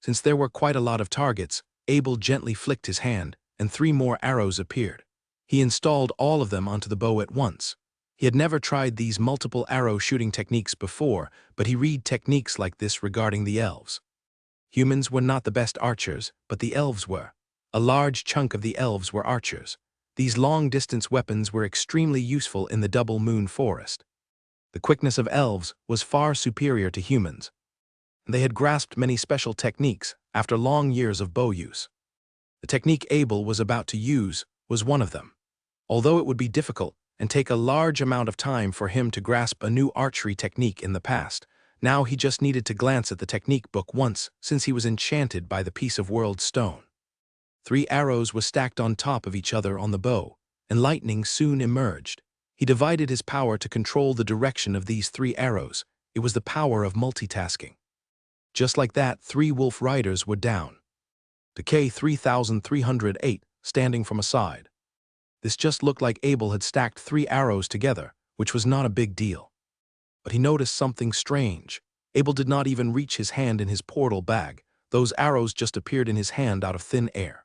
Since there were quite a lot of targets, Abel gently flicked his hand, and 3 more arrows appeared. He installed all of them onto the bow at once. He had never tried these multiple arrow shooting techniques before, but he read techniques like this regarding the elves. Humans were not the best archers, but the elves were. A large chunk of the elves were archers. These long-distance weapons were extremely useful in the Double Moon Forest. The quickness of elves was far superior to humans. They had grasped many special techniques after long years of bow use. The technique Abel was about to use was one of them. Although it would be difficult and take a large amount of time for him to grasp a new archery technique in the past, now he just needed to glance at the technique book once since he was enchanted by the piece of world stone. 3 arrows were stacked on top of each other on the bow, and lightning soon emerged. He divided his power to control the direction of these 3 arrows. It was the power of multitasking. Just like that, 3 wolf riders were down. The K-3308 standing from a side. This just looked like Abel had stacked 3 arrows together, which was not a big deal. But he noticed something strange. Abel did not even reach his hand in his portal bag. Those arrows just appeared in his hand out of thin air.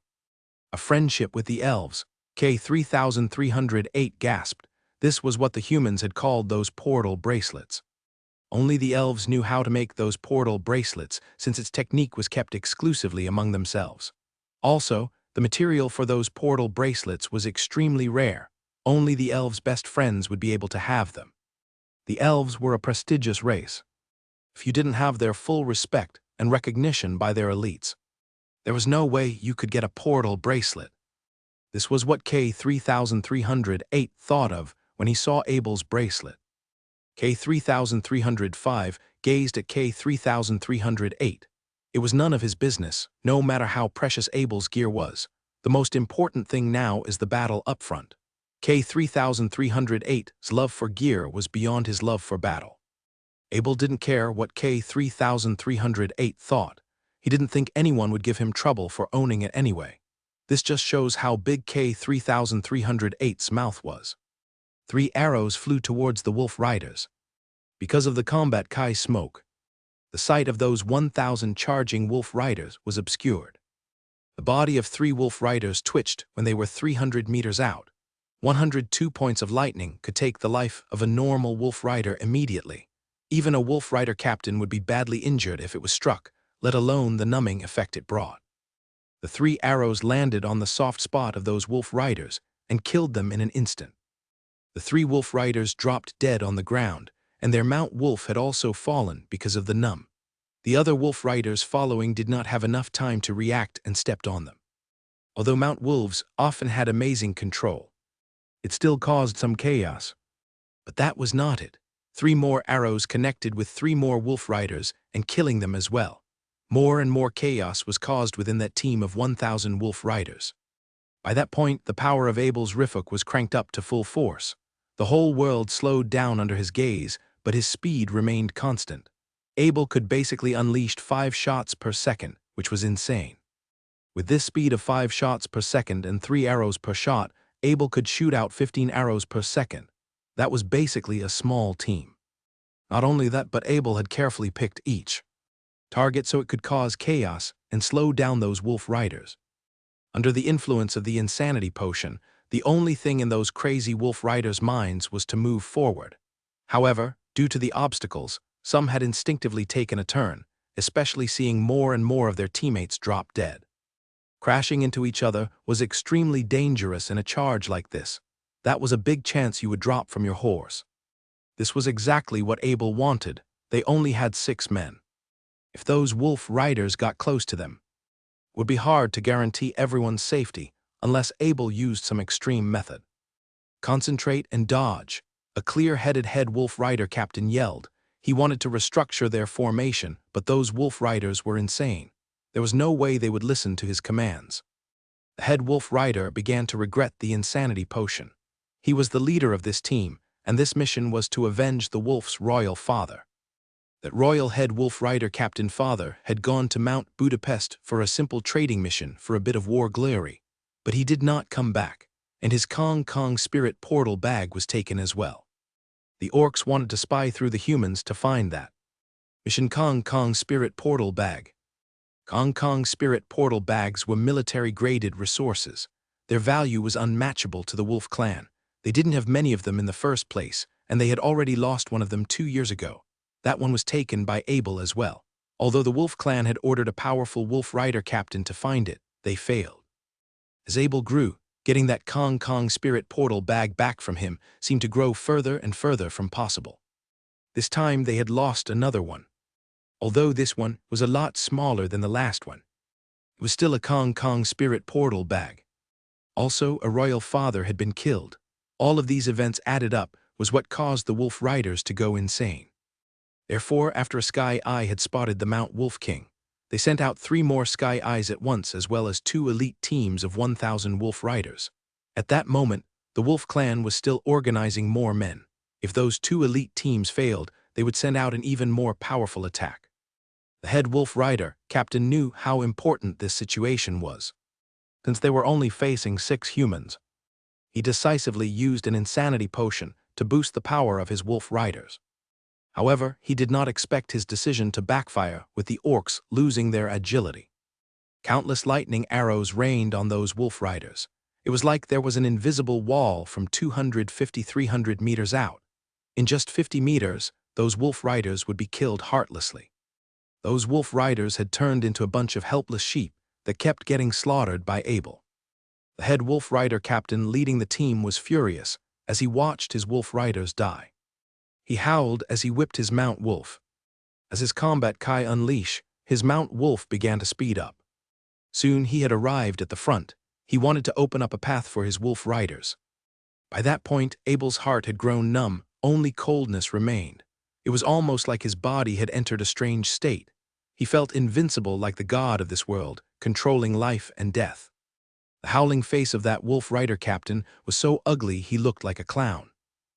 A friendship with the elves. K-3308 gasped. This was what the humans had called those portal bracelets. Only the elves knew how to make those portal bracelets, since its technique was kept exclusively among themselves. Also, the material for those portal bracelets was extremely rare. Only the elves' best friends would be able to have them. The elves were a prestigious race. If you didn't have their full respect and recognition by their elites, there was no way you could get a portal bracelet. This was what K-3308 thought of when he saw Abel's bracelet. K-3305 gazed at K-3308. It was none of his business, no matter how precious Abel's gear was. The most important thing now is the battle up front. K-3308's love for gear was beyond his love for battle. Abel didn't care what K-3308 thought. He didn't think anyone would give him trouble for owning it anyway. This just shows how big K-3308's mouth was. 3 arrows flew towards the wolf riders. Because of the combat Kai smoke, the sight of those 1,000 charging wolf riders was obscured. The body of 3 wolf riders twitched when they were 300 meters out. 102 points of lightning could take the life of a normal wolf rider immediately. Even a wolf rider captain would be badly injured if it was struck, let alone the numbing effect it brought. The 3 arrows landed on the soft spot of those wolf riders and killed them in an instant. The 3 wolf riders dropped dead on the ground, and their mount wolf had also fallen because of the numb. The other wolf riders following did not have enough time to react and stepped on them. Although mount wolves often had amazing control, it still caused some chaos. But that was not it. 3 more arrows connected with 3 more wolf riders and killing them as well. More and more chaos was caused within that team of 1,000 wolf riders. By that point, the power of Abel's Rifuk was cranked up to full force. The whole world slowed down under his gaze, but his speed remained constant. Abel could basically unleash 5 shots per second, which was insane. With this speed of 5 shots per second and 3 arrows per shot, Abel could shoot out 15 arrows per second. That was basically a small team. Not only that, but Abel had carefully picked each target so it could cause chaos and slow down those wolf riders. Under the influence of the insanity potion, the only thing in those crazy wolf riders' minds was to move forward. However, due to the obstacles, some had instinctively taken a turn, especially seeing more and more of their teammates drop dead. Crashing into each other was extremely dangerous in a charge like this. That was a big chance you would drop from your horse. This was exactly what Abel wanted. They only had 6 men. If those wolf riders got close to them, it would be hard to guarantee everyone's safety unless Abel used some extreme method. Concentrate and dodge, a clear-headed head wolf rider captain yelled. He wanted to restructure their formation, but those wolf riders were insane. There was no way they would listen to his commands. The head wolf rider began to regret the insanity potion. He was the leader of this team, and this mission was to avenge the wolf's royal father. That royal head wolf rider captain father had gone to Mount Budapest for a simple trading mission for a bit of war glory, but he did not come back, and his Kong Kong spirit portal bag was taken as well. The orcs wanted to spy through the humans to find that mission Kong Kong spirit portal bag. Kong Kong spirit portal bags were military-graded resources. Their value was unmatchable to the wolf clan. They didn't have many of them in the first place, and they had already lost one of them 2 years ago. That one was taken by Abel as well. Although the wolf clan had ordered a powerful wolf rider captain to find it, they failed. As Abel grew, getting that Kong Kong spirit portal bag back from him seemed to grow further and further from possible. This time they had lost another one. Although this one was a lot smaller than the last one, it was still a Kong Kong spirit portal bag. Also, a royal father had been killed. All of these events added up was what caused the wolf riders to go insane. Therefore, after a Sky Eye had spotted the Mount Wolf King, they sent out 3 more Sky Eyes at once as well as 2 elite teams of 1,000 wolf riders. At that moment, the wolf clan was still organizing more men. If those 2 elite teams failed, they would send out an even more powerful attack. The head wolf rider captain knew how important this situation was. Since they were only facing 6 humans, he decisively used an insanity potion to boost the power of his wolf riders. However, he did not expect his decision to backfire with the orcs losing their agility. Countless lightning arrows rained on those wolf riders. It was like there was an invisible wall from 250–300 meters out. In just 50 meters, those wolf riders would be killed heartlessly. Those wolf riders had turned into a bunch of helpless sheep that kept getting slaughtered by Abel. The head wolf rider captain leading the team was furious as he watched his wolf riders die. He howled as he whipped his mount wolf. As his combat Kai unleashed, his mount wolf began to speed up. Soon he had arrived at the front. He wanted to open up a path for his wolf riders. By that point, Abel's heart had grown numb, only coldness remained. It was almost like his body had entered a strange state. He felt invincible like the god of this world, controlling life and death. The howling face of that wolf rider captain was so ugly he looked like a clown.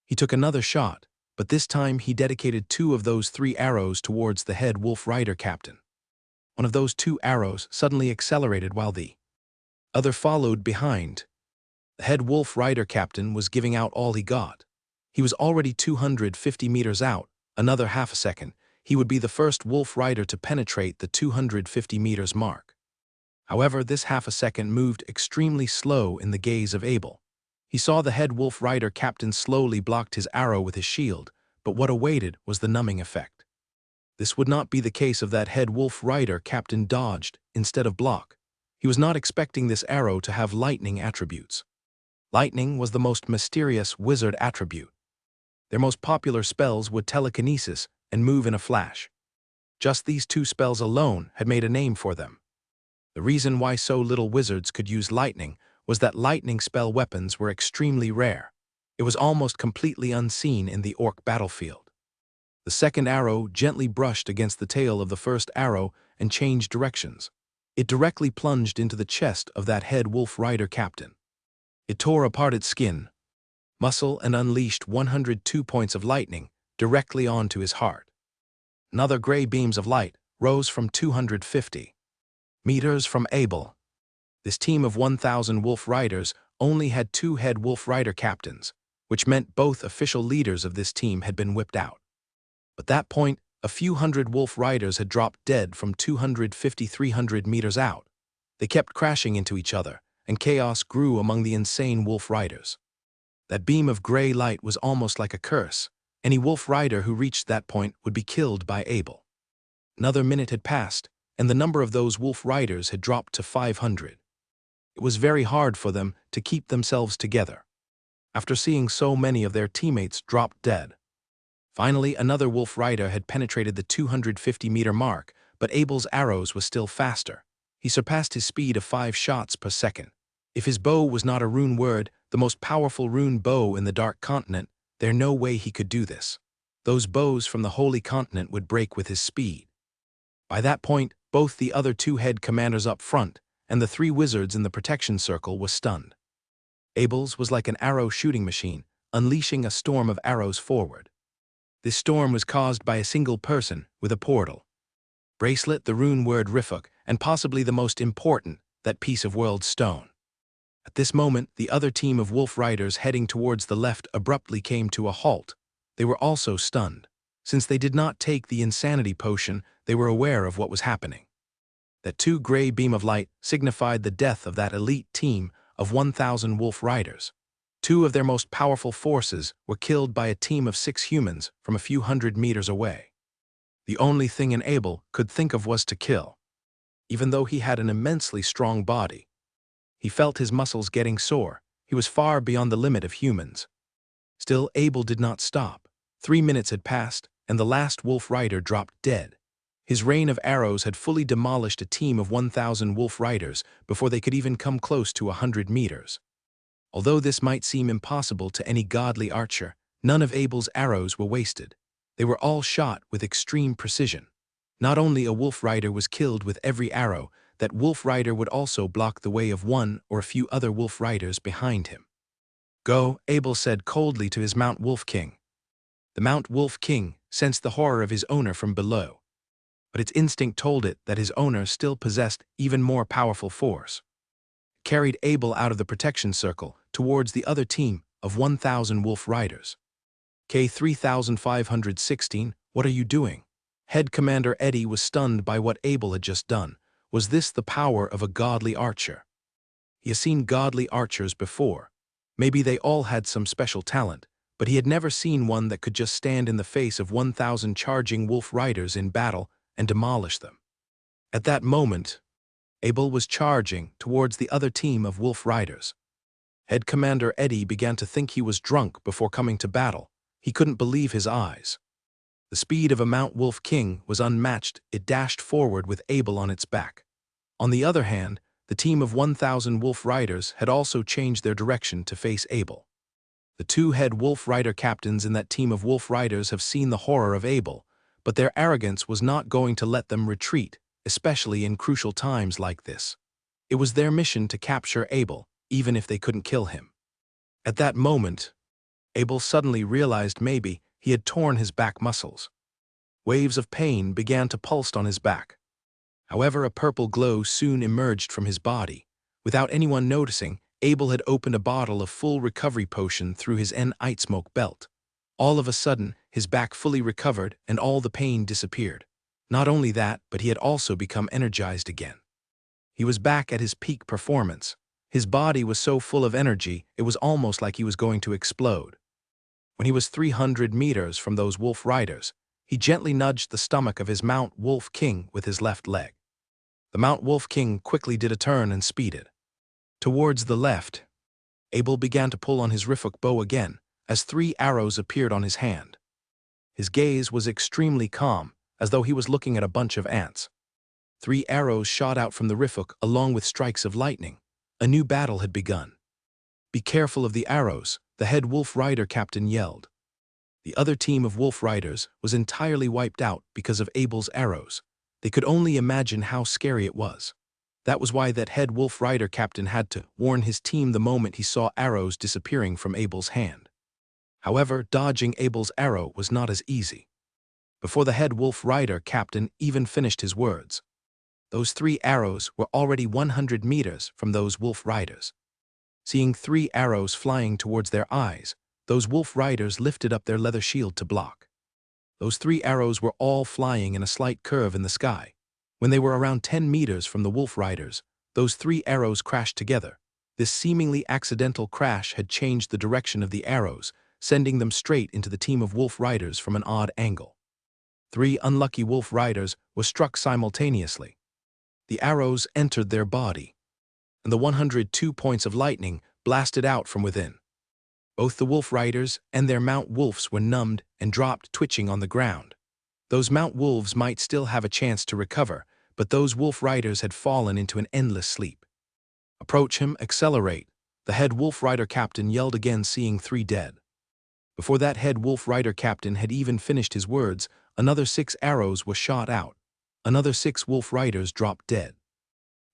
He took another shot, but this time he dedicated 2 of those 3 arrows towards the head wolf rider captain. One of those 2 arrows suddenly accelerated while the other followed behind. The head wolf rider captain was giving out all he got. He was already 250 meters out. Another half a second, he would be the first wolf rider to penetrate the 250 meters mark. However, this half a second moved extremely slow in the gaze of Abel. He saw the head wolf rider captain slowly blocked his arrow with his shield, but what awaited was the numbing effect. This would not be the case of that head wolf rider captain dodged instead of block. He was not expecting this arrow to have lightning attributes. Lightning was the most mysterious wizard attribute. Their most popular spells would telekinesis and move in a flash. Just these 2 spells alone had made a name for them. The reason why so little wizards could use lightning was that lightning spell weapons were extremely rare. It was almost completely unseen in the orc battlefield. The second arrow gently brushed against the tail of the first arrow and changed directions. It directly plunged into the chest of that head wolf rider captain. It tore apart its skin, muscle, and unleashed 102 points of lightning directly onto his heart. Another gray beams of light rose from 250 meters from Abel. This team of 1,000 wolf riders only had 2 head wolf rider captains, which meant both official leaders of this team had been whipped out. At that point, a few hundred wolf riders had dropped dead from 250-300 meters out. They kept crashing into each other, and chaos grew among the insane wolf riders. That beam of gray light was almost like a curse. Any wolf rider who reached that point would be killed by Abel. Another minute had passed, and the number of those wolf riders had dropped to 500. It was very hard for them to keep themselves together, after seeing so many of their teammates drop dead. Finally, another wolf rider had penetrated the 250-meter mark, but Abel's arrows was still faster. He surpassed his speed of 5 shots per second. If his bow was not a rune word, the most powerful rune bow in the Dark Continent, there's no way he could do this. Those bows from the Holy Continent would break with his speed. By that point, both the other 2 head commanders up front and the 3 wizards in the protection circle were stunned. Abel's was like an arrow shooting machine, unleashing a storm of arrows forward. This storm was caused by a single person with a portal bracelet, the rune word Rifuk, and possibly the most important, that piece of world stone. At this moment, the other team of wolf riders heading towards the left abruptly came to a halt. They were also stunned. Since they did not take the insanity potion, they were aware of what was happening. That 2 gray beam of light signified the death of that elite team of 1,000 wolf riders. 2 of their most powerful forces were killed by a team of 6 humans from a few hundred meters away. The only thing Abel could think of was to kill. Even though he had an immensely strong body, he felt his muscles getting sore. He was far beyond the limit of humans. Still, Abel did not stop. 3 minutes had passed, and the last wolf rider dropped dead. His rain of arrows had fully demolished a team of 1,000 wolf riders before they could even come close to 100 meters. Although this might seem impossible to any godly archer, none of Abel's arrows were wasted. They were all shot with extreme precision. Not only a wolf rider was killed with every arrow, that wolf rider would also block the way of 1 or a few other wolf riders behind him. "Go," Abel said coldly to his Mount Wolf King. The Mount Wolf King sensed the horror of his owner from below, but its instinct told it that his owner still possessed even more powerful force. It carried Abel out of the protection circle towards the other team of 1,000 wolf riders. K-3516, what are you doing? Head Commander Eddie was stunned by what Abel had just done. Was this the power of a godly archer? He had seen godly archers before. Maybe they all had some special talent, but he had never seen one that could just stand in the face of 1,000 charging wolf riders in battle and demolish them. At that moment, Abel was charging towards the other team of wolf riders. Head Commander Eddie began to think he was drunk before coming to battle. He couldn't believe his eyes. The speed of a Mount Wolf King was unmatched. It dashed forward with Abel on its back. On the other hand, the team of 1,000 wolf riders had also changed their direction to face Abel. The 2 head wolf rider captains in that team of wolf riders have seen the horror of Abel, but their arrogance was not going to let them retreat, especially in crucial times like this. It was their mission to capture Abel, even if they couldn't kill him. At that moment, Abel suddenly realized maybe he had torn his back muscles. Waves of pain began to pulse on his back. However, a purple glow soon emerged from his body. Without anyone noticing, Abel had opened a bottle of full recovery potion through his Knight-Mage belt. All of a sudden, his back fully recovered and all the pain disappeared. Not only that, but he had also become energized again. He was back at his peak performance. His body was so full of energy, it was almost like he was going to explode. When he was 300 meters from those wolf riders, he gently nudged the stomach of his Mount Wolf King with his left leg. The Mount Wolf King quickly did a turn and speeded towards the left. Abel began to pull on his Rifuk bow again, as 3 arrows appeared on his hand. His gaze was extremely calm, as though he was looking at a bunch of ants. 3 arrows shot out from the Rifuk along with strikes of lightning. A new battle had begun. "Be careful of the arrows," the head wolf rider captain yelled. The other team of wolf riders was entirely wiped out because of Abel's arrows. They could only imagine how scary it was. That was why that head wolf rider captain had to warn his team the moment he saw arrows disappearing from Abel's hand. However, dodging Abel's arrow was not as easy. Before the head wolf rider captain even finished his words, those 3 arrows were already 100 meters from those wolf riders. Seeing 3 arrows flying towards their eyes, those wolf riders lifted up their leather shield to block. Those 3 arrows were all flying in a slight curve in the sky. When they were around 10 meters from the wolf riders, those 3 arrows crashed together. This seemingly accidental crash had changed the direction of the arrows, sending them straight into the team of wolf riders from an odd angle. 3 unlucky wolf riders were struck simultaneously. The arrows entered their body, and the 102 points of lightning blasted out from within. Both the wolf riders and their mount wolves were numbed and dropped twitching on the ground. Those mount wolves might still have a chance to recover, but those wolf riders had fallen into an endless sleep. "Approach him, accelerate," the head wolf rider captain yelled again, seeing 3 dead. Before that head wolf rider captain had even finished his words, another 6 arrows were shot out. Another 6 wolf riders dropped dead.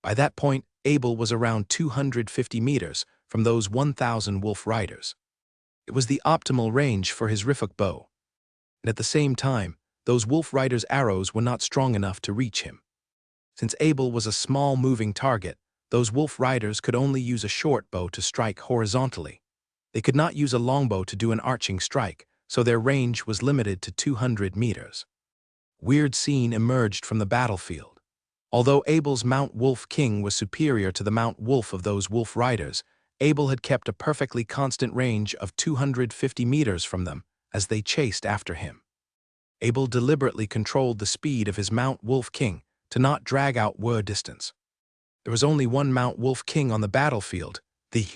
By that point, Abel was around 250 meters from those 1,000 wolf riders. It was the optimal range for his Rifuk bow. And at the same time, those wolf riders' arrows were not strong enough to reach him. Since Abel was a small moving target, those wolf riders could only use a short bow to strike horizontally. They could not use a longbow to do an arching strike, so their range was limited to 200 meters. Weird scene emerged from the battlefield. Although Abel's Mount Wolf King was superior to the Mount Wolf of those wolf riders, Abel had kept a perfectly constant range of 250 meters from them as they chased after him. Abel deliberately controlled the speed of his Mount Wolf King to not drag out war distance. There was only one Mount Wolf King on the battlefield. The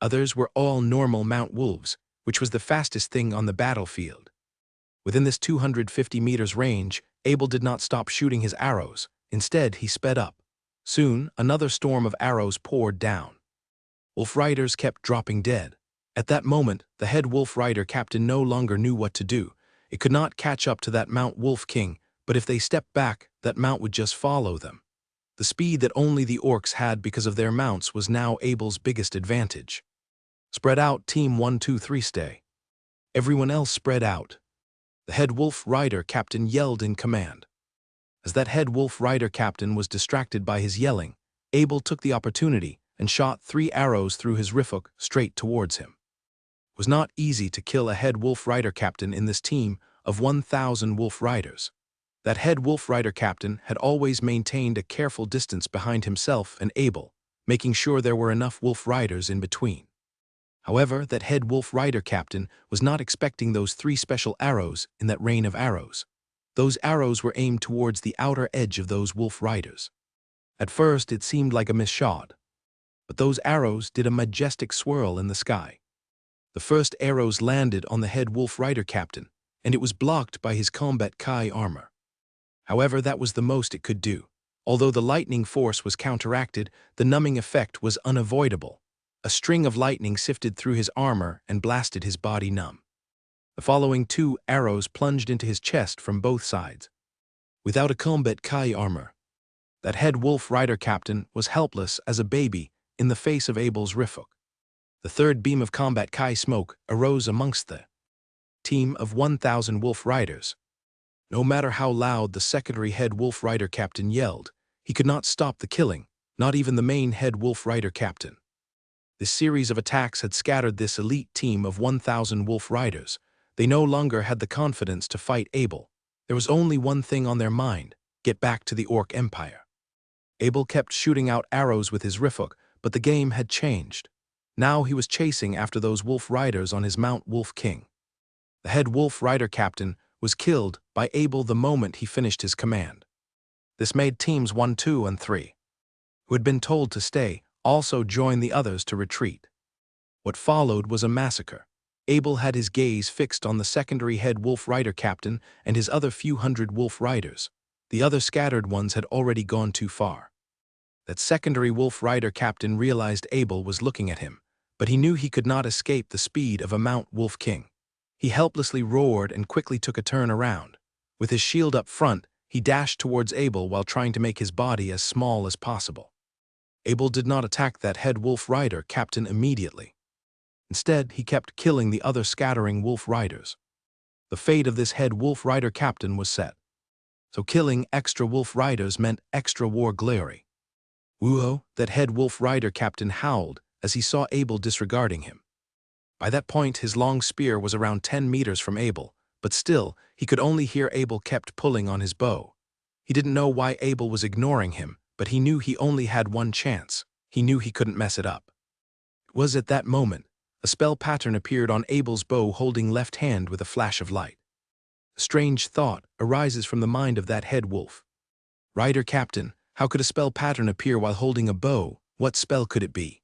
others were all normal Mount Wolves, which was the fastest thing on the battlefield. Within this 250 meters range, Abel did not stop shooting his arrows. Instead, he sped up. Soon, another storm of arrows poured down. Wolf riders kept dropping dead. At that moment, the head wolf rider captain no longer knew what to do. It could not catch up to that Mount Wolf King, but if they stepped back, that mount would just follow them. The speed that only the orcs had because of their mounts was now Abel's biggest advantage. "Spread out, Team 1, 2, 3, stay." Everyone else spread out. The head wolf rider captain yelled in command. As that head wolf rider captain was distracted by his yelling, Abel took the opportunity and shot 3 arrows through his Rifuk straight towards him. It was not easy to kill a head wolf rider captain in this team of 1,000 wolf riders. That head wolf rider captain had always maintained a careful distance behind himself and Abel, making sure there were enough wolf riders in between. However, that head wolf rider captain was not expecting those 3 special arrows in that rain of arrows. Those arrows were aimed towards the outer edge of those wolf riders. At first, it seemed like a miss-shot, but those arrows did a majestic swirl in the sky. The first arrows landed on the head wolf rider captain, and it was blocked by his combat Kai armor. However, that was the most it could do. Although the lightning force was counteracted, the numbing effect was unavoidable. A string of lightning sifted through his armor and blasted his body numb. The following 2 arrows plunged into his chest from both sides. Without a combat Kai armor, That head wolf rider captain was helpless as a baby in the face of Abel's rifhook. The third beam of combat Kai smoke arose amongst the team of 1,000 wolf riders. No matter how loud the secondary head wolf rider captain yelled, he could not stop the killing, not even the main head wolf rider captain. This series of attacks had scattered this elite team of 1,000 wolf riders. They no longer had the confidence to fight Abel. There was only one thing on their mind: get back to the Orc Empire. Abel kept shooting out arrows with his rifhook, but the game had changed. Now he was chasing after those wolf riders on his Mount Wolf King. The head wolf rider captain was killed by Abel the moment he finished his command. This made teams 1, 2, and 3, who had been told to stay, also join the others to retreat. What followed was a massacre. Abel had his gaze fixed on the secondary head wolf rider captain and his other few hundred wolf riders. The other scattered ones had already gone too far. That secondary wolf rider captain realized Abel was looking at him, but he knew he could not escape the speed of a Mount Wolf King. He helplessly roared and quickly took a turn around. With his shield up front, he dashed towards Abel while trying to make his body as small as possible. Abel did not attack that head wolf rider captain immediately. Instead, he kept killing the other scattering wolf riders. The fate of this head wolf rider captain was set. So killing extra wolf riders meant extra war glory. Woo-ho, that head wolf rider captain howled as he saw Abel disregarding him. By that point, his long spear was around 10 meters from Abel, but still, he could only hear Abel kept pulling on his bow. He didn't know why Abel was ignoring him, but he knew he only had one chance. He knew he couldn't mess it up. It was at that moment, a spell pattern appeared on Abel's bow holding left hand with a flash of light. A strange thought arises from the mind of that head wolf rider captain. How could a spell pattern appear while holding a bow? What spell could it be?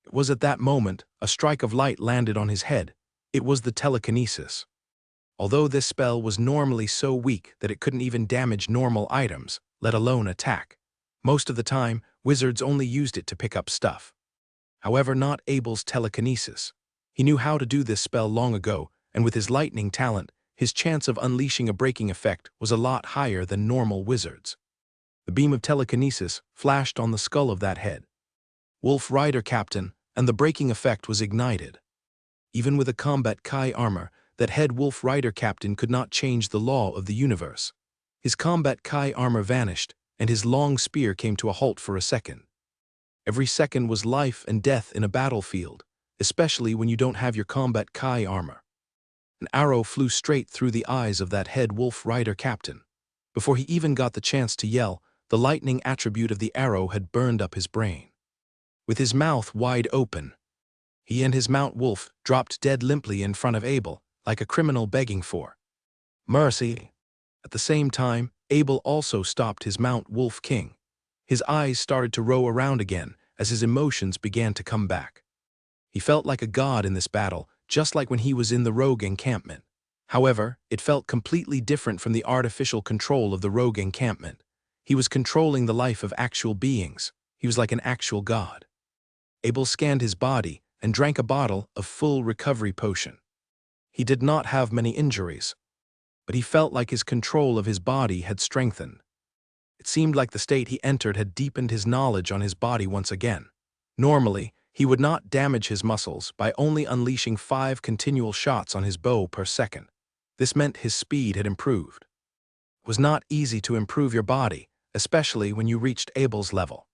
It was at that moment, a strike of light landed on his head. It was the telekinesis. Although this spell was normally so weak that it couldn't even damage normal items, let alone attack. Most of the time, wizards only used it to pick up stuff. However, not Abel's telekinesis. He knew how to do this spell long ago, and with his lightning talent, his chance of unleashing a breaking effect was a lot higher than normal wizards. The beam of telekinesis flashed on the skull of that head wolf rider captain, and the breaking effect was ignited. Even with a combat Kai armor, that head wolf rider captain could not change the law of the universe. His combat Kai armor vanished, and his long spear came to a halt for a second. Every second was life and death in a battlefield, especially when you don't have your combat Kai armor. An arrow flew straight through the eyes of that head wolf rider captain. Before he even got the chance to yell, the lightning attribute of the arrow had burned up his brain. With his mouth wide open, he and his Mount Wolf dropped dead limply in front of Abel, like a criminal begging for mercy. At the same time, Abel also stopped his Mount Wolf King. His eyes started to roll around again as his emotions began to come back. He felt like a god in this battle, just like when he was in the rogue encampment. However, it felt completely different from the artificial control of the rogue encampment. He was controlling the life of actual beings. He was like an actual god. Abel scanned his body and drank a bottle of full recovery potion. He did not have many injuries, but he felt like his control of his body had strengthened. It seemed like the state he entered had deepened his knowledge on his body once again. Normally, he would not damage his muscles by only unleashing 5 continual shots on his bow per second. This meant his speed had improved. It was not easy to improve your body, especially when you reached Abel's level.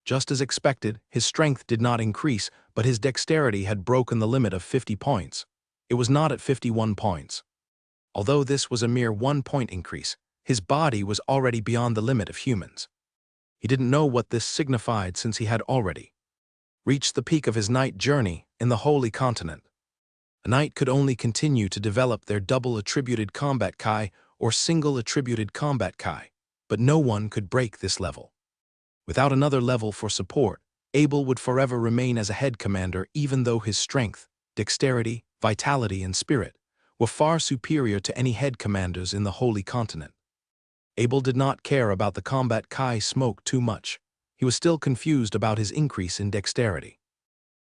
Just as expected, his strength did not increase, but his dexterity had broken the limit of 50 points. It was not at 51 points. Although this was a mere 1-point increase, his body was already beyond the limit of humans. He didn't know what this signified since he had already reached the peak of his knight journey in the Holy Continent. A knight could only continue to develop their double-attributed combat Kai or single-attributed combat Kai, but no one could break this level. Without another level for support, Abel would forever remain as a head commander even though his strength, dexterity, vitality, and spirit were far superior to any head commanders in the Holy Continent. Abel did not care about the combat Kai smoke too much. He was still confused about his increase in dexterity.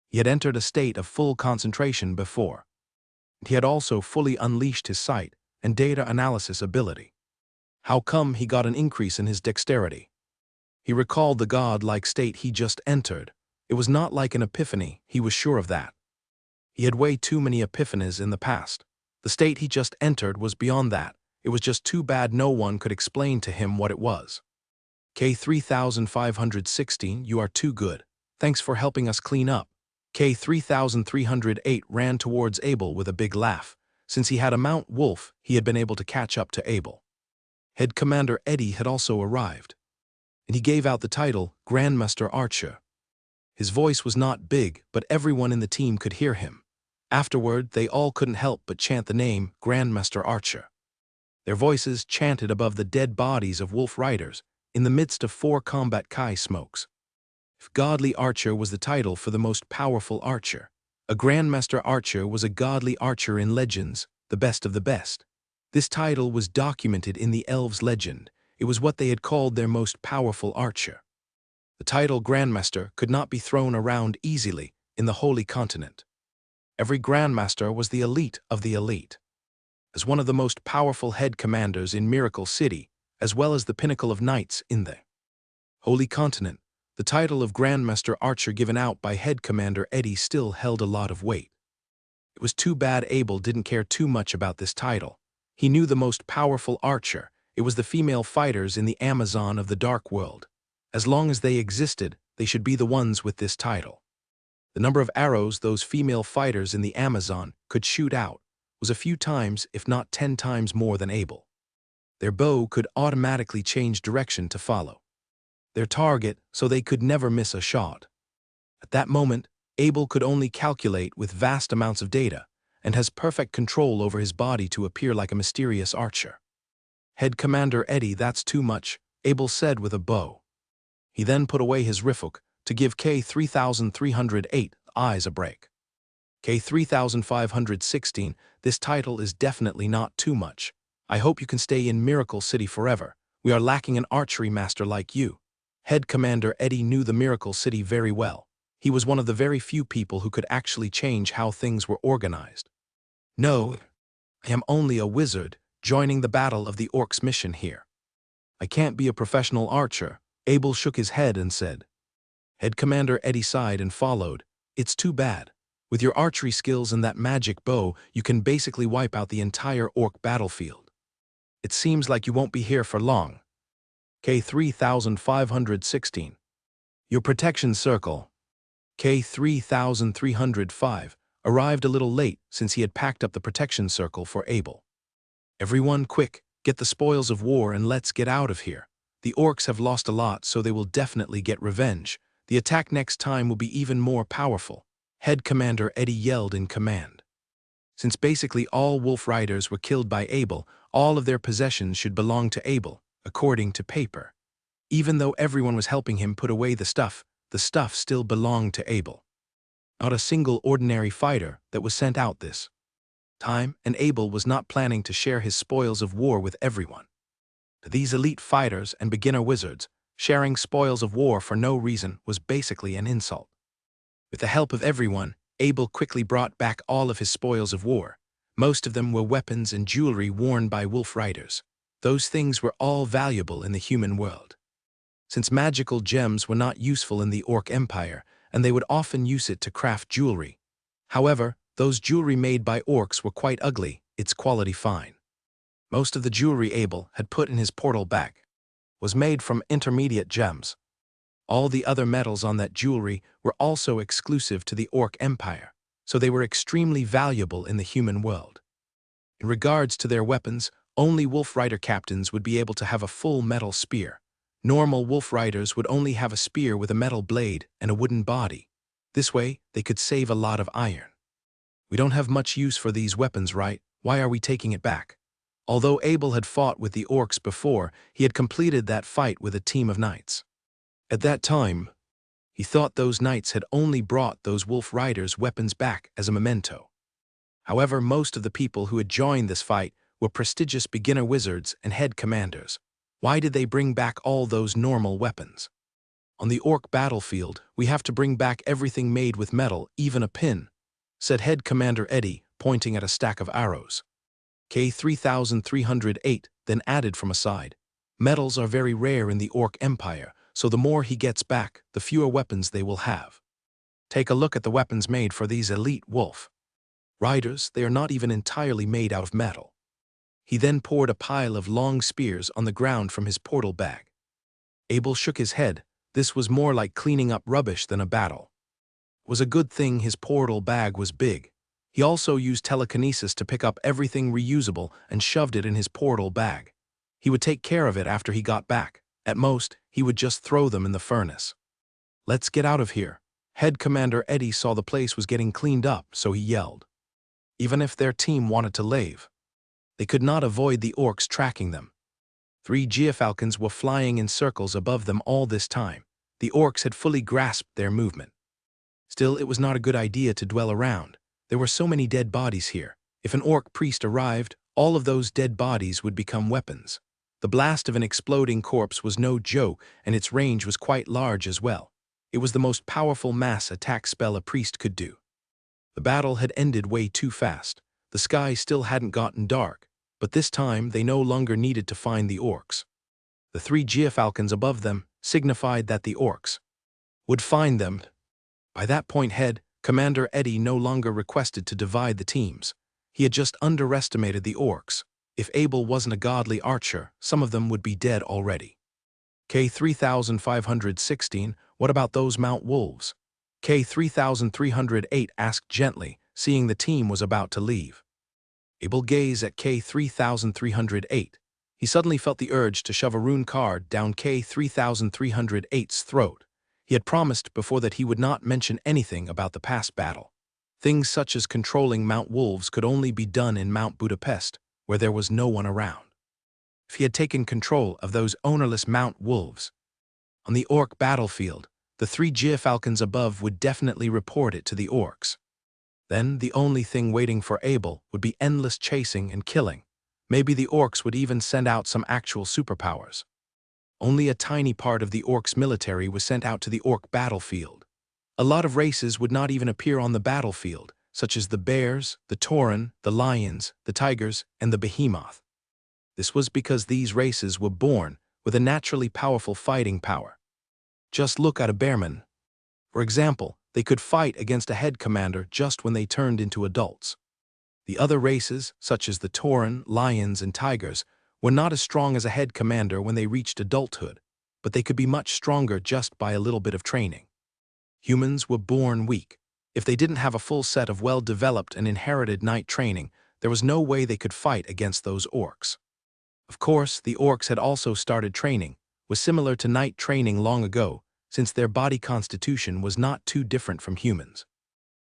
He had entered a state of full concentration before. He had also fully unleashed his sight and data analysis ability. How come he got an increase in his dexterity? He recalled the god-like state he just entered. It was not like an epiphany, he was sure of that. He had way too many epiphanies in the past. The state he just entered was beyond that. It was just too bad no one could explain to him what it was. K3516, you are too good. Thanks for helping us clean up. K3308 ran towards Abel with a big laugh. Since he had a Mount Wolf, he had been able to catch up to Abel. Head Commander Eddie had also arrived, and he gave out the title Grandmaster Archer. His voice was not big, but everyone in the team could hear him. Afterward, they all couldn't help but chant the name Grandmaster Archer. Their voices chanted above the dead bodies of wolf riders in the midst of 4 combat kai smokes. If Godly Archer was the title for the most powerful archer, a Grandmaster Archer was a godly archer in legends, the best of the best. This title was documented in the elves' legend. It was what they had called their most powerful archer. The title Grandmaster could not be thrown around easily in the Holy Continent. Every Grandmaster was the elite of the elite. As one of the most powerful head commanders in Miracle City, as well as the pinnacle of knights in the Holy Continent, the title of Grandmaster Archer given out by Head Commander Eddie still held a lot of weight. It was too bad Abel didn't care too much about this title. He knew the most powerful archer. It was the female fighters in the Amazon of the Dark World. As long as they existed, they should be the ones with this title. The number of arrows those female fighters in the Amazon could shoot out was a few times, if not 10 times more than Abel. Their bow could automatically change direction to follow their target, so they could never miss a shot. At that moment, Abel could only calculate with vast amounts of data and has perfect control over his body to appear like a mysterious archer. Head Commander Eddie, that's too much, Abel said with a bow. He then put away his rifle to give K3308 eyes a break. K3516, this title is definitely not too much. I hope you can stay in Miracle City forever. We are lacking an archery master like you. Head Commander Eddie knew the Miracle City very well. He was one of the very few people who could actually change how things were organized. No, I am only a wizard joining the Battle of the Orcs mission here. I can't be a professional archer. Abel shook his head and said. Head Commander Eddie sighed and followed. It's too bad. With your archery skills and that magic bow, you can basically wipe out the entire orc battlefield. It seems like you won't be here for long. K3516. Your protection circle. K3305 arrived a little late since he had packed up the protection circle for Abel. Everyone, quick, get the spoils of war and let's get out of here. The orcs have lost a lot, so they will definitely get revenge. The attack next time will be even more powerful. Head Commander Eddie yelled in command. Since basically all wolf riders were killed by Abel, all of their possessions should belong to Abel, according to paper. Even though everyone was helping him put away the stuff still belonged to Abel. Not a single ordinary fighter that was sent out this time, and Abel was not planning to share his spoils of war with everyone. To these elite fighters and beginner wizards, sharing spoils of war for no reason was basically an insult. With the help of everyone, Abel quickly brought back all of his spoils of war. Most of them were weapons and jewelry worn by wolf riders. Those things were all valuable in the human world. Since magical gems were not useful in the Orc Empire, and they would often use it to craft jewelry. However, those jewelry made by orcs were quite ugly, its quality fine. Most of the jewelry Abel had put in his portal bag was made from intermediate gems. All the other metals on that jewelry were also exclusive to the Orc Empire, so they were extremely valuable in the human world. In regards to their weapons, only wolf rider captains would be able to have a full metal spear. Normal wolf riders would only have a spear with a metal blade and a wooden body. This way, they could save a lot of iron. We don't have much use for these weapons, right? Why are we taking it back? Although Abel had fought with the orcs before, he had completed that fight with a team of knights. At that time, he thought those knights had only brought those wolf riders' weapons back as a memento. However, most of the people who had joined this fight were prestigious beginner wizards and head commanders. Why did they bring back all those normal weapons? On the orc battlefield, we have to bring back everything made with metal, even a pin, said Head Commander Eddie, pointing at a stack of arrows. K3308 then added from aside. Metals are very rare in the Orc Empire, so the more he gets back, the fewer weapons they will have. Take a look at the weapons made for these elite wolf riders. They are not even entirely made out of metal. He then poured a pile of long spears on the ground from his portal bag. Abel shook his head. This was more like cleaning up rubbish than a battle. It was a good thing his portal bag was big. He also used telekinesis to pick up everything reusable and shoved it in his portal bag. He would take care of it after he got back. At most, he would just throw them in the furnace. "Let's get out of here." Head Commander Eddie saw the place was getting cleaned up, so he yelled. Even if their team wanted to leave, they could not avoid the orcs tracking them. 3 Geofalcons were flying in circles above them all this time. The orcs had fully grasped their movement. Still, it was not a good idea to dwell around. There were so many dead bodies here. If an orc priest arrived, all of those dead bodies would become weapons. The blast of an exploding corpse was no joke, and its range was quite large as well. It was the most powerful mass attack spell a priest could do. The battle had ended way too fast. The sky still hadn't gotten dark, but this time they no longer needed to find the orcs. The 3 Geofalcons above them signified that the orcs would find them. By that point, Head Commander Eddie no longer requested to divide the teams. He had just underestimated the orcs. If Abel wasn't a godly archer, some of them would be dead already. K3516, what about those Mount Wolves? K3308 asked gently, seeing the team was about to leave. Abel gazed at K3308. He suddenly felt the urge to shove a rune card down K3308's throat. He had promised before that he would not mention anything about the past battle. Things such as controlling Mount Wolves could only be done in Mount Budapest, where there was no one around. If he had taken control of those ownerless Mount Wolves on the orc battlefield, the 3 Geofalcons above would definitely report it to the orcs. Then the only thing waiting for Abel would be endless chasing and killing. Maybe the orcs would even send out some actual superpowers. Only a tiny part of the orcs' military was sent out to the orc battlefield. A lot of races would not even appear on the battlefield, such as the bears, the tauren, the lions, the tigers, and the behemoth. This was because these races were born with a naturally powerful fighting power. Just look at a bearman. For example, they could fight against a head commander just when they turned into adults. The other races, such as the tauren, lions, and tigers, were not as strong as a head commander when they reached adulthood, but they could be much stronger just by a little bit of training. Humans were born weak. If they didn't have a full set of well-developed and inherited knight training, there was no way they could fight against those orcs. Of course, the orcs had also started training, was similar to knight training long ago, since their body constitution was not too different from humans.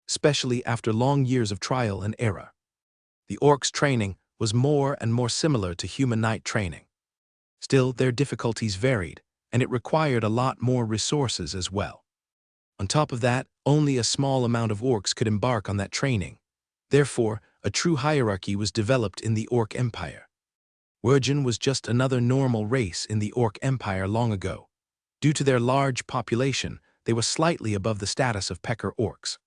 Especially after long years of trial and error. The orcs' training was more and more similar to human knight training. Still, their difficulties varied, and it required a lot more resources as well. On top of that, only a small amount of orcs could embark on that training. Therefore, a true hierarchy was developed in the Orc Empire. Wergen was just another normal race in the Orc Empire long ago. Due to their large population, they were slightly above the status of pecker orcs.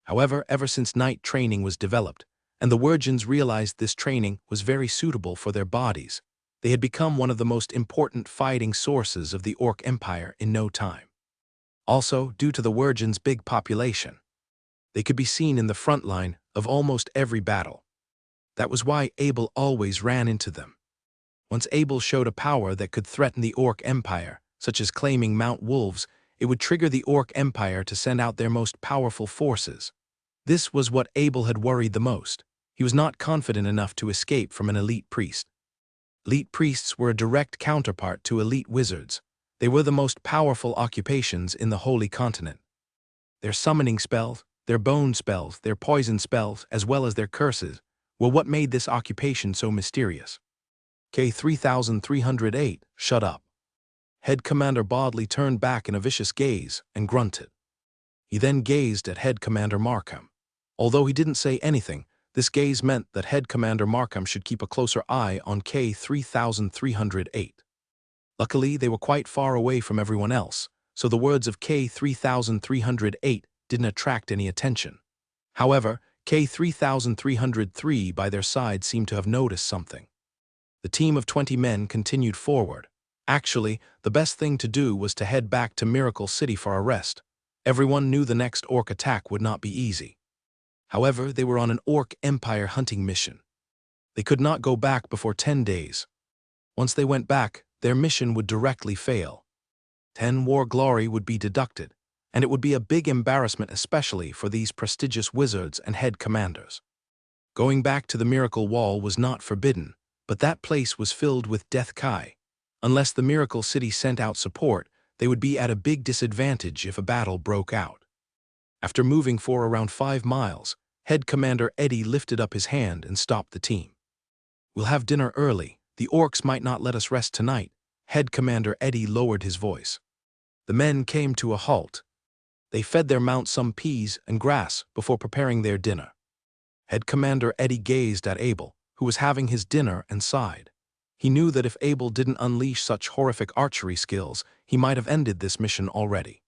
However, ever since knight training was developed, and the Wergens realized this training was very suitable for their bodies, they had become one of the most important fighting sources of the Orc Empire in no time. Also, due to the Wergens' big population, they could be seen in the front line of almost every battle. That was why Abel always ran into them. Once Abel showed a power that could threaten the Orc Empire, such as claiming Mount Wolves, it would trigger the Orc Empire to send out their most powerful forces. This was what Abel had worried the most. He was not confident enough to escape from an elite priest. Elite priests were a direct counterpart to elite wizards. They were the most powerful occupations in the Holy Continent. Their summoning spells, their bone spells, their poison spells, as well as their curses, were what made this occupation so mysterious. K3308, shut up. Head Commander Bodley turned back in a vicious gaze and grunted. He then gazed at Head Commander Markham. Although he didn't say anything, this gaze meant that Head Commander Markham should keep a closer eye on K3308. Luckily, they were quite far away from everyone else, so the words of K3308 didn't attract any attention. However, K3303 by their side seemed to have noticed something. The team of 20 men continued forward. Actually, the best thing to do was to head back to Miracle City for a rest. Everyone knew the next orc attack would not be easy. However, they were on an orc empire hunting mission. They could not go back before 10 days. Once they went back, their mission would directly fail. 10 war glory would be deducted, and it would be a big embarrassment especially for these prestigious wizards and head commanders. Going back to the Miracle Wall was not forbidden, but that place was filled with Death Kai. Unless the Miracle City sent out support, they would be at a big disadvantage if a battle broke out. After moving for around 5 miles, Head Commander Eddie lifted up his hand and stopped the team. "We'll have dinner early. The orcs might not let us rest tonight." Head Commander Eddie lowered his voice. The men came to a halt. They fed their mounts some peas and grass before preparing their dinner. Head Commander Eddie gazed at Abel, who was having his dinner, and sighed. He knew that if Abel didn't unleash such horrific archery skills, he might have ended this mission already.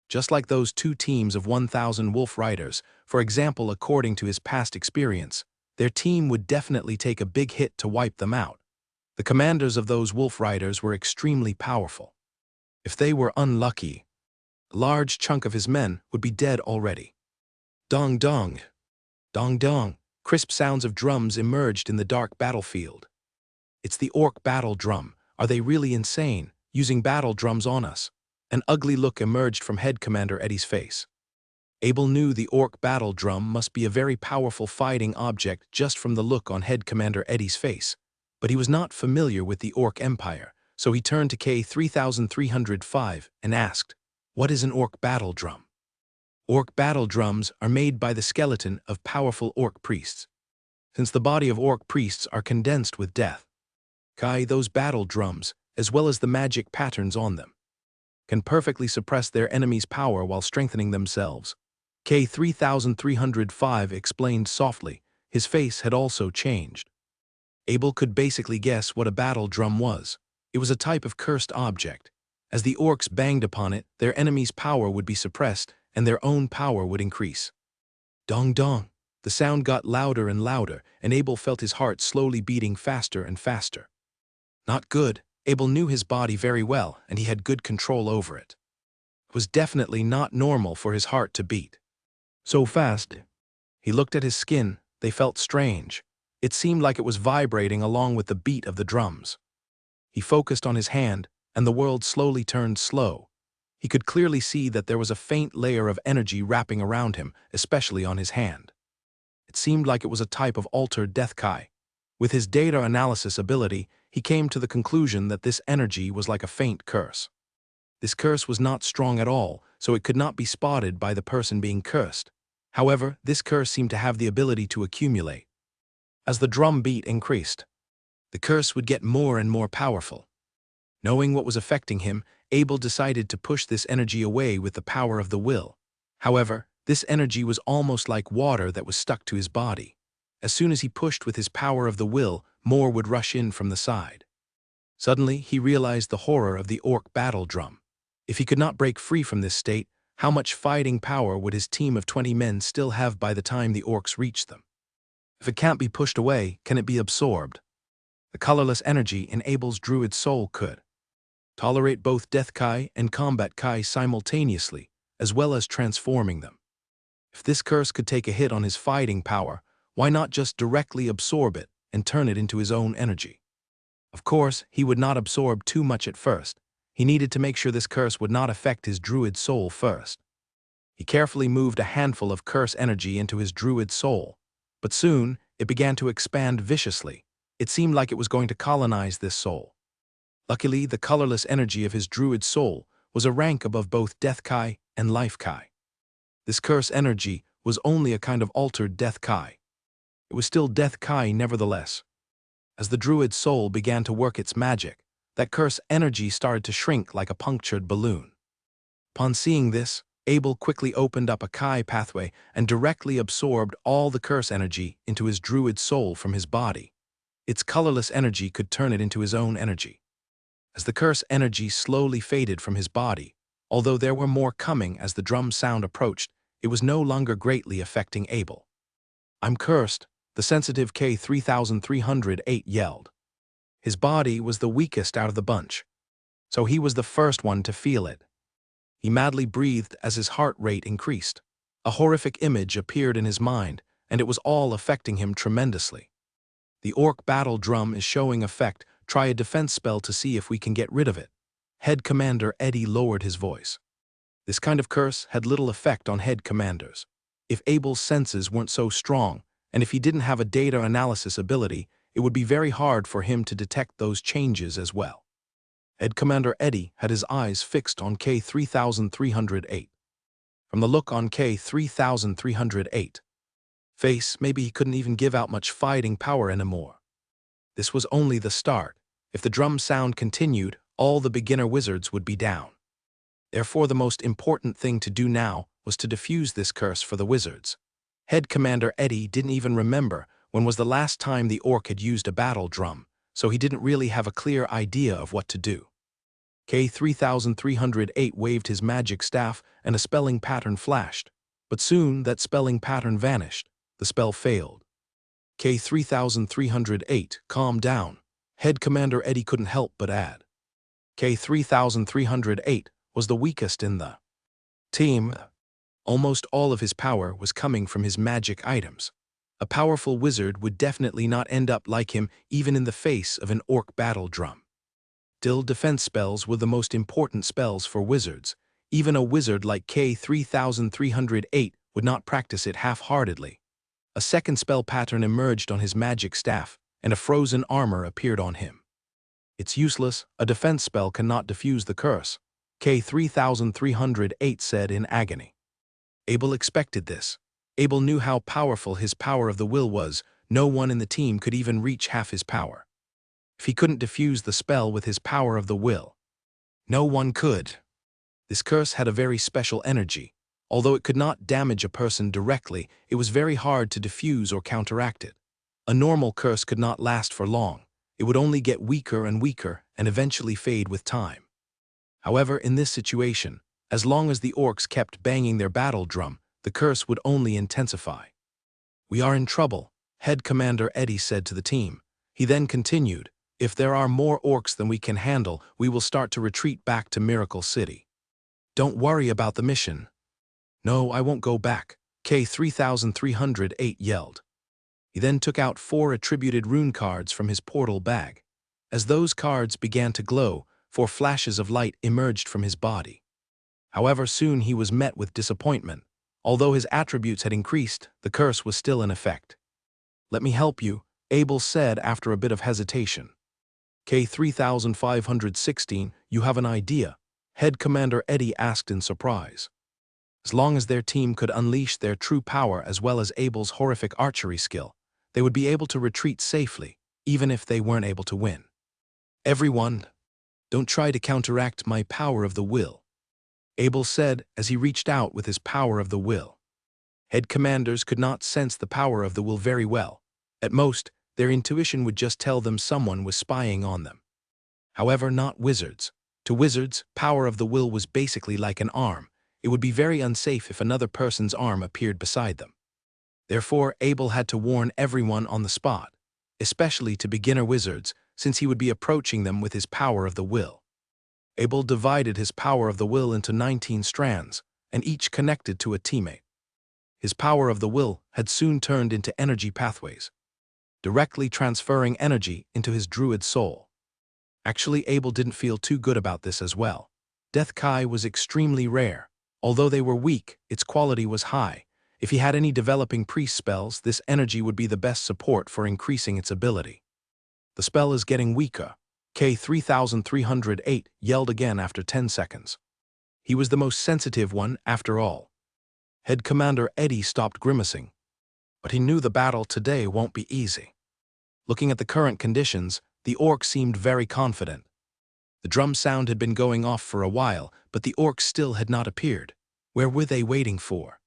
Just like those 2 teams of 1,000 wolf riders, for example, according to his past experience, their team would definitely take a big hit to wipe them out. The commanders of those wolf riders were extremely powerful. If they were unlucky, a large chunk of his men would be dead already. Dong dong, dong dong, crisp sounds of drums emerged in the dark battlefield. It's the orc battle drum. Are they really insane, using battle drums on us? An ugly look emerged from Head Commander Eddie's face. Abel knew the orc battle drum must be a very powerful fighting object just from the look on Head Commander Eddie's face, but he was not familiar with the orc empire, so he turned to K-3305 and asked, "What is an orc battle drum?" Orc battle drums are made by the skeleton of powerful orc priests. Since the body of orc priests are condensed with death, those battle drums, as well as the magic patterns on them, can perfectly suppress their enemy's power while strengthening themselves. K-3305 explained softly. His face had also changed. Abel could basically guess what a battle drum was. It was a type of cursed object. As the orcs banged upon it, their enemy's power would be suppressed and their own power would increase. Dong dong. The sound got louder and louder, and Abel felt his heart slowly beating faster and faster. Not good. Abel knew his body very well, and he had good control over it. It was definitely not normal for his heart to beat so fast. He looked at his skin. They felt strange. It seemed like it was vibrating along with the beat of the drums. He focused on his hand, and the world slowly turned slow. He could clearly see that there was a faint layer of energy wrapping around him, especially on his hand. It seemed like it was a type of altered Death Kai. With his data analysis ability, he came to the conclusion that this energy was like a faint curse. This curse was not strong at all, so it could not be spotted by the person being cursed. However, this curse seemed to have the ability to accumulate. As the drum beat increased, the curse would get more and more powerful. Knowing what was affecting him, Abel decided to push this energy away with the power of the will. However, this energy was almost like water that was stuck to his body. As soon as he pushed with his power of the will, more would rush in from the side. Suddenly, he realized the horror of the orc battle drum. If he could not break free from this state, how much fighting power would his team of 20 men still have by the time the orcs reached them? If it can't be pushed away, can it be absorbed? The colorless energy in Abel's druid soul could tolerate both Death Kai and Combat Kai simultaneously, as well as transforming them. If this curse could take a hit on his fighting power, why not just directly absorb it and turn it into his own energy? Of course, he would not absorb too much at first. He needed to make sure this curse would not affect his druid soul first. He carefully moved a handful of curse energy into his druid soul, but soon it began to expand viciously. It seemed like it was going to colonize this soul. Luckily, the colorless energy of his druid soul was a rank above both Death Kai and Life Kai. This curse energy was only a kind of altered Death Kai. It was still Death Kai nevertheless. As the druid's soul began to work its magic, that curse energy started to shrink like a punctured balloon. Upon seeing this, Abel quickly opened up a Kai pathway and directly absorbed all the curse energy into his druid soul from his body. Its colorless energy could turn it into his own energy. As the curse energy slowly faded from his body, although there were more coming as the drum sound approached, it was no longer greatly affecting Abel. "I'm cursed," the sensitive K-3308 yelled. His body was the weakest out of the bunch. so he was the first one to feel it. He madly breathed as his heart rate increased. A horrific image appeared in his mind, and it was all affecting him tremendously. The orc battle drum is showing effect. Try a defense spell to see if we can get rid of it. Head Commander Eddie lowered his voice. This kind of curse had little effect on head commanders. If Abel's senses weren't so strong, and if he didn't have a data analysis ability, it would be very hard for him to detect those changes as well. Head Commander Eddie had his eyes fixed on K-3308. From the look on K-3308 face, maybe he couldn't even give out much fighting power anymore. This was only the start. If the drum sound continued, all the beginner wizards would be down. Therefore, the most important thing to do now was to defuse this curse for the wizards. Head Commander Eddie didn't even remember when was the last time the orc had used a battle drum, so he didn't really have a clear idea of what to do. K-3308 waved his magic staff and a spelling pattern flashed, but soon that spelling pattern vanished. The spell failed. K-3308, calm down. Head Commander Eddie couldn't help but add. K-3308 was the weakest in the team. Almost all of his power was coming from his magic items. A powerful wizard would definitely not end up like him even in the face of an orc battle drum. Still, defense spells were the most important spells for wizards. Even a wizard like K-3308 would not practice it half-heartedly. A second spell pattern emerged on his magic staff, and a frozen armor appeared on him. It's useless, a defense spell cannot defuse the curse, K-3308 said in agony. Abel expected this. Abel knew how powerful his power of the will was. No one in the team could even reach half his power. If he couldn't defuse the spell with his power of the will, no one could. This curse had a very special energy. Although it could not damage a person directly, it was very hard to defuse or counteract it. A normal curse could not last for long. It would only get weaker and weaker and eventually fade with time. However, in this situation, as long as the orcs kept banging their battle drum, the curse would only intensify. "We are in trouble," Head Commander Eddie said to the team. He then continued, "If there are more orcs than we can handle, we will start to retreat back to Miracle City. Don't worry about the mission." "No, I won't go back," K-3308 yelled. He then took out 4 attributed rune cards from his portal bag. As those cards began to glow, 4 flashes of light emerged from his body. However, soon he was met with disappointment. Although his attributes had increased, the curse was still in effect. "Let me help you," Abel said after a bit of hesitation. K-3516, you have an idea? Head Commander Eddie asked in surprise. As long as their team could unleash their true power as well as Abel's horrific archery skill, they would be able to retreat safely, even if they weren't able to win. "Everyone, don't try to counteract my power of the will," Abel said as he reached out with his power of the will. Head commanders could not sense the power of the will very well. At most, their intuition would just tell them someone was spying on them. However, not wizards. To wizards, power of the will was basically like an arm. It would be very unsafe if another person's arm appeared beside them. Therefore, Abel had to warn everyone on the spot, especially to beginner wizards, since he would be approaching them with his power of the will. Abel divided his power of the will into 19 strands, and each connected to a teammate. His power of the will had soon turned into energy pathways, directly transferring energy into his druid soul. Actually, Abel didn't feel too good about this as well. Death Kai was extremely rare. Although they were weak, its quality was high. If he had any developing priest spells, this energy would be the best support for increasing its ability. "The spell is getting weaker," K-3308 yelled again after 10 seconds. He was the most sensitive one after all. Head Commander Eddie stopped grimacing. But he knew the battle today won't be easy. Looking at the current conditions, the orc seemed very confident. The drum sound had been going off for a while, but the orcs still had not appeared. Where were they waiting for?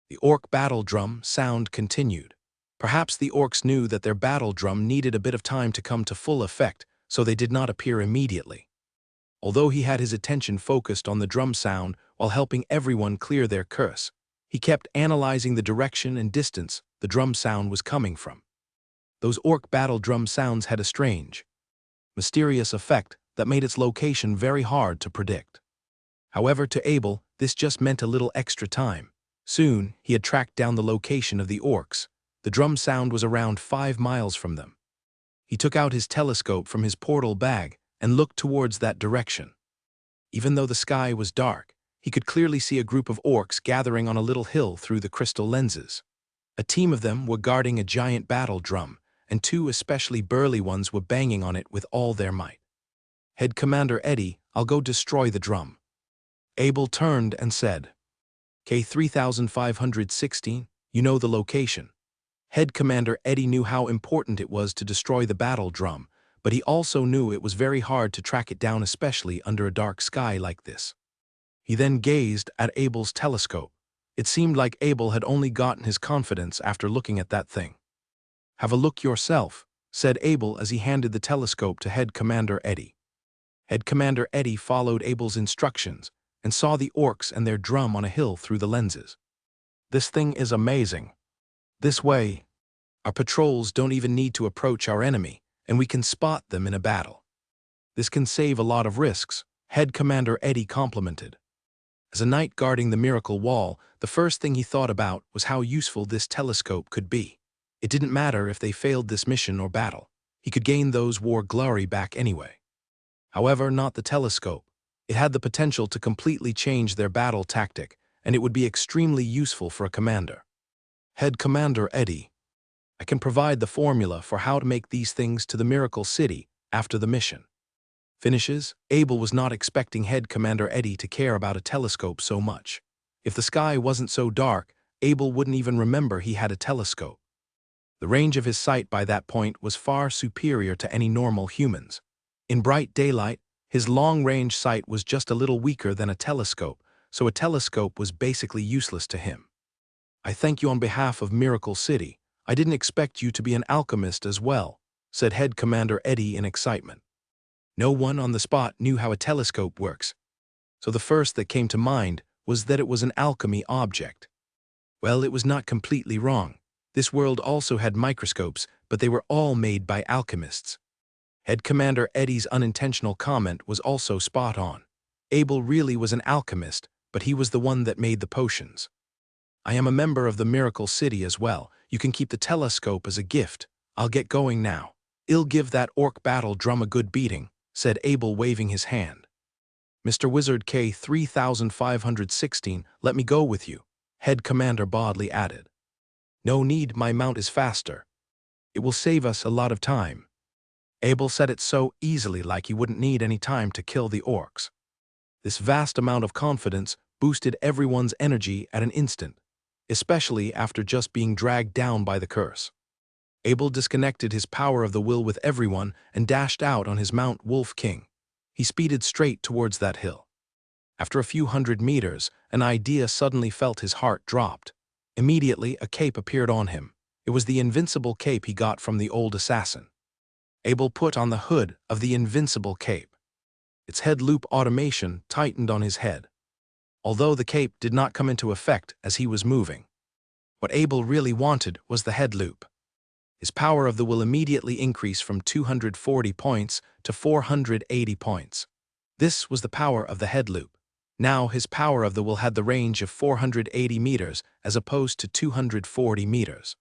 The orc battle drum sound continued. Perhaps the orcs knew that their battle drum needed a bit of time to come to full effect, so they did not appear immediately. Although he had his attention focused on the drum sound while helping everyone clear their curse, he kept analyzing the direction and distance the drum sound was coming from. Those orc battle drum sounds had a strange, mysterious effect that made its location very hard to predict. However, to Abel, this just meant a little extra time. Soon, he had tracked down the location of the orcs. The drum sound was around 5 miles from them. He took out his telescope from his portal bag and looked towards that direction. Even though the sky was dark, he could clearly see a group of orcs gathering on a little hill through the crystal lenses. A team of them were guarding a giant battle drum, and 2 especially burly ones were banging on it with all their might. "Head Commander Eddie, I'll go destroy the drum." Abel turned and said, "K-3516, you know the location." Head Commander Eddie knew how important it was to destroy the battle drum, but he also knew it was very hard to track it down, especially under a dark sky like this. He then gazed at Abel's telescope. It seemed like Abel had only gotten his confidence after looking at that thing. "Have a look yourself," said Abel as he handed the telescope to Head Commander Eddie. Head Commander Eddie followed Abel's instructions and saw the orcs and their drum on a hill through the lenses. "This thing is amazing. This way, our patrols don't even need to approach our enemy, and we can spot them in a battle. This can save a lot of risks," Head Commander Eddie complimented. As a knight guarding the Miracle Wall, the first thing he thought about was how useful this telescope could be. It didn't matter if they failed this mission or battle. He could gain those war glory back anyway. However, not the telescope. It had the potential to completely change their battle tactic, and it would be extremely useful for a commander. "Head Commander Eddie, I can provide the formula for how to make these things to the Miracle City after the mission." Finishes. Abel was not expecting Head Commander Eddie to care about a telescope so much. If the sky wasn't so dark, Abel wouldn't even remember he had a telescope. The range of his sight by that point was far superior to any normal humans. In bright daylight, his long-range sight was just a little weaker than a telescope, so a telescope was basically useless to him. "I thank you on behalf of Miracle City. I didn't expect you to be an alchemist as well," said Head Commander Eddie in excitement. No one on the spot knew how a telescope works, so the first that came to mind was that it was an alchemy object. Well, it was not completely wrong. This world also had microscopes, but they were all made by alchemists. Head Commander Eddie's unintentional comment was also spot on. Abel really was an alchemist, but he was the one that made the potions. "I am a member of the Miracle City as well. You can keep the telescope as a gift. I'll get going now. I'll give that orc battle drum a good beating," said Abel, waving his hand. "Mr. Wizard K-3516, let me go with you," Head Commander Bodley added. "No need, my mount is faster. It will save us a lot of time." Abel said it so easily, like he wouldn't need any time to kill the orcs. This vast amount of confidence boosted everyone's energy at an instant, especially after just being dragged down by the curse. Abel disconnected his power of the will with everyone and dashed out on his Mount Wolf King. He speeded straight towards that hill. After a few hundred meters, an idea suddenly felt his heart dropped. Immediately, a cape appeared on him. It was the invincible cape he got from the old assassin. Abel put on the hood of the invincible cape. Its head loop automation tightened on his head. Although the cape did not come into effect as he was moving. What Abel really wanted was the head loop. His power of the will immediately increased from 240 points to 480 points. This was the power of the head loop. Now his power of the will had the range of 480 meters as opposed to 240 meters.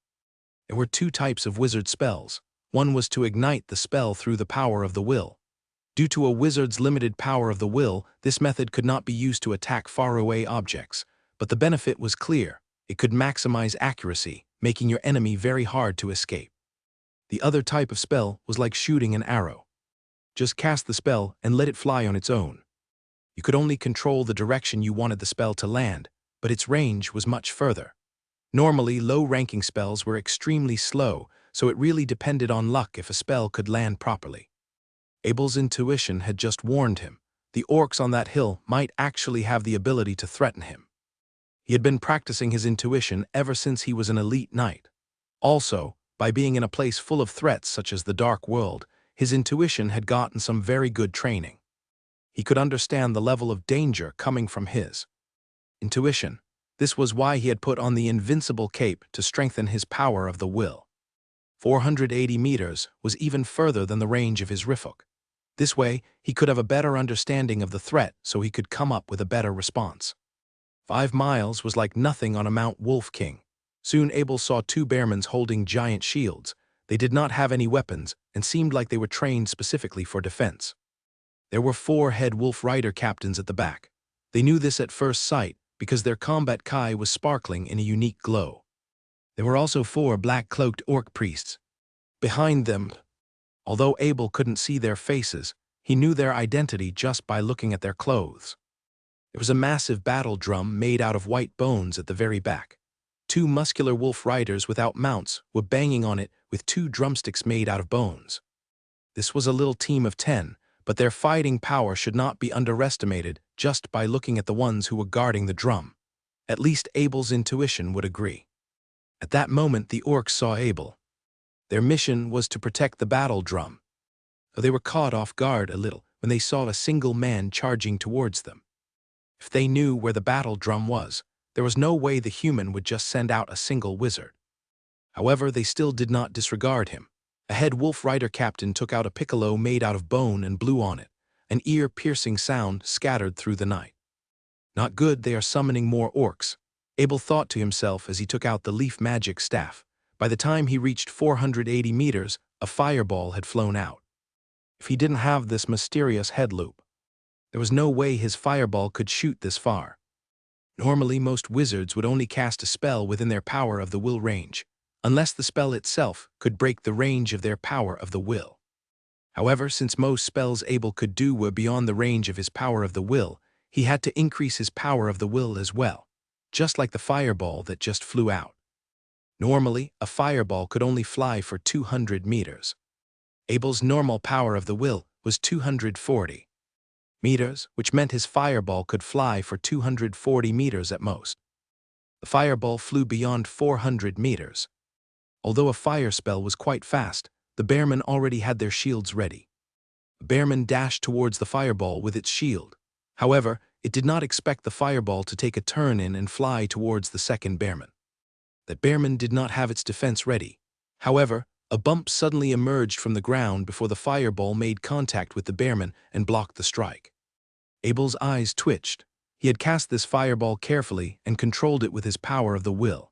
There were 2 types of wizard spells. One was to ignite the spell through the power of the will. Due to a wizard's limited power of the will, this method could not be used to attack faraway objects, but the benefit was clear. It could maximize accuracy, making your enemy very hard to escape. The other type of spell was like shooting an arrow. Just cast the spell and let it fly on its own. You could only control the direction you wanted the spell to land, but its range was much further. Normally, low-ranking spells were extremely slow, so it really depended on luck if a spell could land properly. Abel's intuition had just warned him. The orcs on that hill might actually have the ability to threaten him. He had been practicing his intuition ever since he was an elite knight. Also, by being in a place full of threats such as the Dark World, his intuition had gotten some very good training. He could understand the level of danger coming from his intuition. This was why he had put on the invincible cape to strengthen his power of the will. 480 meters was even further than the range of his rifuk. This way, he could have a better understanding of the threat so he could come up with a better response. 5 miles was like nothing on a Mount Wolf King. Soon Abel saw 2 bearmen holding giant shields. They did not have any weapons and seemed like they were trained specifically for defense. There were 4 head wolf rider captains at the back. They knew this at first sight because their combat kai was sparkling in a unique glow. There were also 4 black-cloaked orc priests. Behind them, although Abel couldn't see their faces, he knew their identity just by looking at their clothes. There was a massive battle drum made out of white bones at the very back. 2 muscular wolf riders without mounts were banging on it with 2 drumsticks made out of bones. This was a little team of 10, but their fighting power should not be underestimated just by looking at the ones who were guarding the drum. At least Abel's intuition would agree. At that moment, the orcs saw Abel. Their mission was to protect the battle drum. So they were caught off guard a little when they saw a single man charging towards them. If they knew where the battle drum was, there was no way the human would just send out a single wizard. However, they still did not disregard him. A head wolf rider captain took out a piccolo made out of bone and blew on it. An ear-piercing sound scattered through the night. Not good, they are summoning more orcs, Abel thought to himself as he took out the leaf magic staff. By the time he reached 480 meters, a fireball had flown out. If he didn't have this mysterious head loop, there was no way his fireball could shoot this far. Normally, most wizards would only cast a spell within their power of the will range, unless the spell itself could break the range of their power of the will. However, since most spells Abel could do were beyond the range of his power of the will, he had to increase his power of the will as well, just like the fireball that just flew out. Normally, a fireball could only fly for 200 meters. Abel's normal power of the will was 240 meters, which meant his fireball could fly for 240 meters at most. The fireball flew beyond 400 meters. Although a fire spell was quite fast, the bearmen already had their shields ready. The bearman dashed towards the fireball with its shield. However, it did not expect the fireball to take a turn in and fly towards the second bearman. That bearman did not have its defense ready. However, a bump suddenly emerged from the ground before the fireball made contact with the bearman and blocked the strike. Abel's eyes twitched. He had cast this fireball carefully and controlled it with his power of the will.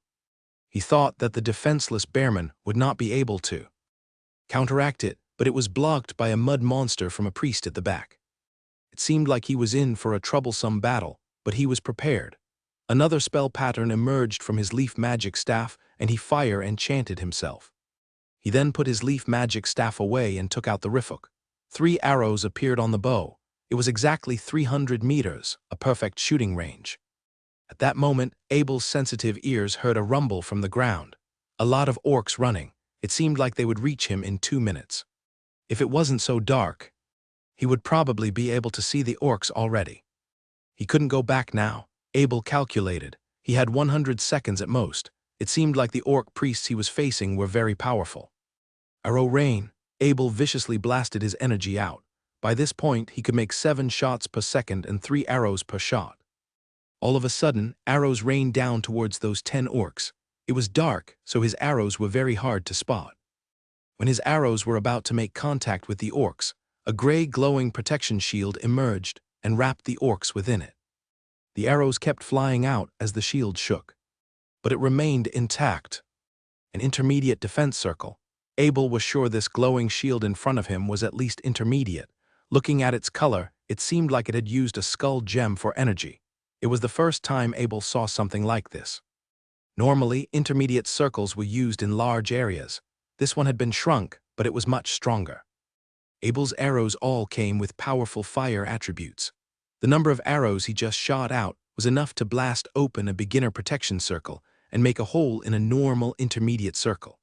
He thought that the defenseless bearman would not be able to counteract it, but it was blocked by a mud monster from a priest at the back. It seemed like he was in for a troublesome battle, but he was prepared. Another spell pattern emerged from his leaf magic staff, and he fire enchanted himself. He then put his leaf magic staff away and took out the rifuk. 3 arrows appeared on the bow. It was exactly 300 meters, a perfect shooting range. At that moment, Abel's sensitive ears heard a rumble from the ground. A lot of orcs running. It seemed like they would reach him in 2 minutes. If it wasn't so dark, he would probably be able to see the orcs already. He couldn't go back now, Abel calculated. He had 100 seconds at most. It seemed like the orc priests he was facing were very powerful. Arrow rain. Abel viciously blasted his energy out. By this point, he could make 7 shots per second and 3 arrows per shot. All of a sudden, arrows rained down towards those 10 orcs. It was dark, so his arrows were very hard to spot. When his arrows were about to make contact with the orcs, a gray glowing protection shield emerged and wrapped the orcs within it. The arrows kept flying out as the shield shook, but it remained intact. An intermediate defense circle. Abel was sure this glowing shield in front of him was at least intermediate. Looking at its color, it seemed like it had used a skull gem for energy. It was the first time Abel saw something like this. Normally, intermediate circles were used in large areas. This one had been shrunk, but it was much stronger. Abel's arrows all came with powerful fire attributes. The number of arrows he just shot out was enough to blast open a beginner protection circle and make a hole in a normal intermediate circle.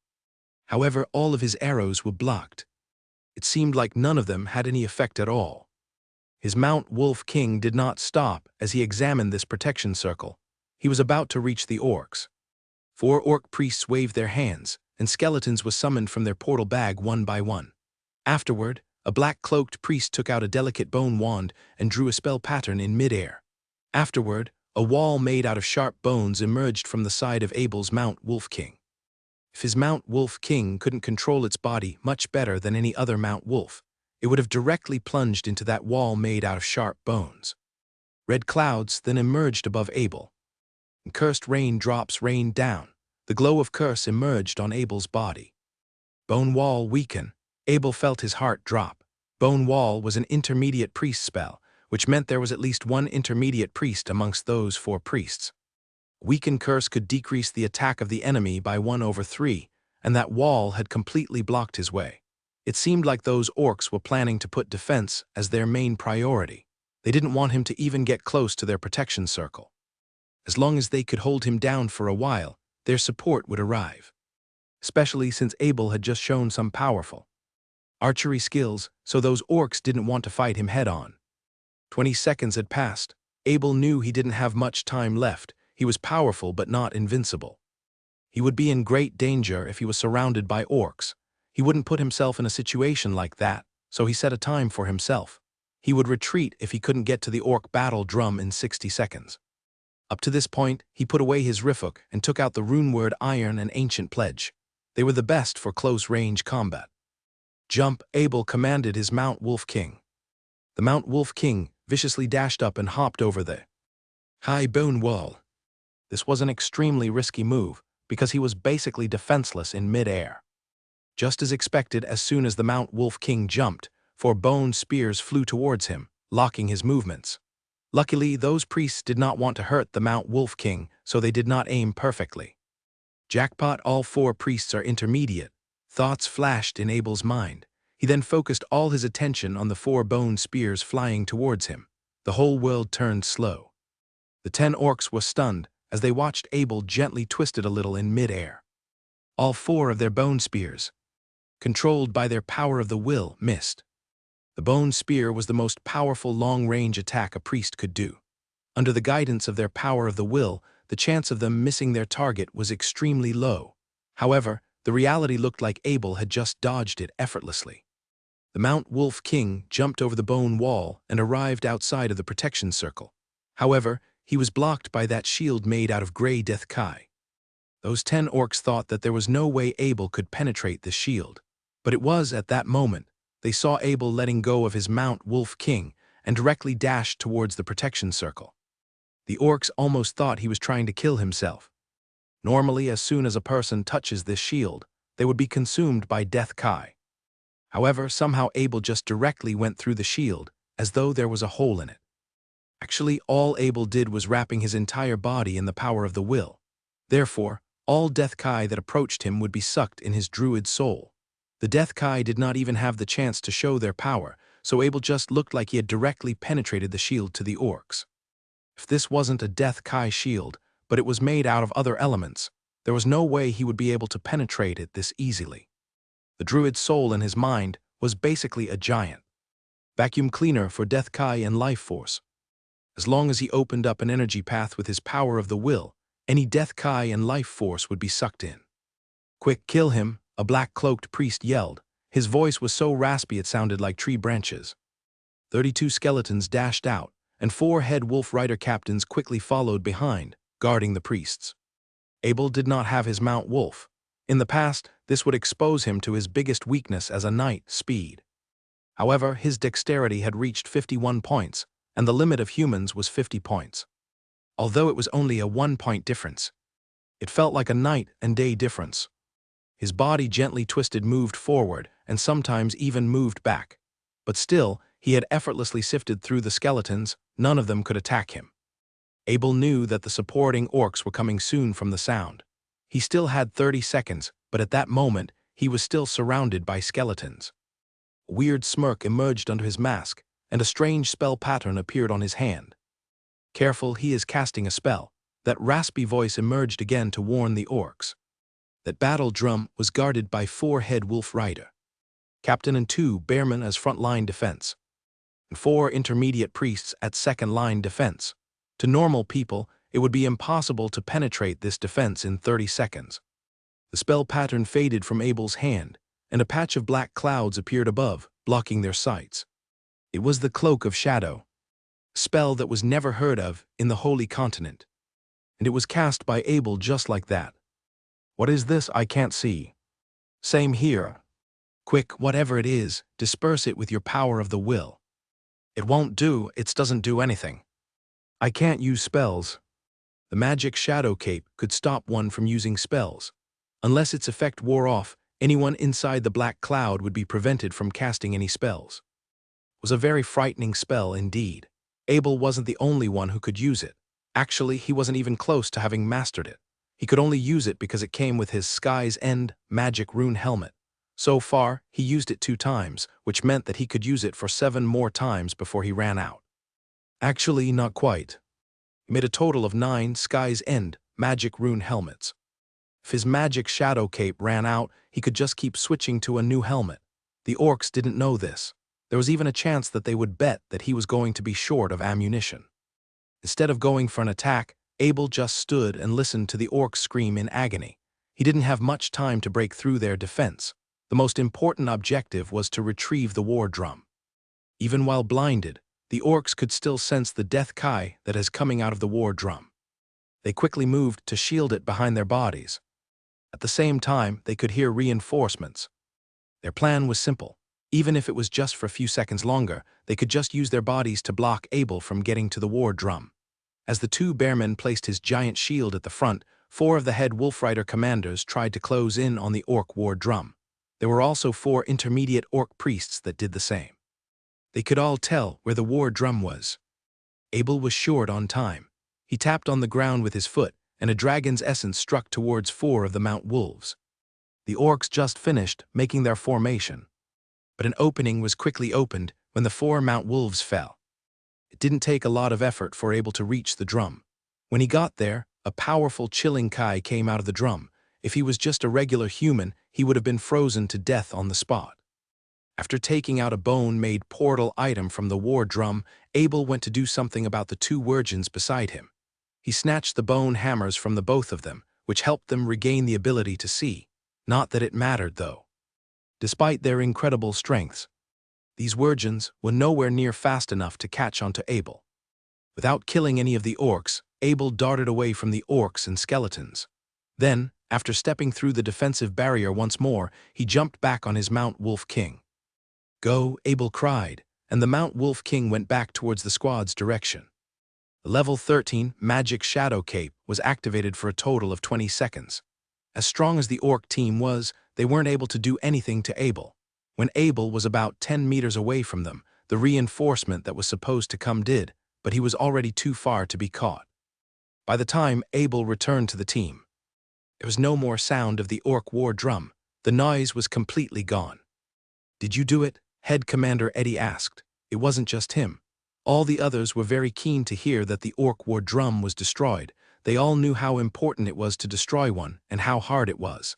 However, all of his arrows were blocked. It seemed like none of them had any effect at all. His Mount Wolf King did not stop as he examined this protection circle. He was about to reach the orcs. 4 orc priests waved their hands, and skeletons were summoned from their portal bag one by one. Afterward, a black-cloaked priest took out a delicate bone wand and drew a spell pattern in midair. Afterward, a wall made out of sharp bones emerged from the side of Abel's Mount Wolf King. If his Mount Wolf King couldn't control its body much better than any other Mount Wolf, it would have directly plunged into that wall made out of sharp bones. Red clouds then emerged above Abel, and cursed raindrops rained down. The glow of curse emerged on Abel's body. Bone wall weaken. Abel felt his heart drop. Bone wall was an intermediate priest spell, which meant there was at least one intermediate priest amongst those 4 priests. Weaken curse could decrease the attack of the enemy by 1/3, and that wall had completely blocked his way. It seemed like those orcs were planning to put defense as their main priority. They didn't want him to even get close to their protection circle. As long as they could hold him down for a while, their support would arrive. Especially since Abel had just shown some powerful archery skills, so those orcs didn't want to fight him head-on. 20 seconds had passed. Abel knew he didn't have much time left. He was powerful but not invincible. He would be in great danger if he was surrounded by orcs. He wouldn't put himself in a situation like that, so he set a time for himself. He would retreat if he couldn't get to the orc battle drum in 60 seconds. Up to this point, he put away his rifuk and took out the runeword iron and ancient pledge. They were the best for close-range combat. Jump, Abel commanded his Mount Wolf King. The Mount Wolf King viciously dashed up and hopped over the high bone wall. This was an extremely risky move, because he was basically defenseless in mid-air. Just as expected, as soon as the Mount Wolf King jumped, 4 bone spears flew towards him, locking his movements. Luckily, those priests did not want to hurt the Mount Wolf King, so they did not aim perfectly. Jackpot, all 4 priests are intermediate. Thoughts flashed in Abel's mind. He then focused all his attention on the 4 bone spears flying towards him. The whole world turned slow. The 10 orcs were stunned as they watched Abel gently twisted a little in mid-air. All 4 of their bone spears, controlled by their power of the will, missed. The bone spear was the most powerful long-range attack a priest could do. Under the guidance of their power of the will, the chance of them missing their target was extremely low. However, the reality looked like Abel had just dodged it effortlessly. The Mount Wolf King jumped over the bone wall and arrived outside of the protection circle. However, he was blocked by that shield made out of gray death kai. Those 10 orcs thought that there was no way Abel could penetrate the shield. But it was at that moment they saw Abel letting go of his Mount Wolf King and directly dashed towards the protection circle. The orcs almost thought he was trying to kill himself. Normally, as soon as a person touches this shield, they would be consumed by death kai. However, somehow Abel just directly went through the shield, as though there was a hole in it. Actually, all Abel did was wrapping his entire body in the power of the will. Therefore, all death kai that approached him would be sucked in his druid soul. The death kai did not even have the chance to show their power, so Abel just looked like he had directly penetrated the shield to the orcs. If this wasn't a death kai shield, but it was made out of other elements, there was no way he would be able to penetrate it this easily. The druid's soul in his mind was basically a giant vacuum cleaner for death kai and life force. As long as he opened up an energy path with his power of the will, any death kai and life force would be sucked in. "Quick, kill him," a black-cloaked priest yelled. His voice was so raspy it sounded like tree branches. 32 skeletons dashed out, and 4 head wolf rider captains quickly followed behind, guarding the priests. Abel did not have his Mount Wolf. In the past, this would expose him to his biggest weakness as a knight, speed. However, his dexterity had reached 51 points, and the limit of humans was 50 points. Although it was only a 1-point difference, it felt like a night and day difference. His body gently twisted, moved forward, and sometimes even moved back. But still, he had effortlessly sifted through the skeletons. None of them could attack him. Abel knew that the supporting orcs were coming soon from the sound. He still had 30 seconds, but at that moment, he was still surrounded by skeletons. A weird smirk emerged under his mask, and a strange spell pattern appeared on his hand. "Careful, he is casting a spell." That raspy voice emerged again to warn the orcs. That battle drum was guarded by 4 head wolf rider captain and 2 bearmen as front-line defense, and 4 intermediate priests at second-line defense. To normal people, it would be impossible to penetrate this defense in 30 seconds. The spell pattern faded from Abel's hand, and a patch of black clouds appeared above, blocking their sights. It was the Cloak of Shadow, a spell that was never heard of in the Holy Continent, and it was cast by Abel just like that. "What is this? I can't see." "Same here." Quick, whatever it is, disperse it with your power of the will. It won't do, it doesn't do anything. I can't use spells. The magic shadow cape could stop one from using spells. Unless its effect wore off, anyone inside the black cloud would be prevented from casting any spells. It was a very frightening spell indeed. Abel wasn't the only one who could use it. Actually, he wasn't even close to having mastered it. He could only use it because it came with his Sky's End magic rune helmet. So far, he used it 2 times, which meant that he could use it for 7 more times before he ran out. Actually, not quite. He made a total of 9 Sky's End magic rune helmets. If his magic shadow cape ran out, he could just keep switching to a new helmet. The orcs didn't know this. There was even a chance that they would bet that he was going to be short of ammunition. Instead of going for an attack, Abel just stood and listened to the orcs scream in agony. He didn't have much time to break through their defense. The most important objective was to retrieve the war drum. Even while blinded, the orcs could still sense the death kai that is coming out of the war drum. They quickly moved to shield it behind their bodies. At the same time, they could hear reinforcements. Their plan was simple. Even if it was just for a few seconds longer, they could just use their bodies to block Abel from getting to the war drum. As the 2 bearmen placed his giant shield at the front, 4 of the head Wolfrider commanders tried to close in on the orc war drum. There were also 4 intermediate orc priests that did the same. They could all tell where the war drum was. Abel was short on time. He tapped on the ground with his foot, and a dragon's essence struck towards 4 of the Mount Wolves. The orcs just finished making their formation. But an opening was quickly opened when the 4 Mount Wolves fell. It didn't take a lot of effort for Abel to reach the drum. When he got there, a powerful chilling kai came out of the drum. If he was just a regular human, he would have been frozen to death on the spot. After taking out a bone-made portal item from the war drum, Abel went to do something about the 2 virgins beside him. He snatched the bone hammers from the both of them, which helped them regain the ability to see. Not that it mattered, though. Despite their incredible strengths, these virgins were nowhere near fast enough to catch onto Abel. Without killing any of the orcs, Abel darted away from the orcs and skeletons. Then, after stepping through the defensive barrier once more, he jumped back on his Mount Wolf King. "Go," Abel cried, and the Mount Wolf King went back towards the squad's direction. The level 13 magic shadow cape was activated for a total of 20 seconds. As strong as the orc team was, they weren't able to do anything to Abel. When Abel was about 10 meters away from them, the reinforcement that was supposed to come did, but he was already too far to be caught. By the time Abel returned to the team, there was no more sound of the orc war drum. The noise was completely gone. "Did you do it?" Head Commander Eddie asked. It wasn't just him. All the others were very keen to hear that the orc war drum was destroyed. They all knew how important it was to destroy one and how hard it was.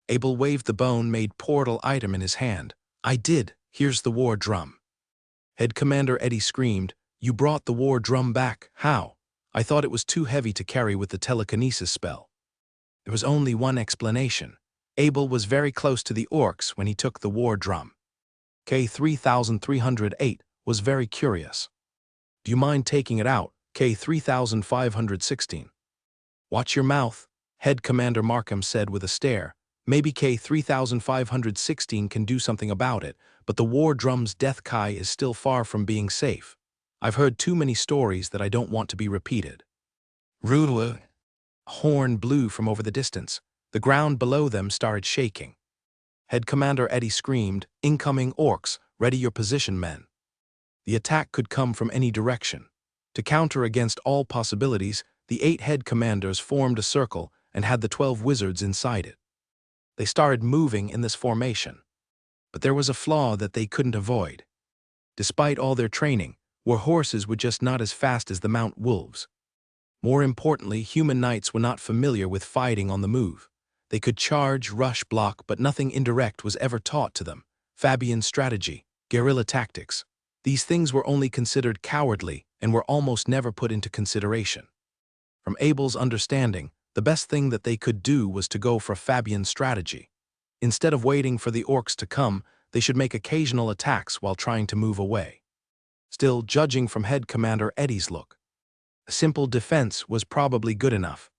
Abel waved the bone-made portal item in his hand. "I did. Here's the war drum." Head Commander Eddie screamed, "You brought the war drum back. How?" "I thought it was too heavy to carry with the telekinesis spell." There was only one explanation. Abel was very close to the orcs when he took the war drum. K3308 was very curious. "Do you mind taking it out?" K3516. "Watch your mouth," Head Commander Markham said with a stare. "Maybe K3516 can do something about it, but the war drum's death kai is still far from being safe. I've heard too many stories that I don't want to be repeated." Ruthless. A horn blew from over the distance. The ground below them started shaking. Head Commander Eddie screamed, "Incoming orcs, ready your position, men." The attack could come from any direction. To counter against all possibilities, the 8 head commanders formed a circle and had the 12 wizards inside it. They started moving in this formation. But there was a flaw that they couldn't avoid. Despite all their training, war horses were just not as fast as the Mount Wolves. More importantly, human knights were not familiar with fighting on the move. They could charge, rush, block, but nothing indirect was ever taught to them. Fabian strategy, guerrilla tactics. These things were only considered cowardly and were almost never put into consideration. From Abel's understanding, the best thing that they could do was to go for Fabian strategy. Instead of waiting for the orcs to come, they should make occasional attacks while trying to move away. Still, judging from Head Commander Eddie's look, a simple defense was probably good enough.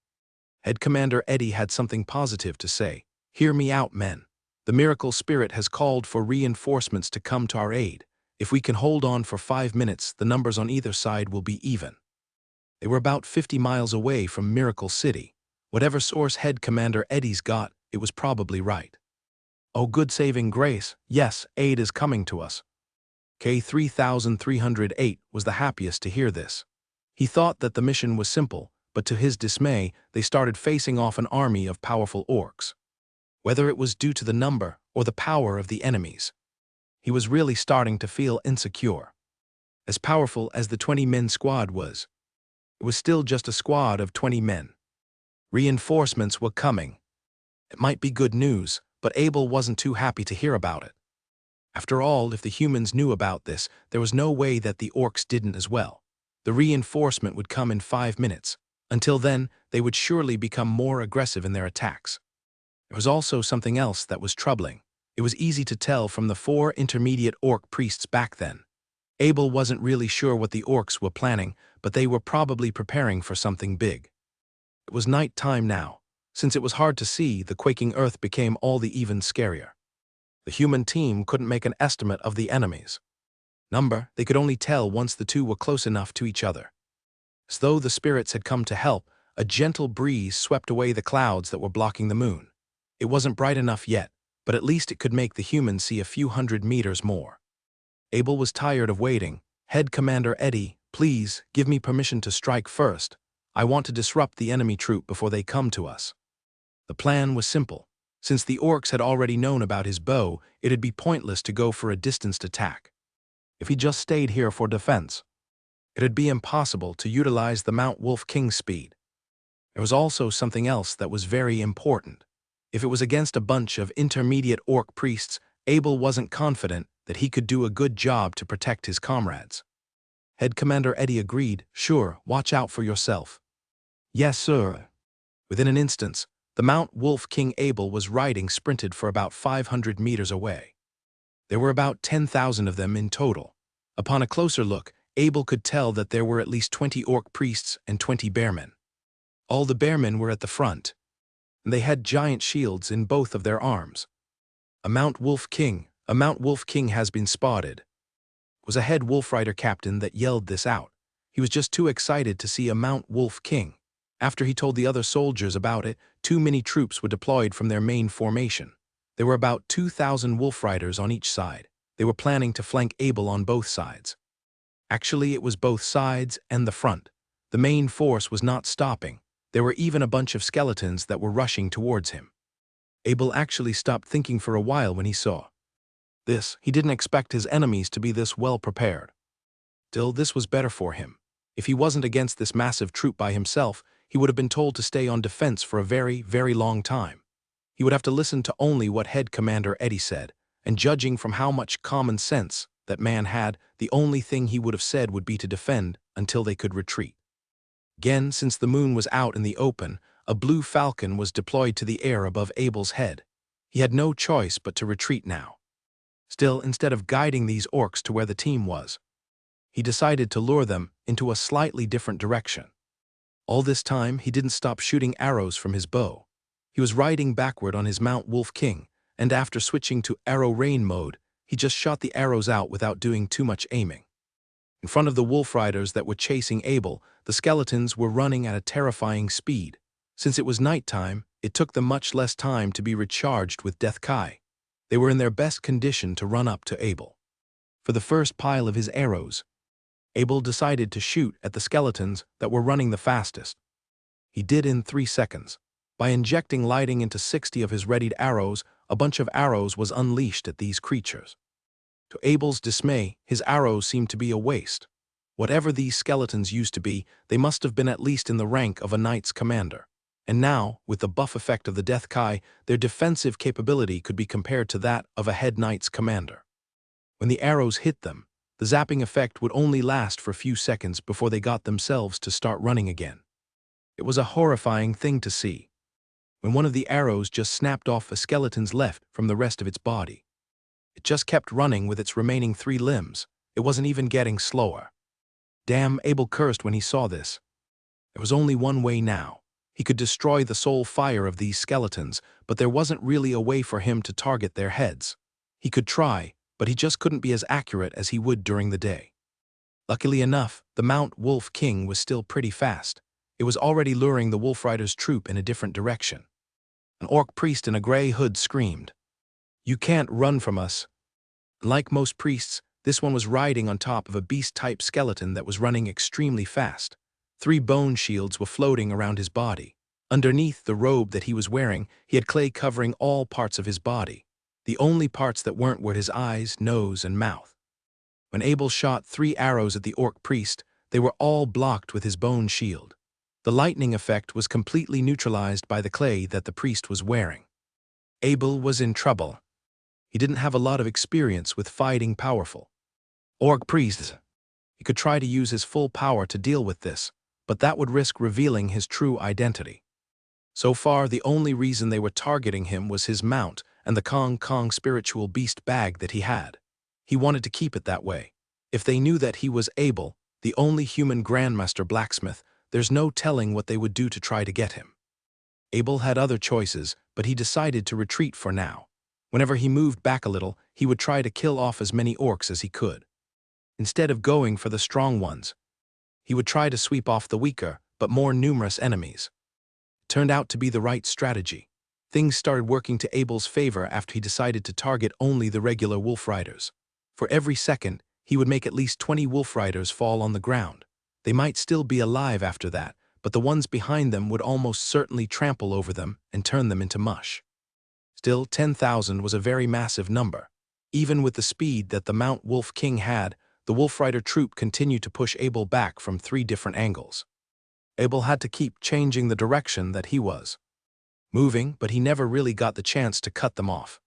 Head Commander Eddie had something positive to say. "Hear me out, men. The miracle spirit has called for reinforcements to come to our aid. If we can hold on for 5 minutes, the numbers on either side will be even. They were about 50 miles away from Miracle City. Whatever source Head Commander Eddie's got, it was probably right. Oh, good saving grace, yes, aid is coming to us. K-3308 was the happiest to hear this. He thought that the mission was simple, but to his dismay, they started facing off an army of powerful orcs. Whether it was due to the number or the power of the enemies, he was really starting to feel insecure. As powerful as the 20-man squad was, it was still just a squad of 20 men. Reinforcements were coming. It might be good news, but Abel wasn't too happy to hear about it. After all, if the humans knew about this, there was no way that the orcs didn't as well. The reinforcement would come in 5 minutes. Until then, they would surely become more aggressive in their attacks. There was also something else that was troubling. It was easy to tell from the 4 intermediate orc priests back then. Abel wasn't really sure what the orcs were planning, but they were probably preparing for something big. It was night time now. Since it was hard to see, the quaking earth became all the even scarier. The human team couldn't make an estimate of the enemy's number. They could only tell once the two were close enough to each other. As though the spirits had come to help, a gentle breeze swept away the clouds that were blocking the moon. It wasn't bright enough yet, but at least it could make the humans see a few hundred meters more. Abel was tired of waiting. Head Commander Eddie, please, give me permission to strike first. I want to disrupt the enemy troop before they come to us. The plan was simple. Since the orcs had already known about his bow, it'd be pointless to go for a distanced attack. If he just stayed here for defense, it'd be impossible to utilize the Mount Wolf King's speed. There was also something else that was very important. If it was against a bunch of intermediate orc priests, Abel wasn't confident that he could do a good job to protect his comrades. Head Commander Eddie agreed, sure, watch out for yourself. Yes, sir. Within an instant, the Mount Wolf King Abel was riding sprinted for about 500 meters away. There were about 10,000 of them in total. Upon a closer look, Abel could tell that there were at least 20 orc priests and 20 bearmen. All the bearmen were at the front, and they had giant shields in both of their arms. A Mount Wolf King has been spotted. It was a head Wolf Rider captain that yelled this out. He was just too excited to see a Mount Wolf King. After he told the other soldiers about it, too many troops were deployed from their main formation. There were about 2,000 Wolf Riders on each side. They were planning to flank Abel on both sides. Actually, it was both sides and the front. The main force was not stopping. There were even a bunch of skeletons that were rushing towards him. Abel actually stopped thinking for a while when he saw this. He didn't expect his enemies to be this well prepared. Still, this was better for him. If he wasn't against this massive troop by himself, he would have been told to stay on defense for a very, very long time. He would have to listen to only what Head Commander Eddie said, and judging from how much common sense that man had, the only thing he would have said would be to defend until they could retreat. Again, since the moon was out in the open, a blue falcon was deployed to the air above Abel's head. He had no choice but to retreat now. Still, instead of guiding these orcs to where the team was, he decided to lure them into a slightly different direction. All this time, he didn't stop shooting arrows from his bow. He was riding backward on his Mount Wolf King, and after switching to arrow rain mode, he just shot the arrows out without doing too much aiming. In front of the Wolf Riders that were chasing Abel, the skeletons were running at a terrifying speed. Since it was nighttime, it took them much less time to be recharged with Death Kai. They were in their best condition to run up to Abel. For the first pile of his arrows, Abel decided to shoot at the skeletons that were running the fastest. He did in 3 seconds. By injecting lighting into 60 of his readied arrows, a bunch of arrows was unleashed at these creatures. To Abel's dismay, his arrows seemed to be a waste. Whatever these skeletons used to be, they must have been at least in the rank of a knight's commander. And now, with the buff effect of the Death Kai, their defensive capability could be compared to that of a head knight's commander. When the arrows hit them, the zapping effect would only last for a few seconds before they got themselves to start running again. It was a horrifying thing to see. When one of the arrows just snapped off a skeleton's left from the rest of its body. It just kept running with its remaining 3 limbs. It wasn't even getting slower. Damn, Abel cursed when he saw this. There was only one way now. He could destroy the soul fire of these skeletons, but there wasn't really a way for him to target their heads. He could try, but he just couldn't be as accurate as he would during the day. Luckily enough, the Mount Wolf King was still pretty fast. It was already luring the Wolf Riders' troop in a different direction. An orc priest in a gray hood screamed, "You can't run from us." Like most priests, this one was riding on top of a beast-type skeleton that was running extremely fast. 3 bone shields were floating around his body. Underneath the robe that he was wearing, he had clay covering all parts of his body. The only parts that weren't were his eyes, nose, and mouth. When Abel shot 3 arrows at the orc priest, they were all blocked with his bone shield. The lightning effect was completely neutralized by the clay that the priest was wearing. Abel was in trouble. He didn't have a lot of experience with fighting powerful orc priests. He could try to use his full power to deal with this, but that would risk revealing his true identity. So far, the only reason they were targeting him was his mount and the Kong spiritual beast bag that he had. He wanted to keep it that way. If they knew that he was Abel, the only human Grandmaster blacksmith, there's no telling what they would do to try to get him. Abel had other choices, but he decided to retreat for now. Whenever he moved back a little, he would try to kill off as many orcs as he could. Instead of going for the strong ones, he would try to sweep off the weaker, but more numerous enemies. It turned out to be the right strategy. Things started working to Abel's favor after he decided to target only the regular wolf riders. For every second, he would make at least 20 wolf riders fall on the ground. They might still be alive after that, but the ones behind them would almost certainly trample over them and turn them into mush. Still, 10,000 was a very massive number. Even with the speed that the Mount Wolf King had, the Wolf Rider troop continued to push Abel back from 3 different angles. Abel had to keep changing the direction that he was moving, but he never really got the chance to cut them off.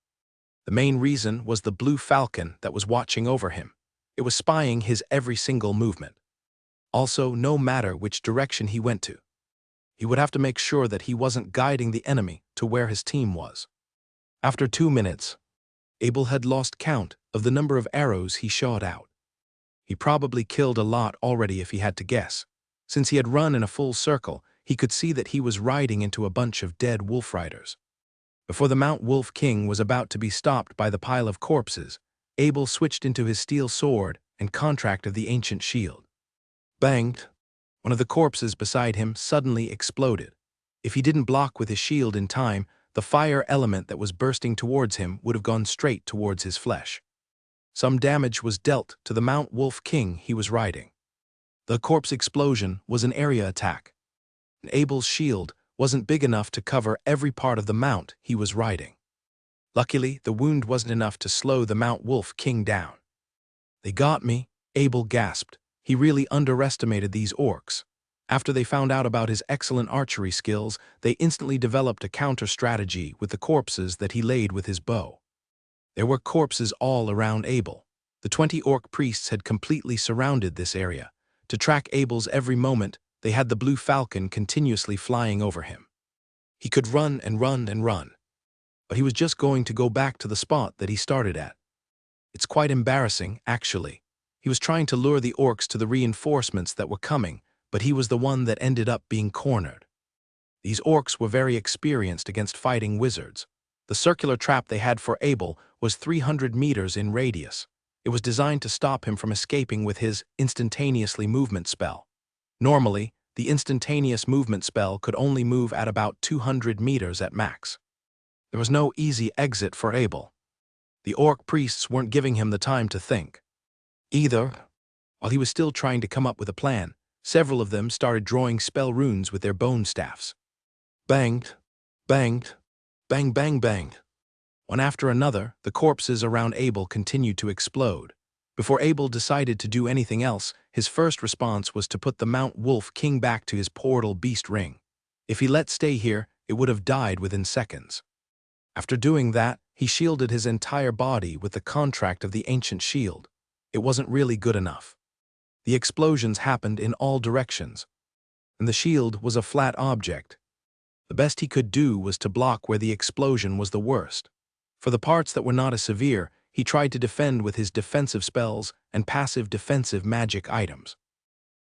The main reason was the blue falcon that was watching over him. It was spying his every single movement. Also, no matter which direction he went to, he would have to make sure that he wasn't guiding the enemy to where his team was. After 2 minutes, Abel had lost count of the number of arrows he shot out. He probably killed a lot already if he had to guess. Since he had run in a full circle, he could see that he was riding into a bunch of dead wolf riders. Before the Mount Wolf King was about to be stopped by the pile of corpses, Abel switched into his steel sword and contract of the ancient shield. Banged! One of the corpses beside him suddenly exploded. If he didn't block with his shield in time, the fire element that was bursting towards him would have gone straight towards his flesh. Some damage was dealt to the Mount Wolf King he was riding. The corpse explosion was an area attack. And Abel's shield wasn't big enough to cover every part of the mount he was riding. Luckily, the wound wasn't enough to slow the Mount Wolf King down. "They got me," Abel gasped. He really underestimated these orcs. After they found out about his excellent archery skills, they instantly developed a counter-strategy with the corpses that he laid with his bow. There were corpses all around Abel. The 20 orc priests had completely surrounded this area. To track Abel's every moment, they had the blue falcon continuously flying over him. He could run and run and run, but he was just going to go back to the spot that he started at. It's quite embarrassing, actually. He was trying to lure the orcs to the reinforcements that were coming, but he was the one that ended up being cornered. These orcs were very experienced against fighting wizards. The circular trap they had for Abel was 300 meters in radius. It was designed to stop him from escaping with his instantaneously movement spell. Normally, the instantaneous movement spell could only move at about 200 meters at max. There was no easy exit for Abel. The orc priests weren't giving him the time to think. Either, while he was still trying to come up with a plan, several of them started drawing spell runes with their bone staffs. Banged, banged, bang, bang, banged. One after another, the corpses around Abel continued to explode. Before Abel decided to do anything else, his first response was to put the Mount Wolf King back to his portal beast ring. If he let stay here, it would have died within seconds. After doing that, he shielded his entire body with the contract of the ancient shield. It wasn't really good enough. The explosions happened in all directions, and the shield was a flat object. The best he could do was to block where the explosion was the worst. For the parts that were not as severe, he tried to defend with his defensive spells and passive defensive magic items.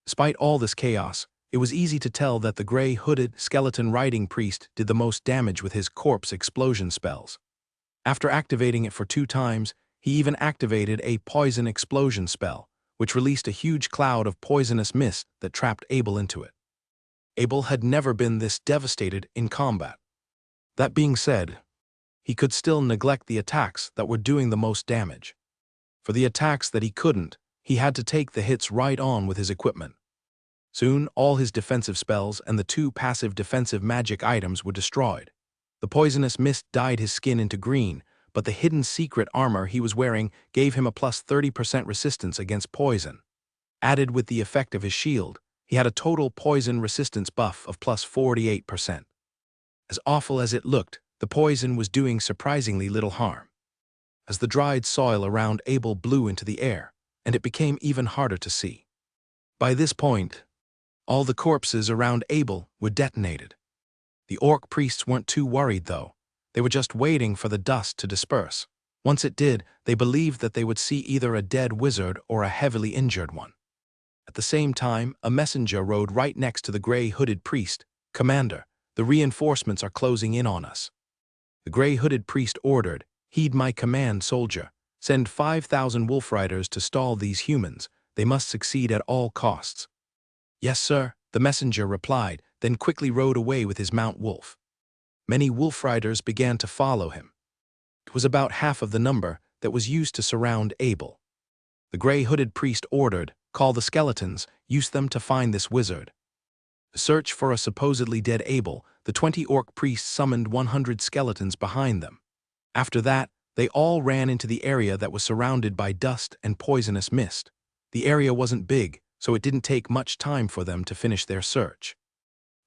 Despite all this chaos, It was easy to tell that the gray-hooded, skeleton-riding priest did the most damage with his corpse explosion spells. After activating it for 2 times, he even activated a poison explosion spell, which released a huge cloud of poisonous mist that trapped Abel into it. Abel had never been this devastated in combat. That being said, he could still neglect the attacks that were doing the most damage. For the attacks that he couldn't, he had to take the hits right on with his equipment. Soon, all his defensive spells and the 2 passive defensive magic items were destroyed. The poisonous mist dyed his skin into green, but the hidden secret armor he was wearing gave him a plus 30% resistance against poison. Added with the effect of his shield, he had a total poison resistance buff of plus 48%. As awful as it looked, the poison was doing surprisingly little harm. As the dried soil around Abel blew into the air, and it became even harder to see. By this point, all the corpses around Abel were detonated. The orc priests weren't too worried, though. They were just waiting for the dust to disperse. Once it did, they believed that they would see either a dead wizard or a heavily injured one. At the same time, a messenger rode right next to the gray-hooded priest. "Commander, the reinforcements are closing in on us." The gray-hooded priest ordered, "Heed my command, soldier. Send 5,000 wolf riders to stall these humans. They must succeed at all costs." "Yes, sir," the messenger replied, then quickly rode away with his mount wolf. Many wolf riders began to follow him. It was about half of the number that was used to surround Abel. The gray-hooded priest ordered, "Call the skeletons, use them to find this wizard." To search for a supposedly dead Abel, the 20 orc priests summoned 100 skeletons behind them. After that, they all ran into the area that was surrounded by dust and poisonous mist. The area wasn't big, so it didn't take much time for them to finish their search.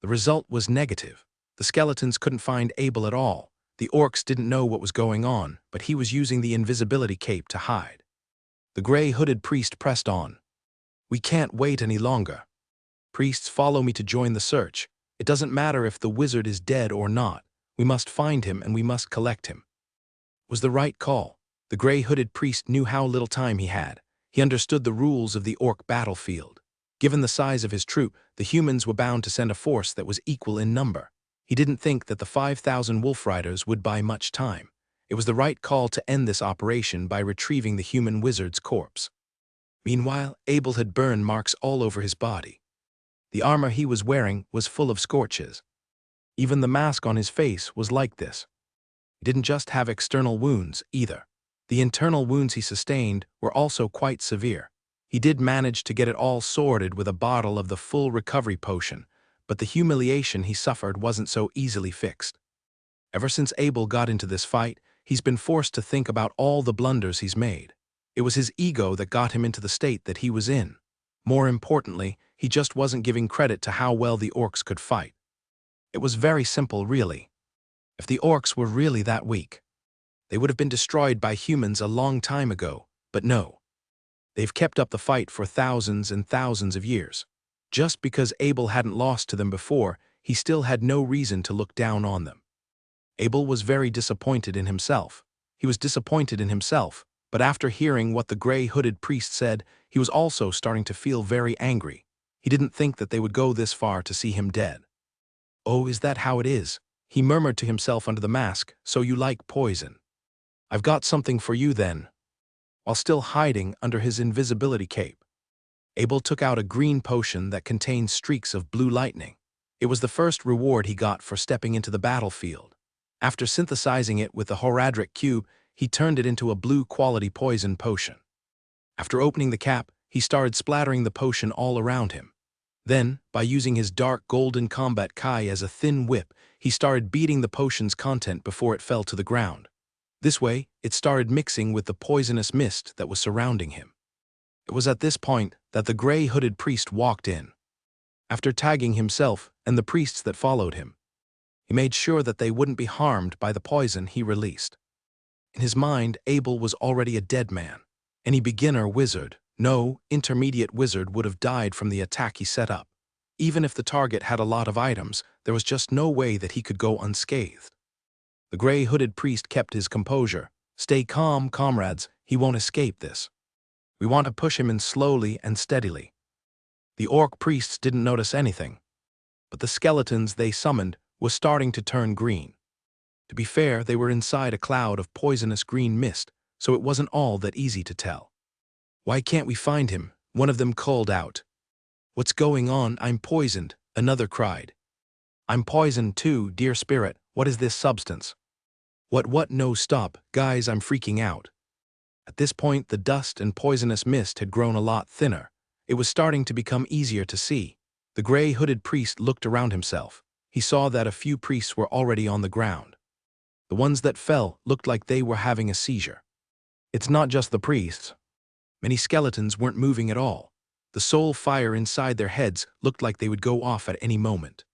The result was negative. The skeletons couldn't find Abel at all. The orcs didn't know what was going on, but he was using the invisibility cape to hide. The gray-hooded priest pressed on. "We can't wait any longer. Priests, follow me to join the search. It doesn't matter if the wizard is dead or not. We must find him and we must collect him." It was the right call. The gray-hooded priest knew how little time he had. He understood the rules of the orc battlefield. Given the size of his troop, the humans were bound to send a force that was equal in number. He didn't think that the 5,000 wolf riders would buy much time. It was the right call to end this operation by retrieving the human wizard's corpse. Meanwhile, Abel had burn marks all over his body. The armor he was wearing was full of scorches. Even the mask on his face was like this. He didn't just have external wounds, either. The internal wounds he sustained were also quite severe. He did manage to get it all sorted with a bottle of the full recovery potion, but the humiliation he suffered wasn't so easily fixed. Ever since Abel got into this fight, he's been forced to think about all the blunders he's made. It was his ego that got him into the state that he was in. More importantly, he just wasn't giving credit to how well the orcs could fight. It was very simple, really. If the orcs were really that weak, they would have been destroyed by humans a long time ago, but no. They've kept up the fight for thousands and thousands of years. Just because Abel hadn't lost to them before, he still had no reason to look down on them. Abel was very disappointed in himself. He was disappointed in himself, but after hearing what the gray-hooded priest said, he was also starting to feel very angry. He didn't think that they would go this far to see him dead. "Oh, is that how it is?" he murmured to himself under the mask. "So you like poison. I've got something for you then." While still hiding under his invisibility cape, Abel took out a green potion that contained streaks of blue lightning. It was the first reward he got for stepping into the battlefield. After synthesizing it with the Horadric cube, he turned it into a blue-quality poison potion. After opening the cap, he started splattering the potion all around him. Then, by using his dark golden combat kai as a thin whip, he started beating the potion's content before it fell to the ground. This way, it started mixing with the poisonous mist that was surrounding him. It was at this point that the gray-hooded priest walked in. After tagging himself and the priests that followed him, he made sure that they wouldn't be harmed by the poison he released. In his mind, Abel was already a dead man. Any beginner wizard, no intermediate wizard would have died from the attack he set up. Even if the target had a lot of items, there was just no way that he could go unscathed. The gray-hooded priest kept his composure. "Stay calm, comrades. He won't escape this. We want to push him in slowly and steadily." The orc priests didn't notice anything, but the skeletons they summoned were starting to turn green. To be fair, they were inside a cloud of poisonous green mist, so it wasn't all that easy to tell. "Why can't we find him?" one of them called out. "What's going on? I'm poisoned," another cried. "I'm poisoned too, dear spirit. What is this substance?" What, no stop, guys, I'm freaking out." At this point, the dust and poisonous mist had grown a lot thinner. It was starting to become easier to see. The gray-hooded priest looked around himself. He saw that a few priests were already on the ground. The ones that fell looked like they were having a seizure. It's not just the priests. Many skeletons weren't moving at all. The soul fire inside their heads looked like they would go off at any moment.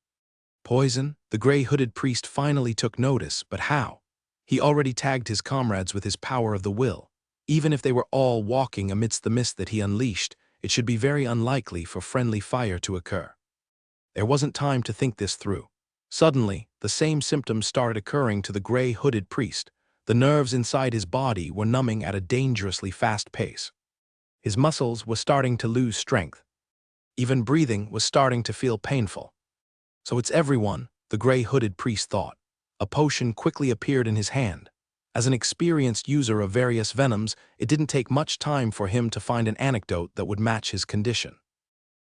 Poison? The gray-hooded priest finally took notice, but how? He already tagged his comrades with his power of the will. Even if they were all walking amidst the mist that he unleashed, it should be very unlikely for friendly fire to occur. There wasn't time to think this through. Suddenly, the same symptoms started occurring to the gray-hooded priest. The nerves inside his body were numbing at a dangerously fast pace. His muscles were starting to lose strength. Even breathing was starting to feel painful. "So it's everyone," the gray-hooded priest thought. A potion quickly appeared in his hand. As an experienced user of various venoms, it didn't take much time for him to find an antidote that would match his condition.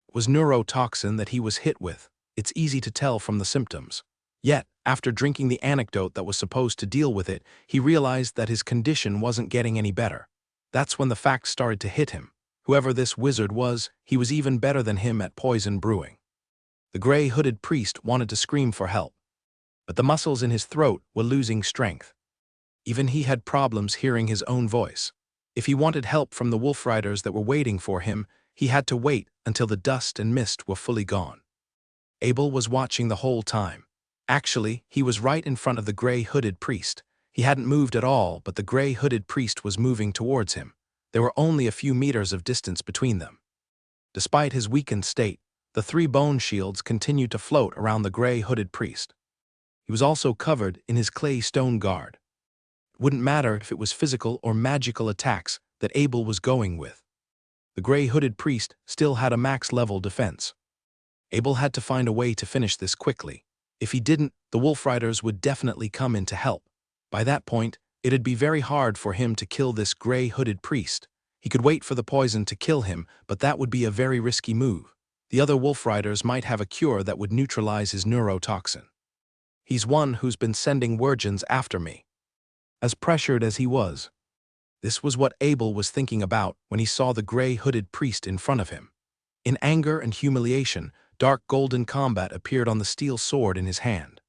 It was neurotoxin that he was hit with. It's easy to tell from the symptoms. Yet, after drinking the antidote that was supposed to deal with it, he realized that his condition wasn't getting any better. That's when the facts started to hit him. Whoever this wizard was, he was even better than him at poison brewing. The gray-hooded priest wanted to scream for help, but the muscles in his throat were losing strength. Even he had problems hearing his own voice. If he wanted help from the wolf riders that were waiting for him, he had to wait until the dust and mist were fully gone. Abel was watching the whole time. Actually, he was right in front of the gray-hooded priest. He hadn't moved at all, but the gray-hooded priest was moving towards him. There were only a few meters of distance between them. Despite his weakened state, the 3 bone shields continued to float around the gray-hooded priest. He was also covered in his clay stone guard. It wouldn't matter if it was physical or magical attacks that Abel was going with. The gray-hooded priest still had a max-level defense. Abel had to find a way to finish this quickly. If he didn't, the wolf riders would definitely come in to help. By that point, it'd be very hard for him to kill this gray-hooded priest. He could wait for the poison to kill him, but that would be a very risky move. The other wolf riders might have a cure that would neutralize his neurotoxin. He's one who's been sending virgins after me. As pressured as he was, this was what Abel was thinking about when he saw the gray-hooded priest in front of him. In anger and humiliation, dark golden combat appeared on the steel sword in his hand.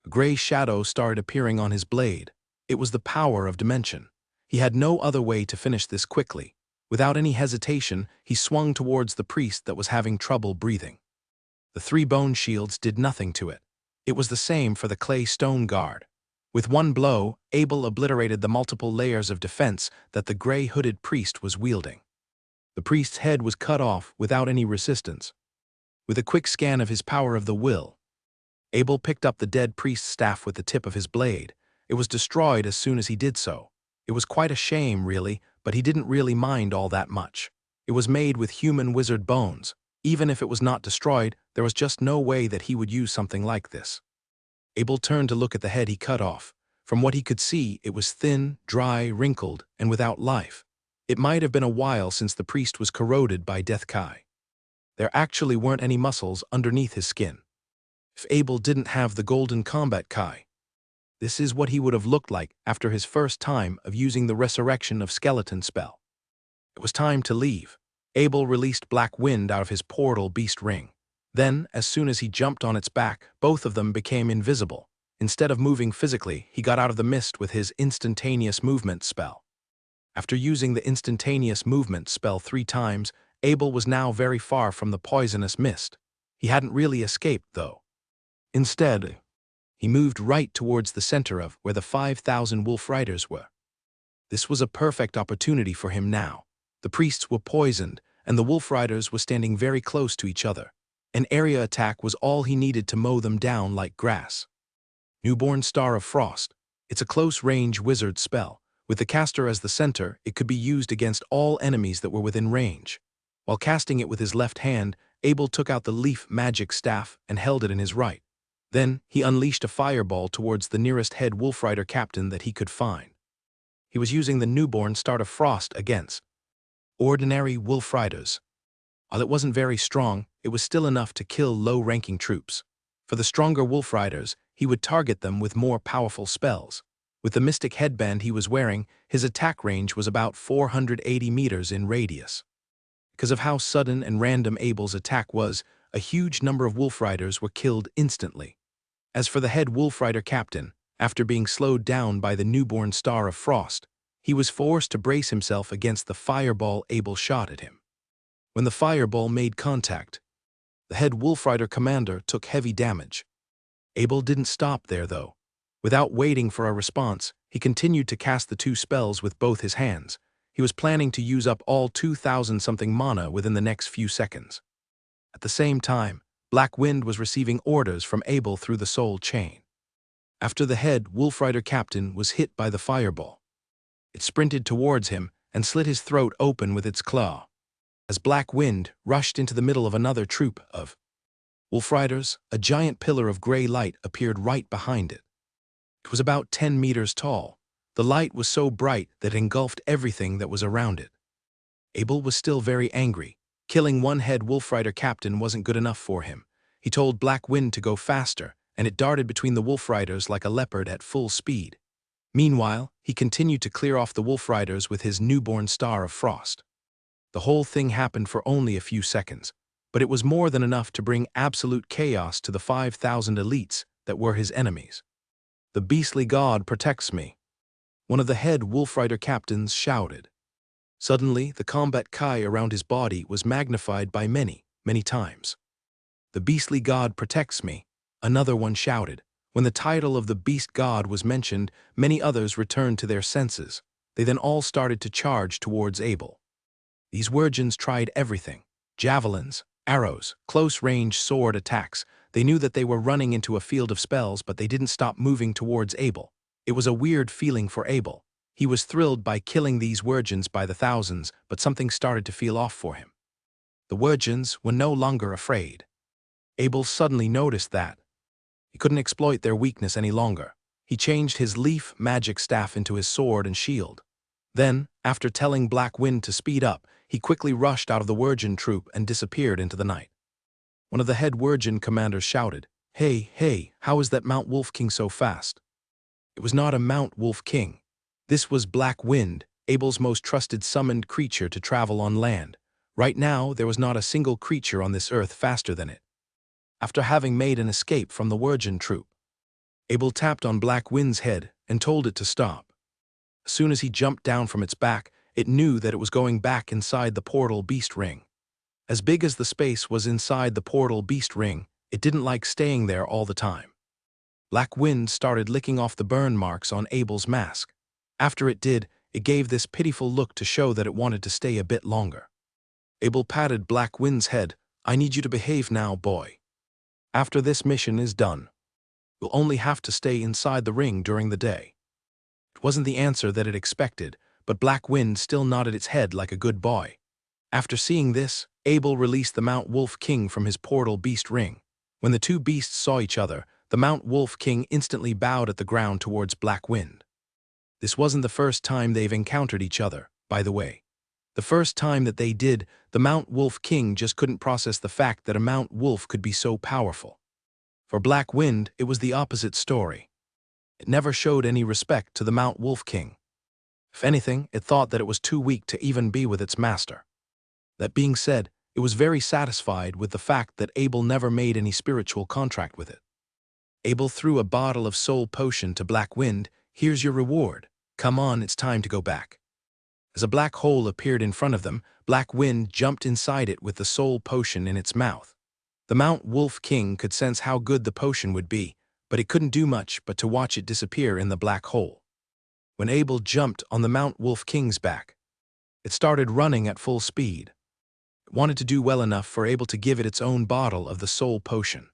A gray shadow started appearing on his blade. It was the power of dimension. He had no other way to finish this quickly. Without any hesitation, he swung towards the priest that was having trouble breathing. The 3 bone shields did nothing to it. It was the same for the clay stone guard. With one blow, Abel obliterated the multiple layers of defense that the gray-hooded priest was wielding. The priest's head was cut off without any resistance. With a quick scan of his power of the will, Abel picked up the dead priest's staff with the tip of his blade. It was destroyed as soon as he did so. It was quite a shame, really, but he didn't really mind all that much. It was made with human wizard bones. Even if it was not destroyed, there was just no way that he would use something like this. Abel turned to look at the head he cut off. From what he could see, it was thin, dry, wrinkled, and without life. It might have been a while since the priest was corroded by death Kai. There actually weren't any muscles underneath his skin. If Abel didn't have the golden combat Kai, this is what he would have looked like after his first time of using the resurrection of skeleton spell. It was time to leave. Abel released black wind out of his portal beast ring. Then, as soon as he jumped on its back, both of them became invisible. Instead of moving physically, he got out of the mist with his instantaneous movement spell. After using the instantaneous movement spell 3 times, Abel was now very far from the poisonous mist. He hadn't really escaped, though. Instead, he moved right towards the center of where the 5,000 wolf riders were. This was a perfect opportunity for him now. The priests were poisoned, and the wolf riders were standing very close to each other. An area attack was all he needed to mow them down like grass. Newborn Star of Frost. It's a close-range wizard spell. With the caster as the center, it could be used against all enemies that were within range. While casting it with his left hand, Abel took out the leaf magic staff and held it in his right. Then, he unleashed a fireball towards the nearest head wolfrider captain that he could find. He was using the newborn start of frost against ordinary wolfriders. While it wasn't very strong, it was still enough to kill low-ranking troops. For the stronger wolfriders, he would target them with more powerful spells. With the mystic headband he was wearing, his attack range was about 480 meters in radius. Because of how sudden and random Abel's attack was, a huge number of wolfriders were killed instantly. As for the head wolfrider captain, after being slowed down by the newborn star of frost, he was forced to brace himself against the fireball Abel shot at him. When the fireball made contact, the head wolfrider commander took heavy damage. Abel didn't stop there, though. Without waiting for a response, he continued to cast the two spells with both his hands. He was planning to use up all 2,000-something mana within the next few seconds. At the same time, Black Wind was receiving orders from Abel through the soul chain. After the head wolfrider captain was hit by the fireball, it sprinted towards him and slit his throat open with its claw. As Black Wind rushed into the middle of another troop of wolfriders, a giant pillar of gray light appeared right behind it. It was about 10 meters tall. The light was so bright that it engulfed everything that was around it. Abel was still very angry. Killing one head wolfrider captain wasn't good enough for him. He told Black Wind to go faster, and it darted between the wolfriders like a leopard at full speed. Meanwhile, he continued to clear off the wolfriders with his newborn star of frost. The whole thing happened for only a few seconds, but it was more than enough to bring absolute chaos to the 5,000 elites that were his enemies. "The beastly god protects me," one of the head wolfrider captains shouted. Suddenly, the combat chi around his body was magnified by many, many times. "The beastly god protects me," another one shouted. When the title of the beast god was mentioned, many others returned to their senses. They then all started to charge towards Abel. These Wirgins tried everything: javelins, arrows, close-range sword attacks. They knew that they were running into a field of spells, but they didn't stop moving towards Abel. It was a weird feeling for Abel. He was thrilled by killing these Wirgins by the thousands, but something started to feel off for him. The Wirgins were no longer afraid. Abel suddenly noticed that he couldn't exploit their weakness any longer. He changed his leaf magic staff into his sword and shield. Then, after telling Black Wind to speed up, he quickly rushed out of the Wirgin troop and disappeared into the night. One of the head Wirgin commanders shouted, Hey, how is that Mount Wolf King so fast?" It was not a Mount Wolf King. This was Black Wind, Abel's most trusted summoned creature to travel on land. Right now, there was not a single creature on this earth faster than it. After having made an escape from the Wirgin troop, Abel tapped on Black Wind's head and told it to stop. As soon as he jumped down from its back, it knew that it was going back inside the portal beast ring. As big as the space was inside the portal beast ring, it didn't like staying there all the time. Black Wind started licking off the burn marks on Abel's mask. After it did, it gave this pitiful look to show that it wanted to stay a bit longer. Abel patted Black Wind's head. "I need you to behave now, boy. After this mission is done, you'll only have to stay inside the ring during the day." It wasn't the answer that it expected, but Black Wind still nodded its head like a good boy. After seeing this, Abel released the Mount Wolf King from his portal beast ring. When the two beasts saw each other, the Mount Wolf King instantly bowed at the ground towards Black Wind. This wasn't the first time they've encountered each other, by the way. The first time that they did, the Mount Wolf King just couldn't process the fact that a Mount Wolf could be so powerful. For Black Wind, it was the opposite story. It never showed any respect to the Mount Wolf King. If anything, it thought that it was too weak to even be with its master. That being said, it was very satisfied with the fact that Abel never made any spiritual contract with it. Abel threw a bottle of soul potion to Black Wind. "Here's your reward. Come on, it's time to go back." As a black hole appeared in front of them, Black Wind jumped inside it with the soul potion in its mouth. The Mount Wolf King could sense how good the potion would be, but it couldn't do much but to watch it disappear in the black hole. When Abel jumped on the Mount Wolf King's back, it started running at full speed. It wanted to do well enough for Abel to give it its own bottle of the soul potion.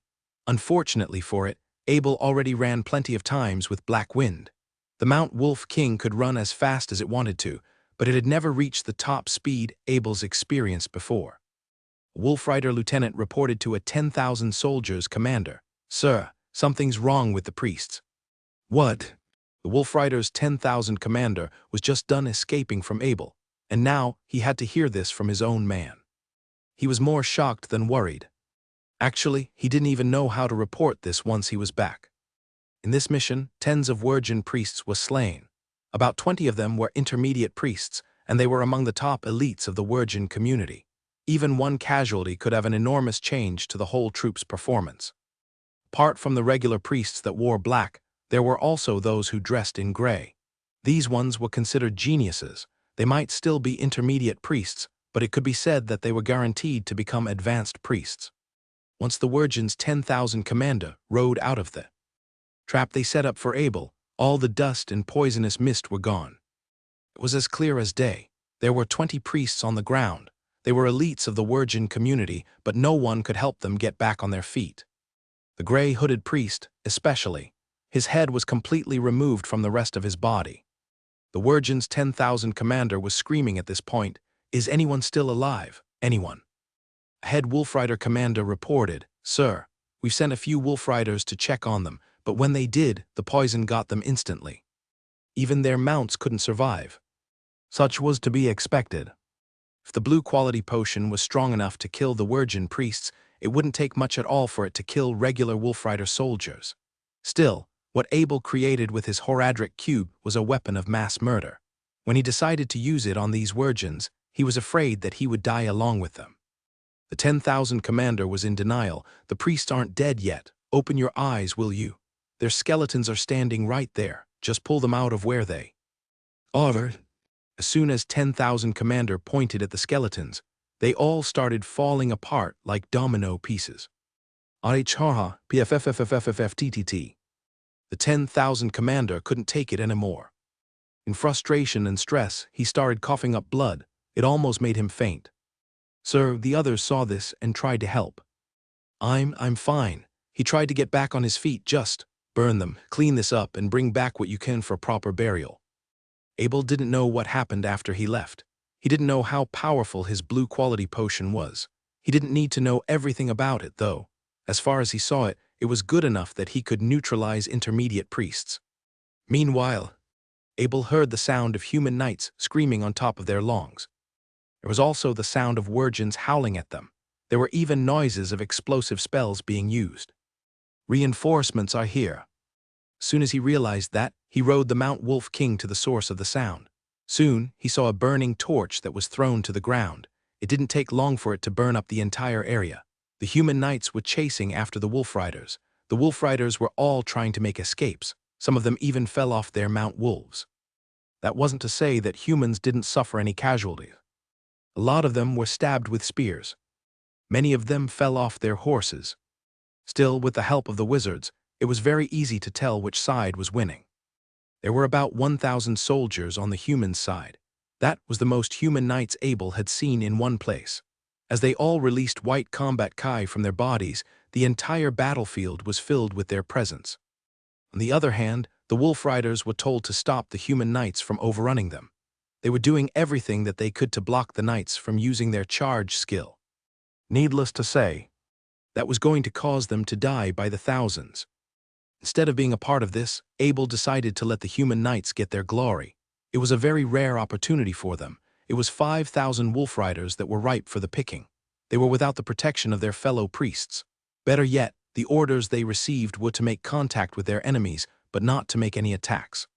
Unfortunately for it, Abel already ran plenty of times with Black Wind. The Mount Wolf King could run as fast as it wanted to, but it had never reached the top speed Abel's experienced before. A Wolf Rider lieutenant reported to a 10,000 soldiers commander, "Sir, something's wrong with the priests." "What?" The Wolf Rider's 10,000 commander was just done escaping from Abel, and now he had to hear this from his own man. He was more shocked than worried. Actually, he didn't even know how to report this once he was back. In this mission, tens of virgin priests were slain. About 20 of them were intermediate priests, and they were among the top elites of the virgin community. Even one casualty could have an enormous change to the whole troop's performance. Apart from the regular priests that wore black, there were also those who dressed in gray. These ones were considered geniuses. They might still be intermediate priests, but it could be said that they were guaranteed to become advanced priests. Once the Virgin's 10,000 commander rode out of the trap they set up for Abel, all the dust and poisonous mist were gone. It was as clear as day. There were 20 priests on the ground. They were elites of the Virgin community, but no one could help them get back on their feet. The gray-hooded priest, especially, his head was completely removed from the rest of his body. The Virgin's 10,000 commander was screaming at this point, "Is anyone still alive? Anyone?" A head Wolf Rider commander reported, "Sir, we've sent a few Wolf Riders to check on them, but when they did, the poison got them instantly. Even their mounts couldn't survive." Such was to be expected. If the blue quality potion was strong enough to kill the Virgin priests, it wouldn't take much at all for it to kill regular Wolf Rider soldiers. Still, what Abel created with his Horadric cube was a weapon of mass murder. When he decided to use it on these virgins, he was afraid that he would die along with them. The 10,000 commander was in denial. "The priests aren't dead yet. Open your eyes, will you? Their skeletons are standing right there. Just pull them out of where they are." As soon as 10,000 commander pointed at the skeletons, they all started falling apart like domino pieces. PFFFFFFTTT. The 10,000 commander couldn't take it anymore. In frustration and stress, he started coughing up blood. It almost made him faint. "Sir, the others saw this and tried to help." I'm fine." He tried to get back on his feet. "Just burn them, clean this up, and bring back what you can for proper burial." Abel didn't know what happened after he left. He didn't know how powerful his blue quality potion was. He didn't need to know everything about it, though. As far as he saw it, it was good enough that he could neutralize intermediate priests. Meanwhile, Abel heard the sound of human knights screaming on top of their longs. There was also the sound of virgins howling at them. There were even noises of explosive spells being used. "Reinforcements are here." As soon as he realized that, he rode the Mount Wolf King to the source of the sound. Soon, he saw a burning torch that was thrown to the ground. It didn't take long for it to burn up the entire area. The human knights were chasing after the Wolf Riders. The Wolf Riders were all trying to make escapes. Some of them even fell off their Mount Wolves. That wasn't to say that humans didn't suffer any casualties. A lot of them were stabbed with spears. Many of them fell off their horses. Still, with the help of the wizards, it was very easy to tell which side was winning. There were about 1,000 soldiers on the human side. That was the most human knights Abel had seen in one place. As they all released white combat kai from their bodies, the entire battlefield was filled with their presence. On the other hand, the Wolf Riders were told to stop the human knights from overrunning them. They were doing everything that they could to block the knights from using their charge skill. Needless to say, that was going to cause them to die by the thousands. Instead of being a part of this, Abel decided to let the human knights get their glory. It was a very rare opportunity for them. It was 5,000 Wolf Riders that were ripe for the picking. They were without the protection of their fellow priests. Better yet, the orders they received were to make contact with their enemies, but not to make any attacks.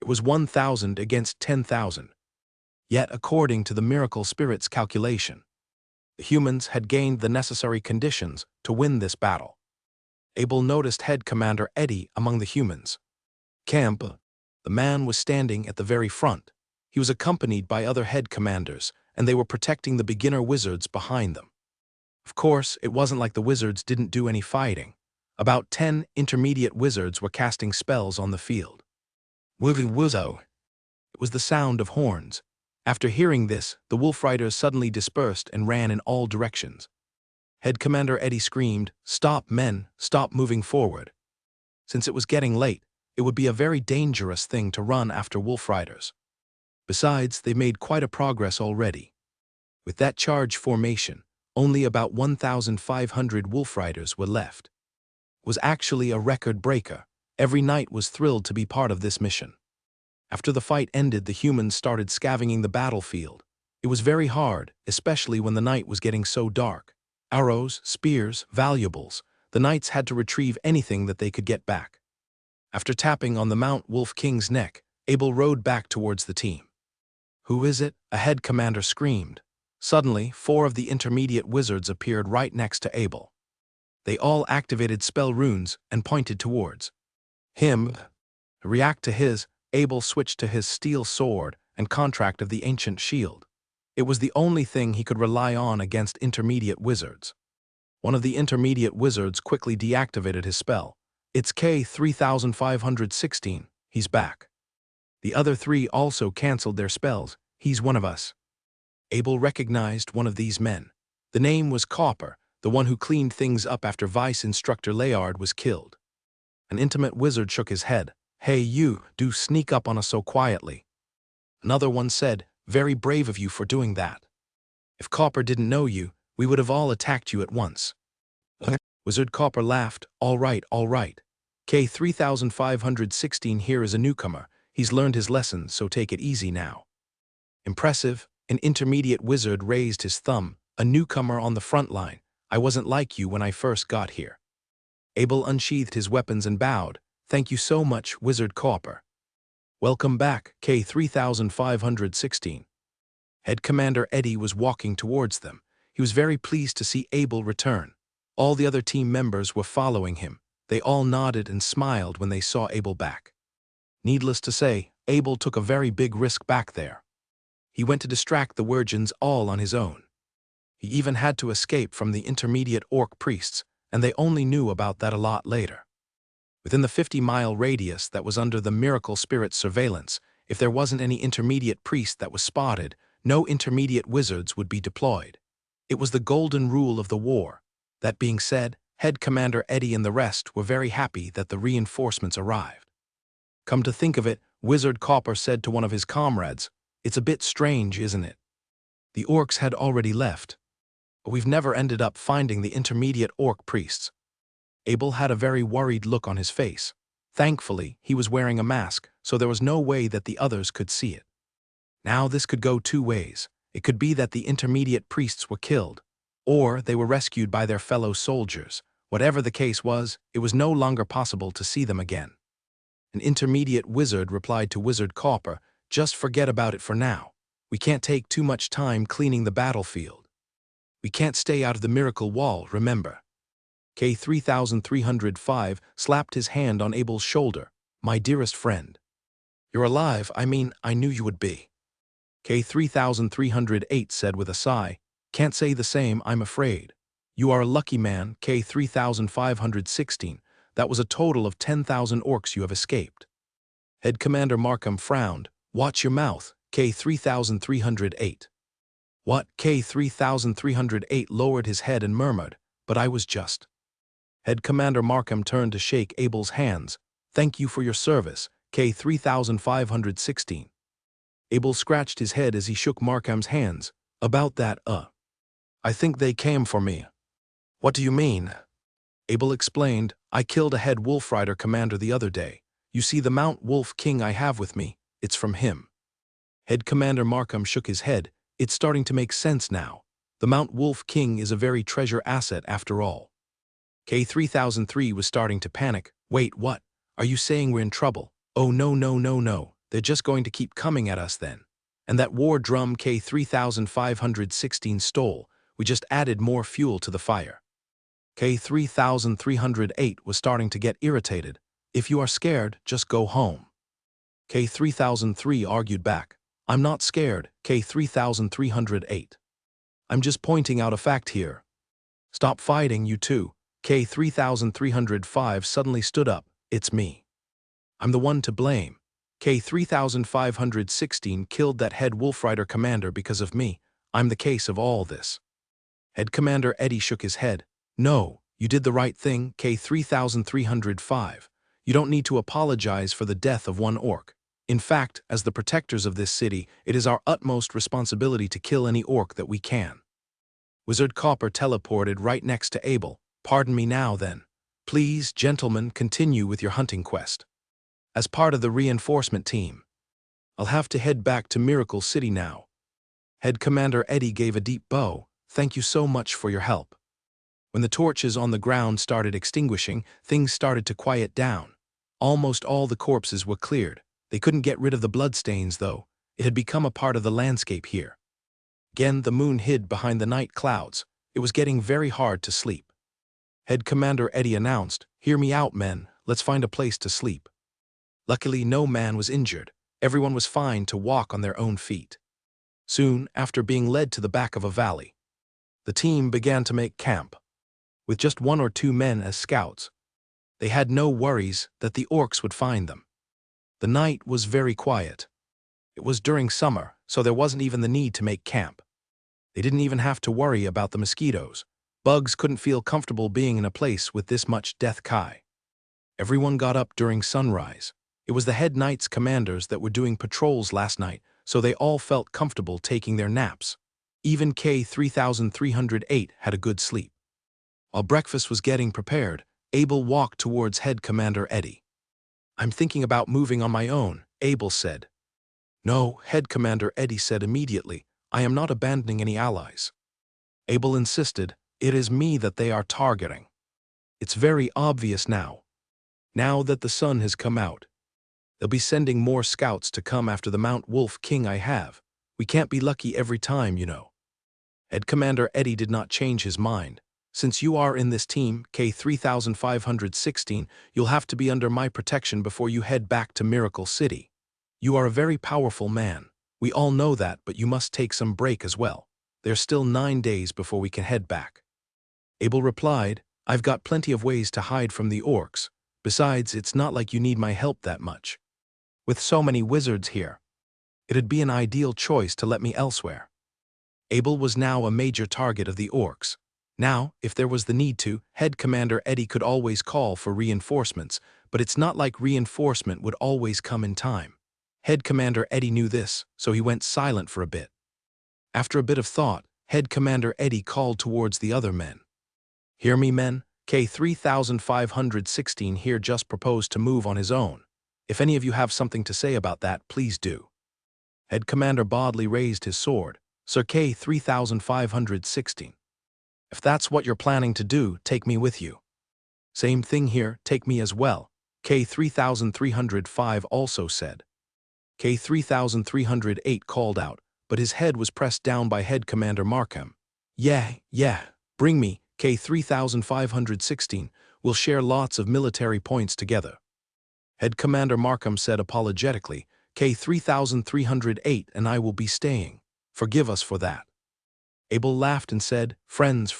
It was 1,000 against 10,000. Yet, according to the miracle spirit's calculation, the humans had gained the necessary conditions to win this battle. Abel noticed Head Commander Eddie among the humans. Camp. The man was standing at the very front. He was accompanied by other head commanders, and they were protecting the beginner wizards behind them. Of course, it wasn't like the wizards didn't do any fighting. About 10 intermediate wizards were casting spells on the field. Wizzo. It was the sound of horns. After hearing this, the Wolf Riders suddenly dispersed and ran in all directions. Head Commander Eddie screamed, "Stop, men, stop moving forward." Since it was getting late, it would be a very dangerous thing to run after Wolf Riders. Besides, they made quite a progress already. With that charge formation, Only about 1,500 wolf riders were left. It was actually a record breaker. Every knight was thrilled to be part of this mission. After the fight ended, the humans started scavenging the battlefield. It was very hard, especially when the night was getting so dark. Arrows, spears, valuables. The knights had to retrieve anything that they could get back. After tapping on the Mount Wolf King's neck, Abel rode back towards the team. "Who is it?" a head commander screamed. Suddenly, 4 of the intermediate wizards appeared right next to Abel. They all activated spell runes and pointed towards him. To react to his, Abel switched to his steel sword and contract of the ancient shield. It was the only thing he could rely on against intermediate wizards. One of the intermediate wizards quickly deactivated his spell. "It's K-3516, he's back." The other 3 also cancelled their spells. "He's one of us." Abel recognized one of these men. The name was Copper, the one who cleaned things up after Vice Instructor Layard was killed. An intimate wizard shook his head. "Hey you, do sneak up on us so quietly." Another one said, "Very brave of you for doing that. If Copper didn't know you, we would have all attacked you at once." Wizard Copper laughed. All right. K-3516 here is a newcomer. He's learned his lesson, so take it easy now." "Impressive." An intermediate wizard raised his thumb. "A newcomer on the front line. I wasn't like you when I first got here." Abel unsheathed his weapons and bowed. "Thank you so much, Wizard Copper." "Welcome back, K-3516. Head Commander Eddie was walking towards them. He was very pleased to see Abel return. All the other team members were following him. They all nodded and smiled when they saw Abel back. Needless to say, Abel took a very big risk back there. He went to distract the Wirgins all on his own. He even had to escape from the intermediate orc priests, and they only knew about that a lot later. Within the 50-mile radius that was under the Miracle Spirit surveillance, if there wasn't any intermediate priest that was spotted, no intermediate wizards would be deployed. It was the golden rule of the war. That being said, Head Commander Eddie and the rest were very happy that the reinforcements arrived. "Come to think of it," Wizard Copper said to one of his comrades, "it's a bit strange, isn't it? The orcs had already left, but we've never ended up finding the intermediate orc priests." Abel had a very worried look on his face. Thankfully, he was wearing a mask, so there was no way that the others could see it. Now this could go 2 ways. It could be that the intermediate priests were killed, or they were rescued by their fellow soldiers. Whatever the case was, it was no longer possible to see them again. An intermediate wizard replied to Wizard Copper, "Just forget about it for now. We can't take too much time cleaning the battlefield. We can't stay out of the miracle wall, remember." K-3305 slapped his hand on Abel's shoulder. "My dearest friend. You're alive, I knew you would be." K-3308 said with a sigh, "Can't say the same, I'm afraid. You are a lucky man, K-3516. That was a total of 10,000 orcs you have escaped." Head Commander Markham frowned. "Watch your mouth, K-3308. "What?" K-3308 lowered his head and murmured, "But I was just." Head Commander Markham turned to shake Abel's hands. "Thank you for your service, K-3516. Abel scratched his head as he shook Markham's hands. "About that, I think they came for me." "What do you mean?" Abel explained, "I killed a head Wolf Rider commander the other day. You see the Mount Wolf King I have with me, it's from him." Head Commander Markham shook his head. "It's starting to make sense now. The Mount Wolf King is a very treasure asset after all." K-3003 was starting to panic. "Wait, what? Are you saying we're in trouble?" "Oh no. They're just going to keep coming at us then. And that war drum K-3516 stole. We just added more fuel to the fire." K-3308 was starting to get irritated. "If you are scared, just go home." K-3003 argued back. "I'm not scared, K-3308. I'm just pointing out a fact here." "Stop fighting, you two." K-3305 suddenly stood up. "It's me. I'm the one to blame. K-3516 killed that head Wolf Rider commander because of me. I'm the case of all this." Head Commander Eddie shook his head. "No, you did the right thing, K-3305. You don't need to apologize for the death of one orc. In fact, as the protectors of this city, it is our utmost responsibility to kill any orc that we can." Wizard Copper teleported right next to Abel. Pardon me now, then. Please, gentlemen, continue with your hunting quest. As part of the reinforcement team, I'll have to head back to Miracle City now. Head Commander Eddie gave a deep bow. Thank you so much for your help. When the torches on the ground started extinguishing, things started to quiet down. Almost all the corpses were cleared. They couldn't get rid of the bloodstains, though. It had become a part of the landscape here. Again, the moon hid behind the night clouds. It was getting very hard to sleep. Head Commander Eddie announced, "Hear me out, men. Let's find a place to sleep." Luckily, no man was injured. Everyone was fine to walk on their own feet. Soon, after being led to the back of a valley, the team began to make camp. With just 1 or 2 men as scouts, they had no worries that the orcs would find them. The night was very quiet. It was during summer, so there wasn't even the need to make camp. They didn't even have to worry about the mosquitoes. Bugs couldn't feel comfortable being in a place with this much death kai. Everyone got up during sunrise. It was the head knights commanders that were doing patrols last night, so they all felt comfortable taking their naps. Even K-3308 had a good sleep. While breakfast was getting prepared, Abel walked towards Head Commander Eddie. "I'm thinking about moving on my own," Abel said. "No," Head Commander Eddie said immediately. "I am not abandoning any allies." Abel insisted, "It is me that they are targeting. It's very obvious now. Now that the sun has come out, they'll be sending more scouts to come after the Mount Wolf King I have. We can't be lucky every time, you know." Head Commander Eddie did not change his mind. "Since you are in this team, K-3516, you'll have to be under my protection before you head back to Miracle City. You are a very powerful man. We all know that, but you must take some break as well. There's still 9 days before we can head back." Abel replied, "I've got plenty of ways to hide from the orcs. Besides, it's not like you need my help that much. With so many wizards here, it'd be an ideal choice to let me elsewhere." Abel was now a major target of the orcs. Now, if there was the need to, Head Commander Eddie could always call for reinforcements, but it's not like reinforcement would always come in time. Head Commander Eddie knew this, so he went silent for a bit. After a bit of thought, Head Commander Eddie called towards the other men. "Hear me, men? K-3516 here just proposed to move on his own. If any of you have something to say about that, please do." Head Commander Bodley raised his sword. "Sir K-3516. If that's what you're planning to do, take me with you." "Same thing here, take me as well," K-3305 also said. K-3308 called out, but his head was pressed down by Head Commander Markham. Yeah, bring me, K-3516. We'll share lots of military points together." Head Commander Markham said apologetically, "K-3308 and I will be staying. Forgive us for that." Abel laughed and said, friends,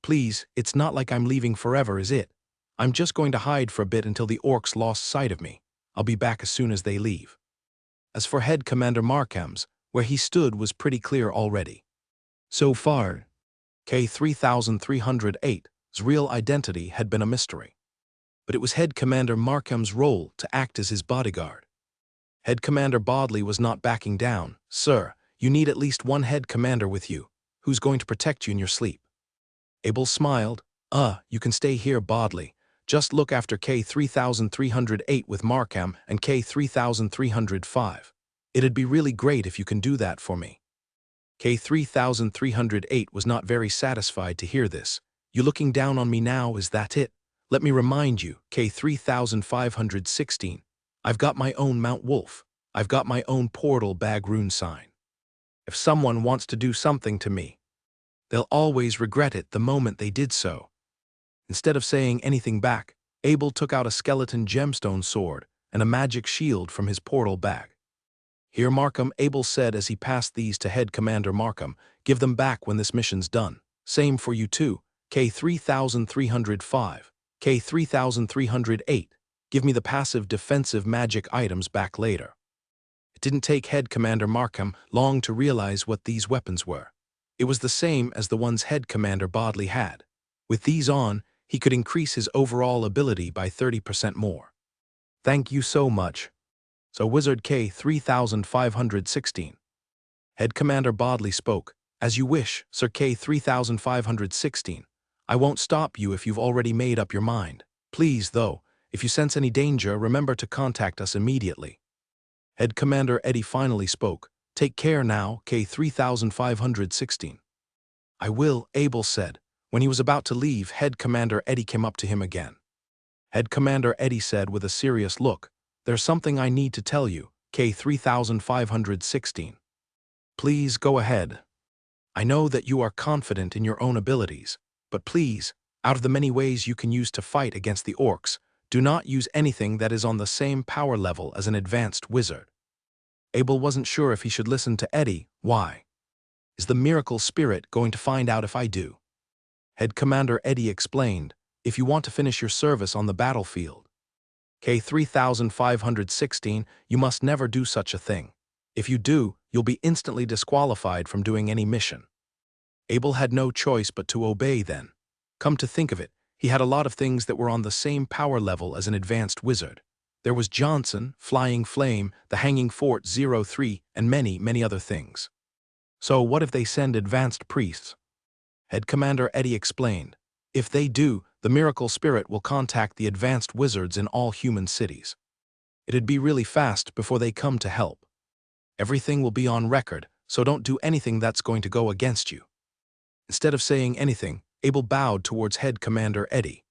please, it's not like I'm leaving forever, is it? I'm just going to hide for a bit until the orcs lost sight of me. I'll be back as soon as they leave." As for Head Commander Markham's, where he stood was pretty clear already. So far, K-3308's real identity had been a mystery. But it was Head Commander Markham's role to act as his bodyguard. Head Commander Bodley was not backing down. "Sir, you need at least one head commander with you. Who's going to protect you in your sleep?" Abel smiled. You can stay here, Bodley. Just look after K-3308 with Markham and K-3305. It'd be really great if you can do that for me." K-3308 was not very satisfied to hear this. "You looking down on me now, is that it? Let me remind you, K-3516. I've got my own Mount Wolf. I've got my own portal bag rune sign. If someone wants to do something to me, they'll always regret it the moment they did so." Instead of saying anything back, Abel took out a skeleton gemstone sword and a magic shield from his portal bag. "Here, Markham," Abel said as he passed these to Head Commander Markham. "Give them back when this mission's done. Same for you too, K-3305, K-3308. Give me the passive defensive magic items back later." It didn't take Head Commander Markham long to realize what these weapons were. It was the same as the ones Head Commander Bodley had. With these on, he could increase his overall ability by 30% more. "Thank you so much. So Wizard K-3516. Head Commander Bodley spoke. As you wish, Sir K-3516. I won't stop you if you've already made up your mind. Please, though, if you sense any danger, remember to contact us immediately. Head Commander Eddie finally spoke. Take care now, K-3516. I will, Abel said. When he was about to leave, Head Commander Eddie came up to him again. Head Commander Eddie said with a serious look, There's something I need to tell you, K-3516. Please go ahead. I know that you are confident in your own abilities, but please, out of the many ways you can use to fight against the orcs, do not use anything that is on the same power level as an advanced wizard. Abel wasn't sure if he should listen to Eddie. Why? Is the miracle spirit going to find out if I do? Head Commander Eddie explained, if you want to finish your service on the battlefield, K-3516, you must never do such a thing. If you do, you'll be instantly disqualified from doing any mission. Abel had no choice but to obey then. Come to think of it, he had a lot of things that were on the same power level as an advanced wizard. There was Johnson, Flying Flame, the Hanging Fort 03, and many, many other things. So what if they send advanced priests? Head Commander Eddie explained, if they do, the miracle spirit will contact the advanced wizards in all human cities. It'd be really fast before they come to help. Everything will be on record, so don't do anything that's going to go against you. Instead of saying anything, Abel bowed towards Head Commander Eddie.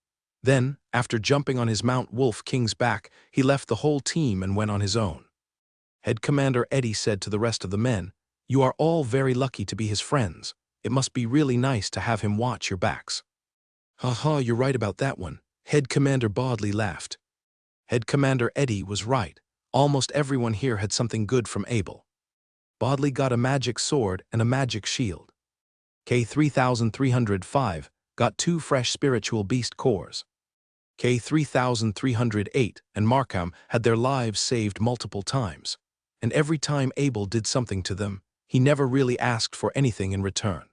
Then, after jumping on his Mount Wolf King's back, he left the whole team and went on his own. Head Commander Eddie said to the rest of the men, You are all very lucky to be his friends. It must be really nice to have him watch your backs. Haha, you're right about that one. Head Commander Bodley laughed. Head Commander Eddie was right. Almost everyone here had something good from Abel. Bodley got a magic sword and a magic shield. K-3305 got 2 fresh spiritual beast cores. K-3308 and Markham had their lives saved multiple times, and every time Abel did something to them, he never really asked for anything in return.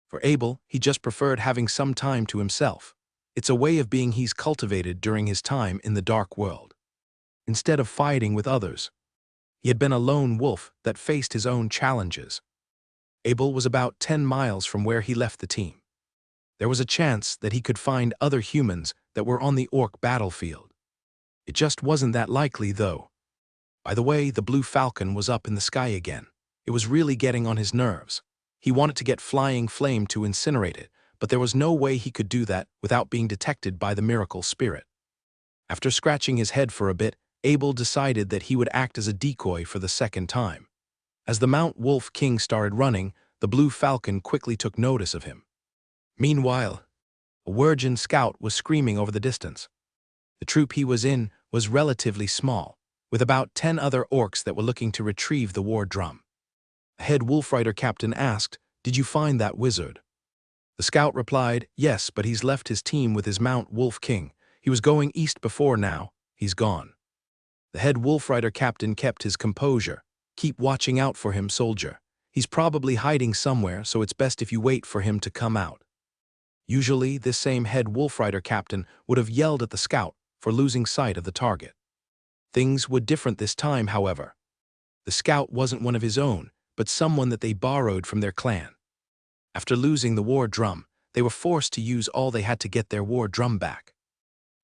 For Abel, he just preferred having some time to himself. It's a way of being he's cultivated during his time in the dark world. Instead of fighting with others, he had been a lone wolf that faced his own challenges. Abel was about 10 miles from where he left the team. There was a chance that he could find other humans that were on the orc battlefield. It just wasn't that likely, though. By the way, the blue falcon was up in the sky again. It was really getting on his nerves. He wanted to get Flying Flame to incinerate it, but there was no way he could do that without being detected by the miracle spirit. After scratching his head for a bit, Abel decided that he would act as a decoy for the second time. As the Mount Wolf King started running, the blue falcon quickly took notice of him. Meanwhile, a Wergen scout was screaming over the distance. The troop he was in was relatively small, with about 10 other orcs that were looking to retrieve the war drum. The head Wolfrider captain asked, Did you find that wizard? The scout replied, Yes, but he's left his team with his Mount Wolf King. He was going east before now. He's gone. The head Wolfrider captain kept his composure. Keep watching out for him, soldier. He's probably hiding somewhere, so it's best if you wait for him to come out. Usually, this same head Wolfrider captain would have yelled at the scout for losing sight of the target. Things were different this time, however. The scout wasn't one of his own, but someone that they borrowed from their clan. After losing the war drum, they were forced to use all they had to get their war drum back.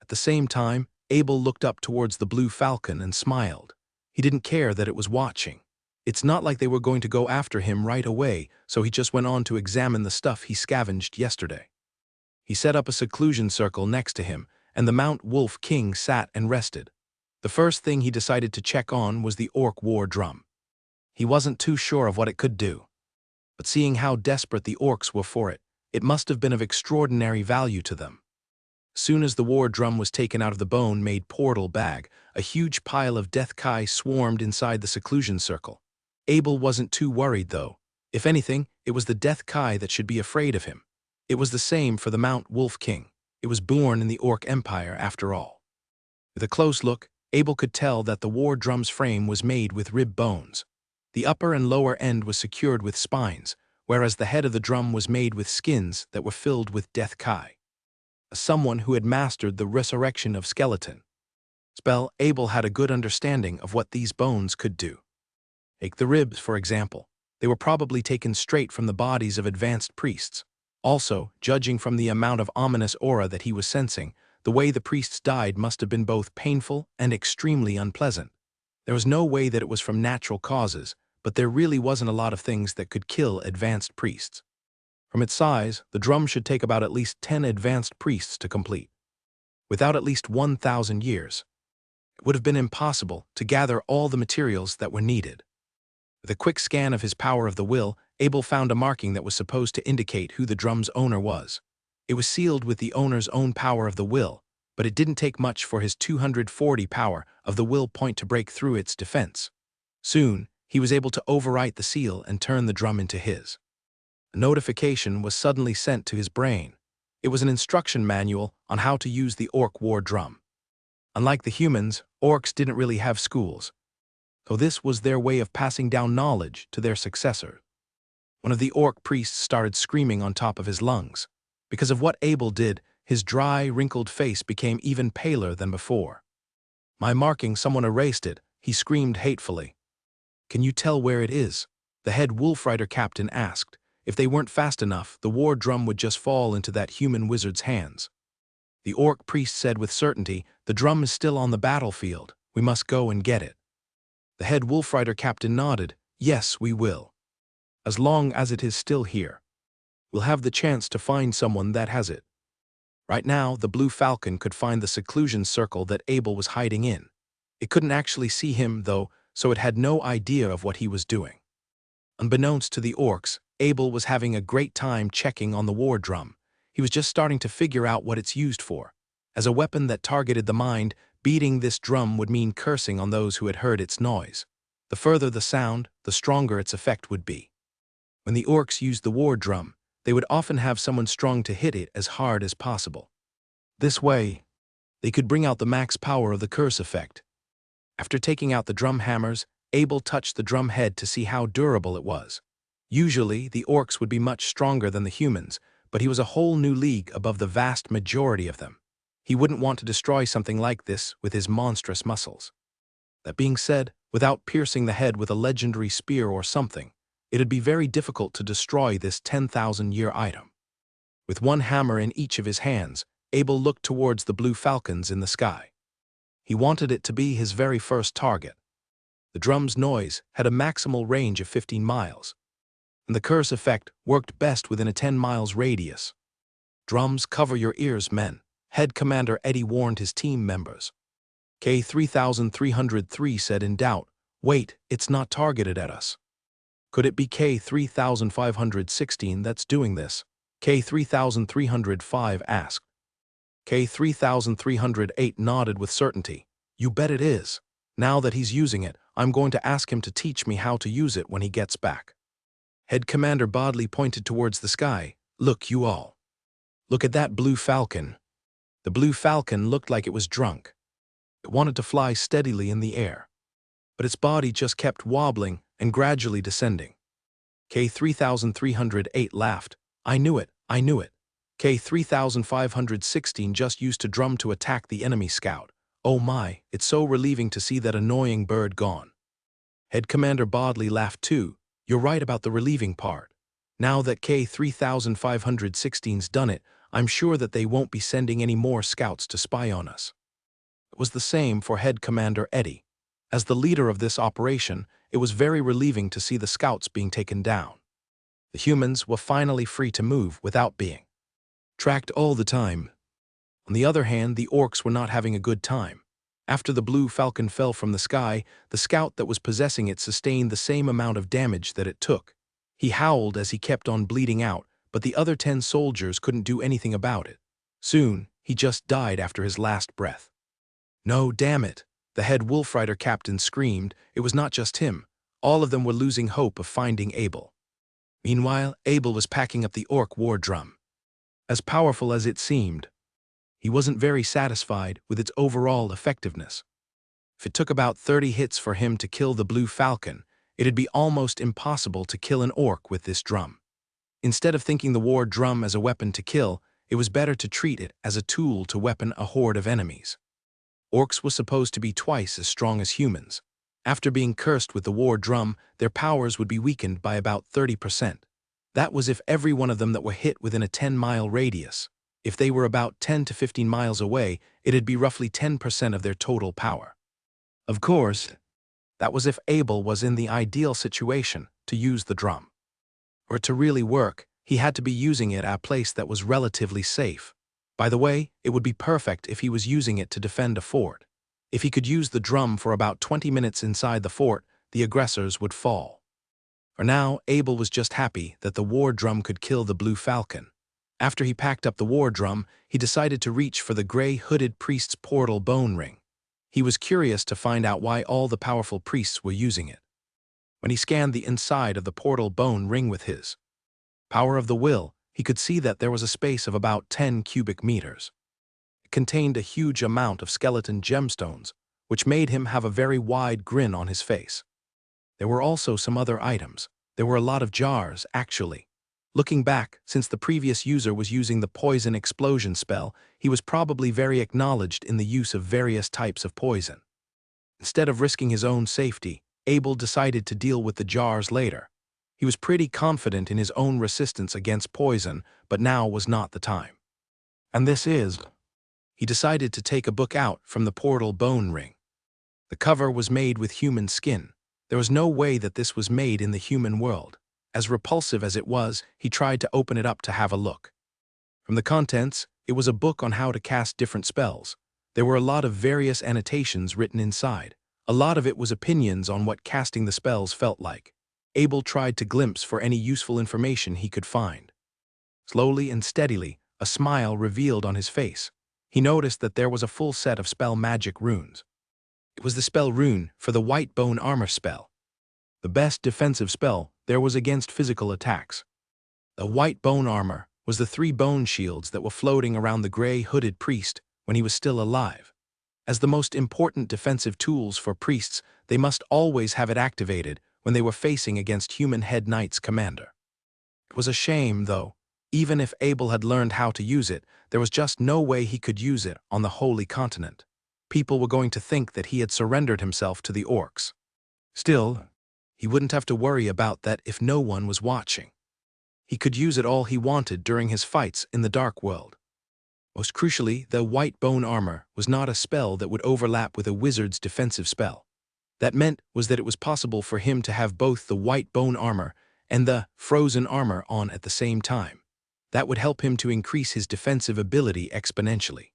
At the same time, Abel looked up towards the blue falcon and smiled. He didn't care that it was watching. It's not like they were going to go after him right away, so he just went on to examine the stuff he scavenged yesterday. He set up a seclusion circle next to him, and the Mount Wolf King sat and rested. The first thing he decided to check on was the orc war drum. He wasn't too sure of what it could do, but seeing how desperate the orcs were for it, it must have been of extraordinary value to them. As soon as the war drum was taken out of the bone-made portal bag, a huge pile of death kai swarmed inside the seclusion circle. Abel wasn't too worried, though. If anything, it was the death kai that should be afraid of him. It was the same for the Mount Wolf King. It was born in the Orc Empire, after all. With a close look, Abel could tell that the war drum's frame was made with rib bones. The upper and lower end was secured with spines, whereas the head of the drum was made with skins that were filled with death kai. As someone who had mastered the resurrection of skeleton spell, Abel had a good understanding of what these bones could do. Take the ribs, for example. They were probably taken straight from the bodies of advanced priests. Also, judging from the amount of ominous aura that he was sensing, the way the priests died must have been both painful and extremely unpleasant. There was no way that it was from natural causes, but there really wasn't a lot of things that could kill advanced priests. From its size, the drum should take about at least 10 advanced priests to complete. Without at least 1,000 years, it would have been impossible to gather all the materials that were needed. With a quick scan of his power of the will, Abel found a marking that was supposed to indicate who the drum's owner was. It was sealed with the owner's own power of the will, but it didn't take much for his 240 power of the will point to break through its defense. Soon, he was able to overwrite the seal and turn the drum into his. A notification was suddenly sent to his brain. It was an instruction manual on how to use the orc war drum. Unlike the humans, orcs didn't really have schools, so this was their way of passing down knowledge to their successor. One of the orc priests started screaming on top of his lungs. Because of what Abel did, his dry, wrinkled face became even paler than before. "My marking, someone erased it," he screamed hatefully. "Can you tell where it is?" the head wolf rider captain asked. If they weren't fast enough, the war drum would just fall into that human wizard's hands. The orc priest said with certainty, "The drum is still on the battlefield. We must go and get it." The head wolf rider captain nodded. "Yes, we will. As long as it is still here. We'll have the chance to find someone that has it." Right now, the blue falcon could find the seclusion circle that Abel was hiding in. It couldn't actually see him, though, so it had no idea of what he was doing. Unbeknownst to the orcs, Abel was having a great time checking on the war drum. He was just starting to figure out what it's used for. As a weapon that targeted the mind, beating this drum would mean cursing on those who had heard its noise. The further the sound, the stronger its effect would be. When the orcs used the war drum, they would often have someone strong to hit it as hard as possible. This way, they could bring out the max power of the curse effect. After taking out the drum hammers, Abel touched the drum head to see how durable it was. Usually, the orcs would be much stronger than the humans, but he was a whole new league above the vast majority of them. He wouldn't want to destroy something like this with his monstrous muscles. That being said, without piercing the head with a legendary spear or something, it'd be very difficult to destroy this 10,000-year item. With one hammer in each of his hands, Abel looked towards the blue falcons in the sky. He wanted it to be his very first target. The drum's noise had a maximal range of 15 miles, and the curse effect worked best within a 10 miles radius. "Drums, cover your ears, men," Head Commander Eddie warned his team members. K-3303 said in doubt, "Wait, it's not targeted at us." "Could it be K-3516 that's doing this?" K-3305 asked. K-3308 nodded with certainty. "You bet it is. Now that he's using it, I'm going to ask him to teach me how to use it when he gets back." Head Commander Bodley pointed towards the sky. "Look, you all. Look at that blue falcon." The blue falcon looked like it was drunk. It wanted to fly steadily in the air, but its body just kept wobbling and gradually descending. K-3308 laughed. "I knew it, I knew it. K-3516 just used to drum to attack the enemy scout. Oh my, it's so relieving to see that annoying bird gone." Head Commander Bodley laughed too. "You're right about the relieving part. Now that K-3516's done it, I'm sure that they won't be sending any more scouts to spy on us." It was the same for Head Commander Eddie. As the leader of this operation, it was very relieving to see the scouts being taken down. The humans were finally free to move without being tracked all the time. On the other hand, the orcs were not having a good time. After the blue falcon fell from the sky, the scout that was possessing it sustained the same amount of damage that it took. He howled as he kept on bleeding out, but the other 10 soldiers couldn't do anything about it. Soon, he just died after his last breath. "No, damn it," the head wolf rider captain screamed. It was not just him. All of them were losing hope of finding Abel. Meanwhile, Abel was packing up the orc war drum. As powerful as it seemed, he wasn't very satisfied with its overall effectiveness. If it took about 30 hits for him to kill the blue falcon, it'd be almost impossible to kill an orc with this drum. Instead of thinking the war drum as a weapon to kill, it was better to treat it as a tool to weapon a horde of enemies. Orcs were supposed to be twice as strong as humans. After being cursed with the war drum, their powers would be weakened by about 30%. That was if every one of them that were hit within a 10-mile radius. If they were about 10 to 15 miles away, it'd be roughly 10% of their total power. Of course, that was if Abel was in the ideal situation to use the drum. For it to really work, he had to be using it at a place that was relatively safe. By the way, it would be perfect if he was using it to defend a fort. If he could use the drum for about 20 minutes inside the fort, the aggressors would fall. For now, Abel was just happy that the war drum could kill the Blue Falcon. After he packed up the war drum, he decided to reach for the gray hooded priest's portal bone ring. He was curious to find out why all the powerful priests were using it. When he scanned the inside of the portal bone ring with his power of the will, he could see that there was a space of about 10 cubic meters. It contained a huge amount of skeleton gemstones, which made him have a very wide grin on his face. There were also some other items. There were a lot of jars, actually. Looking back, since the previous user was using the poison explosion spell, he was probably very acknowledged in the use of various types of poison. Instead of risking his own safety, Abel decided to deal with the jars later. He was pretty confident in his own resistance against poison, but now was not the time. And this is... He decided to take a book out from the portal bone ring. The cover was made with human skin. There was no way that this was made in the human world. As repulsive as it was, he tried to open it up to have a look. From the contents, it was a book on how to cast different spells. There were a lot of various annotations written inside. A lot of it was opinions on what casting the spells felt like. Abel tried to glimpse for any useful information he could find. Slowly and steadily, a smile revealed on his face. He noticed that there was a full set of spell magic runes. It was the spell rune for the white bone armor spell. The best defensive spell there was against physical attacks. The white bone armor was the 3 bone shields that were floating around the gray hooded priest when he was still alive. As the most important defensive tools for priests, they must always have it activated when they were facing against human head knight's commander. It was a shame, though. Even if Abel had learned how to use it, there was just no way he could use it on the Holy Continent. People were going to think that he had surrendered himself to the orcs. Still, he wouldn't have to worry about that if no one was watching. He could use it all he wanted during his fights in the Dark World. Most crucially, the white bone armor was not a spell that would overlap with a wizard's defensive spell. That meant was that it was possible for him to have both the white bone armor and the frozen armor on at the same time. That would help him to increase his defensive ability exponentially.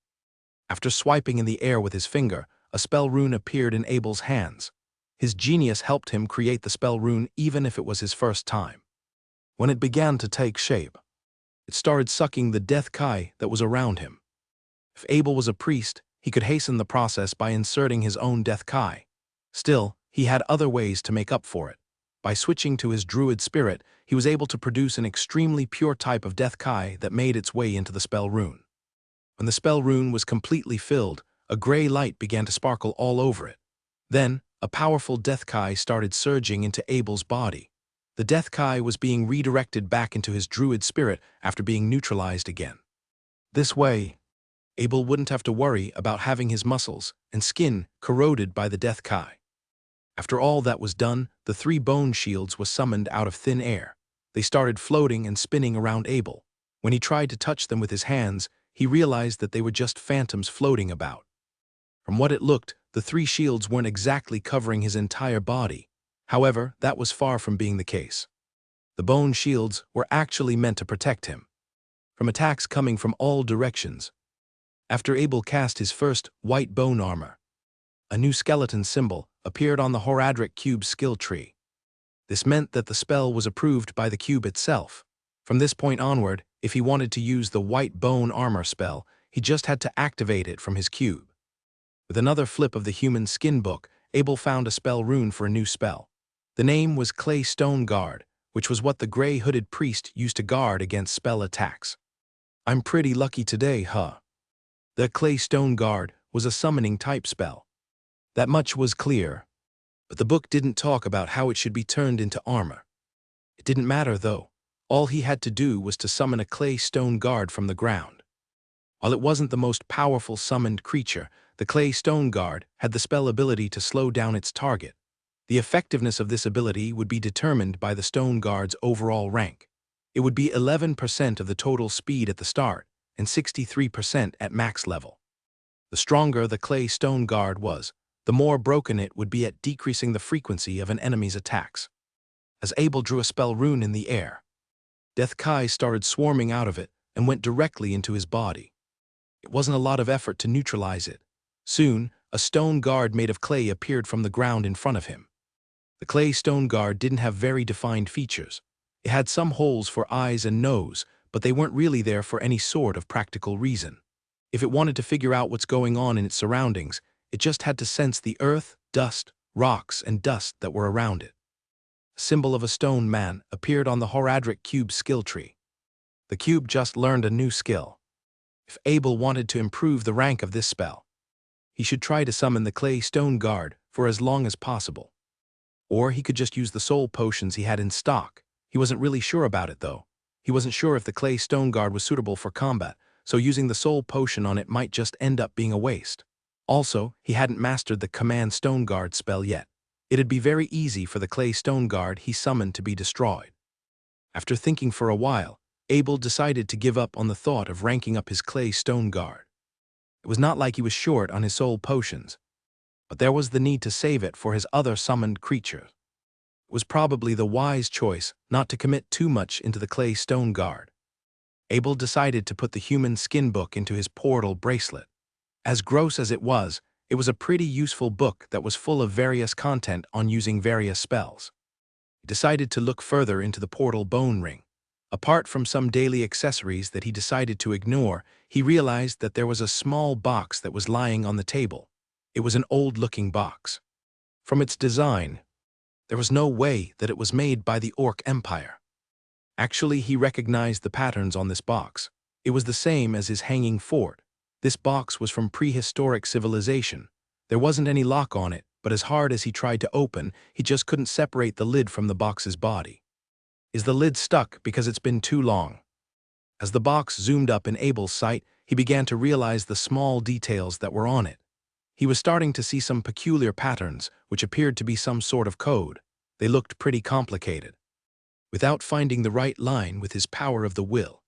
After swiping in the air with his finger, a spell rune appeared in Abel's hands. His genius helped him create the spell rune even if it was his first time. When it began to take shape, it started sucking the death kai that was around him. If Abel was a priest, he could hasten the process by inserting his own death kai. Still, he had other ways to make up for it. By switching to his druid spirit, he was able to produce an extremely pure type of death kai that made its way into the spell rune. When the spell rune was completely filled, a gray light began to sparkle all over it. Then, a powerful death kai started surging into Abel's body. The death kai was being redirected back into his druid spirit after being neutralized again. This way, Abel wouldn't have to worry about having his muscles and skin corroded by the death kai. After all that was done, the 3 bone shields were summoned out of thin air. They started floating and spinning around Abel. When he tried to touch them with his hands, he realized that they were just phantoms floating about. From what it looked, the 3 shields weren't exactly covering his entire body. However, that was far from being the case. The bone shields were actually meant to protect him from attacks coming from all directions. After Abel cast his first white bone armor, a new skeleton symbol appeared on the Horadric cube skill tree. This meant that the spell was approved by the cube itself. From this point onward, if he wanted to use the white bone armor spell, he just had to activate it from his cube. With another flip of the human skin book, Abel found a spell rune for a new spell. The name was Clay Stone Guard, which was what the gray hooded priest used to guard against spell attacks. I'm pretty lucky today, huh? The Clay Stone Guard was a summoning type spell. That much was clear, but the book didn't talk about how it should be turned into armor. It didn't matter, though. All he had to do was to summon a Clay Stone Guard from the ground. While it wasn't the most powerful summoned creature, the Clay Stone Guard had the spell ability to slow down its target. The effectiveness of this ability would be determined by the stone guard's overall rank. It would be 11% of the total speed at the start and 63% at max level. The stronger the clay stone guard was, the more broken it would be at decreasing the frequency of an enemy's attacks. As Abel drew a spell rune in the air, Death Kai started swarming out of it and went directly into his body. It wasn't a lot of effort to neutralize it. Soon, a stone guard made of clay appeared from the ground in front of him. The clay stone guard didn't have very defined features. It had some holes for eyes and nose, but they weren't really there for any sort of practical reason. If it wanted to figure out what's going on in its surroundings, it just had to sense the earth, dust, rocks, and dust that were around it. A symbol of a stone man appeared on the Horadric cube skill tree. The cube just learned a new skill. If Abel wanted to improve the rank of this spell, he should try to summon the clay stone guard for as long as possible. Or he could just use the soul potions he had in stock. He wasn't really sure about it, though. He wasn't sure if the clay stone guard was suitable for combat, so using the soul potion on it might just end up being a waste. Also, he hadn't mastered the command stone guard spell yet. It'd be very easy for the clay stone guard he summoned to be destroyed. After thinking for a while, Abel decided to give up on the thought of ranking up his clay stone guard. It was not like he was short on his soul potions, but there was the need to save it for his other summoned creatures. It was probably the wise choice not to commit too much into the clay stone guard. Abel decided to put the human skin book into his portal bracelet. As gross as it was a pretty useful book that was full of various content on using various spells. He decided to look further into the portal bone ring. Apart from some daily accessories that he decided to ignore, he realized that there was a small box that was lying on the table. It was an old-looking box. From its design, there was no way that it was made by the Orc Empire. Actually, he recognized the patterns on this box. It was the same as his hanging fort. This box was from prehistoric civilization. There wasn't any lock on it, but as hard as he tried to open, he just couldn't separate the lid from the box's body. Is the lid stuck because it's been too long? As the box zoomed up in Abel's sight, he began to realize the small details that were on it. He was starting to see some peculiar patterns, which appeared to be some sort of code. They looked pretty complicated. Without finding the right line with his power of the will,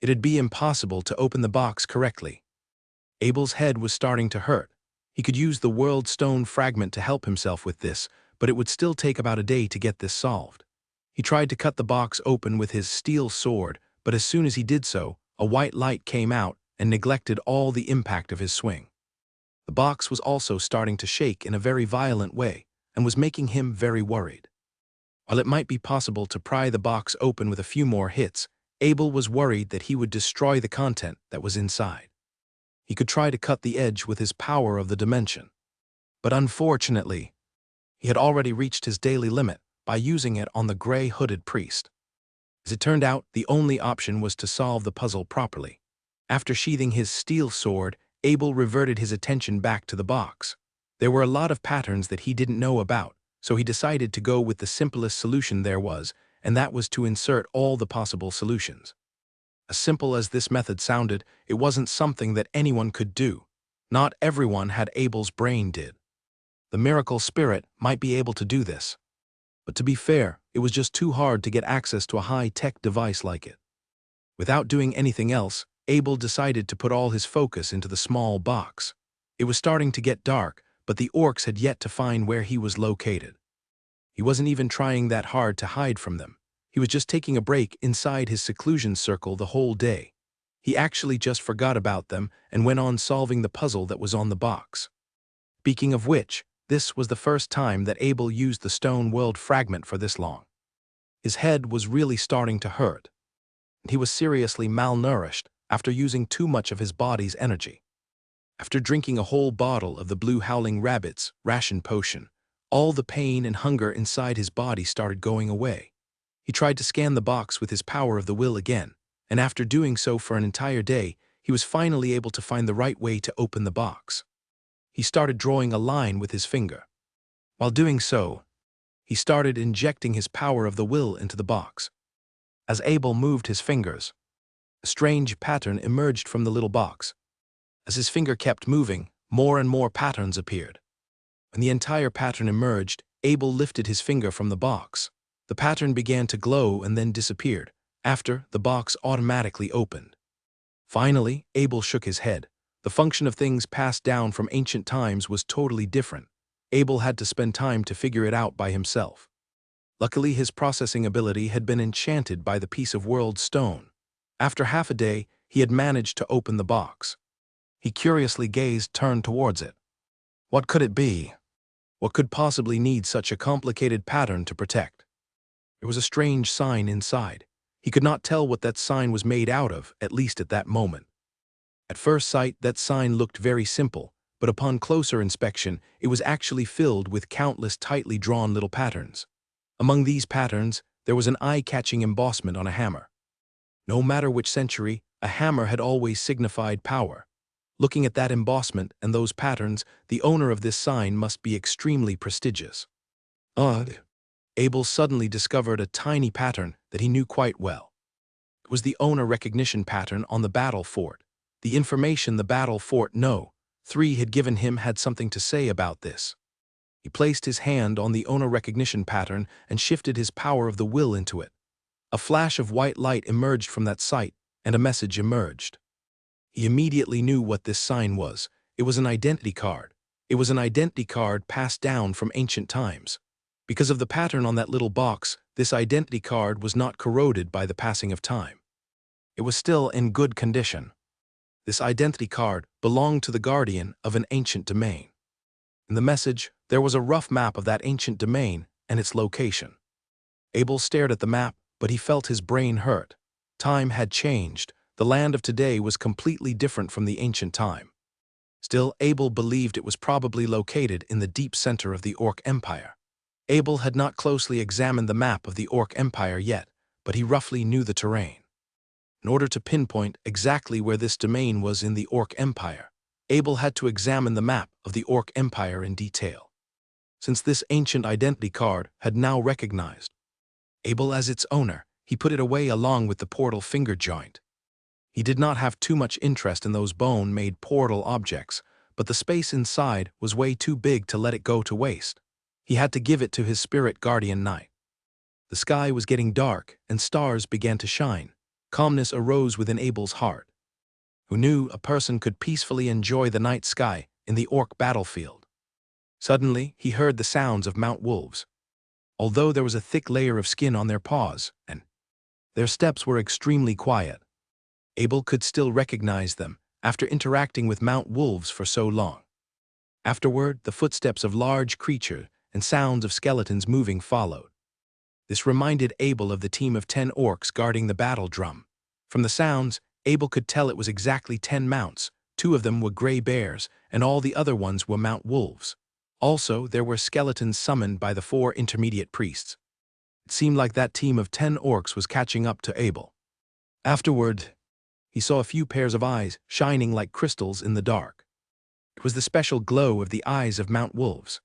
it'd be impossible to open the box correctly. Abel's head was starting to hurt. He could use the world stone fragment to help himself with this, but it would still take about a day to get this solved. He tried to cut the box open with his steel sword, but as soon as he did so, a white light came out and neglected all the impact of his swing. The box was also starting to shake in a very violent way and was making him very worried. While it might be possible to pry the box open with a few more hits, Abel was worried that he would destroy the content that was inside. He could try to cut the edge with his power of the dimension. But unfortunately, he had already reached his daily limit by using it on the gray-hooded priest. As it turned out, the only option was to solve the puzzle properly. After sheathing his steel sword, Abel reverted his attention back to the box. There were a lot of patterns that he didn't know about, so he decided to go with the simplest solution there was, and that was to insert all the possible solutions. As simple as this method sounded, it wasn't something that anyone could do. Not everyone had Abel's brain did. The miracle spirit might be able to do this. But to be fair, it was just too hard to get access to a high-tech device like it. Without doing anything else, Abel decided to put all his focus into the small box. It was starting to get dark, but the orcs had yet to find where he was located. He wasn't even trying that hard to hide from them. He was just taking a break inside his seclusion circle the whole day. He actually just forgot about them and went on solving the puzzle that was on the box. Speaking of which, this was the first time that Abel used the stone world fragment for this long. His head was really starting to hurt, and he was seriously malnourished after using too much of his body's energy. After drinking a whole bottle of the blue howling rabbit's ration potion, all the pain and hunger inside his body started going away. He tried to scan the box with his power of the will again, and after doing so for an entire day, he was finally able to find the right way to open the box. He started drawing a line with his finger. While doing so, he started injecting his power of the will into the box. As Abel moved his fingers, a strange pattern emerged from the little box. As his finger kept moving, more and more patterns appeared. When the entire pattern emerged, Abel lifted his finger from the box. The pattern began to glow and then disappeared. After, the box automatically opened. Finally, Abel shook his head. The function of things passed down from ancient times was totally different. Abel had to spend time to figure it out by himself. Luckily, his processing ability had been enchanted by the piece of world stone. After half a day, he had managed to open the box. He curiously turned towards it. What could it be? What could possibly need such a complicated pattern to protect? There was a strange sign inside. He could not tell what that sign was made out of, at least at that moment. At first sight, that sign looked very simple, but upon closer inspection, it was actually filled with countless tightly drawn little patterns. Among these patterns, there was an eye-catching embossment on a hammer. No matter which century, a hammer had always signified power. Looking at that embossment and those patterns, the owner of this sign must be extremely prestigious. Ugh! Abel suddenly discovered a tiny pattern that he knew quite well. It was the owner recognition pattern on the battle fort. The information the battle fort No. 3 had given him had something to say about this. He placed his hand on the owner recognition pattern and shifted his power of the will into it. A flash of white light emerged from that sight, and a message emerged. He immediately knew what this sign was. It was an identity card. It was an identity card passed down from ancient times. Because of the pattern on that little box, this identity card was not corroded by the passing of time. It was still in good condition. This identity card belonged to the guardian of an ancient domain. In the message, there was a rough map of that ancient domain and its location. Abel stared at the map, but he felt his brain hurt. Time had changed. The land of today was completely different from the ancient time. Still, Abel believed it was probably located in the deep center of the Orc Empire. Abel had not closely examined the map of the Orc Empire yet, but he roughly knew the terrain. In order to pinpoint exactly where this domain was in the Orc Empire, Abel had to examine the map of the Orc Empire in detail. Since this ancient identity card had now recognized Abel as its owner, he put it away along with the portal finger joint. He did not have too much interest in those bone-made portal objects, but the space inside was way too big to let it go to waste. He had to give it to his spirit guardian Knight. The sky was getting dark, and stars began to shine. Calmness arose within Abel's heart. Who knew a person could peacefully enjoy the night sky in the Orc battlefield? Suddenly, he heard the sounds of Mount Wolves. Although there was a thick layer of skin on their paws, and their steps were extremely quiet, Abel could still recognize them after interacting with Mount Wolves for so long. Afterward, the footsteps of large creatures and sounds of skeletons moving followed. This reminded Abel of the team of 10 orcs guarding the battle drum. From the sounds, Abel could tell it was exactly 10 mounts. 2 of them were gray bears, and all the other ones were Mount Wolves. Also, there were skeletons summoned by the 4 intermediate priests. It seemed like that team of 10 orcs was catching up to Abel. Afterward, he saw a few pairs of eyes shining like crystals in the dark. It was the special glow of the eyes of Mount Wolves.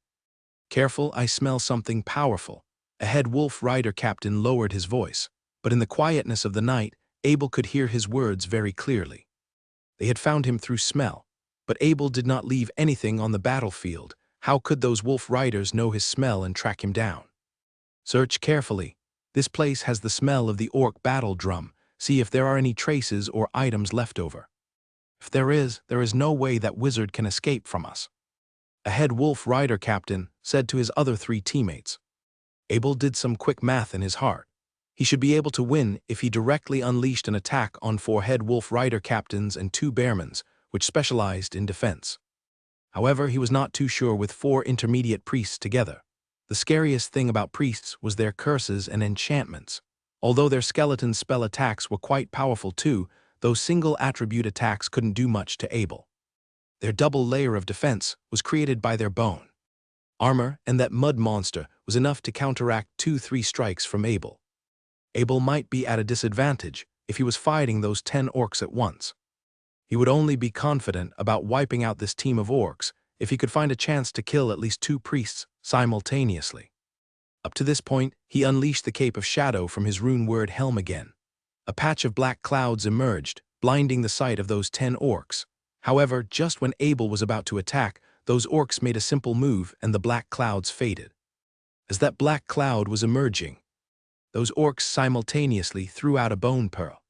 "Careful, I smell something powerful." A head wolf rider captain lowered his voice, but in the quietness of the night, Abel could hear his words very clearly. They had found him through smell, but Abel did not leave anything on the battlefield. How could those wolf riders know his smell and track him down? "Search carefully. This place has the smell of the orc battle drum. See if there are any traces or items left over. If there is no way that wizard can escape from us." A head wolf rider captain said to his other 3 teammates. Abel did some quick math in his heart. He should be able to win if he directly unleashed an attack on 4 head wolf rider captains and 2 bearmans, which specialized in defense. However, he was not too sure with 4 intermediate priests together. The scariest thing about priests was their curses and enchantments. Although their skeleton spell attacks were quite powerful too, those single attribute attacks couldn't do much to Abel. Their double layer of defense was created by their bone armor, and that mud monster was enough to counteract 2-3 strikes from Abel. Abel might be at a disadvantage if he was fighting those 10 orcs at once. He would only be confident about wiping out this team of orcs if he could find a chance to kill at least 2 priests simultaneously. Up to this point, he unleashed the Cape of Shadow from his rune-word helm again. A patch of black clouds emerged, blinding the sight of those 10 orcs. However, just when Abel was about to attack, those orcs made a simple move and the black clouds faded. As that black cloud was emerging, those orcs simultaneously threw out a bone pearl.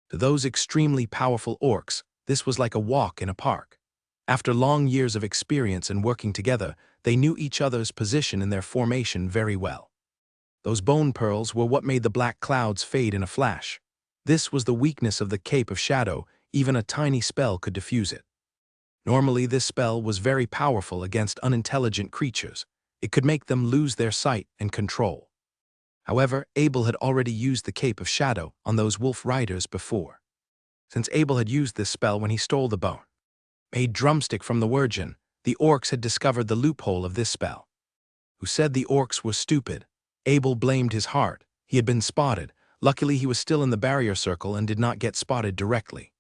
To those extremely powerful orcs, this was like a walk in a park. After long years of experience and working together, they knew each other's position in their formation very well. Those bone pearls were what made the black clouds fade in a flash. This was the weakness of the Cape of Shadow. Even a tiny spell could diffuse it. Normally, this spell was very powerful against unintelligent creatures. It could make them lose their sight and control. However, Abel had already used the Cape of Shadow on those wolf riders before. Since Abel had used this spell when he stole the bone, made drumstick from the Virgin, the orcs had discovered the loophole of this spell. Who said the orcs were stupid? Abel blamed his heart. He had been spotted. Luckily, he was still in the barrier circle and did not get spotted directly.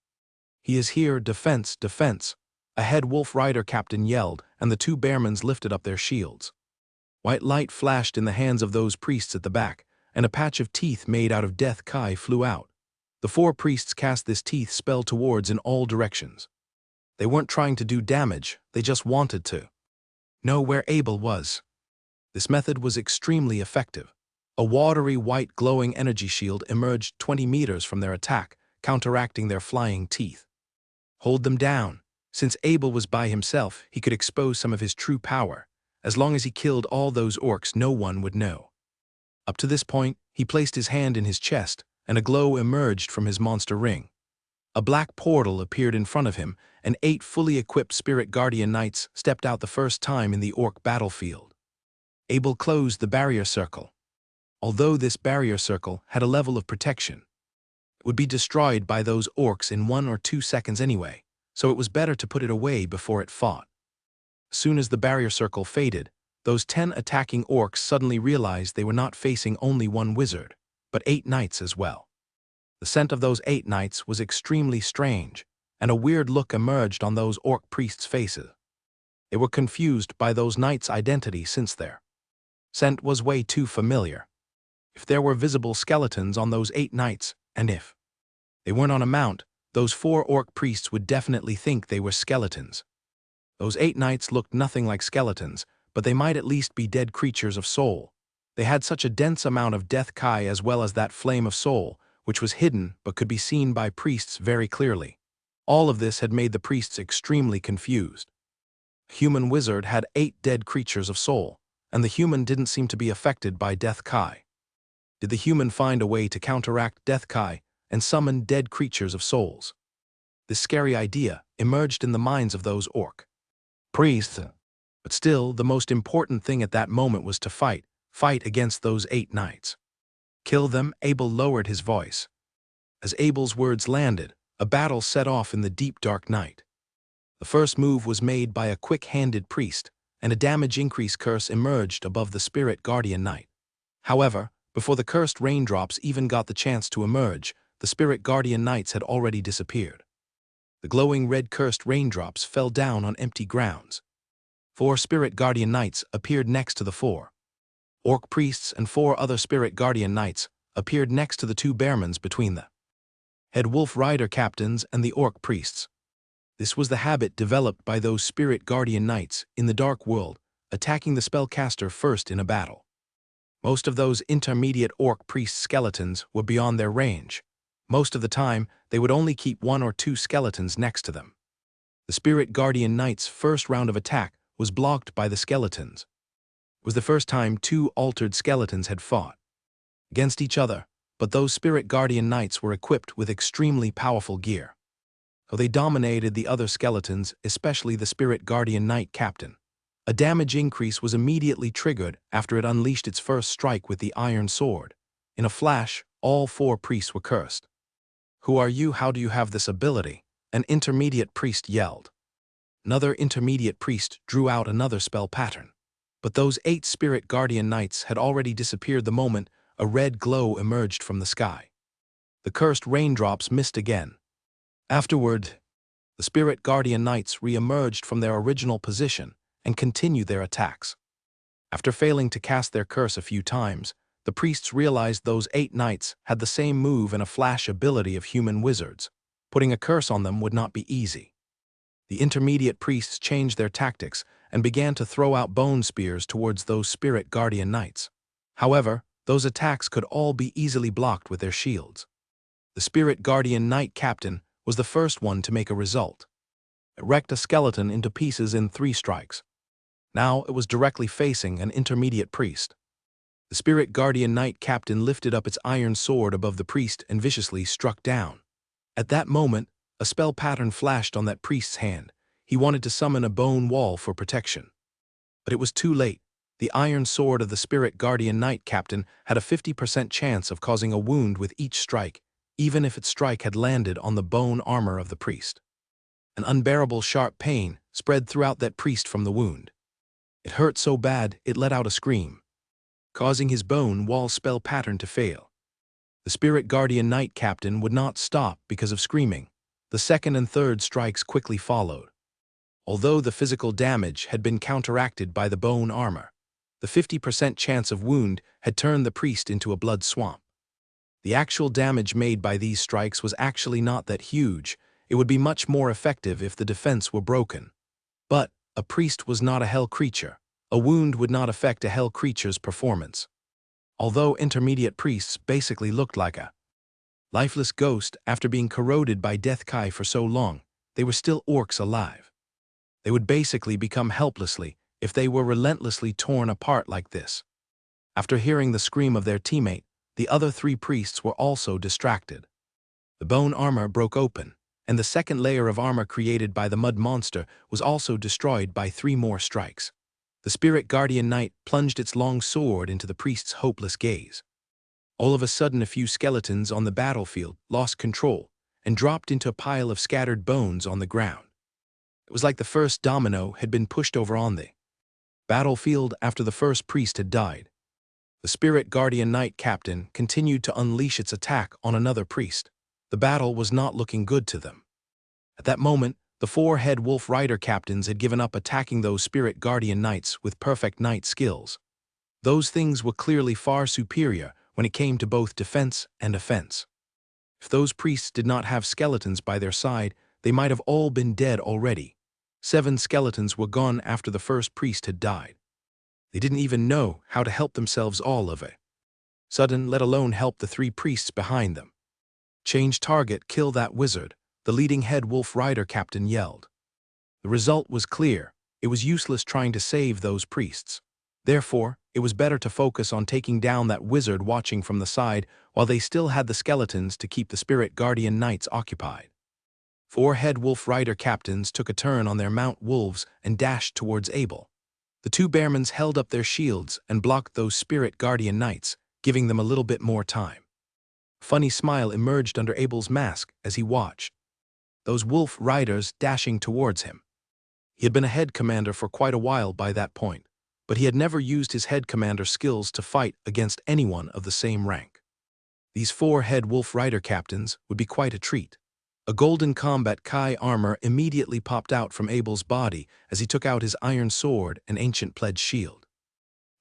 "He is here, defense, defense!" A head wolf rider captain yelled, and the two bearmans lifted up their shields. White light flashed in the hands of those priests at the back, and a patch of teeth made out of death kai flew out. The four priests cast this teeth spell towards in all directions. They weren't trying to do damage, they just wanted to know where Abel was. This method was extremely effective. A watery white glowing energy shield emerged 20 meters from their attack, counteracting their flying teeth. Hold them down. Since Abel was by himself, he could expose some of his true power. As long as he killed all those orcs, no one would know. Up to this point, he placed his hand in his chest, and a glow emerged from his monster ring. A black portal appeared in front of him, and 8 fully equipped spirit guardian knights stepped out the first time in the orc battlefield. Abel closed the barrier circle. Although this barrier circle had a level of protection, it would be destroyed by those orcs in 1 or 2 seconds anyway, so it was better to put it away before it fought. As soon as the barrier circle faded, those 10 attacking orcs suddenly realized they were not facing only one wizard, but 8 knights as well. The scent of those 8 knights was extremely strange, and a weird look emerged on those orc priests' faces. They were confused by those knights' identity since their scent was way too familiar. If there were visible skeletons on those 8 knights, and if they weren't on a mount, those 4 orc priests would definitely think they were skeletons. Those 8 knights looked nothing like skeletons, but they might at least be dead creatures of soul. They had such a dense amount of death kai as well as that flame of soul, which was hidden but could be seen by priests very clearly. All of this had made the priests extremely confused. A human wizard had 8 dead creatures of soul, and the human didn't seem to be affected by death kai. Did the human find a way to counteract death kai and summon dead creatures of souls? This scary idea emerged in the minds of those orc priests. But still, the most important thing at that moment was to fight against those 8 knights. Kill them, Abel lowered his voice. As Abel's words landed, a battle set off in the deep dark night. The first move was made by a quick-handed priest, and a damage increase curse emerged above the spirit guardian knight. However, before the cursed raindrops even got the chance to emerge, the spirit guardian knights had already disappeared. The glowing red cursed raindrops fell down on empty grounds. 4 spirit guardian knights appeared next to the 4 orc priests, and 4 other spirit guardian knights appeared next to the 2 bearmans between the head wolf rider captains and the orc priests. This was the habit developed by those spirit guardian knights in the dark world, attacking the spellcaster first in a battle. Most of those intermediate orc priest skeletons were beyond their range. Most of the time, they would only keep 1 or 2 skeletons next to them. The spirit guardian knight's first round of attack was blocked by the skeletons. It was the first time 2 altered skeletons had fought against each other, but those spirit guardian knights were equipped with extremely powerful gear. So they dominated the other skeletons, especially the spirit guardian knight captain. A damage increase was immediately triggered after it unleashed its first strike with the iron sword. In a flash, all 4 priests were cursed. "Who are you? How do you have this ability?" an intermediate priest yelled. Another intermediate priest drew out another spell pattern. But those 8 spirit guardian knights had already disappeared the moment a red glow emerged from the sky. The cursed raindrops missed again. Afterward, the spirit guardian knights re-emerged from their original position and continued their attacks. After failing to cast their curse a few times, the priests realized those 8 knights had the same move and a flash ability of human wizards. Putting a curse on them would not be easy. The intermediate priests changed their tactics and began to throw out bone spears towards those spirit guardian knights. However, those attacks could all be easily blocked with their shields. The spirit guardian knight captain was the first one to make a result. It wrecked a skeleton into pieces in 3 strikes. Now it was directly facing an intermediate priest. The spirit guardian knight captain lifted up its iron sword above the priest and viciously struck down. At that moment, a spell pattern flashed on that priest's hand. He wanted to summon a bone wall for protection. But it was too late. The iron sword of the spirit guardian knight captain had a 50% chance of causing a wound with each strike, even if its strike had landed on the bone armor of the priest. An unbearable sharp pain spread throughout that priest from the wound. It hurt so bad it let out a scream, causing his bone wall spell pattern to fail. The spirit guardian knight captain would not stop because of screaming. The second and third strikes quickly followed. Although the physical damage had been counteracted by the bone armor, the 50% chance of wound had turned the priest into a blood swamp. The actual damage made by these strikes was actually not that huge. It would be much more effective if the defense were broken. But a priest was not a hell creature. A wound would not affect a hell creature's performance. Although intermediate priests basically looked like a lifeless ghost after being corroded by Death Kai for so long, they were still orcs alive. They would basically become helplessly if they were relentlessly torn apart like this. After hearing the scream of their teammate, the other 3 priests were also distracted. The bone armor broke open, and the second layer of armor created by the mud monster was also destroyed by 3 more strikes. The spirit guardian knight plunged its long sword into the priest's hopeless gaze. All of a sudden, a few skeletons on the battlefield lost control and dropped into a pile of scattered bones on the ground. It was like the first domino had been pushed over on the battlefield after the first priest had died. The spirit guardian knight captain continued to unleash its attack on another priest. The battle was not looking good to them. At that moment, the 4 head wolf rider captains had given up attacking those spirit guardian knights with perfect knight skills. Those things were clearly far superior when it came to both defense and offense. If those priests did not have skeletons by their side, they might have all been dead already. 7 skeletons were gone after the first priest had died. They didn't even know how to help themselves all of a sudden, let alone help the 3 priests behind them. "Change target, kill that wizard," the leading head wolf rider captain yelled. The result was clear. It was useless trying to save those priests. Therefore, it was better to focus on taking down that wizard watching from the side while they still had the skeletons to keep the spirit guardian knights occupied. 4 head wolf rider captains took a turn on their mount wolves and dashed towards Abel. The 2 bearmans held up their shields and blocked those spirit guardian knights, giving them a little bit more time. A funny smile emerged under Abel's mask as he watched those wolf riders dashing towards him. He had been a head commander for quite a while by that point, but he had never used his head commander skills to fight against anyone of the same rank. These 4 head wolf rider captains would be quite a treat. A golden combat Kai armor immediately popped out from Abel's body as he took out his iron sword and ancient pledge shield.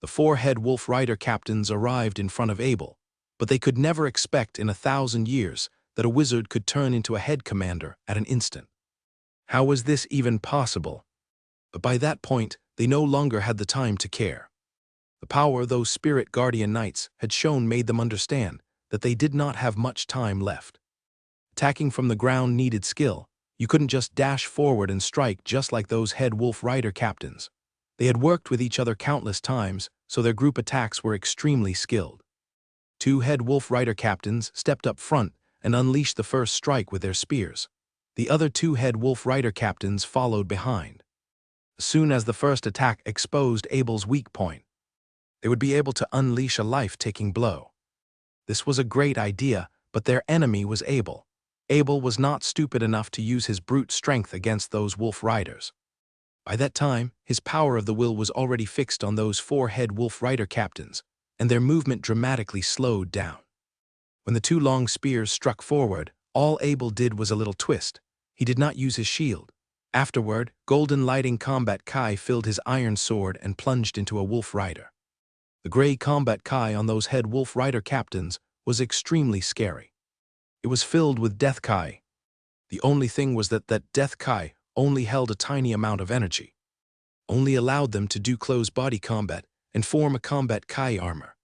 The 4 head wolf rider captains arrived in front of Abel, but they could never expect in 1,000 years that a wizard could turn into a head commander at an instant. How was this even possible? But by that point, they no longer had the time to care. The power those spirit guardian knights had shown made them understand that they did not have much time left. Attacking from the ground needed skill. You couldn't just dash forward and strike just like those head wolf rider captains. They had worked with each other countless times, so their group attacks were extremely skilled. 2 head wolf rider captains stepped up front and unleashed the first strike with their spears. The other 2 head wolf rider captains followed behind. As soon as the first attack exposed Abel's weak point, they would be able to unleash a life-taking blow. This was a great idea, but their enemy was Abel. Abel was not stupid enough to use his brute strength against those wolf riders. By that time, his power of the will was already fixed on those 4 head wolf rider captains, and their movement dramatically slowed down. When the 2 long spears struck forward, all Abel did was a little twist. He did not use his shield. Afterward, golden lighting combat Kai filled his iron sword and plunged into a wolf rider. The gray combat Kai on those head wolf rider captains was extremely scary. It was filled with Death Kai. The only thing was that Death Kai only held a tiny amount of energy. only allowed them to do close-body combat and form a combat Kai armor.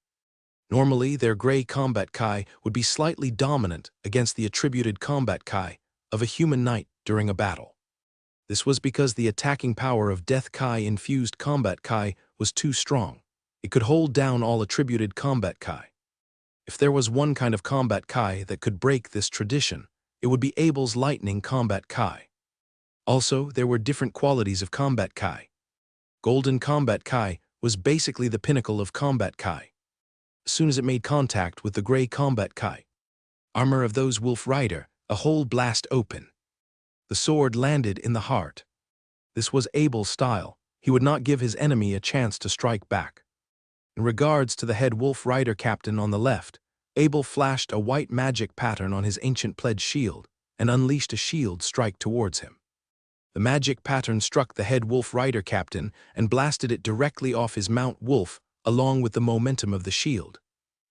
Normally, their gray combat Kai would be slightly dominant against the attributed combat Kai of a human knight during a battle. This was because the attacking power of Death Kai-infused combat Kai was too strong. It could hold down all attributed combat Kai. If there was one kind of combat Kai that could break this tradition, it would be Abel's lightning combat Kai. Also, there were different qualities of combat Kai. Golden combat Kai was basically the pinnacle of combat Kai. As soon as it made contact with the gray combat Kai armor of those Wolf Rider, a hole blast open. The sword landed in the heart. This was Abel's style. He would not give his enemy a chance to strike back. In regards to the head Wolf Rider captain on the left, Abel flashed a white magic pattern on his ancient pledge shield and unleashed a shield strike towards him. The magic pattern struck the head Wolf Rider captain and blasted it directly off his Mount Wolf along with the momentum of the shield.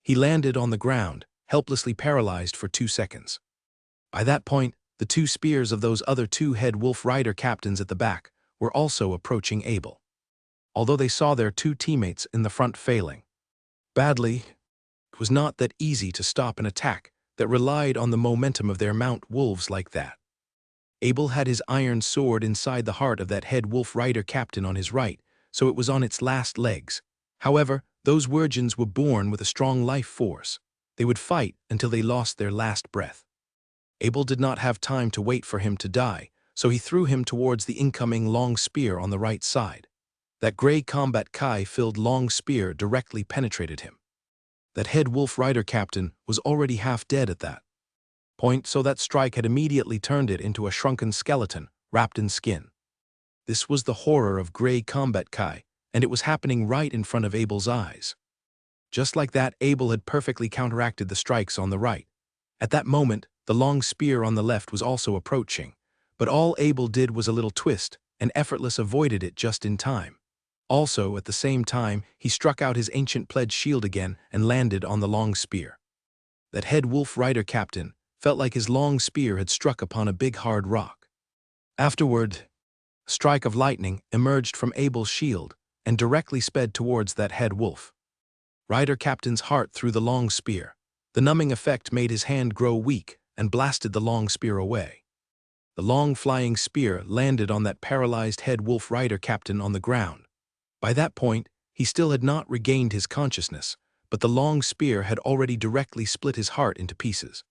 He landed on the ground, helplessly paralyzed for 2 seconds. By that point, the 2 spears of those other 2 head Wolf Rider captains at the back were also approaching Abel. Although they saw their 2 teammates in the front failing badly, it was not that easy to stop an attack that relied on the momentum of their Mount Wolves like that. Abel had his iron sword inside the heart of that head Wolf Rider captain on his right, so it was on its last legs. However, those virgins were born with a strong life force. They would fight until they lost their last breath. Abel did not have time to wait for him to die, so he threw him towards the incoming long spear on the right side. That gray combat Kai-filled long spear directly penetrated him. That head Wolf Rider captain was already half dead at that point, so that strike had immediately turned it into a shrunken skeleton wrapped in skin. This was the horror of gray combat Kai, and it was happening right in front of Abel's eyes. Just like that, Abel had perfectly counteracted the strikes on the right. At that moment, the long spear on the left was also approaching, but all Abel did was a little twist, and effortless avoided it just in time. Also, at the same time, he struck out his ancient pledge shield again and landed on the long spear. That head Wolf Rider captain felt like his long spear had struck upon a big hard rock. Afterward, a strike of lightning emerged from Abel's shield and directly sped towards that head Wolf Rider captain's heart through the long spear. The numbing effect made his hand grow weak and blasted the long spear away. The long flying spear landed on that paralyzed head Wolf Rider captain on the ground. By that point, he still had not regained his consciousness, but the long spear had already directly split his heart into pieces.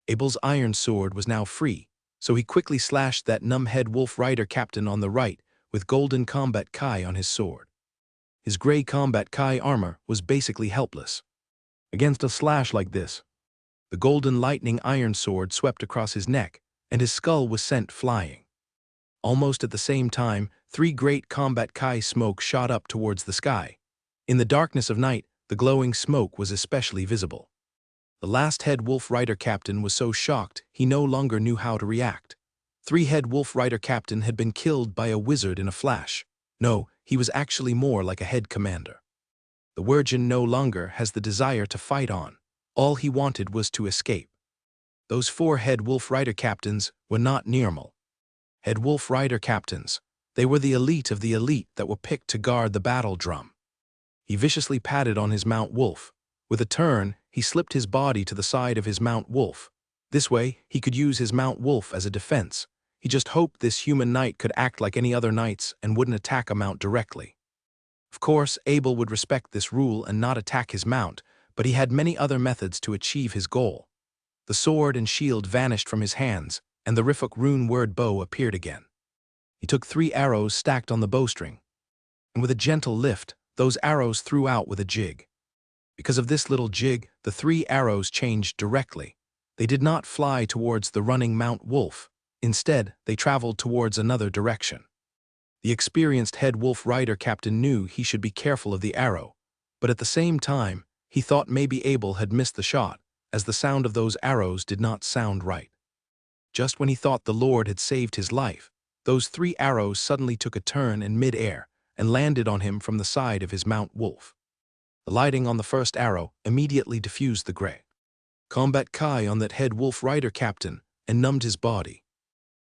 Abel's iron sword was now free, so he quickly slashed that numb head Wolf Rider captain on the right with golden combat Kai on his sword. His gray combat Kai armor was basically helpless against a slash like this. The golden lightning iron sword swept across his neck, and his skull was sent flying. Almost at the same time, 3 great combat Kai smoke shot up towards the sky. In the darkness of night, the glowing smoke was especially visible. The last head Wolf Rider captain was so shocked he no longer knew how to react. 3 head Wolf Rider captain had been killed by a wizard in a flash. No, he was actually more like a head commander. The virgin no longer has the desire to fight on. All he wanted was to escape. Those 4 head Wolf Rider captains were not normal head Wolf Rider captains. They were the elite of the elite that were picked to guard the battle drum. He viciously patted on his Mount Wolf. With a turn, he slipped his body to the side of his Mount Wolf. This way, he could use his Mount Wolf as a defense. He just hoped this human knight could act like any other knights and wouldn't attack a mount directly. Of course, Abel would respect this rule and not attack his mount, but he had many other methods to achieve his goal. The sword and shield vanished from his hands, and the Rifuk rune word bow appeared again. He took 3 arrows stacked on the bowstring, and with a gentle lift, those arrows threw out with a jig. Because of this little jig, the 3 arrows changed directly. They did not fly towards the running Mount Wolf. Instead, they traveled towards another direction. The experienced head Wolf Rider captain knew he should be careful of the arrow, but at the same time, he thought maybe Abel had missed the shot, as the sound of those arrows did not sound right. Just when he thought the Lord had saved his life, those 3 arrows suddenly took a turn in mid-air and landed on him from the side of his Mount Wolf. The lighting on the first arrow immediately diffused the gray combat Kai on that head Wolf Rider captain and numbed his body.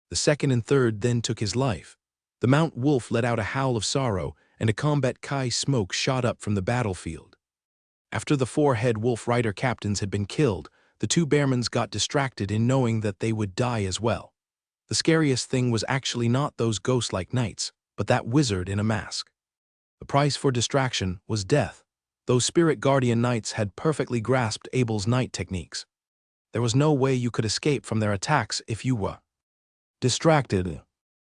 The second and third then took his life. The Mount Wolf let out a howl of sorrow, and a combat Kai smoke shot up from the battlefield. After the 4 head wolf rider captains had been killed, the 2 bearmans got distracted in knowing that they would die as well. The scariest thing was actually not those ghost-like knights, but that wizard in a mask. The price for distraction was death. Those spirit guardian knights had perfectly grasped Abel's knight techniques. There was no way you could escape from their attacks if you were distracted.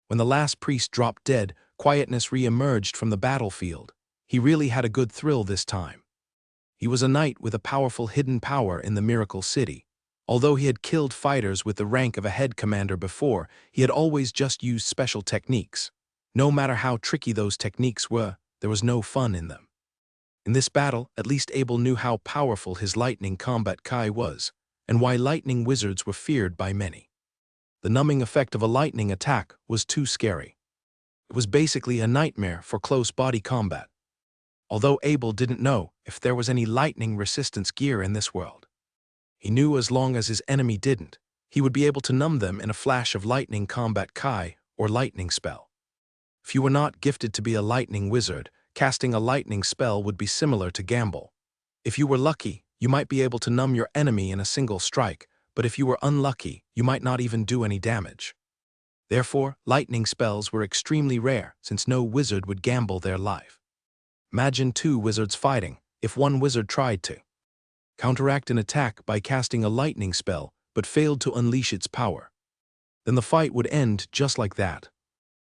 When the last priest dropped dead, quietness re-emerged from the battlefield. He really had a good thrill this time. He was a knight with a powerful hidden power in the Miracle City. Although he had killed fighters with the rank of a head commander before, he had always just used special techniques. No matter how tricky those techniques were, there was no fun in them. In this battle, at least Abel knew how powerful his lightning combat Kai was, and why lightning wizards were feared by many. The numbing effect of a lightning attack was too scary. It was basically a nightmare for close body combat. Although Abel didn't know if there was any lightning resistance gear in this world. He knew as long as his enemy didn't, he would be able to numb them in a flash of lightning combat Kai or lightning spell. If you were not gifted to be a lightning wizard, casting a lightning spell would be similar to gamble. If you were lucky, you might be able to numb your enemy in a single strike, but if you were unlucky, you might not even do any damage. Therefore, lightning spells were extremely rare since no wizard would gamble their life. Imagine 2 wizards fighting. If one wizard tried to counteract an attack by casting a lightning spell but failed to unleash its power, then the fight would end just like that.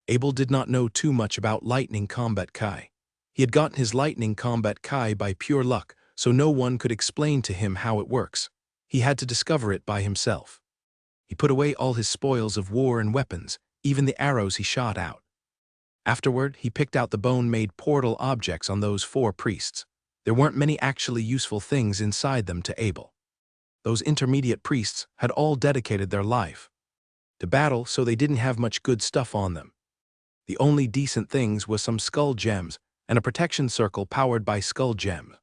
Abel did not know too much about lightning combat Kai. He had gotten his lightning combat Kai by pure luck, so no one could explain to him how it works. He had to discover it by himself. He put away all his spoils of war and weapons, even the arrows he shot out. Afterward, he picked out the bone-made portal objects on those 4 priests. There weren't many actually useful things inside them to Abel. Those intermediate priests had all dedicated their life to battle, so they didn't have much good stuff on them. The only decent things were some skull gems and a protection circle powered by skull gems.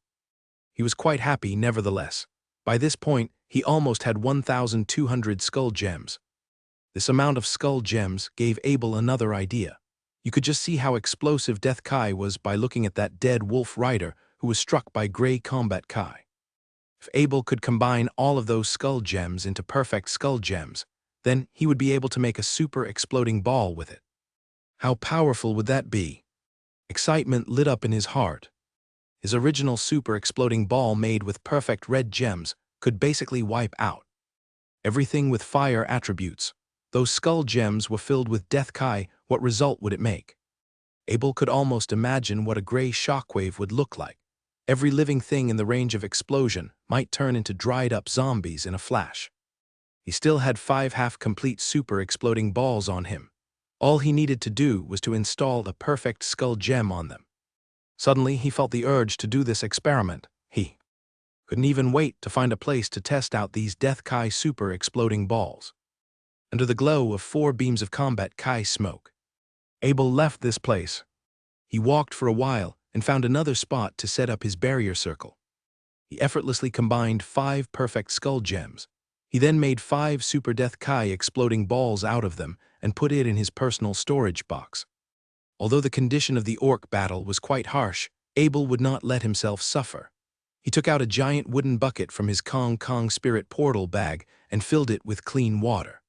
He was quite happy nevertheless. By this point, he almost had 1,200 skull gems. This amount of skull gems gave Abel another idea. You could just see how explosive Death Kai was by looking at that dead wolf rider who was struck by Grey Combat Kai. If Abel could combine all of those skull gems into perfect skull gems, then he would be able to make a super exploding ball with it. How powerful would that be? Excitement lit up in his heart. His original super exploding ball made with perfect red gems could basically wipe out everything with fire attributes. Those skull gems were filled with Death Kai. What result would it make? Abel could almost imagine what a gray shockwave would look like. Every living thing in the range of explosion might turn into dried-up zombies in a flash. He still had 5 half-complete super exploding balls on him. All he needed to do was to install a perfect skull gem on them. Suddenly, he felt the urge to do this experiment. He couldn't even wait to find a place to test out these Death Kai super exploding balls. Under the glow of 4 beams of combat Kai smoke, Abel left this place. He walked for a while and found another spot to set up his barrier circle. He effortlessly combined 5 perfect skull gems. He then made 5 super Death Kai exploding balls out of them and put it in his personal storage box. Although the condition of the orc battle was quite harsh, Abel would not let himself suffer. He took out a giant wooden bucket from his Kong Kong Spirit portal bag and filled it with clean water.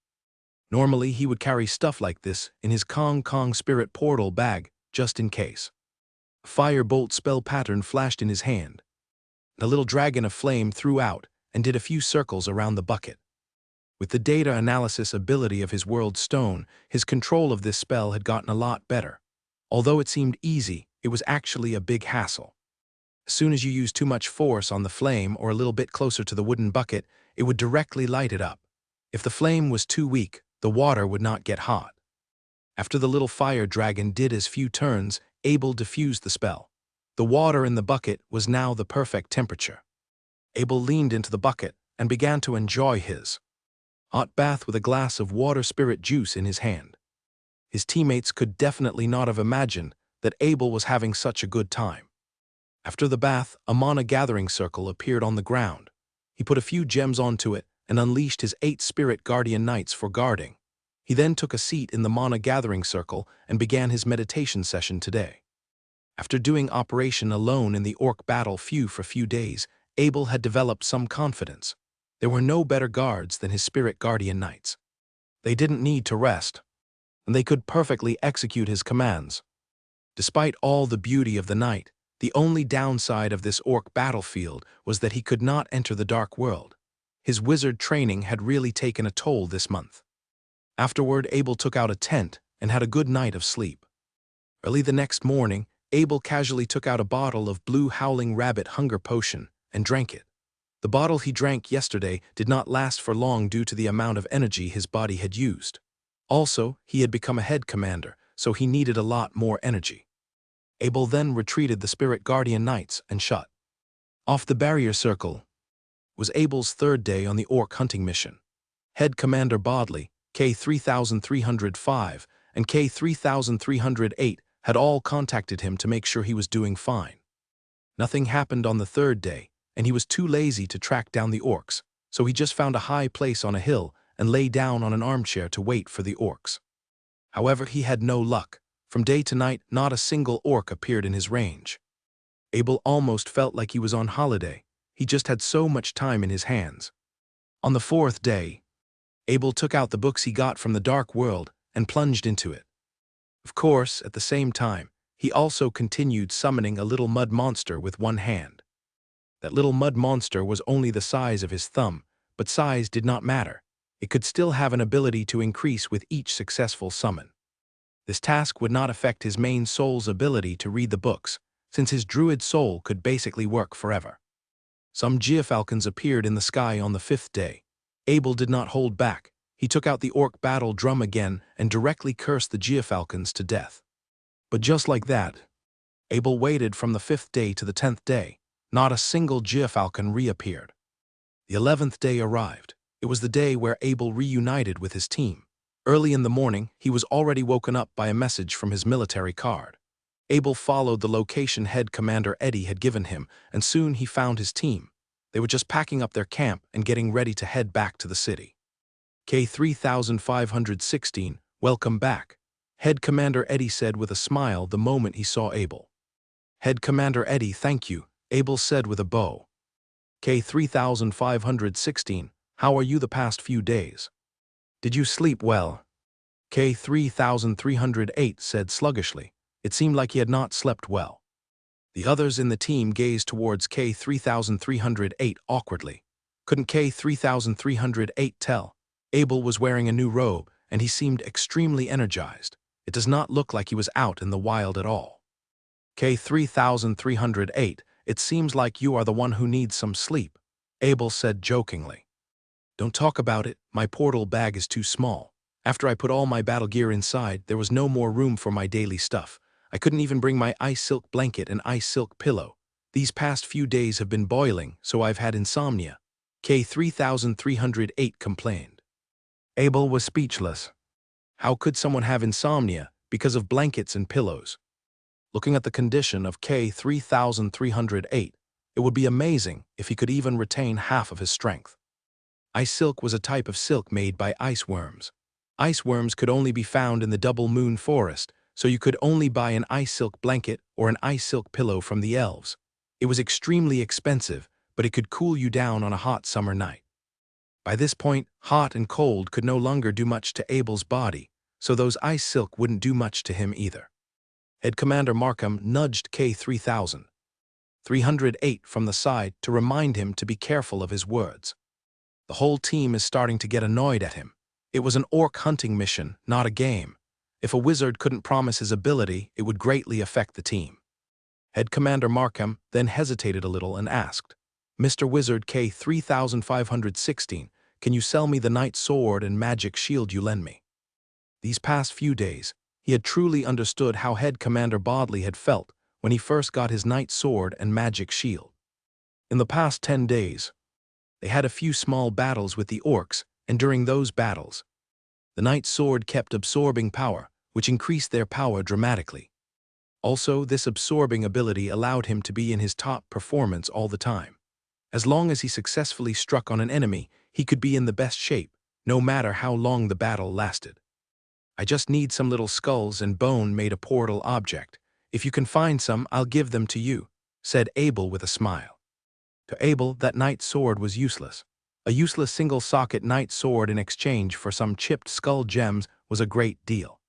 Normally, he would carry stuff like this in his Kong Kong Spirit portal bag, just in case. A firebolt spell pattern flashed in his hand. A little dragon of flame threw out and did a few circles around the bucket. With the data analysis ability of his world stone, his control of this spell had gotten a lot better. Although it seemed easy, it was actually a big hassle. As soon as you used too much force on the flame or a little bit closer to the wooden bucket, it would directly light it up. If the flame was too weak, the water would not get hot. After the little fire dragon did his few turns, Abel diffused the spell. The water in the bucket was now the perfect temperature. Abel leaned into the bucket and began to enjoy his hot bath with a glass of water spirit juice in his hand. His teammates could definitely not have imagined that Abel was having such a good time. After the bath, a mana gathering circle appeared on the ground. He put a few gems onto it and unleashed his 8 spirit guardian knights for guarding. He then took a seat in the mana gathering circle and began his meditation session today. After doing operation alone in the orc battle for a few days, Abel had developed some confidence. There were no better guards than his spirit guardian knights. They didn't need to rest, and they could perfectly execute his commands. Despite all the beauty of the night, the only downside of this orc battlefield was that he could not enter the dark world. His wizard training had really taken a toll this month. Afterward, Abel took out a tent and had a good night of sleep. Early the next morning, Abel casually took out a bottle of blue howling rabbit hunger potion and drank it. The bottle he drank yesterday did not last for long due to the amount of energy his body had used. Also, he had become a head commander, so he needed a lot more energy. Abel then retreated the spirit guardian knights and shut off the barrier circle. It was Abel's third day on the orc hunting mission. Head Commander Bodley, K-3305, and K-3308 had all contacted him to make sure he was doing fine. Nothing happened on the third day, and he was too lazy to track down the orcs, so he just found a high place on a hill and lay down on an armchair to wait for the orcs. However, he had no luck. From day to night, not a single orc appeared in his range. Abel almost felt like he was on holiday. He just had so much time in his hands. On the fourth day, Abel took out the books he got from the dark world and plunged into it. Of course, at the same time, he also continued summoning a little mud monster with one hand. That little mud monster was only the size of his thumb, but size did not matter. It could still have an ability to increase with each successful summon. This task would not affect his main soul's ability to read the books, since his druid soul could basically work forever. Some geofalcons appeared in the sky on the fifth day. Abel did not hold back. He took out the orc battle drum again and directly cursed the geofalcons to death. But just like that, Abel waited from the 5th day to the 10th day. Not a single geofalcon reappeared. The 11th day arrived. It was the day where Abel reunited with his team. Early in the morning, he was already woken up by a message from his military card. Abel followed the location head commander Eddie had given him, and soon he found his team. They were just packing up their camp and getting ready to head back to the city. K-3516, welcome back, Head Commander Eddie said with a smile the moment he saw Abel. Head Commander Eddie, thank you, Abel said with a bow. K-3516, how are you the past few days? Did you sleep well? K-3308 said sluggishly. It seemed like he had not slept well. The others in the team gazed towards K-3308 awkwardly. Couldn't K-3308 tell? Abel was wearing a new robe, and he seemed extremely energized. It does not look like he was out in the wild at all. K-3308, it seems like you are the one who needs some sleep, Abel said jokingly. Don't talk about it, my portal bag is too small. After I put all my battle gear inside, there was no more room for my daily stuff. I couldn't even bring my ice silk blanket and ice silk pillow. These past few days have been boiling, so I've had insomnia, K-3308 complained. Abel was speechless. How could someone have insomnia because of blankets and pillows? Looking at the condition of K-3308, it would be amazing if he could even retain half of his strength. Ice silk was a type of silk made by ice worms. Ice worms could only be found in the double moon forest, so you could only buy an ice silk blanket or an ice silk pillow from the elves. It was extremely expensive, but it could cool you down on a hot summer night. By this point, hot and cold could no longer do much to Abel's body, so those ice silk wouldn't do much to him either. Head Commander Markham nudged K-3308 from the side to remind him to be careful of his words. The whole team is starting to get annoyed at him. It was an orc hunting mission, not a game. If a wizard couldn't promise his ability, it would greatly affect the team. Head Commander Markham then hesitated a little and asked, Mr. Wizard K-3516, can you sell me the knight sword and magic shield you lend me? These past few days, he had truly understood how Head Commander Bodley had felt when he first got his knight sword and magic shield. In the past 10 days, they had a few small battles with the orcs, and during those battles, the knight sword kept absorbing power, which increased their power dramatically. Also, this absorbing ability allowed him to be in his top performance all the time. As long as he successfully struck on an enemy, he could be in the best shape, no matter how long the battle lasted. I just need some little skulls and bone made a portal object. If you can find some, I'll give them to you, said Abel with a smile. To Abel, that knight sword was useless. A useless single-socket knight sword in exchange for some chipped skull gems was a great deal.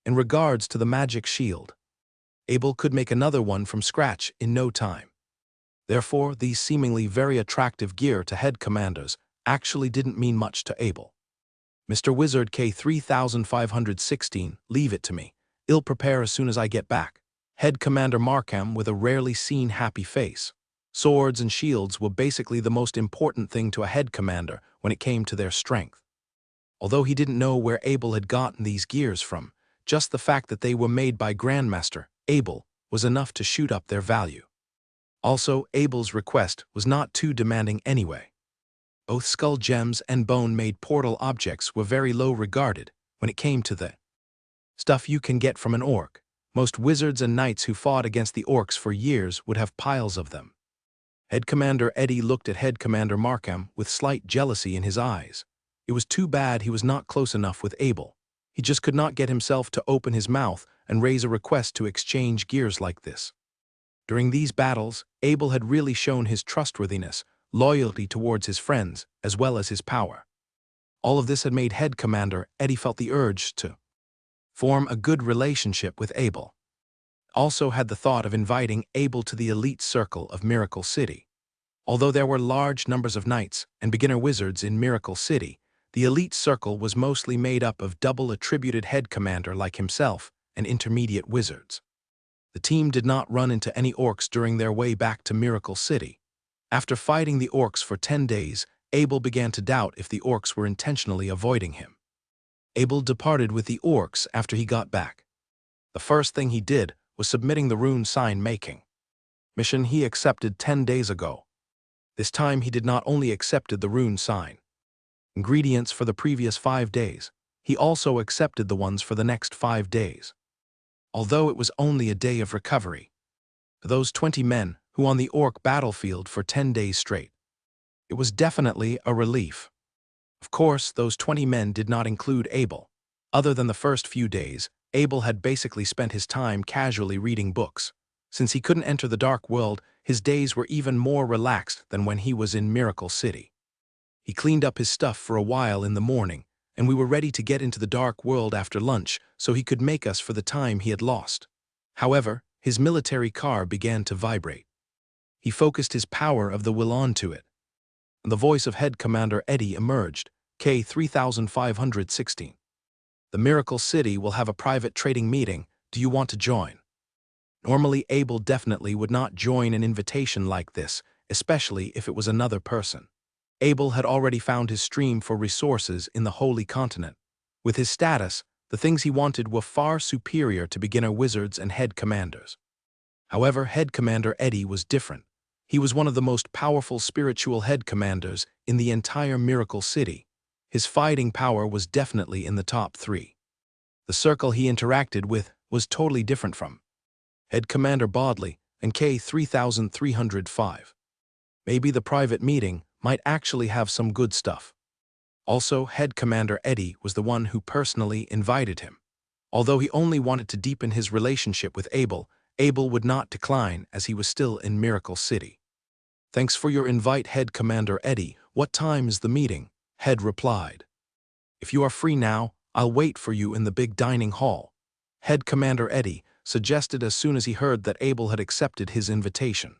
In regards to the magic shield, Abel could make another one from scratch in no time. Therefore, these seemingly very attractive gear to head commanders actually didn't mean much to Abel. Mr. Wizard K3516, leave it to me. I'll prepare as soon as I get back. Head Commander Markham with a rarely seen happy face. Swords and shields were basically the most important thing to a head commander when it came to their strength. Although he didn't know where Abel had gotten these gears from, just the fact that they were made by Grandmaster Abel was enough to shoot up their value. Also, Abel's request was not too demanding anyway. Both skull gems and bone-made portal objects were very low regarded when it came to the stuff you can get from an orc. Most wizards and knights who fought against the orcs for years would have piles of them. Head Commander Eddie looked at Head Commander Markham with slight jealousy in his eyes. It was too bad he was not close enough with Abel. He just could not get himself to open his mouth and raise a request to exchange gears like this. During these battles, Abel had really shown his trustworthiness, loyalty towards his friends, as well as his power. All of this had made Head Commander Eddie felt the urge to form a good relationship with Abel. Also had the thought of inviting Abel to the elite circle of Miracle City. Although there were large numbers of knights and beginner wizards in Miracle City, the elite circle was mostly made up of double-attributed head commander like himself and intermediate wizards. The team did not run into any orcs during their way back to Miracle City. After fighting the orcs for 10 days, Abel began to doubt if the orcs were intentionally avoiding him. Abel departed with the orcs after he got back. The first thing he did was submitting the rune sign making mission he accepted 10 days ago. This time he did not only accepted the rune sign ingredients for the previous 5 days, he also accepted the ones for the next 5 days. Although it was only a day of recovery, for those 20 men who on the orc battlefield for 10 days straight, it was definitely a relief. Of course, those 20 men did not include Abel. Other than the first few days, Abel had basically spent his time casually reading books. Since he couldn't enter the Dark World, his days were even more relaxed than when he was in Miracle City. He cleaned up his stuff for a while in the morning, and we were ready to get into the Dark World after lunch so he could make us for the time he had lost. However, his military car began to vibrate. He focused his power of the will onto it. The voice of Head Commander Eddie emerged, K3516. The Miracle City will have a private trading meeting. Do you want to join? Normally, Abel definitely would not join an invitation like this, especially if it was another person. Abel had already found his stream for resources in the Holy Continent. With his status, the things he wanted were far superior to beginner wizards and head commanders. However, Head Commander Eddie was different. He was one of the most powerful spiritual head commanders in the entire Miracle City. His fighting power was definitely in the top 3. The circle he interacted with was totally different from Head Commander Bodley and K3305. Maybe the private meeting might actually have some good stuff. Also, Head Commander Eddie was the one who personally invited him. Although he only wanted to deepen his relationship with Abel, Abel would not decline as he was still in Miracle City. Thanks for your invite, Head Commander Eddie. What time is the meeting? Head replied. If you are free now, I'll wait for you in the big dining hall. Head Commander Eddie suggested as soon as he heard that Abel had accepted his invitation.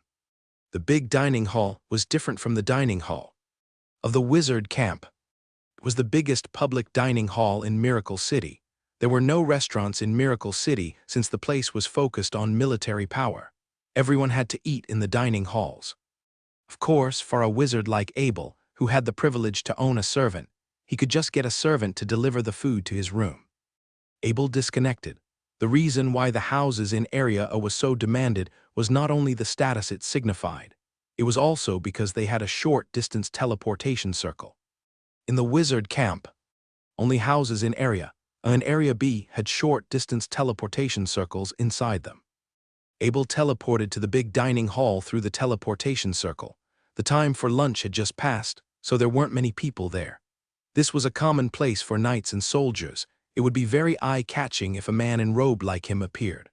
The big dining hall was different from the dining hall of the wizard camp. It was the biggest public dining hall in Miracle City. There were no restaurants in Miracle City since the place was focused on military power. Everyone had to eat in the dining halls. Of course, for a wizard like Abel, who had the privilege to own a servant, he could just get a servant to deliver the food to his room. Abel disconnected. The reason why the houses in Area A was so demanded was not only the status it signified, it was also because they had a short-distance teleportation circle. In the wizard camp, only houses in Area A and Area B had short-distance teleportation circles inside them. Abel teleported to the big dining hall through the teleportation circle. The time for lunch had just passed, so there weren't many people there. This was a common place for knights and soldiers. It would be very eye-catching if a man in robe like him appeared.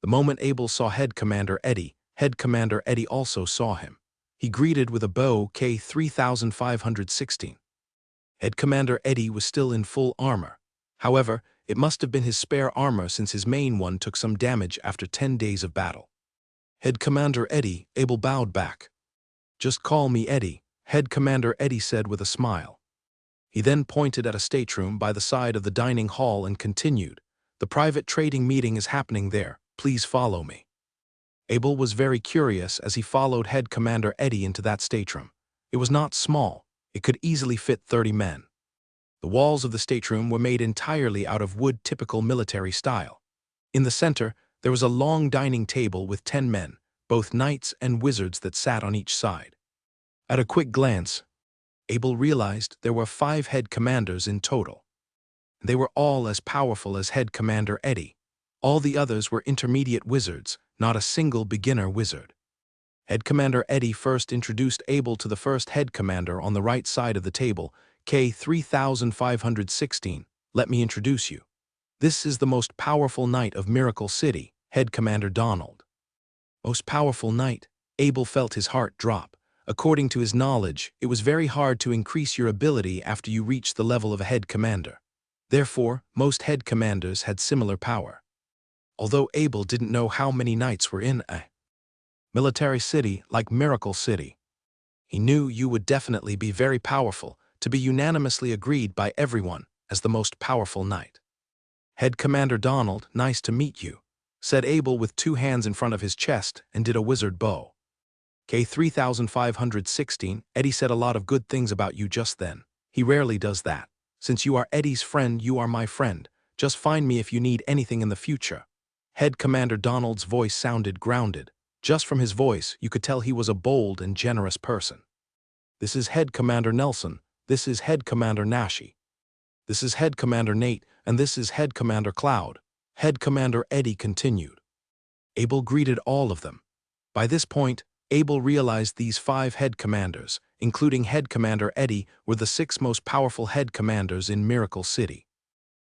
The moment Abel saw Head Commander Eddie also saw him. He greeted with a bow K-3516. Head Commander Eddie was still in full armor. However, it must have been his spare armor since his main one took some damage after 10 days of battle. Head Commander Eddie, Abel bowed back. "Just call me Eddie," Head Commander Eddie said with a smile. He then pointed at a stateroom by the side of the dining hall and continued, "The private trading meeting is happening there. Please follow me." Abel was very curious as he followed Head Commander Eddie into that stateroom. It was not small. It could easily fit 30 men. The walls of the stateroom were made entirely out of wood, typical military style. In the center, there was a long dining table with 10 men, both knights and wizards that sat on each side. At a quick glance, Abel realized there were 5 head commanders in total. They were all as powerful as Head Commander Eddie. All the others were intermediate wizards, not a single beginner wizard. Head Commander Eddie first introduced Abel to the first head commander on the right side of the table, K-3516. "Let me introduce you. This is the most powerful knight of Miracle City, Head Commander Donald." Most powerful knight? Abel felt his heart drop. According to his knowledge, it was very hard to increase your ability after you reached the level of a head commander. Therefore, most head commanders had similar power. Although Abel didn't know how many knights were in a military city like Miracle City, he knew you would definitely be very powerful, to be unanimously agreed by everyone as the most powerful knight. "Head Commander Donald, nice to meet you," said Abel with 2 hands in front of his chest and did a wizard bow. "K-3516, Eddie said a lot of good things about you just then. He rarely does that. Since you are Eddie's friend, you are my friend. Just find me if you need anything in the future." Head Commander Donald's voice sounded grounded. Just from his voice, you could tell he was a bold and generous person. "This is Head Commander Nelson. This is Head Commander Nashi. This is Head Commander Nate, and this is Head Commander Cloud," Head Commander Eddie continued. Abel greeted all of them. By this point, Abel realized these 5 head commanders, including Head Commander Eddie, were the 6 most powerful head commanders in Miracle City.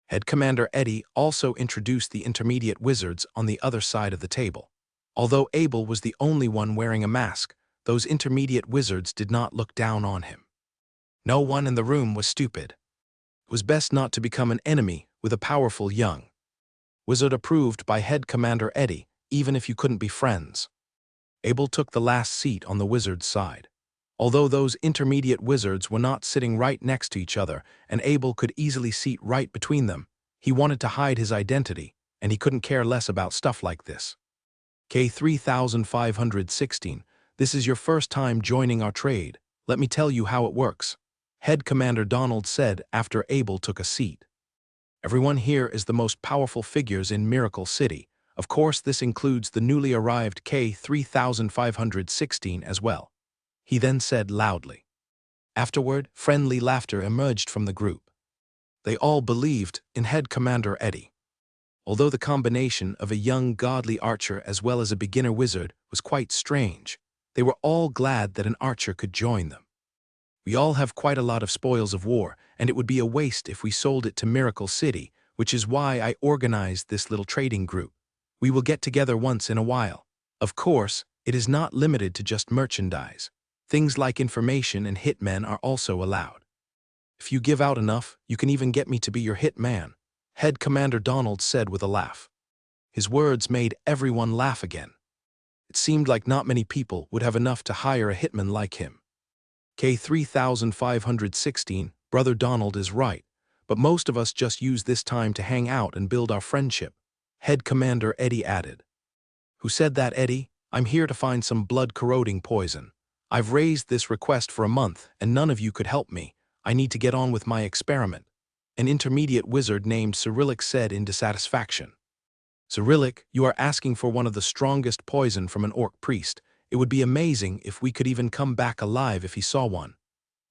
Head Commander Eddie also introduced the intermediate wizards on the other side of the table. Although Abel was the only one wearing a mask, those intermediate wizards did not look down on him. No one in the room was stupid. It was best not to become an enemy with a powerful young wizard approved by Head Commander Eddie, even if you couldn't be friends. Abel took the last seat on the wizard's side. Although those intermediate wizards were not sitting right next to each other, and Abel could easily seat right between them, he wanted to hide his identity, and he couldn't care less about stuff like this. "K-3516, this is your first time joining our trade. Let me tell you how it works," Head Commander Donald said after Abel took a seat. "Everyone here is the most powerful figures in Miracle City. Of course, this includes the newly arrived K-3516 as well," he then said loudly. Afterward, friendly laughter emerged from the group. They all believed in Head Commander Eddie. Although the combination of a young godly archer as well as a beginner wizard was quite strange, they were all glad that an archer could join them. "We all have quite a lot of spoils of war, and it would be a waste if we sold it to Miracle City, which is why I organized this little trading group. We will get together once in a while. Of course, it is not limited to just merchandise. Things like information and hitmen are also allowed. If you give out enough, you can even get me to be your hitman," Head Commander Donald said with a laugh. His words made everyone laugh again. It seemed like not many people would have enough to hire a hitman like him. "K-3516, Brother Donald is right, but most of us just use this time to hang out and build our friendship," Head Commander Eddie added. "Who said that, Eddie? I'm here to find some blood-corroding poison. I've raised this request for a month, and none of you could help me. I need to get on with my experiment," an intermediate wizard named Relic said in dissatisfaction. "Relic, you are asking for one of the strongest poison from an orc priest. It would be amazing if we could even come back alive if he saw one,"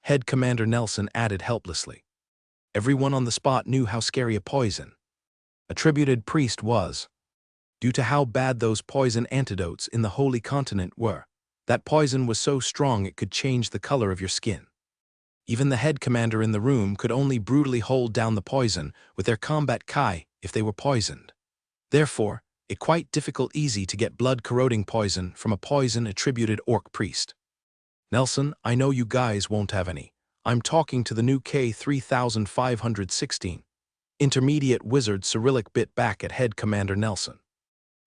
Head Commander Nelson added helplessly. Everyone on the spot knew how scary a poison attributed priest was. Due to how bad those poison antidotes in the Holy Continent were, that poison was so strong it could change the color of your skin. Even the head commander in the room could only brutally hold down the poison with their combat kai if they were poisoned. Therefore, it quite easy to get blood-corroding poison from a poison-attributed orc priest. Nelson, I know you guys won't have any. I'm talking to the new K-3516. Intermediate wizard Cyrillic bit back at head commander Nelson.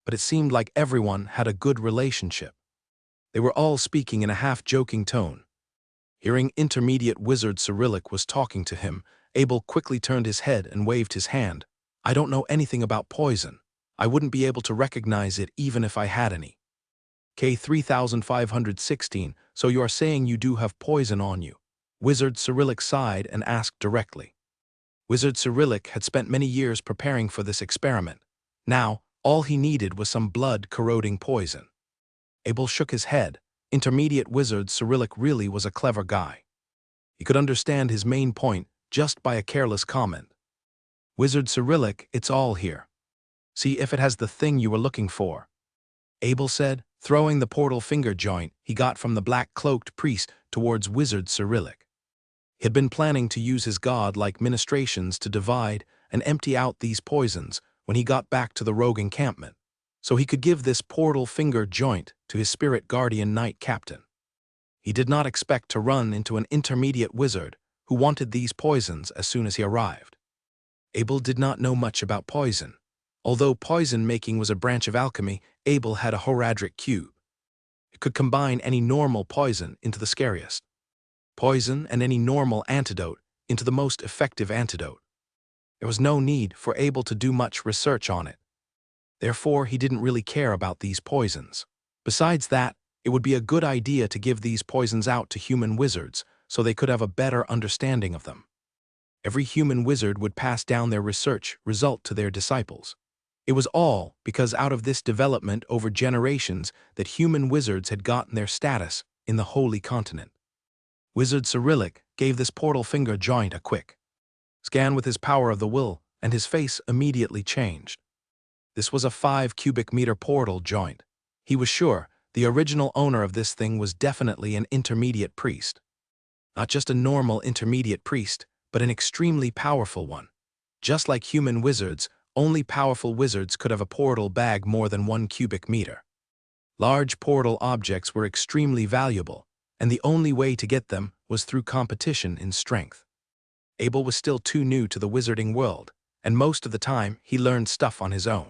But it seemed like everyone had a good relationship. They were all speaking in a half-joking tone. Hearing intermediate wizard Cyrillic was talking to him, Abel quickly turned his head and waved his hand. I don't know anything about poison. I wouldn't be able to recognize it even if I had any. K-3516, so you are saying you do have poison on you? Wizard Cyrillic sighed and asked directly. Wizard Cyrillic had spent many years preparing for this experiment. Now, all he needed was some blood-corroding poison. Abel shook his head. Intermediate wizard Cyrillic really was a clever guy. He could understand his main point just by a careless comment. Wizard Cyrillic, it's all here. See if it has the thing you were looking for. Abel said, throwing the portal finger joint he got from the black-cloaked priest towards Wizard Cyrillic. He had been planning to use his god-like ministrations to divide and empty out these poisons when he got back to the rogue encampment, so he could give this portal finger joint to his spirit guardian knight captain. He did not expect to run into an intermediate wizard who wanted these poisons as soon as he arrived. Abel did not know much about poison. Although poison making was a branch of alchemy, Abel had a Horadric cube. It could combine any normal poison into the scariest poison and any normal antidote into the most effective antidote. There was no need for Abel to do much research on it. Therefore, he didn't really care about these poisons. Besides that, it would be a good idea to give these poisons out to human wizards so they could have a better understanding of them. Every human wizard would pass down their research result to their disciples. It was all because out of this development over generations that human wizards had gotten their status in the Holy Continent. Wizard Cyrillic gave this portal finger joint a quick scan with his power of the will, and his face immediately changed. This was a 5 cubic meter portal joint. He was sure the original owner of this thing was definitely an intermediate priest. Not just a normal intermediate priest, but an extremely powerful one. Just like human wizards, only powerful wizards could have a portal bag more than 1 cubic meter. Large portal objects were extremely valuable, and the only way to get them was through competition in strength. Abel was still too new to the wizarding world, and most of the time he learned stuff on his own.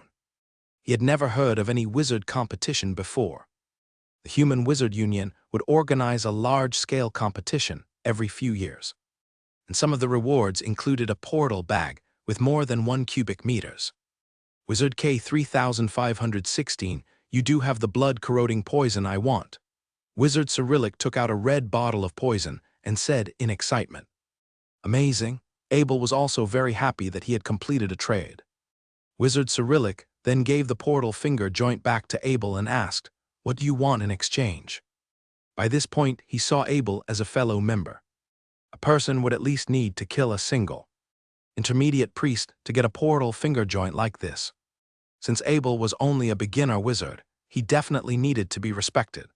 He had never heard of any wizard competition before. The Human Wizard Union would organize a large-scale competition every few years, and some of the rewards included a portal bag with more than 1 cubic meters. Wizard K-3516, you do have the blood-corroding poison I want. Wizard Cyrillic took out a red bottle of poison and said in excitement. Amazing. Abel was also very happy that he had completed a trade. Wizard Cyrillic then gave the portal finger joint back to Abel and asked, what do you want in exchange? By this point, he saw Abel as a fellow member. A person would at least need to kill a single intermediate priest to get a portal finger joint like this. Since Abel was only a beginner wizard, he definitely needed to be respected.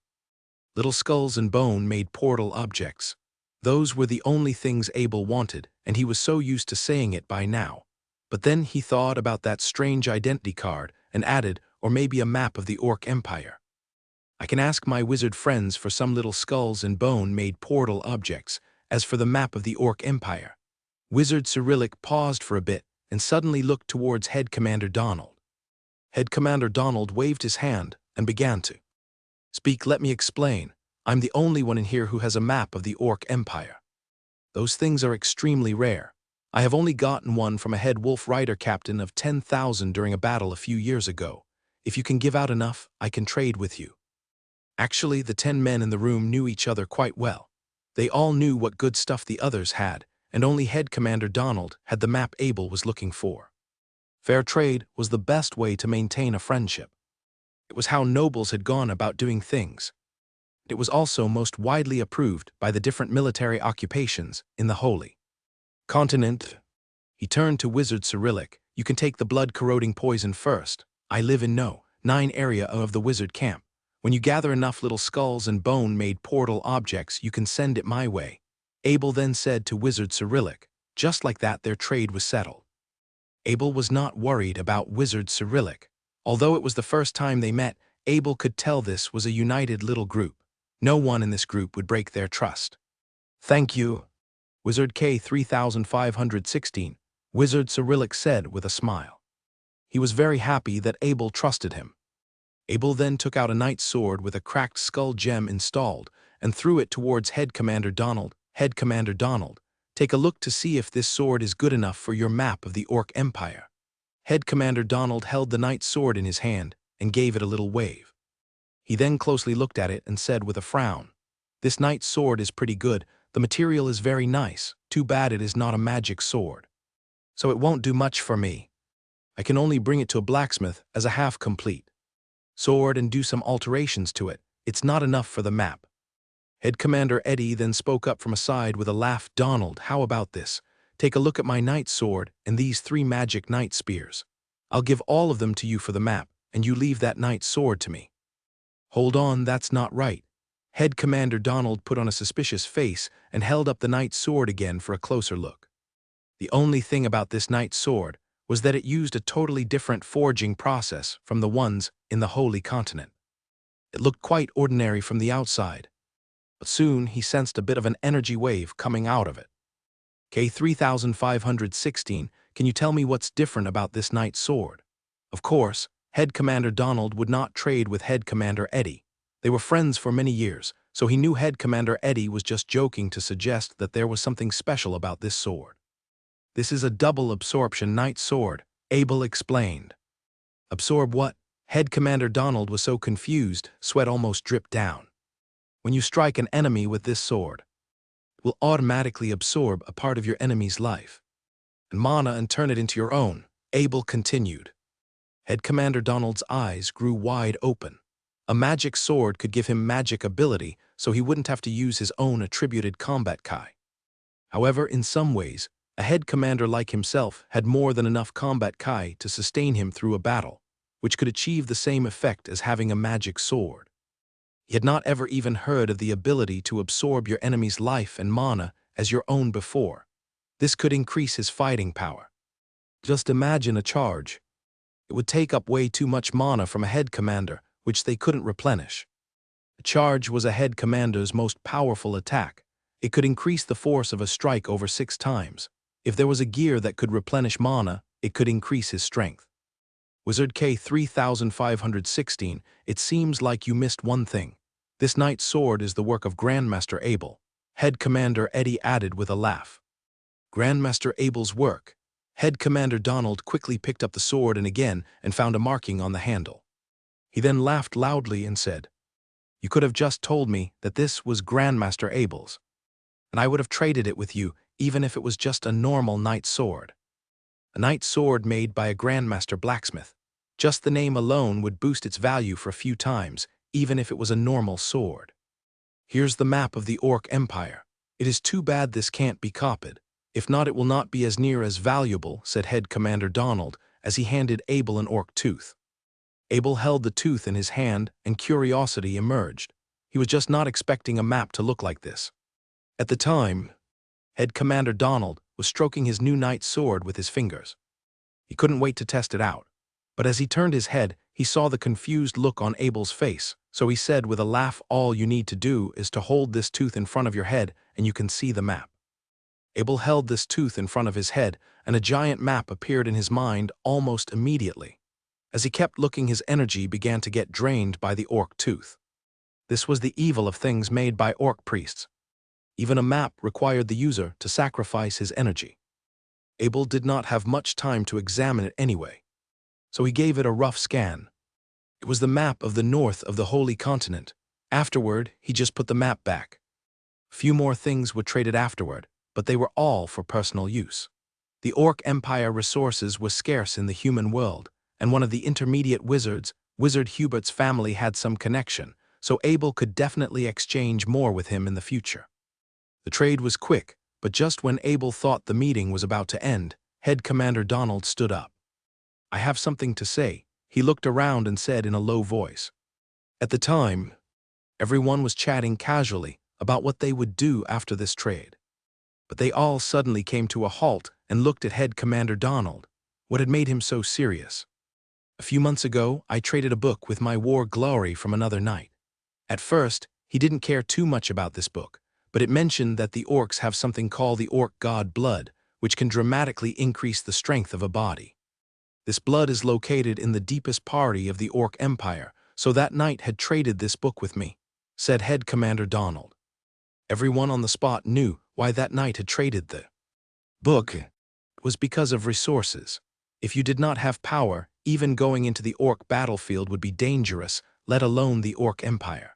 Little skulls and bone made portal objects. Those were the only things Abel wanted, and he was so used to saying it by now. But then he thought about that strange identity card and added, or maybe a map of the Orc Empire. I can ask my wizard friends for some little skulls and bone made portal objects. As for the map of the Orc Empire. Wizard Cyrillic paused for a bit and suddenly looked towards Head Commander Donald. Head Commander Donald waved his hand and began to speak. Let me explain. I'm the only one in here who has a map of the Orc Empire. Those things are extremely rare. I have only gotten one from a head wolf rider captain of 10,000 during a battle a few years ago. If you can give out enough, I can trade with you. Actually, the 10 men in the room knew each other quite well. They all knew what good stuff the others had, and only Head Commander Donald had the map Abel was looking for. Fair trade was the best way to maintain a friendship. It was how nobles had gone about doing things. It was also most widely approved by the different military occupations in the Holy Continent. He turned to Wizard Cyrillic. You can take the blood-corroding poison first. I live in No. 9 area of the wizard camp. When you gather enough little skulls and bone-made portal objects, you can send it my way. Abel then said to Wizard Relic. Just like that, their trade was settled. Abel was not worried about Wizard Relic. Although it was the first time they met, Abel could tell this was a united little group. No one in this group would break their trust. "Thank you, Wizard K3516, Wizard Relic said with a smile. He was very happy that Abel trusted him. Abel then took out a knight's sword with a cracked skull gem installed and threw it towards Head Commander Donald. "Head Commander Donald, take a look to see if this sword is good enough for your map of the Orc Empire." Head Commander Donald held the knight's sword in his hand and gave it a little wave. He then closely looked at it and said with a frown, "This knight's sword is pretty good. The material is very nice. Too bad it is not a magic sword. So it won't do much for me. I can only bring it to a blacksmith as a half-complete sword and do some alterations to it. It's not enough for the map." Head Commander Eddie then spoke up from a side with a laugh. "Donald, how about this? Take a look at my knight's sword and these 3 magic knight spears. I'll give all of them to you for the map, and you leave that knight's sword to me." "Hold on, that's not right." Head Commander Donald put on a suspicious face and held up the knight's sword again for a closer look. The only thing about this knight's sword was that it used a totally different forging process from the ones in the Holy Continent. It looked quite ordinary from the outside, but soon he sensed a bit of an energy wave coming out of it. "K3516, can you tell me what's different about this knight's sword?" Of course, Head Commander Donald would not trade with Head Commander Eddie. They were friends for many years, so he knew Head Commander Eddie was just joking to suggest that there was something special about this sword. "This is a double absorption knight sword," Abel explained. "Absorb what?" Head Commander Donald was so confused, sweat almost dripped down. "When you strike an enemy with this sword, it will automatically absorb a part of your enemy's life and mana and turn it into your own," Abel continued. Head Commander Donald's eyes grew wide open. A magic sword could give him magic ability, so he wouldn't have to use his own attributed combat kai. However, in some ways, a head commander like himself had more than enough combat kai to sustain him through a battle, which could achieve the same effect as having a magic sword. He had not ever even heard of the ability to absorb your enemy's life and mana as your own before. This could increase his fighting power. Just imagine a charge. It would take up way too much mana from a head commander, which they couldn't replenish. A charge was a head commander's most powerful attack. It could increase the force of a strike over 6 times. If there was a gear that could replenish mana, it could increase his strength. Wizard K3516, it seems like you missed one thing. This knight's sword is the work of Grandmaster Abel, Head Commander Eddie added with a laugh. Grandmaster Abel's work. Head Commander Donald quickly picked up the sword and found a marking on the handle. He then laughed loudly and said, "You could have just told me that this was Grandmaster Abel's, and I would have traded it with you even if it was just a normal knight's sword. A knight's sword made by a Grandmaster blacksmith. Just the name alone would boost its value for a few times, even if it was a normal sword. Here's the map of the Orc Empire. It is too bad this can't be copied. If not, it will not be as near as valuable," said Head Commander Donald as he handed Abel an orc tooth. Abel held the tooth in his hand and curiosity emerged. He was just not expecting a map to look like this. At the time, Head Commander Donald was stroking his new knight's sword with his fingers. He couldn't wait to test it out. But as he turned his head, he saw the confused look on Abel's face, so he said with a laugh, "All you need to do is to hold this tooth in front of your head and you can see the map." Abel held this tooth in front of his head, and a giant map appeared in his mind almost immediately. As he kept looking, his energy began to get drained by the orc tooth. This was the evil of things made by orc priests. Even a map required the user to sacrifice his energy. Abel did not have much time to examine it anyway, so he gave it a rough scan. It was the map of the north of the Holy Continent. Afterward, he just put the map back. Few more things were traded afterward, but they were all for personal use. The Orc Empire resources were scarce in the human world, and one of the intermediate wizards, Wizard Hubert's family, had some connection, so Abel could definitely exchange more with him in the future. The trade was quick, but just when Abel thought the meeting was about to end, Head Commander Donald stood up. "I have something to say," he looked around and said in a low voice. At the time, everyone was chatting casually about what they would do after this trade. But they all suddenly came to a halt and looked at Head Commander Donald. What had made him so serious? A few months ago, I traded a book with my war glory from another knight. At first, he didn't care too much about this book, but it mentioned that the orcs have something called the orc god blood, which can dramatically increase the strength of a body. This blood is located in the deepest party of the orc empire, so that knight had traded this book with me, said Head Commander Donald. Everyone on the spot knew why that knight had traded the book. It was because of resources. If you did not have power, even going into the orc battlefield would be dangerous, let alone the orc empire.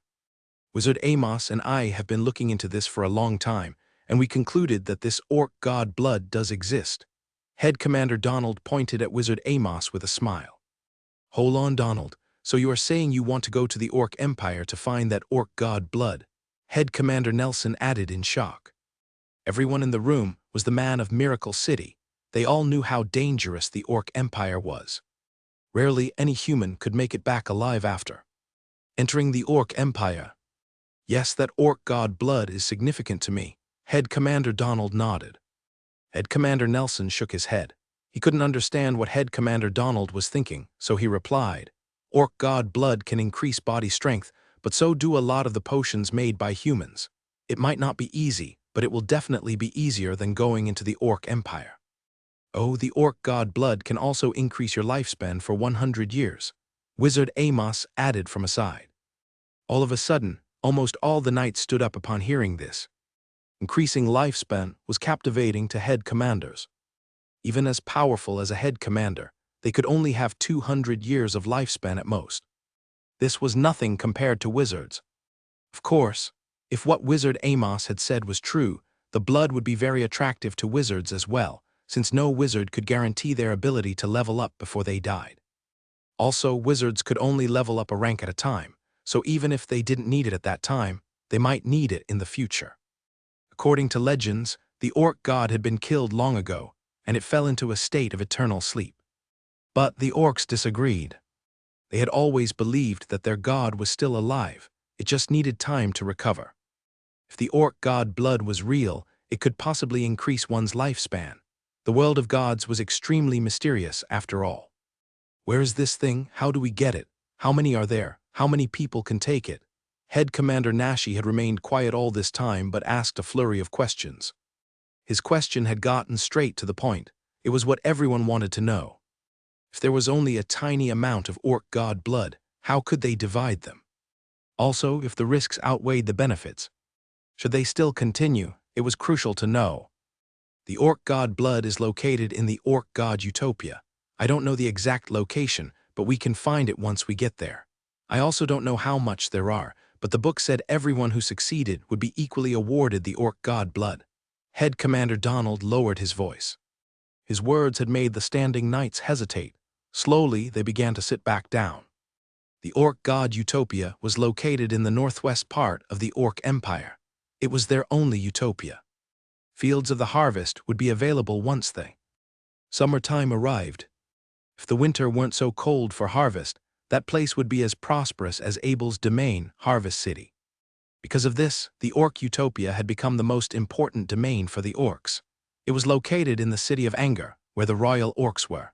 Wizard Amos and I have been looking into this for a long time, and we concluded that this orc god blood does exist. Head Commander Donald pointed at Wizard Amos with a smile. Hold on, Donald. So you are saying you want to go to the orc empire to find that orc god blood? Head Commander Nelson added in shock. Everyone in the room was the man of Miracle City. They all knew how dangerous the orc empire was. Rarely any human could make it back alive after entering the orc empire. Yes, that orc god blood is significant to me. Head Commander Donald nodded. Head Commander Nelson shook his head. He couldn't understand what Head Commander Donald was thinking, so he replied, Orc god blood can increase body strength, but so do a lot of the potions made by humans. It might not be easy, but it will definitely be easier than going into the orc empire. Oh, the orc god blood can also increase your lifespan for 100 years. Wizard Amos added from aside. All of a sudden, almost all the knights stood up upon hearing this. Increasing lifespan was captivating to head commanders. Even as powerful as a head commander, they could only have 200 years of lifespan at most. This was nothing compared to wizards. Of course, if what Wizard Amos had said was true, the blood would be very attractive to wizards as well, since no wizard could guarantee their ability to level up before they died. Also, wizards could only level up a rank at a time, so even if they didn't need it at that time, they might need it in the future. According to legends, the orc god had been killed long ago, and it fell into a state of eternal sleep. But the orcs disagreed. They had always believed that their god was still alive, it just needed time to recover. If the orc god blood was real, it could possibly increase one's lifespan. The world of gods was extremely mysterious after all. Where is this thing? How do we get it? How many are there? How many people can take it? Head Commander Nashi had remained quiet all this time but asked a flurry of questions. His question had gotten straight to the point. It was what everyone wanted to know. If there was only a tiny amount of orc god blood, how could they divide them? Also, if the risks outweighed the benefits, should they still continue? It was crucial to know. The orc god blood is located in the orc god utopia. I don't know the exact location, but we can find it once we get there. I also don't know how much there are, but the book said everyone who succeeded would be equally awarded the orc god blood. Head Commander Donald lowered his voice. His words had made the standing knights hesitate. Slowly, they began to sit back down. The orc god utopia was located in the northwest part of the orc empire. It was their only utopia. Fields of the harvest would be available once the summertime arrived. If the winter weren't so cold for harvest, that place would be as prosperous as Abel's domain, Harvest City. Because of this, the orc utopia had become the most important domain for the orcs. It was located in the city of Anger, where the royal orcs were.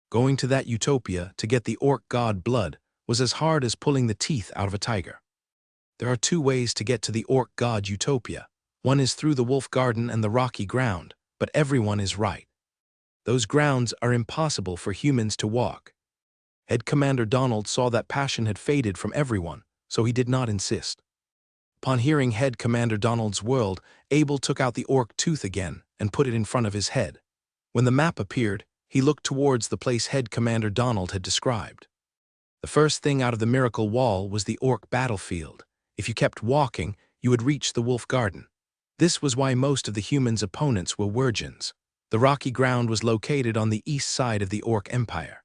Going to that utopia to get the orc god blood was as hard as pulling the teeth out of a tiger. There are two ways to get to the orc god utopia. One is through the wolf garden and the rocky ground, but everyone is right. Those grounds are impossible for humans to walk. Head Commander Donald saw that passion had faded from everyone, so he did not insist. Upon hearing Head Commander Donald's world, Abel took out the orc tooth again and put it in front of his head. When the map appeared, he looked towards the place Head Commander Donald had described. The first thing out of the miracle wall was the orc battlefield. If you kept walking, you would reach the wolf garden. This was why most of the humans' opponents were Wirgins. The rocky ground was located on the east side of the orc empire.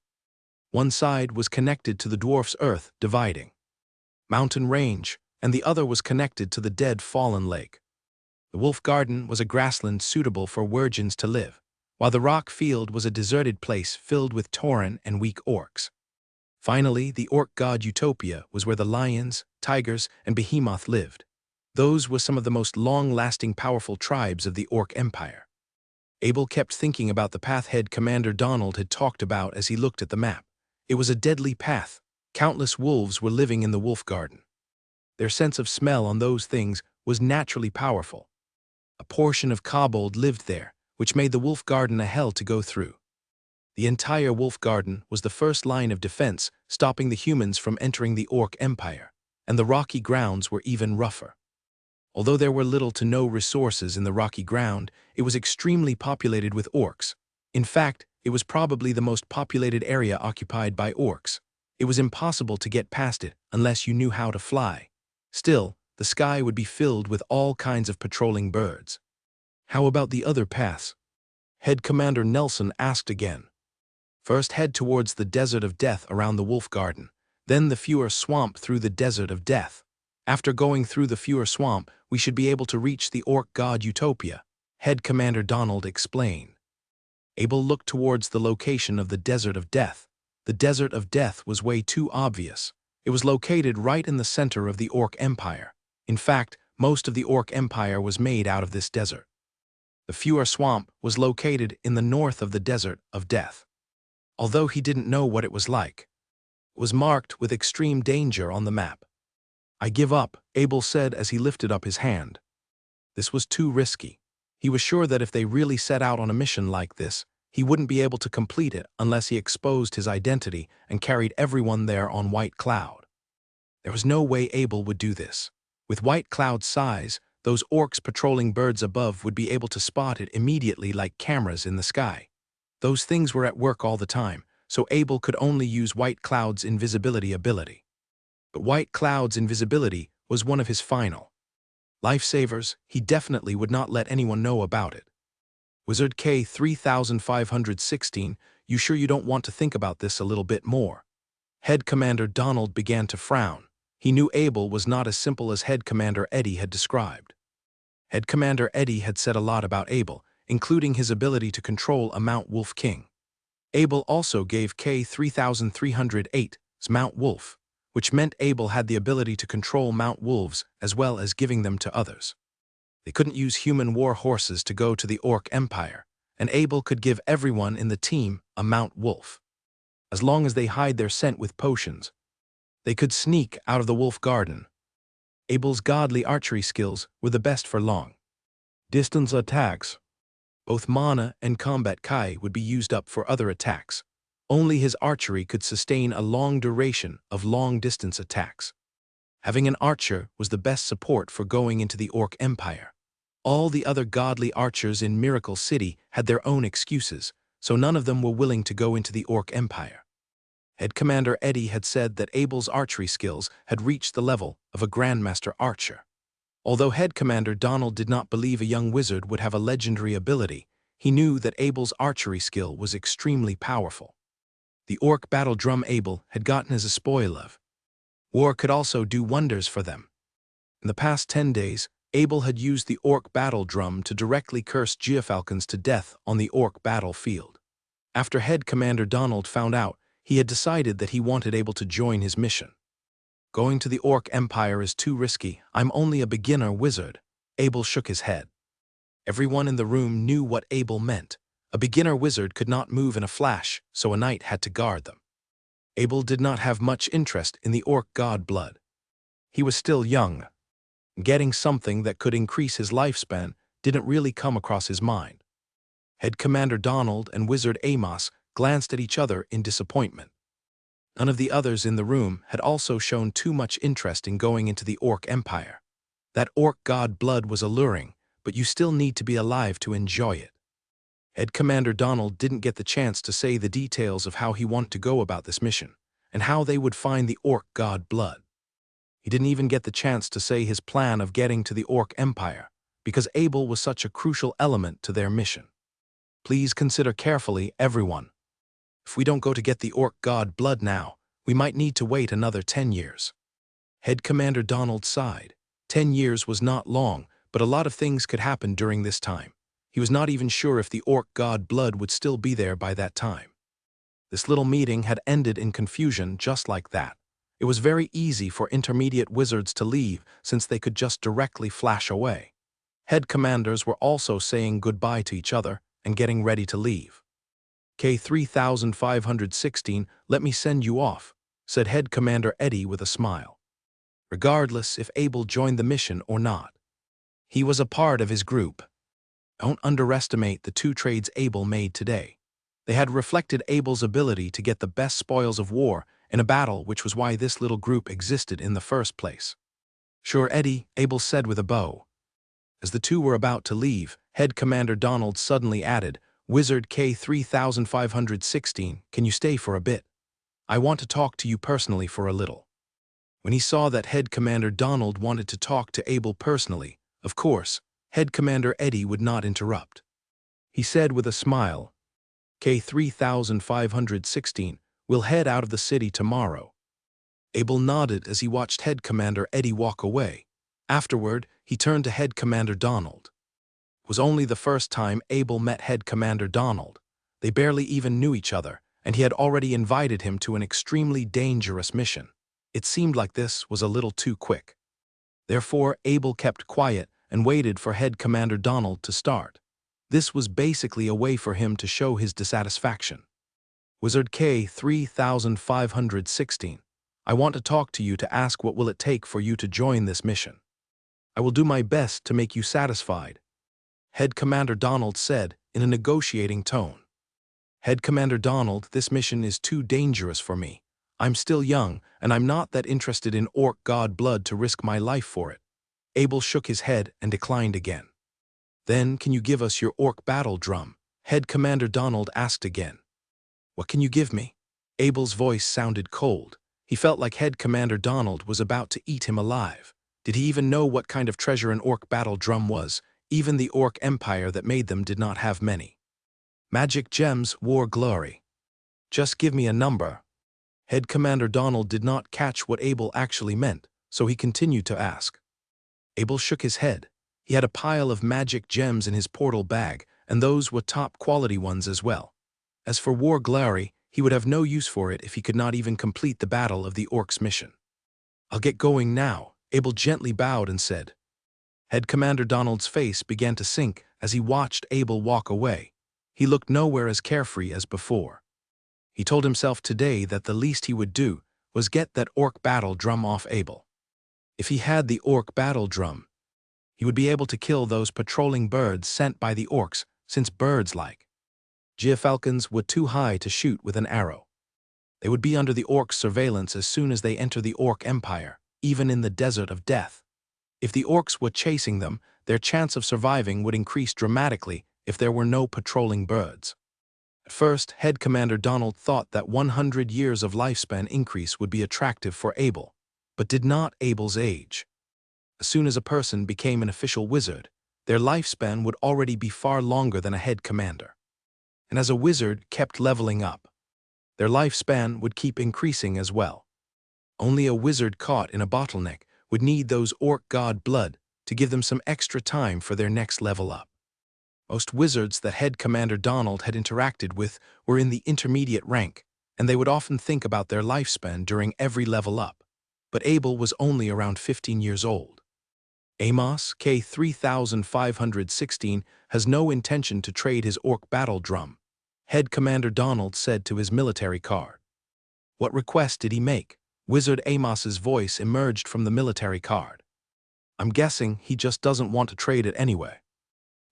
One side was connected to the dwarf's earth, dividing mountain range, and the other was connected to the dead fallen lake. The wolf garden was a grassland suitable for Wirgins to live, while the rock field was a deserted place filled with tauren and weak orcs. Finally, the orc god utopia was where the lions, tigers, and behemoth lived. Those were some of the most long-lasting powerful tribes of the Orc Empire. Abel kept thinking about the path Head Commander Donald had talked about as he looked at the map. It was a deadly path. Countless wolves were living in the wolf garden. Their sense of smell on those things was naturally powerful. A portion of kobold lived there, which made the wolf garden a hell to go through. The entire wolf garden was the first line of defense, stopping the humans from entering the Orc Empire, and the rocky grounds were even rougher. Although there were little to no resources in the rocky ground, it was extremely populated with orcs. In fact, it was probably the most populated area occupied by orcs. It was impossible to get past it unless you knew how to fly. Still, the sky would be filled with all kinds of patrolling birds. How about the other paths? Head Commander Nelson asked again. First head towards the Desert of Death around the Wolf Garden, then the Fewer Swamp through the Desert of Death. After going through the Fewer Swamp, we should be able to reach the Orc God Utopia, Head Commander Donald explained. Abel looked towards the location of the Desert of Death. The Desert of Death was way too obvious. It was located right in the center of the Orc Empire. In fact, most of the Orc Empire was made out of this desert. The Fewer Swamp was located in the north of the Desert of Death. Although he didn't know what it was like, it was marked with extreme danger on the map. "I give up," Abel said as he lifted up his hand. This was too risky. He was sure that if they really set out on a mission like this, he wouldn't be able to complete it unless he exposed his identity and carried everyone there on White Cloud. There was no way Abel would do this. With White Cloud's size, those orcs patrolling birds above would be able to spot it immediately like cameras in the sky. Those things were at work all the time, so Abel could only use White Cloud's invisibility ability. But White Cloud's invisibility was one of his final lifesavers. He definitely would not let anyone know about it. Wizard K 3516, you sure you don't want to think about this a little bit more? Head Commander Donald began to frown. He knew Abel was not as simple as Head Commander Eddie had described. Head Commander Eddie had said a lot about Abel, including his ability to control a Mount Wolf King. Abel also gave K 3308's Mount Wolf, which meant Abel had the ability to control Mount Wolves as well as giving them to others. They couldn't use human war horses to go to the Orc Empire, and Abel could give everyone in the team a Mount Wolf. As long as they hide their scent with potions, they could sneak out of the Wolf Garden. Abel's godly archery skills were the best for long distance attacks. Both mana and combat kai would be used up for other attacks. Only his archery could sustain a long duration of long-distance attacks. Having an archer was the best support for going into the Orc Empire. All the other godly archers in Miracle City had their own excuses, so none of them were willing to go into the Orc Empire. Head Commander Eddie had said that Abel's archery skills had reached the level of a Grandmaster Archer. Although Head Commander Donald did not believe a young wizard would have a legendary ability, he knew that Abel's archery skill was extremely powerful. The orc battle drum Abel had gotten as a spoil of war could also do wonders for them. In the past 10 days, Abel had used the orc battle drum to directly curse geofalcons to death on the orc battlefield. After Head Commander Donald found out, he had decided that he wanted Abel to join his mission. "Going to the Orc Empire is too risky. I'm only a beginner wizard." Abel shook his head. Everyone in the room knew what Abel meant. A beginner wizard could not move in a flash, so a knight had to guard them. Abel did not have much interest in the orc god blood. He was still young. Getting something that could increase his lifespan didn't really come across his mind. Head Commander Donald and Wizard Amos glanced at each other in disappointment. None of the others in the room had also shown too much interest in going into the Orc Empire. That orc god blood was alluring, but you still need to be alive to enjoy it. Head Commander Donald didn't get the chance to say the details of how he wanted to go about this mission, and how they would find the orc god blood. He didn't even get the chance to say his plan of getting to the Orc Empire, because Abel was such a crucial element to their mission. "Please consider carefully, everyone. If we don't go to get the orc god blood now, we might need to wait another 10 years. Head Commander Donald sighed. 10 years was not long, but a lot of things could happen during this time. He was not even sure if the orc god blood would still be there by that time. This little meeting had ended in confusion just like that. It was very easy for intermediate wizards to leave since they could just directly flash away. Head commanders were also saying goodbye to each other and getting ready to leave. K-3516, let me send you off, said Head Commander Eddie with a smile. Regardless if Abel joined the mission or not. He was a part of his group. Don't underestimate the 2 trades Abel made today. They had reflected Abel's ability to get the best spoils of war in a battle, which was why this little group existed in the first place. Sure, Eddie, Abel said with a bow. As the two were about to leave, Head Commander Donald suddenly added, Wizard K-3516, can you stay for a bit? I want to talk to you personally for a little. When he saw that Head Commander Donald wanted to talk to Abel personally, of course, Head Commander Eddie would not interrupt. He said with a smile, K-3516, we'll head out of the city tomorrow. Abel nodded as he watched Head Commander Eddie walk away. Afterward, he turned to Head Commander Donald. It was only the first time Abel met Head Commander Donald. They barely even knew each other, and he had already invited him to an extremely dangerous mission. It seemed like this was a little too quick. Therefore, Abel kept quiet and waited for Head Commander Donald to start. This was basically a way for him to show his dissatisfaction. Wizard K-3516, I want to talk to you to ask what will it take for you to join this mission. I will do my best to make you satisfied, Head Commander Donald said in a negotiating tone. Head Commander Donald, this mission is too dangerous for me. I'm still young, and I'm not that interested in orc god blood to risk my life for it. Abel shook his head and declined again. Then, can you give us your orc battle drum? Head Commander Donald asked again. What can you give me? Abel's voice sounded cold. He felt like Head Commander Donald was about to eat him alive. Did he even know what kind of treasure an orc battle drum was? Even the orc empire that made them did not have many. Magic gems, war glory. Just give me a number. Head Commander Donald did not catch what Abel actually meant, so he continued to ask. Abel shook his head. He had a pile of magic gems in his portal bag, and those were top-quality ones as well. As for war glory, he would have no use for it if he could not even complete the battle of the orcs' mission. I'll get going now, Abel gently bowed and said. Head Commander Donald's face began to sink as he watched Abel walk away. He looked nowhere as carefree as before. He told himself today that the least he would do was get that orc battle drum off Abel. If he had the orc battle drum, he would be able to kill those patrolling birds sent by the orcs, since birds like Falcons were too high to shoot with an arrow. They would be under the orcs' surveillance as soon as they enter the orc empire, even in the desert of death. If the orcs were chasing them, their chance of surviving would increase dramatically if there were no patrolling birds. At first, Head Commander Donald thought that 100 years of lifespan increase would be attractive for Abel, but did not Abel's age. As soon as a person became an official wizard, their lifespan would already be far longer than a head commander. And as a wizard kept leveling up, their lifespan would keep increasing as well. Only a wizard caught in a bottleneck would need those orc god blood to give them some extra time for their next level up. Most wizards that Head Commander Donald had interacted with were in the intermediate rank, and they would often think about their lifespan during every level up. But Abel was only around 15 years old. Amos, K-3516, has no intention to trade his orc battle drum, Head Commander Donald said to his military card. What request did he make? Wizard Amos's voice emerged from the military card. I'm guessing he just doesn't want to trade it anyway.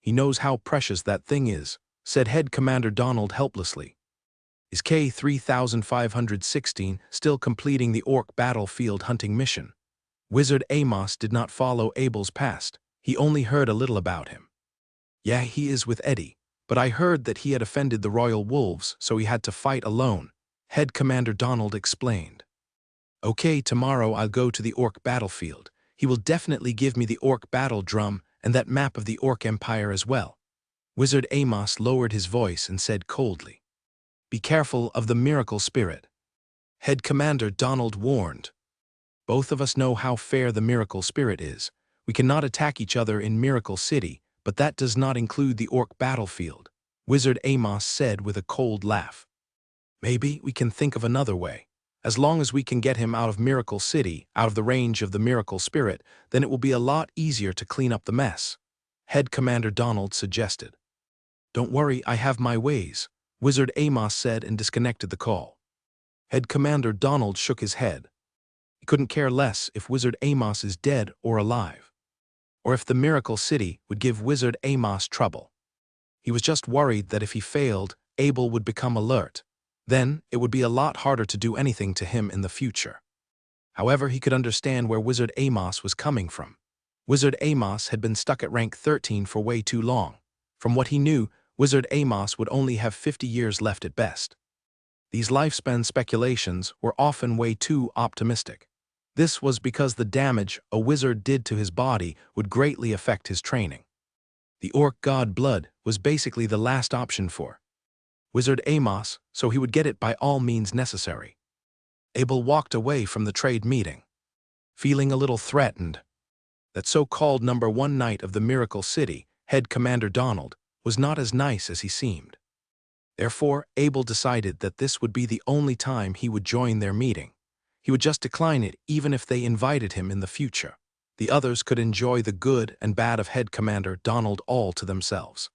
He knows how precious that thing is, said Head Commander Donald helplessly. Is K-3516 still completing the orc battlefield hunting mission? Wizard Amos did not follow Abel's past. He only heard a little about him. Yeah, he is with Eddie, but I heard that he had offended the royal wolves, so he had to fight alone, Head Commander Donald explained. Okay, tomorrow I'll go to the orc battlefield. He will definitely give me the orc battle drum and that map of the orc empire as well. Wizard Amos lowered his voice and said coldly. Be careful of the miracle spirit. Head Commander Donald warned. Both of us know how fair the miracle spirit is. We cannot attack each other in Miracle City, but that does not include the orc battlefield, Wizard Amos said with a cold laugh. Maybe we can think of another way. As long as we can get him out of Miracle City, out of the range of the miracle spirit, then it will be a lot easier to clean up the mess, Head Commander Donald suggested. Don't worry, I have my ways, Wizard Amos said and disconnected the call. Head Commander Donald shook his head. He couldn't care less if Wizard Amos is dead or alive, or if the Miracle City would give Wizard Amos trouble. He was just worried that if he failed, Abel would become alert. Then, it would be a lot harder to do anything to him in the future. However, he could understand where Wizard Amos was coming from. Wizard Amos had been stuck at rank 13 for way too long. From what he knew, Wizard Amos would only have 50 years left at best. These lifespan speculations were often way too optimistic. This was because the damage a wizard did to his body would greatly affect his training. The orc god blood was basically the last option for Wizard Amos, so he would get it by all means necessary. Abel walked away from the trade meeting, feeling a little threatened. That so-called #1 knight of the Miracle City, Head Commander Donald, was not as nice as he seemed. Therefore, Abel decided that this would be the only time he would join their meeting. He would just decline it even if they invited him in the future. The others could enjoy the good and bad of Head Commander Donald all to themselves.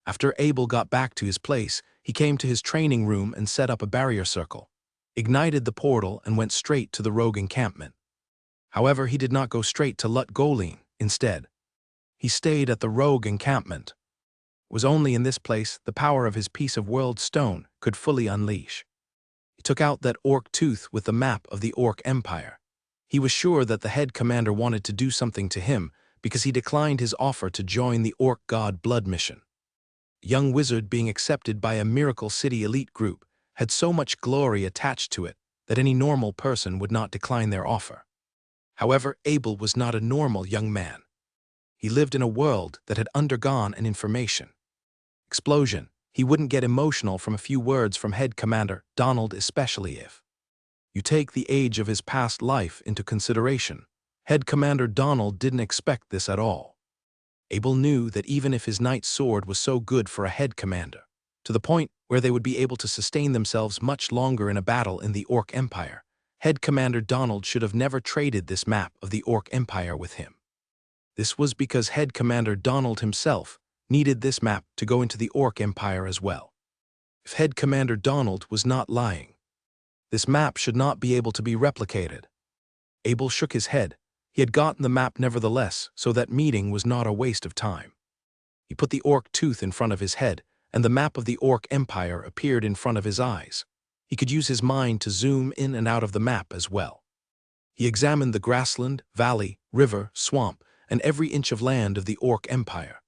After Abel got back to his place, he came to his training room and set up a barrier circle, ignited the portal and went straight to the rogue encampment. However, he did not go straight to Lut-Golin. Instead, he stayed at the rogue encampment. It was only in this place the power of his piece of world stone could fully unleash. He took out that orc tooth with the map of the Orc Empire. He was sure that the head commander wanted to do something to him because he declined his offer to join the Orc God Blood mission. A young wizard being accepted by a Miracle City elite group had so much glory attached to it that any normal person would not decline their offer. However, Abel was not a normal young man. He lived in a world that had undergone an information explosion. He wouldn't get emotional from a few words from Head Commander Donald, especially if you take the age of his past life into consideration. Head Commander Donald didn't expect this at all. Abel knew that even if his knight's sword was so good for a head commander, to the point where they would be able to sustain themselves much longer in a battle in the Orc Empire, Head Commander Donald should have never traded this map of the Orc Empire with him. This was because Head Commander Donald himself needed this map to go into the Orc Empire as well. If Head Commander Donald was not lying, this map should not be able to be replicated. Abel shook his head. He had gotten the map nevertheless, so that meeting was not a waste of time. He put the orc tooth in front of his head, and the map of the Orc Empire appeared in front of his eyes. He could use his mind to zoom in and out of the map as well. He examined the grassland, valley, river, swamp, and every inch of land of the Orc Empire.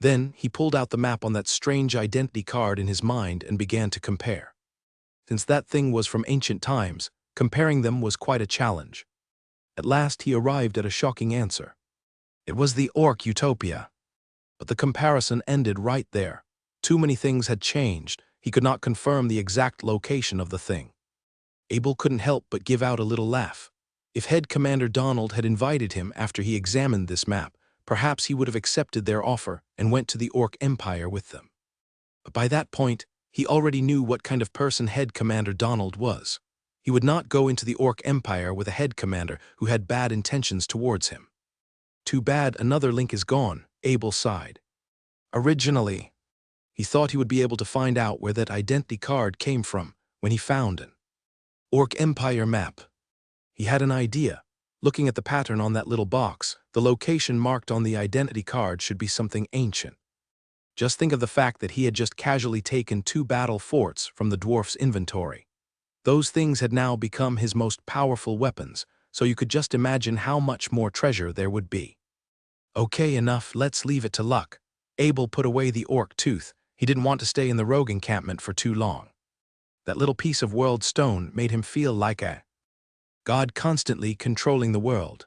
Then he pulled out the map on that strange identity card in his mind and began to compare. Since that thing was from ancient times, comparing them was quite a challenge. At last he arrived at a shocking answer. It was the Orc Utopia. But the comparison ended right there. Too many things had changed. He could not confirm the exact location of the thing. Abel couldn't help but give out a little laugh. If Head Commander Donald had invited him after he examined this map, perhaps he would have accepted their offer and went to the Orc Empire with them. But by that point, he already knew what kind of person Head Commander Donald was. He would not go into the Orc Empire with a head commander who had bad intentions towards him. Too bad another link is gone, Abel sighed. Originally, he thought he would be able to find out where that identity card came from when he found an Orc Empire map. He had an idea. Looking at the pattern on that little box, the location marked on the identity card should be something ancient. Just think of the fact that he had just casually taken 2 battle forts from the dwarf's inventory. Those things had now become his most powerful weapons, so you could just imagine how much more treasure there would be. Okay, enough, let's leave it to luck. Abel put away the orc tooth. He didn't want to stay in the rogue encampment for too long. That little piece of world stone made him feel like a god constantly controlling the world.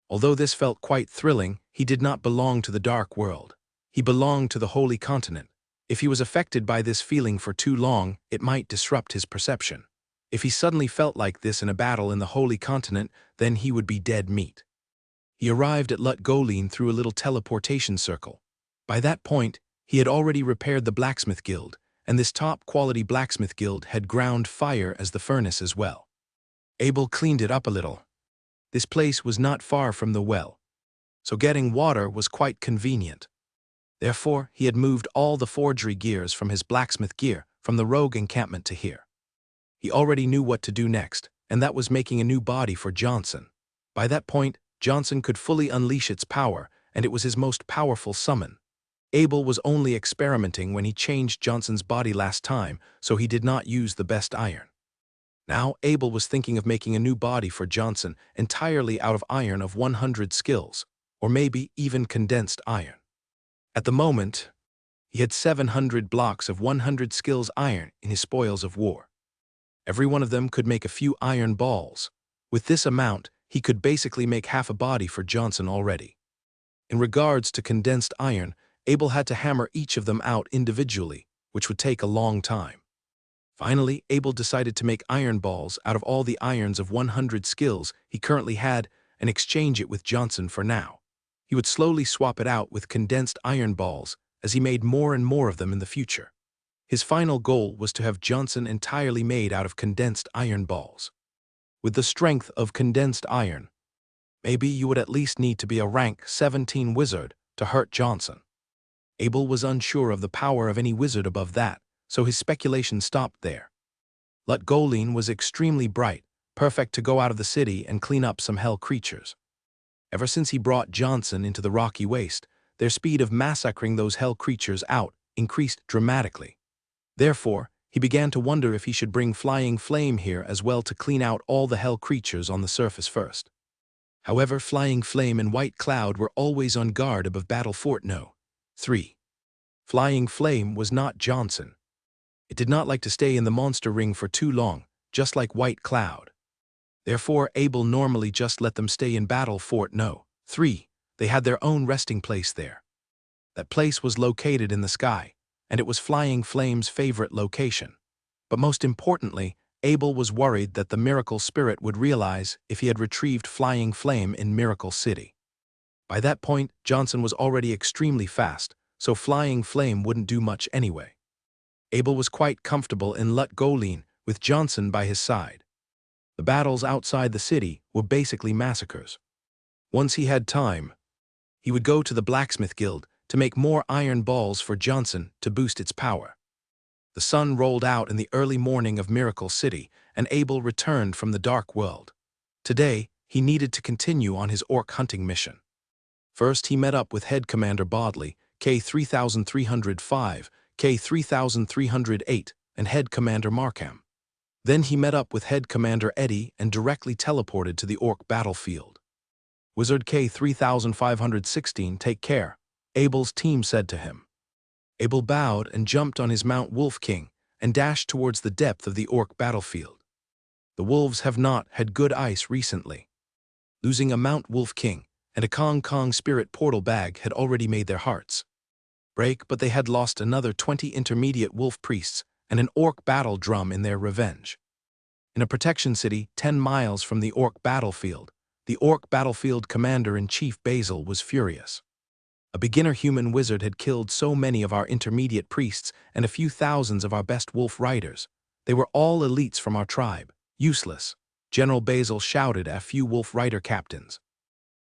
Although this felt quite thrilling, he did not belong to the dark world. He belonged to the holy continent. If he was affected by this feeling for too long, it might disrupt his perception. If he suddenly felt like this in a battle in the holy continent, then he would be dead meat. He arrived at Lut-Golin through a little teleportation circle. By that point, he had already repaired the blacksmith guild, and this top-quality blacksmith guild had ground fire as the furnace as well. Abel cleaned it up a little. This place was not far from the well, so getting water was quite convenient. Therefore, he had moved all the forgery gears from his blacksmith gear from the rogue encampment to here. He already knew what to do next, and that was making a new body for Johnson. By that point, Johnson could fully unleash its power, and it was his most powerful summon. Abel was only experimenting when he changed Johnson's body last time, so he did not use the best iron. Now, Abel was thinking of making a new body for Johnson entirely out of iron of 100 skills, or maybe even condensed iron. At the moment, he had 700 blocks of 100 skills iron in his spoils of war. Every one of them could make a few iron balls. With this amount, he could basically make half a body for Johnson already. In regards to condensed iron, Abel had to hammer each of them out individually, which would take a long time. Finally, Abel decided to make iron balls out of all the irons of 100 skills he currently had and exchange it with Johnson for now. He would slowly swap it out with condensed iron balls as he made more and more of them in the future. His final goal was to have Johnson entirely made out of condensed iron balls. With the strength of condensed iron, maybe you would at least need to be a rank 17 wizard to hurt Johnson. Abel was unsure of the power of any wizard above that, so his speculation stopped there. Lut-Golin was extremely bright, perfect to go out of the city and clean up some hell creatures. Ever since he brought Johnson into the rocky waste, their speed of massacring those hell creatures out increased dramatically. Therefore, he began to wonder if he should bring Flying Flame here as well to clean out all the hell creatures on the surface first. However, Flying Flame and White Cloud were always on guard above Battle Fort No. 3. Flying Flame was not Johnson. It did not like to stay in the monster ring for too long, just like White Cloud. Therefore, Abel normally just let them stay in Battle Fort No. 3. They had their own resting place there. That place was located in the sky, and it was Flying Flame's favorite location. But most importantly, Abel was worried that the Miracle Spirit would realize if he had retrieved Flying Flame in Miracle City. By that point, Johnson was already extremely fast, so Flying Flame wouldn't do much anyway. Abel was quite comfortable in Lut-Golin with Johnson by his side. The battles outside the city were basically massacres. Once he had time, he would go to the Blacksmith Guild to make more iron balls for Johnson to boost its power. The sun rolled out in the early morning of Miracle City, and Abel returned from the Dark World. Today, he needed to continue on his orc hunting mission. First, he met up with Head Commander Bodley, K-3305, K-3308, and Head Commander Markham. Then he met up with Head Commander Eddie and directly teleported to the orc battlefield. Wizard K-3516, take care, Abel's team said to him. Abel bowed and jumped on his Mount Wolf King and dashed towards the depth of the orc battlefield. The wolves have not had good ice recently. Losing a Mount Wolf King and a Kong Spirit portal bag had already made their hearts break, but they had lost another 20 intermediate wolf priests and an orc battle drum in their revenge. In a protection city 10 miles from the orc battlefield, the orc battlefield commander-in-chief Basil was furious. A beginner human wizard had killed so many of our intermediate priests and a few thousands of our best wolf riders. They were all elites from our tribe. Useless, General Basil shouted at a few wolf rider captains.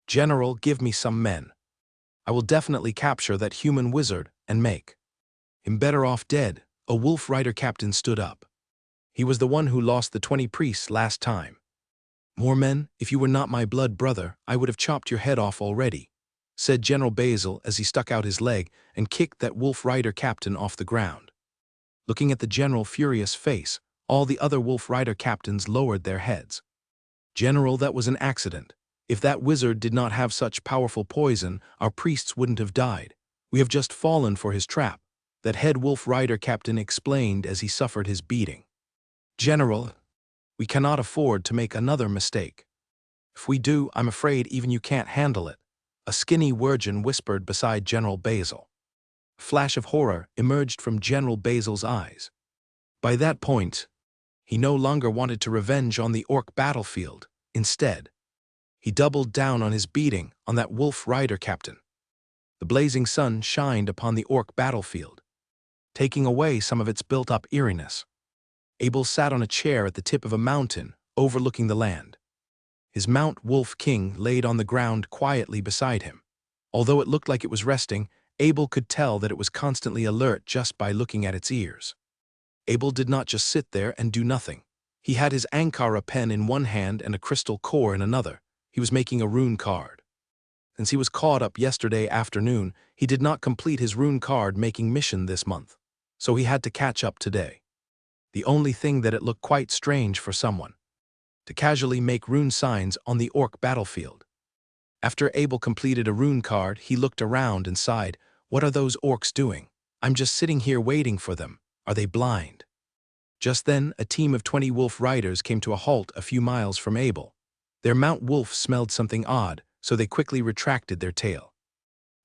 General, give me some men. I will definitely capture that human wizard and make him better off dead. A wolf rider captain stood up. He was the one who lost the 20 priests last time. More men, if you were not my blood brother, I would have chopped your head off already, said General Basil as he stuck out his leg and kicked that wolf rider captain off the ground. Looking at the general's furious face, all the other wolf rider captains lowered their heads. General, that was an accident. If that wizard did not have such powerful poison, our priests wouldn't have died. We have just fallen for his trap, that head wolf rider captain explained as he suffered his beating. General, we cannot afford to make another mistake. If we do, I'm afraid even you can't handle it, a skinny virgin whispered beside General Basil. A flash of horror emerged from General Basil's eyes. By that point, he no longer wanted to revenge on the orc battlefield. Instead, he doubled down on his beating on that wolf rider captain. The blazing sun shined upon the orc battlefield, taking away some of its built-up eeriness. Abel sat on a chair at the tip of a mountain overlooking the land. His Mount Wolf King laid on the ground quietly beside him. Although it looked like it was resting, Abel could tell that it was constantly alert just by looking at its ears. Abel did not just sit there and do nothing. He had his Ankara pen in one hand and a crystal core in another. He was making a rune card. Since he was caught up yesterday afternoon, he did not complete his rune card making mission this month, so he had to catch up today. The only thing that it looked quite strange for someone to casually make rune signs on the orc battlefield. After Abel completed a rune card, he looked around and sighed, "What are those orcs doing? I'm just sitting here waiting for them. Are they blind?" Just then, a team of 20 wolf riders came to a halt a few miles from Abel. Their Mount Wolf smelled something odd, so they quickly retracted their tail.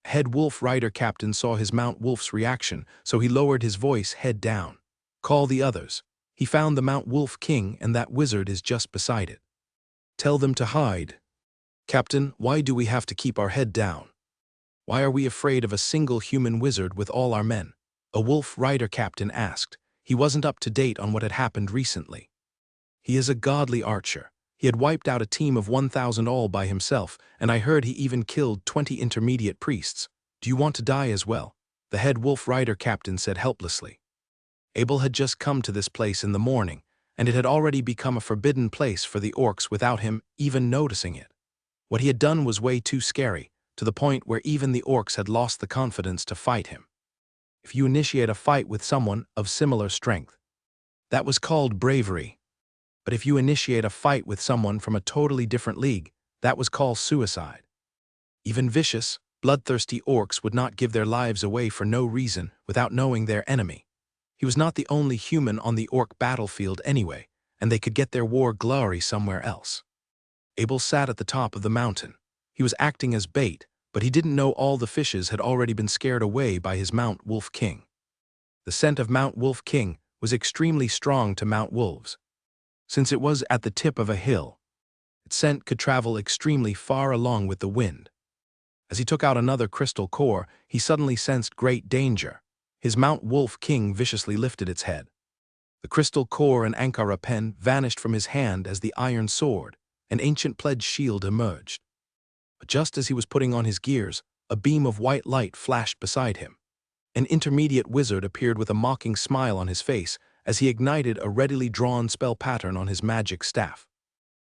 Head wolf rider captain saw his Mount Wolf's reaction, so he lowered his voice head down. "Call the others. He found the Mount Wolf King and that wizard is just beside it. Tell them to hide." "Captain, why do we have to keep our head down? Why are we afraid of a single human wizard with all our men?" A wolf rider captain asked. He wasn't up to date on what had happened recently. "He is a godly archer. He had wiped out a team of 1,000 all by himself, and I heard he even killed 20 intermediate priests. Do you want to die as well?" The head wolf rider captain said helplessly. Abel had just come to this place in the morning, and it had already become a forbidden place for the orcs without him even noticing it. What he had done was way too scary, to the point where even the orcs had lost the confidence to fight him. If you initiate a fight with someone of similar strength, that was called bravery. But if you initiate a fight with someone from a totally different league, that was called suicide. Even vicious, bloodthirsty orcs would not give their lives away for no reason without knowing their enemy. He was not the only human on the orc battlefield anyway, and they could get their war glory somewhere else. Abel sat at the top of the mountain. He was acting as bait, but he didn't know all the fishes had already been scared away by his Mount Wolf King. The scent of Mount Wolf King was extremely strong to Mount Wolves. Since it was at the tip of a hill, its scent could travel extremely far along with the wind. As he took out another crystal core, he suddenly sensed great danger. His Mount Wolf King viciously lifted its head. The crystal core and Ankara pen vanished from his hand as the iron sword, an ancient pledge shield, emerged. But just as he was putting on his gears, a beam of white light flashed beside him. An intermediate wizard appeared with a mocking smile on his face as he ignited a readily drawn spell pattern on his magic staff.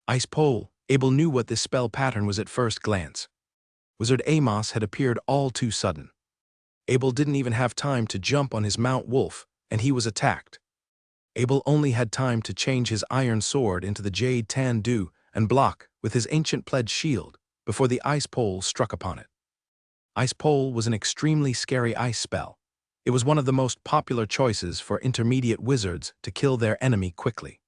Ice Pole. Abel knew what this spell pattern was at first glance. Wizard Amos had appeared all too sudden. Abel didn't even have time to jump on his Mount Wolf, and he was attacked. Abel only had time to change his iron sword into the Jade Tandu and block with his ancient pledge shield before the Ice Pole struck upon it. Ice Pole was an extremely scary ice spell. It was one of the most popular choices for intermediate wizards to kill their enemy quickly.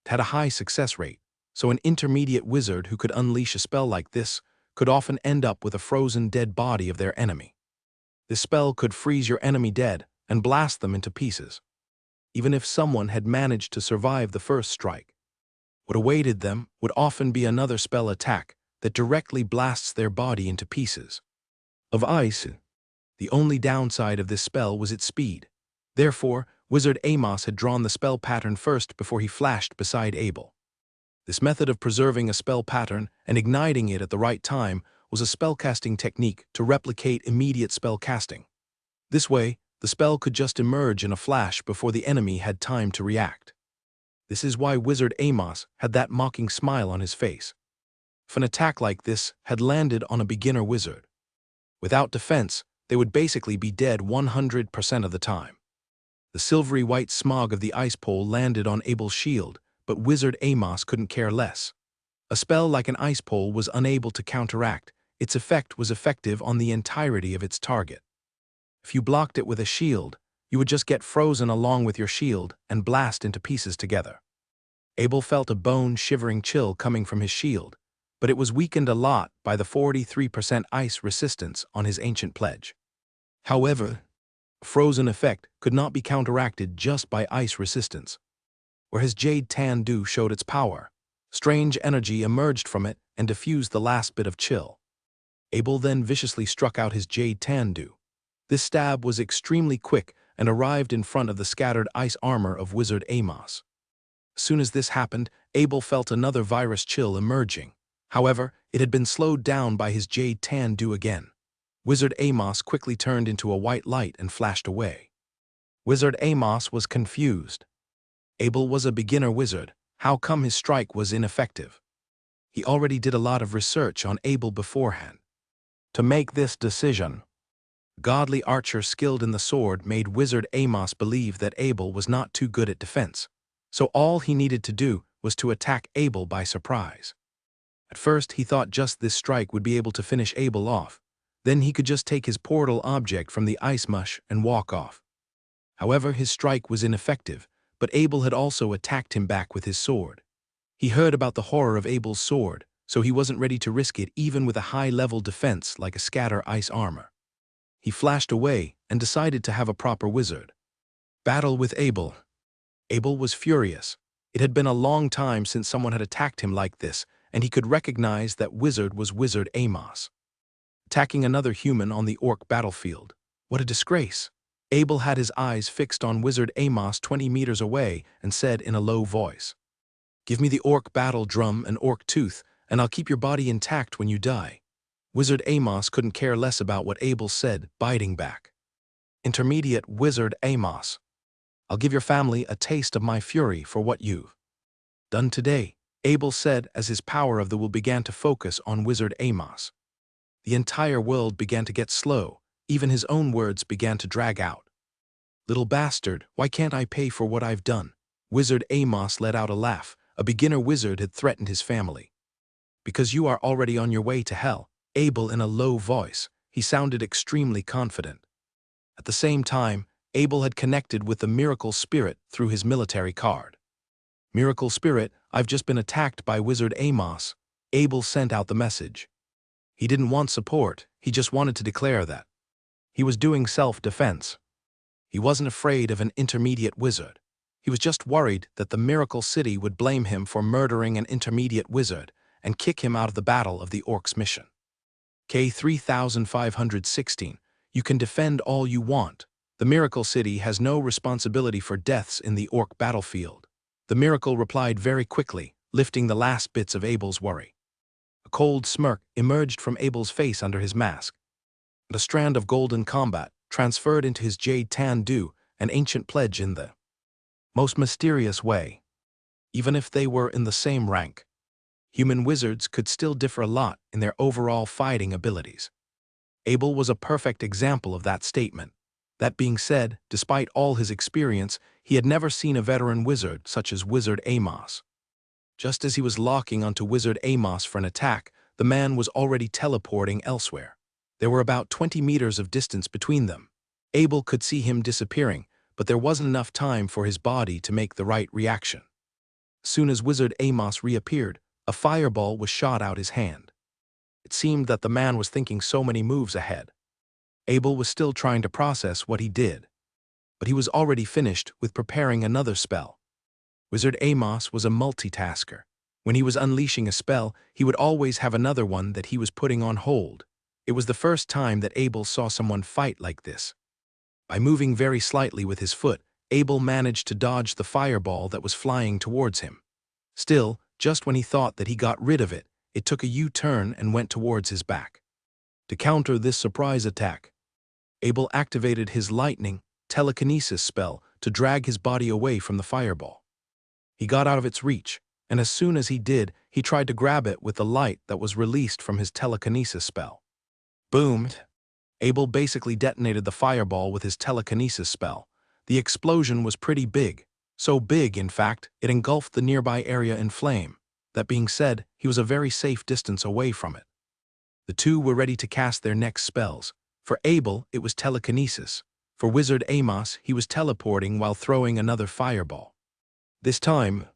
It had a high success rate, so an intermediate wizard who could unleash a spell like this could often end up with a frozen dead body of their enemy. This spell could freeze your enemy dead and blast them into pieces. Even if someone had managed to survive the first strike, what awaited them would often be another spell attack that directly blasts their body into pieces. Of ice, the only downside of this spell was its speed. Therefore, Wizard Amos had drawn the spell pattern first before he flashed beside Abel. This method of preserving a spell pattern and igniting it at the right time was a spellcasting technique to replicate immediate spell casting. This way, the spell could just emerge in a flash before the enemy had time to react. This is why Wizard Amos had that mocking smile on his face. If an attack like this had landed on a beginner wizard, without defense, they would basically be dead 100% of the time. The silvery white smog of the ice pole landed on Abel's shield, but Wizard Amos couldn't care less. A spell like an ice pole was unable to counteract. Its effect was effective on the entirety of its target. If you blocked it with a shield, you would just get frozen along with your shield and blast into pieces together. Abel felt a bone-shivering chill coming from his shield, but it was weakened a lot by the 43% ice resistance on his ancient pledge. However, a frozen effect could not be counteracted just by ice resistance. Where his Jade Tandu showed its power, strange energy emerged from it and diffused the last bit of chill. Abel then viciously struck out his Jade Tandu. This stab was extremely quick and arrived in front of the scattered ice armor of Wizard Amos. As soon as this happened, Abel felt another virus chill emerging. However, it had been slowed down by his jade tan dew again. Wizard Amos quickly turned into a white light and flashed away. Wizard Amos was confused. Abel was a beginner wizard. How come his strike was ineffective? He already did a lot of research on Abel beforehand. To make this decision, godly archer skilled in the sword made Wizard Amos believe that Abel was not too good at defense, so all he needed to do was to attack Abel by surprise. At first he thought just this strike would be able to finish Abel off, then he could just take his portal object from the ice mush and walk off. However, his strike was ineffective, but Abel had also attacked him back with his sword. He heard about the horror of Abel's sword, so he wasn't ready to risk it even with a high-level defense like a scatter ice armor. He flashed away and decided to have a proper wizard. Battle with Abel. Abel was furious. It had been a long time since someone had attacked him like this, and he could recognize that wizard was Wizard Amos. Attacking another human on the orc battlefield. What a disgrace. Abel had his eyes fixed on Wizard Amos 20 meters away and said in a low voice, "Give me the orc battle drum and orc tooth, and I'll keep your body intact when you die." Wizard Amos couldn't care less about what Abel said, biting back. Intermediate Wizard Amos. I'll give your family a taste of my fury for what you've done today, Abel said as his power of the will began to focus on Wizard Amos. The entire world began to get slow, even his own words began to drag out. "Little bastard, why can't I pay for what I've done?" Wizard Amos let out a laugh. A beginner wizard had threatened his family. "Because you are already on your way to hell," Abel in a low voice. He sounded extremely confident. At the same time, Abel had connected with the Miracle Spirit through his military card. "Miracle Spirit, I've just been attacked by Wizard Amos." Abel sent out the message. He didn't want support, he just wanted to declare that he was doing self-defense. He wasn't afraid of an intermediate wizard. He was just worried that the Miracle City would blame him for murdering an intermediate wizard and kick him out of the battle of the Orcs mission. K3516. You can defend all you want. The Miracle City has no responsibility for deaths in the Orc battlefield. The Miracle replied very quickly, lifting the last bits of Abel's worry. A cold smirk emerged from Abel's face under his mask, and a strand of golden combat transferred into his jade tan dew, an ancient pledge in the most mysterious way. Even if they were in the same rank, human wizards could still differ a lot in their overall fighting abilities. Abel was a perfect example of that statement. That being said, despite all his experience, he had never seen a veteran wizard such as Wizard Amos. Just as he was locking onto Wizard Amos for an attack, the man was already teleporting elsewhere. There were about 20 meters of distance between them. Abel could see him disappearing, but there wasn't enough time for his body to make the right reaction. As soon as Wizard Amos reappeared, a fireball was shot out his hand. It seemed that the man was thinking so many moves ahead. Abel was still trying to process what he did, but he was already finished with preparing another spell. Wizard Amos was a multitasker. When he was unleashing a spell, he would always have another one that he was putting on hold. It was the first time that Abel saw someone fight like this. By moving very slightly with his foot, Abel managed to dodge the fireball that was flying towards him. Still, just when he thought that he got rid of it, it took a U-turn and went towards his back. To counter this surprise attack, Abel activated his lightning telekinesis spell to drag his body away from the fireball. He got out of its reach, and as soon as he did, he tried to grab it with the light that was released from his telekinesis spell. Boom! Abel basically detonated the fireball with his telekinesis spell. The explosion was pretty big. So big, in fact, it engulfed the nearby area in flame. That being said, he was a very safe distance away from it. The two were ready to cast their next spells. For Abel, it was telekinesis. For Wizard Amos, he was teleporting while throwing another fireball. This time,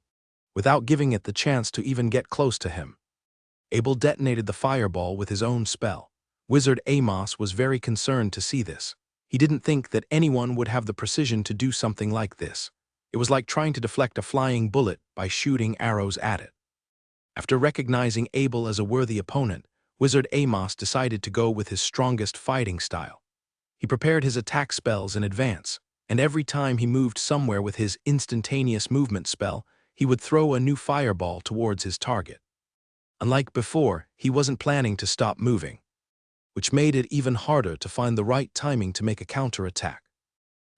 without giving it the chance to even get close to him, Abel detonated the fireball with his own spell. Wizard Amos was very concerned to see this. He didn't think that anyone would have the precision to do something like this. It was like trying to deflect a flying bullet by shooting arrows at it. After recognizing Abel as a worthy opponent, Wizard Amos decided to go with his strongest fighting style. He prepared his attack spells in advance, and every time he moved somewhere with his instantaneous movement spell, he would throw a new fireball towards his target. Unlike before, he wasn't planning to stop moving, which made it even harder to find the right timing to make a counterattack.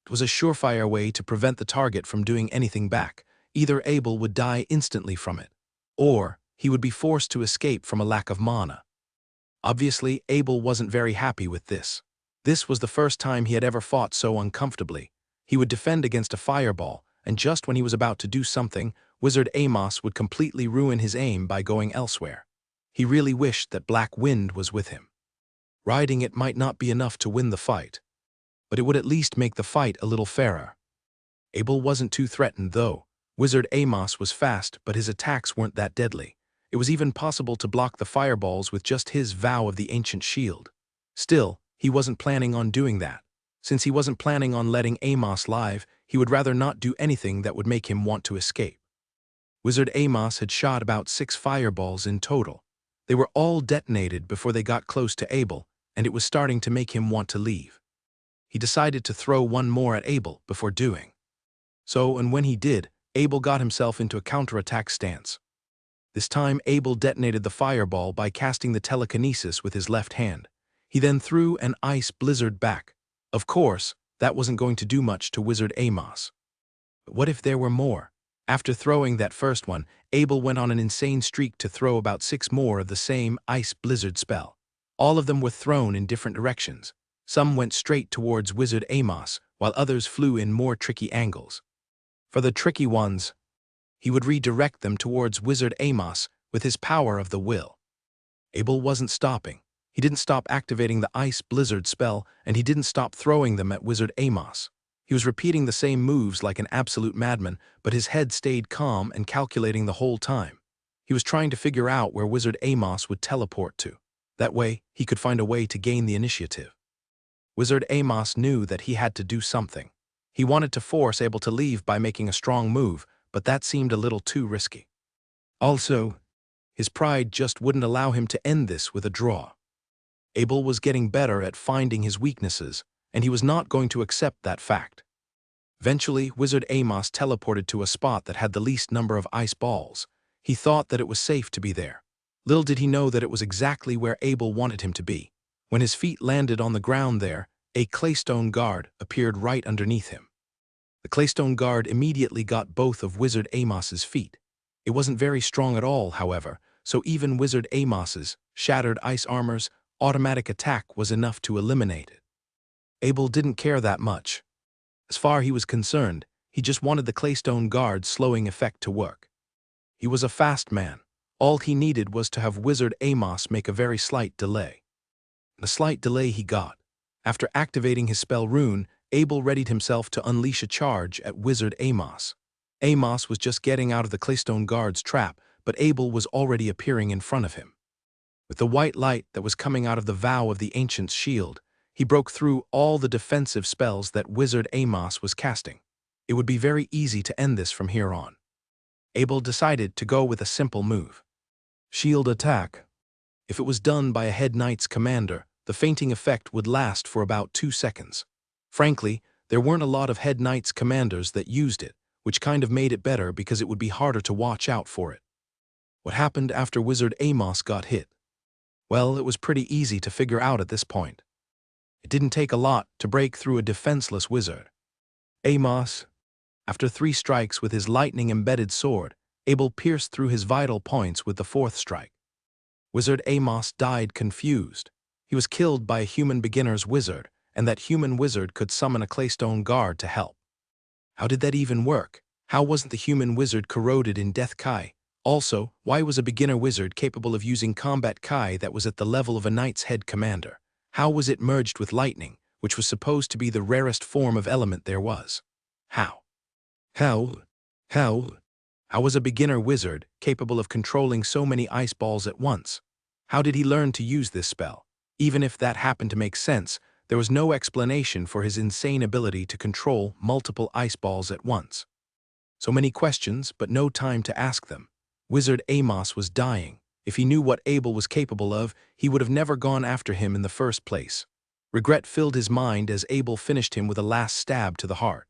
It was a surefire way to prevent the target from doing anything back. Either Abel would die instantly from it, or he would be forced to escape from a lack of mana. Obviously, Abel wasn't very happy with this. This was the first time he had ever fought so uncomfortably. He would defend against a fireball, and just when he was about to do something, Wizard Amos would completely ruin his aim by going elsewhere. He really wished that Black Wind was with him. Riding it might not be enough to win the fight, but it would at least make the fight a little fairer. Abel wasn't too threatened, though. Wizard Amos was fast, but his attacks weren't that deadly. It was even possible to block the fireballs with just his vow of the ancient shield. Still, he wasn't planning on doing that. Since he wasn't planning on letting Amos live, he would rather not do anything that would make him want to escape. Wizard Amos had shot about 6 fireballs in total. They were all detonated before they got close to Abel, and it was starting to make him want to leave. He decided to throw one more at Abel before doing so, and when he did, Abel got himself into a counterattack stance. This time, Abel detonated the fireball by casting the telekinesis with his left hand. He then threw an ice blizzard back. Of course, that wasn't going to do much to Wizard Amos. But what if there were more? After throwing that first one, Abel went on an insane streak to throw about 6 more of the same ice blizzard spell. All of them were thrown in different directions. Some went straight towards Wizard Amos, while others flew in more tricky angles. For the tricky ones, he would redirect them towards Wizard Amos with his power of the will. Abel wasn't stopping. He didn't stop activating the ice blizzard spell, and he didn't stop throwing them at Wizard Amos. He was repeating the same moves like an absolute madman, but his head stayed calm and calculating the whole time. He was trying to figure out where Wizard Amos would teleport to. That way, he could find a way to gain the initiative. Wizard Amos knew that he had to do something. He wanted to force Abel to leave by making a strong move, but that seemed a little too risky. Also, his pride just wouldn't allow him to end this with a draw. Abel was getting better at finding his weaknesses, and he was not going to accept that fact. Eventually, Wizard Amos teleported to a spot that had the least number of ice balls. He thought that it was safe to be there. Little did he know that it was exactly where Abel wanted him to be. When his feet landed on the ground there, a claystone guard appeared right underneath him. The claystone guard immediately got both of Wizard Amos's feet. It wasn't very strong at all, however, so even Wizard Amos's shattered ice armor's automatic attack was enough to eliminate it. Abel didn't care that much. As far as he was concerned, he just wanted the claystone guard's slowing effect to work. He was a fast man. All he needed was to have Wizard Amos make a very slight delay. The slight delay he got. After activating his spell rune, Abel readied himself to unleash a charge at Wizard Amos. Amos was just getting out of the claystone guard's trap, but Abel was already appearing in front of him. With the white light that was coming out of the vow of the ancient's shield, he broke through all the defensive spells that Wizard Amos was casting. It would be very easy to end this from here on. Abel decided to go with a simple move. Shield attack. If it was done by a head knight's commander, the fainting effect would last for about 2 seconds. Frankly, there weren't a lot of head knight's commanders that used it, which kind of made it better because it would be harder to watch out for it. What happened after Wizard Amos got hit? Well, it was pretty easy to figure out at this point. It didn't take a lot to break through a defenseless wizard. Amos, after 3 strikes with his lightning-embedded sword, Abel pierced through his vital points with the 4th strike. Wizard Amos died confused. He was killed by a human beginner's wizard, and that human wizard could summon a claystone guard to help. How did that even work? How wasn't the human wizard corroded in Death Kai? Also, why was a beginner wizard capable of using combat Kai that was at the level of a knight's head commander? How was it merged with lightning, which was supposed to be the rarest form of element there was? How was a beginner wizard capable of controlling so many ice balls at once? How did he learn to use this spell? Even if that happened to make sense, there was no explanation for his insane ability to control multiple ice balls at once. So many questions, but no time to ask them. Wizard Amos was dying. If he knew what Abel was capable of, he would have never gone after him in the first place. Regret filled his mind as Abel finished him with a last stab to the heart.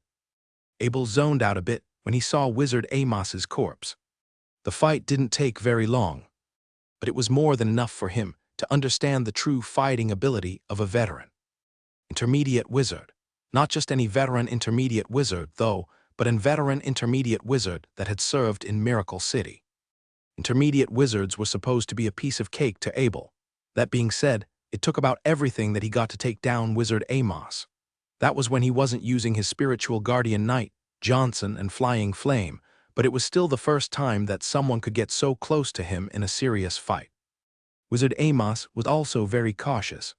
Abel zoned out a bit when he saw Wizard Amos's corpse. The fight didn't take very long, but it was more than enough for him to understand the true fighting ability of a veteran. Intermediate wizard. Not just any veteran intermediate wizard, though, but a veteran intermediate wizard that had served in Miracle City. Intermediate wizards were supposed to be a piece of cake to Abel. That being said, it took about everything that he got to take down Wizard Amos. That was when he wasn't using his spiritual guardian knight, Johnson, and Flying Flame, but it was still the first time that someone could get so close to him in a serious fight. Wizard Amos was also very cautious.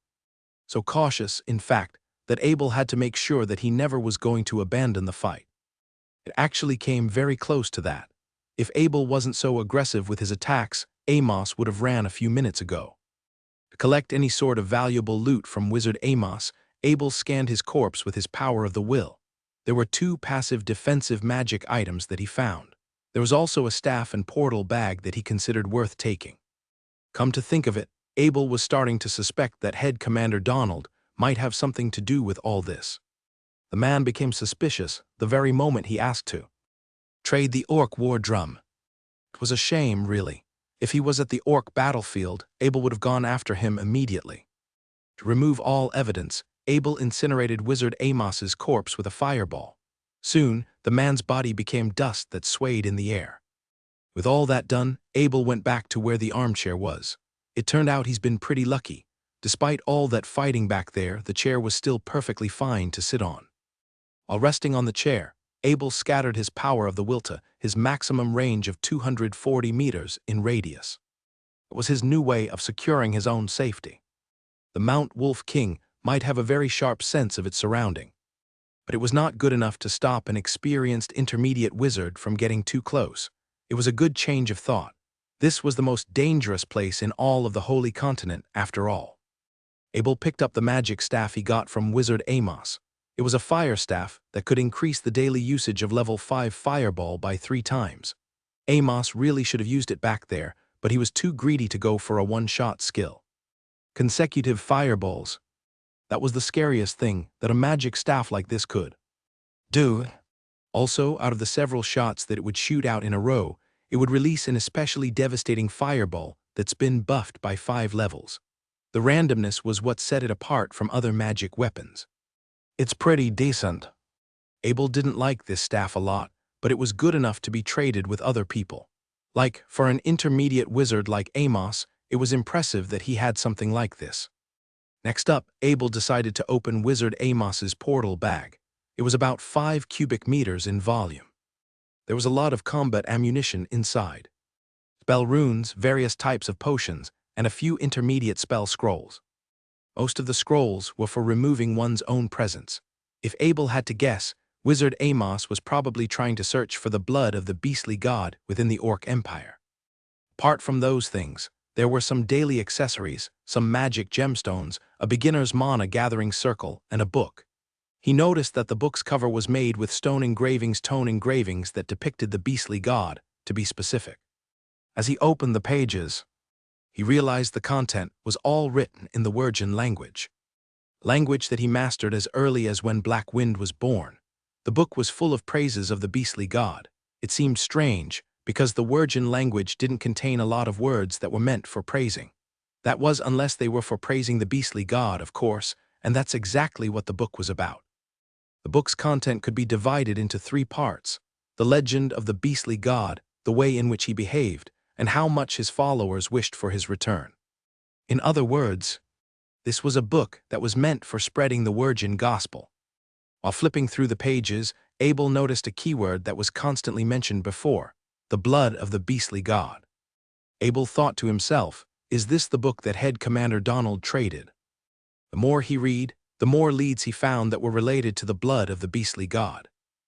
So cautious, in fact, that Abel had to make sure that he never was going to abandon the fight. It actually came very close to that. If Abel wasn't so aggressive with his attacks, Amos would have ran a few minutes ago. To collect any sort of valuable loot from Wizard Amos, Abel scanned his corpse with his power of the will. There were 2 passive defensive magic items that he found. There was also a staff and portal bag that he considered worth taking. Come to think of it, Abel was starting to suspect that Head Commander Donald might have something to do with all this. The man became suspicious the very moment he asked to trade the orc war drum. It was a shame, really. If he was at the orc battlefield, Abel would have gone after him immediately. To remove all evidence, Abel incinerated Wizard Amos's corpse with a fireball. Soon, the man's body became dust that swayed in the air. With all that done, Abel went back to where the armchair was. It turned out he's been pretty lucky. Despite all that fighting back there, the chair was still perfectly fine to sit on. While resting on the chair, Abel scattered his power of the will to his maximum range of 240 meters in radius. It was his new way of securing his own safety. The Mount Wolf King might have a very sharp sense of its surrounding, but it was not good enough to stop an experienced intermediate wizard from getting too close. It was a good change of thought. This was the most dangerous place in all of the Holy Continent, after all. Abel picked up the magic staff he got from Wizard Amos. It was a fire staff that could increase the daily usage of level 5 fireball by 3 times. Amos really should have used it back there, but he was too greedy to go for a one-shot skill. Consecutive fireballs. That was the scariest thing that a magic staff like this could do. Also, out of the several shots that it would shoot out in a row, it would release an especially devastating fireball that's been buffed by 5 levels. The randomness was what set it apart from other magic weapons. It's pretty decent. Abel didn't like this staff a lot, but it was good enough to be traded with other people. Like, for an intermediate wizard like Amos, it was impressive that he had something like this. Next up, Abel decided to open Wizard Amos's portal bag. It was about 5 cubic meters in volume. There was a lot of combat ammunition inside. Spell runes, various types of potions, and a few intermediate spell scrolls. Most of the scrolls were for removing one's own presence. If Abel had to guess, Wizard Amos was probably trying to search for the blood of the beastly god within the Orc Empire. Apart from those things, there were some daily accessories, some magic gemstones, a beginner's mana gathering circle, and a book. He noticed that the book's cover was made with tone engravings that depicted the beastly god, to be specific. As he opened the pages, he realized the content was all written in the Wirgin language. Language that he mastered as early as when Black Wind was born. The book was full of praises of the beastly god. It seemed strange, because the Wirgin language didn't contain a lot of words that were meant for praising. That was unless they were for praising the beastly god, of course, and that's exactly what the book was about. The book's content could be divided into 3 parts: the legend of the beastly god, the way in which he behaved, and how much his followers wished for his return. In other words, this was a book that was meant for spreading the Wirgin gospel. While flipping through the pages, Abel noticed a keyword that was constantly mentioned before: the blood of the beastly god. Abel thought to himself, is this the book that Head Commander Donald traded? The more he read, the more leads he found that were related to the blood of the beastly god.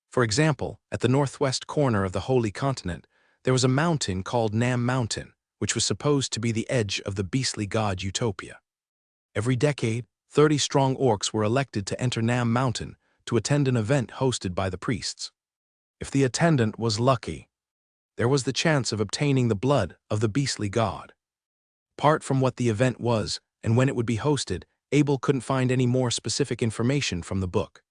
For example, at the northwest corner of the Holy Continent, there was a mountain called Nam Mountain, which was supposed to be the edge of the beastly god Utopia. Every decade, 30 strong orcs were elected to enter Nam Mountain to attend an event hosted by the priests. If the attendant was lucky, there was the chance of obtaining the blood of the beastly god. Apart from what the event was and when it would be hosted, Abel couldn't find any more specific information from the book.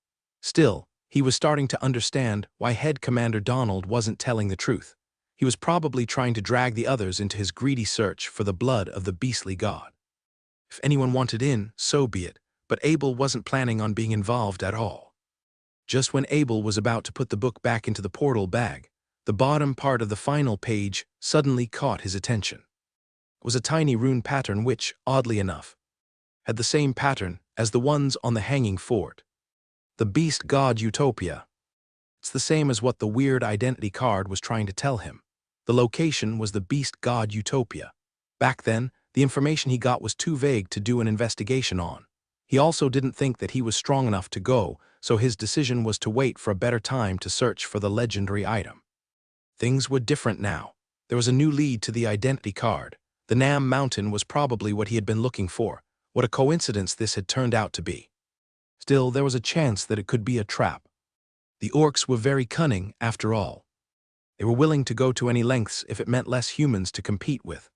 Still, He was starting to understand why Head Commander Donald wasn't telling the truth. He was probably trying to drag the others into his greedy search for the blood of the beastly god. If anyone wanted in, so be it, but Abel wasn't planning on being involved at all. Just when Abel was about to put the book back into the portal bag, the bottom part of the final page suddenly caught his attention. It was a tiny rune pattern which, oddly enough, had the same pattern as the ones on the hanging fort. The beast god Utopia. It's the same as what the weird identity card was trying to tell him. The location was the beast god Utopia. Back then, the information he got was too vague to do an investigation on. He also didn't think that he was strong enough to go, so his decision was to wait for a better time to search for the legendary item. Things were different now. There was a new lead to the identity card. The Nam Mountain was probably what he had been looking for. What a coincidence this had turned out to be. Still, there was a chance that it could be a trap. The orcs were very cunning, after all. They were willing to go to any lengths if it meant less humans to compete with.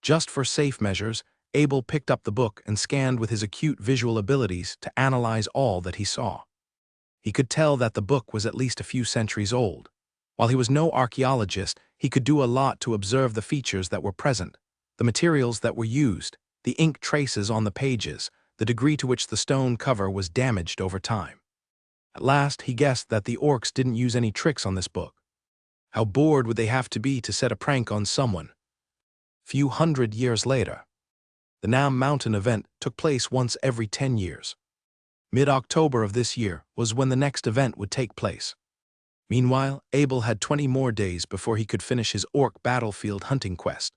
Just for safe measures, Abel picked up the book and scanned with his acute visual abilities to analyze all that he saw. He could tell that the book was at least a few centuries old. While he was no archaeologist, he could do a lot to observe the features that were present, the materials that were used, the ink traces on the pages, the degree to which the stone cover was damaged over time. At last, he guessed that the orcs didn't use any tricks on this book. How bored would they have to be to set a prank on someone? Few hundred years later, the Nam Mountain event took place once every 10 years. Mid-October of this year was when the next event would take place. Meanwhile, Abel had 20 more days before he could finish his orc battlefield hunting quest.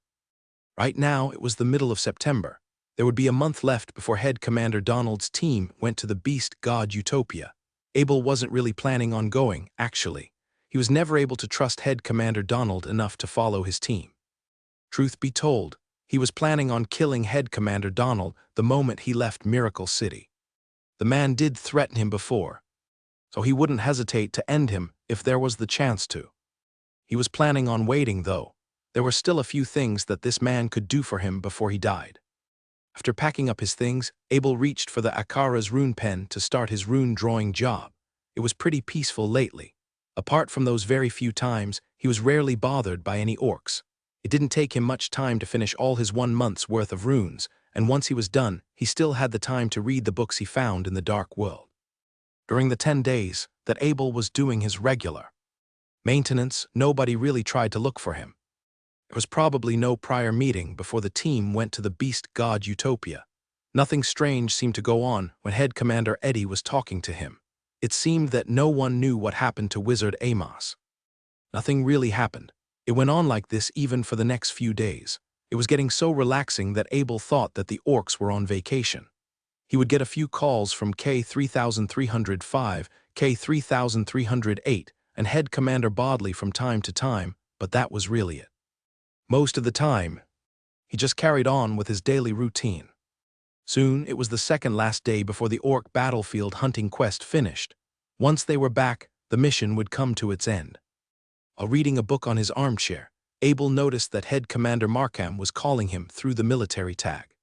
Right now, it was the middle of September. There would be a month left before Head Commander Donald's team went to the beast god Utopia. Abel wasn't really planning on going, actually. He was never able to trust Head Commander Donald enough to follow his team. Truth be told, he was planning on killing Head Commander Donald the moment he left Miracle City. The man did threaten him before, so he wouldn't hesitate to end him if there was the chance to. He was planning on waiting, though. There were still a few things that this man could do for him before he died. After packing up his things, Abel reached for the Akara's rune pen to start his rune drawing job. It was pretty peaceful lately. Apart from those very few times, he was rarely bothered by any orcs. It didn't take him much time to finish all his 1 month's worth of runes, and once he was done, he still had the time to read the books he found in the dark world. During the 10 days that Abel was doing his regular maintenance, nobody really tried to look for him. There was probably no prior meeting before the team went to the beast god Utopia. Nothing strange seemed to go on when Head Commander Eddie was talking to him. It seemed that no one knew what happened to Wizard Amos. Nothing really happened. It went on like this even for the next few days. It was getting so relaxing that Abel thought that the orcs were on vacation. He would get a few calls from K-3305, K-3308, and Head Commander Bodley from time to time, but that was really it. Most of the time, he just carried on with his daily routine. Soon, it was the second last day before the orc battlefield hunting quest finished. Once they were back, the mission would come to its end. While reading a book on his armchair, Abel noticed that Head Commander Markham was calling him through the military tag.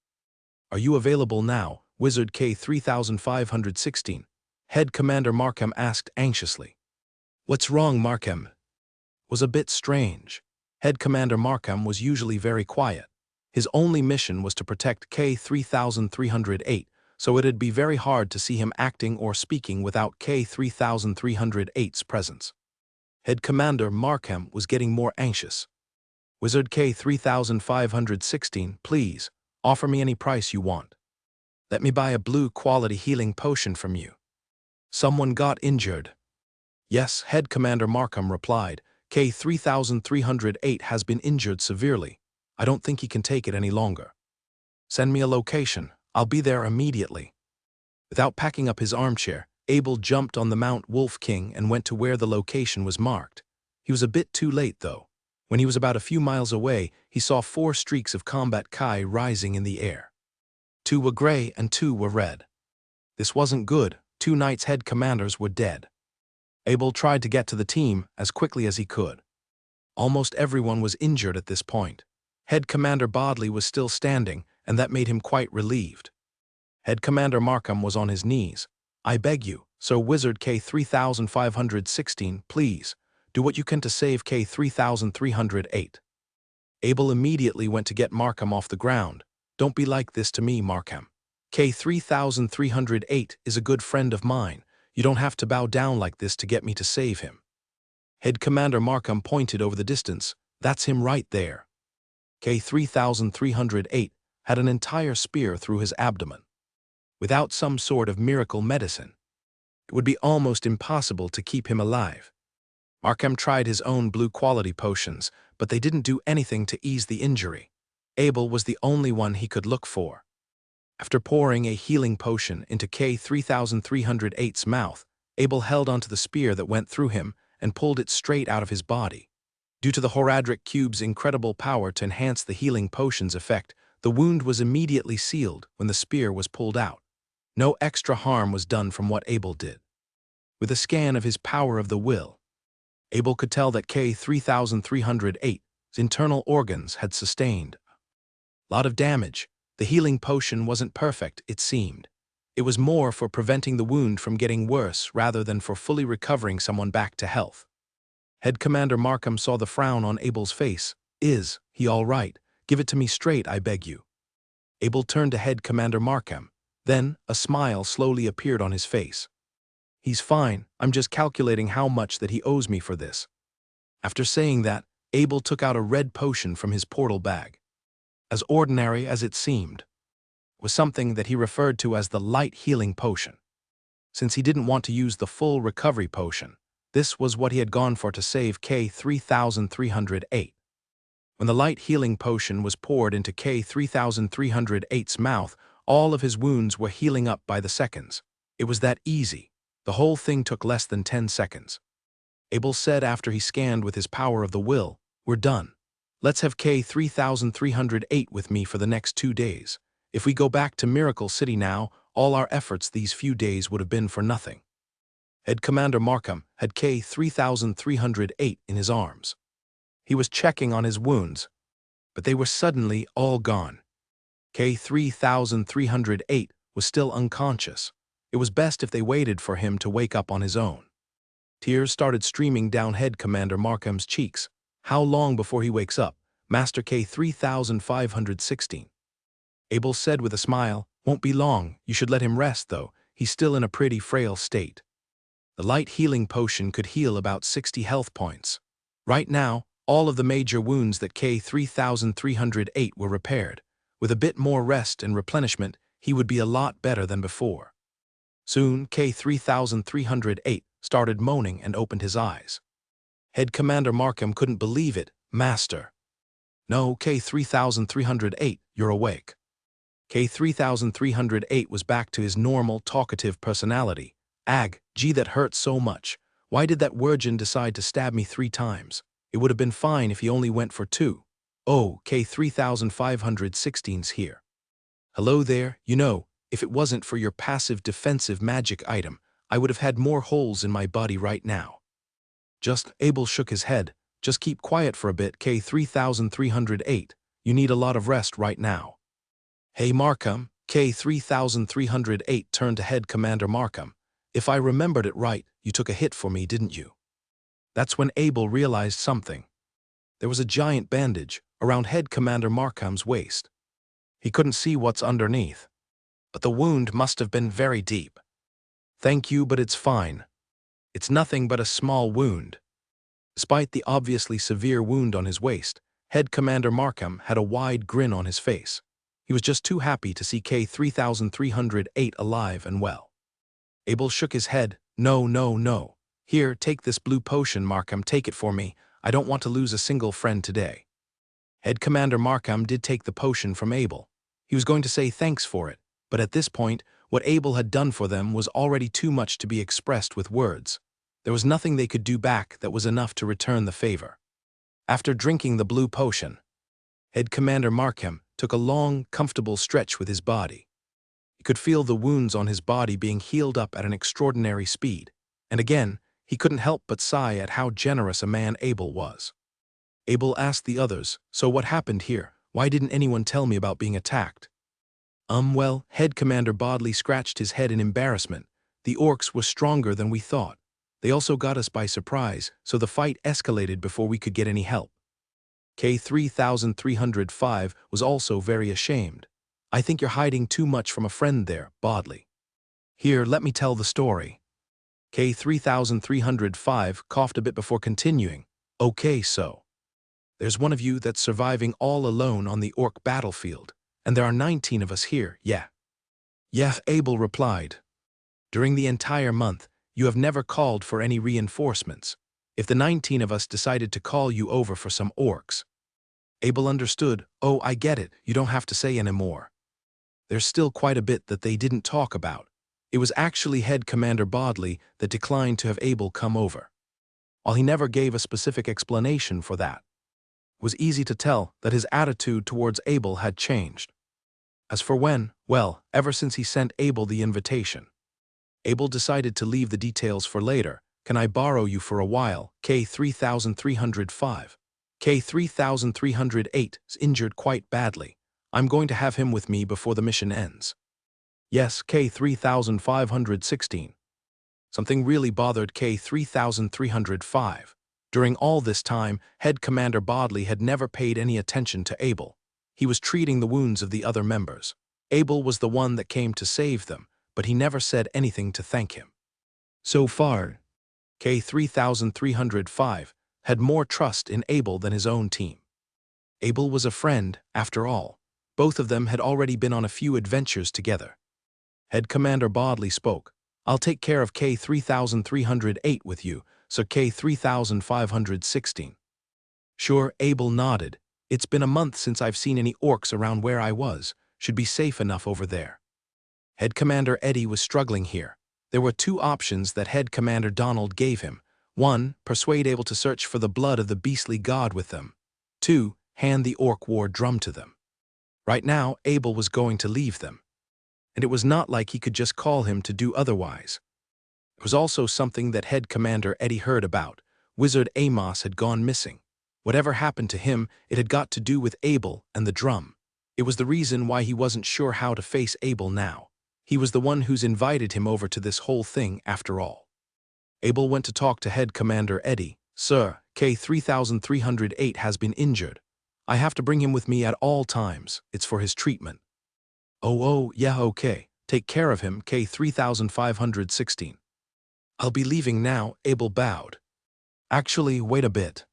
"Are you available now, Wizard K-3516?" Head Commander Markham asked anxiously. "What's wrong, Markham?" It was a bit strange. Head Commander Markham was usually very quiet. His only mission was to protect K-3308, so it'd be very hard to see him acting or speaking without K-3308's presence. Head Commander Markham was getting more anxious. "Wizard K-3516, please, offer me any price you want. Let me buy a blue-quality healing potion from you. Someone got injured." "Yes," Head Commander Markham replied. "K-3308 has been injured severely. I don't think he can take it any longer. Send me a location. I'll be there immediately." Without packing up his armchair, Abel jumped on the Mount Wolf King and went to where the location was marked. He was a bit too late, though. When he was about a few miles away, he saw 4 streaks of combat Kai rising in the air. 2 were gray and 2 were red. This wasn't good. 2 Knights head commanders were dead. Abel tried to get to the team as quickly as he could. Almost everyone was injured at this point. Head Commander Bodley was still standing, and that made him quite relieved. Head Commander Markham was on his knees. I beg you, Sir Wizard K3516, please, do what you can to save K3308. Abel immediately went to get Markham off the ground. Don't be like this to me, Markham. K3308 is a good friend of mine. You don't have to bow down like this to get me to save him. Head Commander Markham pointed over the distance. That's him right there. K3308 had an entire spear through his abdomen. Without some sort of miracle medicine, it would be almost impossible to keep him alive. Markham tried his own blue quality potions, but they didn't do anything to ease the injury. Abel was the only one he could look for. After pouring a healing potion into K3308's mouth, Abel held onto the spear that went through him and pulled it straight out of his body. Due to the Horadric Cube's incredible power to enhance the healing potion's effect, the wound was immediately sealed when the spear was pulled out. No extra harm was done from what Abel did. With a scan of his power of the will, Abel could tell that K3308's internal organs had sustained a lot of damage. The healing potion wasn't perfect, it seemed. It was more for preventing the wound from getting worse rather than for fully recovering someone back to health. Head Commander Markham saw the frown on Abel's face. Is he all right? Give it to me straight, I beg you. Abel turned to Head Commander Markham. Then, a smile slowly appeared on his face. He's fine, I'm just calculating how much that he owes me for this. After saying that, Abel took out a red potion from his portal bag. As ordinary as it seemed, it was something that he referred to as the light healing potion. Since he didn't want to use the full recovery potion, this was what he had gone for to save K3308. When the light healing potion was poured into K3308's mouth, all of his wounds were healing up by the seconds. It was that easy. The whole thing took less than 10 seconds. Abel said after he scanned with his power of the will, "We're done. Let's have K3308 with me for the next 2 days. If we go back to Miracle City now, all our efforts these few days would have been for nothing." Head Commander Markham had K3308 in his arms. He was checking on his wounds, but they were suddenly all gone. K3308 was still unconscious. It was best if they waited for him to wake up on his own. Tears started streaming down Head Commander Markham's cheeks. How long before he wakes up, Master K3516? Abel said with a smile, "Won't be long, you should let him rest though, he's still in a pretty frail state." The light healing potion could heal about 60 health points. Right now, all of the major wounds that K3308 were repaired. With a bit more rest and replenishment, he would be a lot better than before. Soon, K3308 started moaning and opened his eyes. Head Commander Markham couldn't believe it. "Master." "No, K3308, you're awake." K3308 was back to his normal, talkative personality. Gee, that hurt so much. Why did that virgin decide to stab me 3 times? It would have been fine if he only went for 2. Oh, K3516's here. Hello there, you know, if it wasn't for your passive defensive magic item, I would have had more holes in my body right now. Abel shook his head. Just keep quiet for a bit, K3308. You need a lot of rest right now. Hey Markham, K3308 turned to Head Commander Markham. If I remembered it right, you took a hit for me, didn't you? That's when Abel realized something. There was a giant bandage around Head Commander Markham's waist. He couldn't see what's underneath, but the wound must have been very deep. "Thank you, but it's fine. It's nothing but a small wound." Despite the obviously severe wound on his waist, Head Commander Markham had a wide grin on his face. He was just too happy to see K3308 alive and well. Abel shook his head. "No, no, no. Here, take this blue potion, Markham, take it for me. I don't want to lose a single friend today." Head Commander Markham did take the potion from Abel. He was going to say thanks for it, but at this point, what Abel had done for them was already too much to be expressed with words. There was nothing they could do back that was enough to return the favor. After drinking the blue potion, Head Commander Markham took a long, comfortable stretch with his body. He could feel the wounds on his body being healed up at an extraordinary speed, and again, he couldn't help but sigh at how generous a man Abel was. Abel asked the others, "So what happened here? Why didn't anyone tell me about being attacked?" Well, Head Commander Bodley scratched his head in embarrassment. The orcs were stronger than we thought. They also got us by surprise, so the fight escalated before we could get any help. K3305 was also very ashamed. I think you're hiding too much from a friend there, Bodley. Here, let me tell the story. K3305 coughed a bit before continuing. Okay, so. There's one of you that's surviving all alone on the orc battlefield, and there are 19 of us here, yeah. Yeah, Abel replied. During the entire month, you have never called for any reinforcements. If the 19 of us decided to call you over for some orcs. Abel understood. Oh, I get it, you don't have to say anymore. There's still quite a bit that they didn't talk about. It was actually Head Commander Bodley that declined to have Abel come over. While he never gave a specific explanation for that, it was easy to tell that his attitude towards Abel had changed. As for when, well, ever since he sent Abel the invitation. Abel decided to leave the details for later. Can I borrow you for a while? K3305. K3308 is injured quite badly. I'm going to have him with me before the mission ends. Yes, K3516. Something really bothered K3305. During all this time, Head Commander Bodley had never paid any attention to Abel. He was treating the wounds of the other members. Abel was the one that came to save them, but he never said anything to thank him. So far, K3305 had more trust in Abel than his own team. Abel was a friend, after all. Both of them had already been on a few adventures together. Head Commander Bodley spoke. I'll take care of K3308 with you, so K3516. Sure, Abel nodded. It's been a month since I've seen any orcs around where I was. Should be safe enough over there. Head Commander Eddie was struggling here. There were two options that Head Commander Donald gave him. 1. Persuade Abel to search for the blood of the beastly god with them. 2. Hand the orc war drum to them. Right now, Abel was going to leave them. And it was not like he could just call him to do otherwise. It was also something that Head Commander Eddie heard about. Wizard Amos had gone missing. Whatever happened to him, it had got to do with Abel and the drum. It was the reason why he wasn't sure how to face Abel now. He was the one who's invited him over to this whole thing after all. Abel went to talk to Head Commander Eddie. Sir, K3308 has been injured. I have to bring him with me at all times. It's for his treatment. Oh, yeah, okay. Take care of him, K3516. I'll be leaving now, Abel bowed. Actually, wait a bit.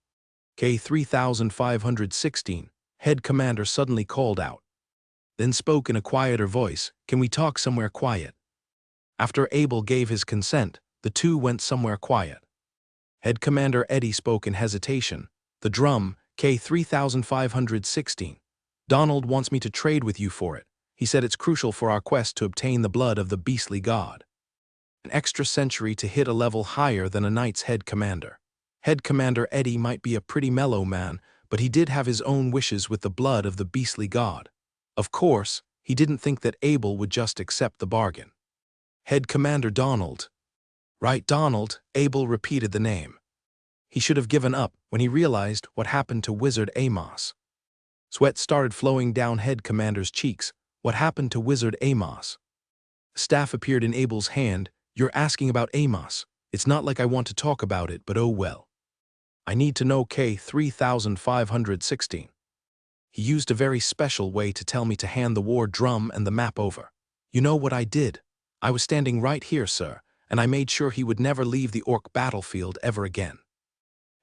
K3516, Head Commander suddenly called out. Then spoke in a quieter voice, can we talk somewhere quiet? After Abel gave his consent, the two went somewhere quiet. Head Commander Eddie spoke in hesitation. The drum, K3516. Donald wants me to trade with you for it. He said it's crucial for our quest to obtain the blood of the beastly god. An extra century to hit a level higher than a knight's head commander. Head Commander Eddie might be a pretty mellow man, but he did have his own wishes with the blood of the beastly god. Of course, he didn't think that Abel would just accept the bargain. Head Commander Donald. Right, Donald, Abel repeated the name. He should have given up when he realized what happened to Wizard Amos. Sweat started flowing down Head Commander's cheeks. What happened to Wizard Amos? A staff appeared in Abel's hand. You're asking about Amos. It's not like I want to talk about it, but oh well. I need to know K3516. He used a very special way to tell me to hand the war drum and the map over. You know what I did? I was standing right here, sir, and I made sure he would never leave the orc battlefield ever again.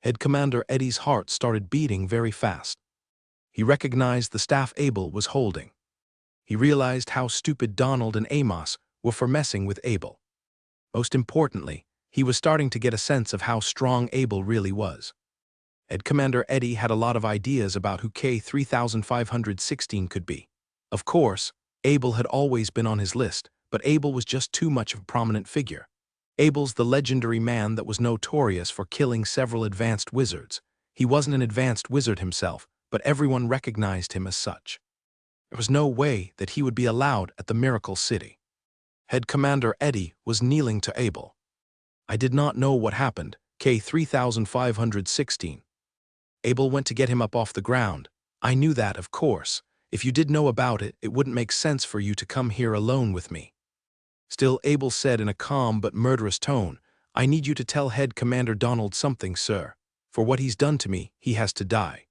Head Commander Eddie's heart started beating very fast. He recognized the staff Abel was holding. He realized how stupid Donald and Amos were for messing with Abel. Most importantly, he was starting to get a sense of how strong Abel really was. Head Commander Eddie had a lot of ideas about who K3516 could be. Of course, Abel had always been on his list, but Abel was just too much of a prominent figure. Abel's the legendary man that was notorious for killing several advanced wizards. He wasn't an advanced wizard himself, but everyone recognized him as such. There was no way that he would be allowed at the Miracle City. Head Commander Eddie was kneeling to Abel. I did not know what happened, K3516. Abel went to get him up off the ground. I knew that, of course. If you did know about it, it wouldn't make sense for you to come here alone with me. Still, Abel said in a calm but murderous tone, "I need you to tell Head Commander Donald something, sir. For what he's done to me, he has to die."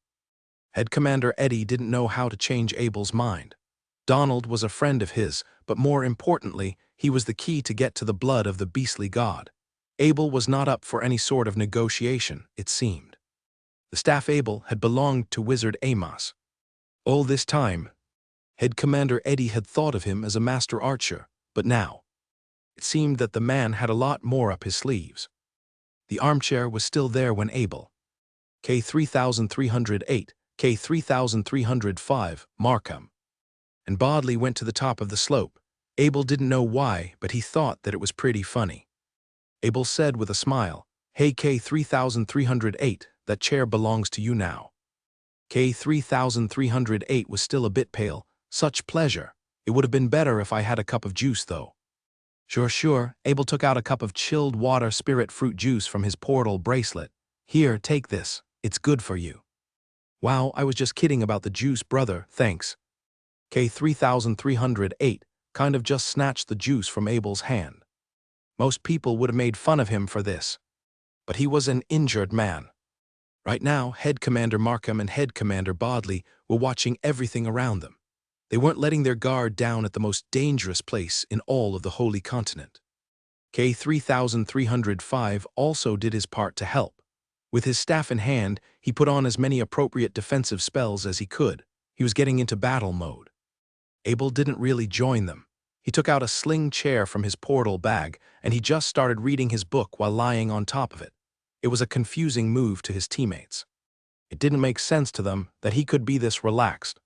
Head Commander Eddie didn't know how to change Abel's mind. Donald was a friend of his, but more importantly, he was the key to get to the blood of the beastly god. Abel was not up for any sort of negotiation, it seemed. The staff Abel had belonged to Wizard Amos. All this time, Head Commander Eddie had thought of him as a master archer, but now, it seemed that the man had a lot more up his sleeves. The armchair was still there when Abel, K3308, K3305, Markham, and Bodley went to the top of the slope. Abel didn't know why, but he thought that it was pretty funny. Abel said with a smile, "Hey K3308, that chair belongs to you now." K3308 was still a bit pale. "Such pleasure. It would have been better if I had a cup of juice, though." Sure. Abel took out a cup of chilled water spirit fruit juice from his portal bracelet. "Here, take this. It's good for you." "Wow, I was just kidding about the juice, brother, thanks." K3308 kind of just snatched the juice from Abel's hand. Most people would have made fun of him for this. But he was an injured man. Right now, Head Commander Markham and Head Commander Bodley were watching everything around them. They weren't letting their guard down at the most dangerous place in all of the Holy Continent. K3305 also did his part to help. With his staff in hand, he put on as many appropriate defensive spells as he could. He was getting into battle mode. Abel didn't really join them. He took out a sling chair from his portal bag, and he just started reading his book while lying on top of it. It was a confusing move to his teammates. It didn't make sense to them that he could be this relaxed.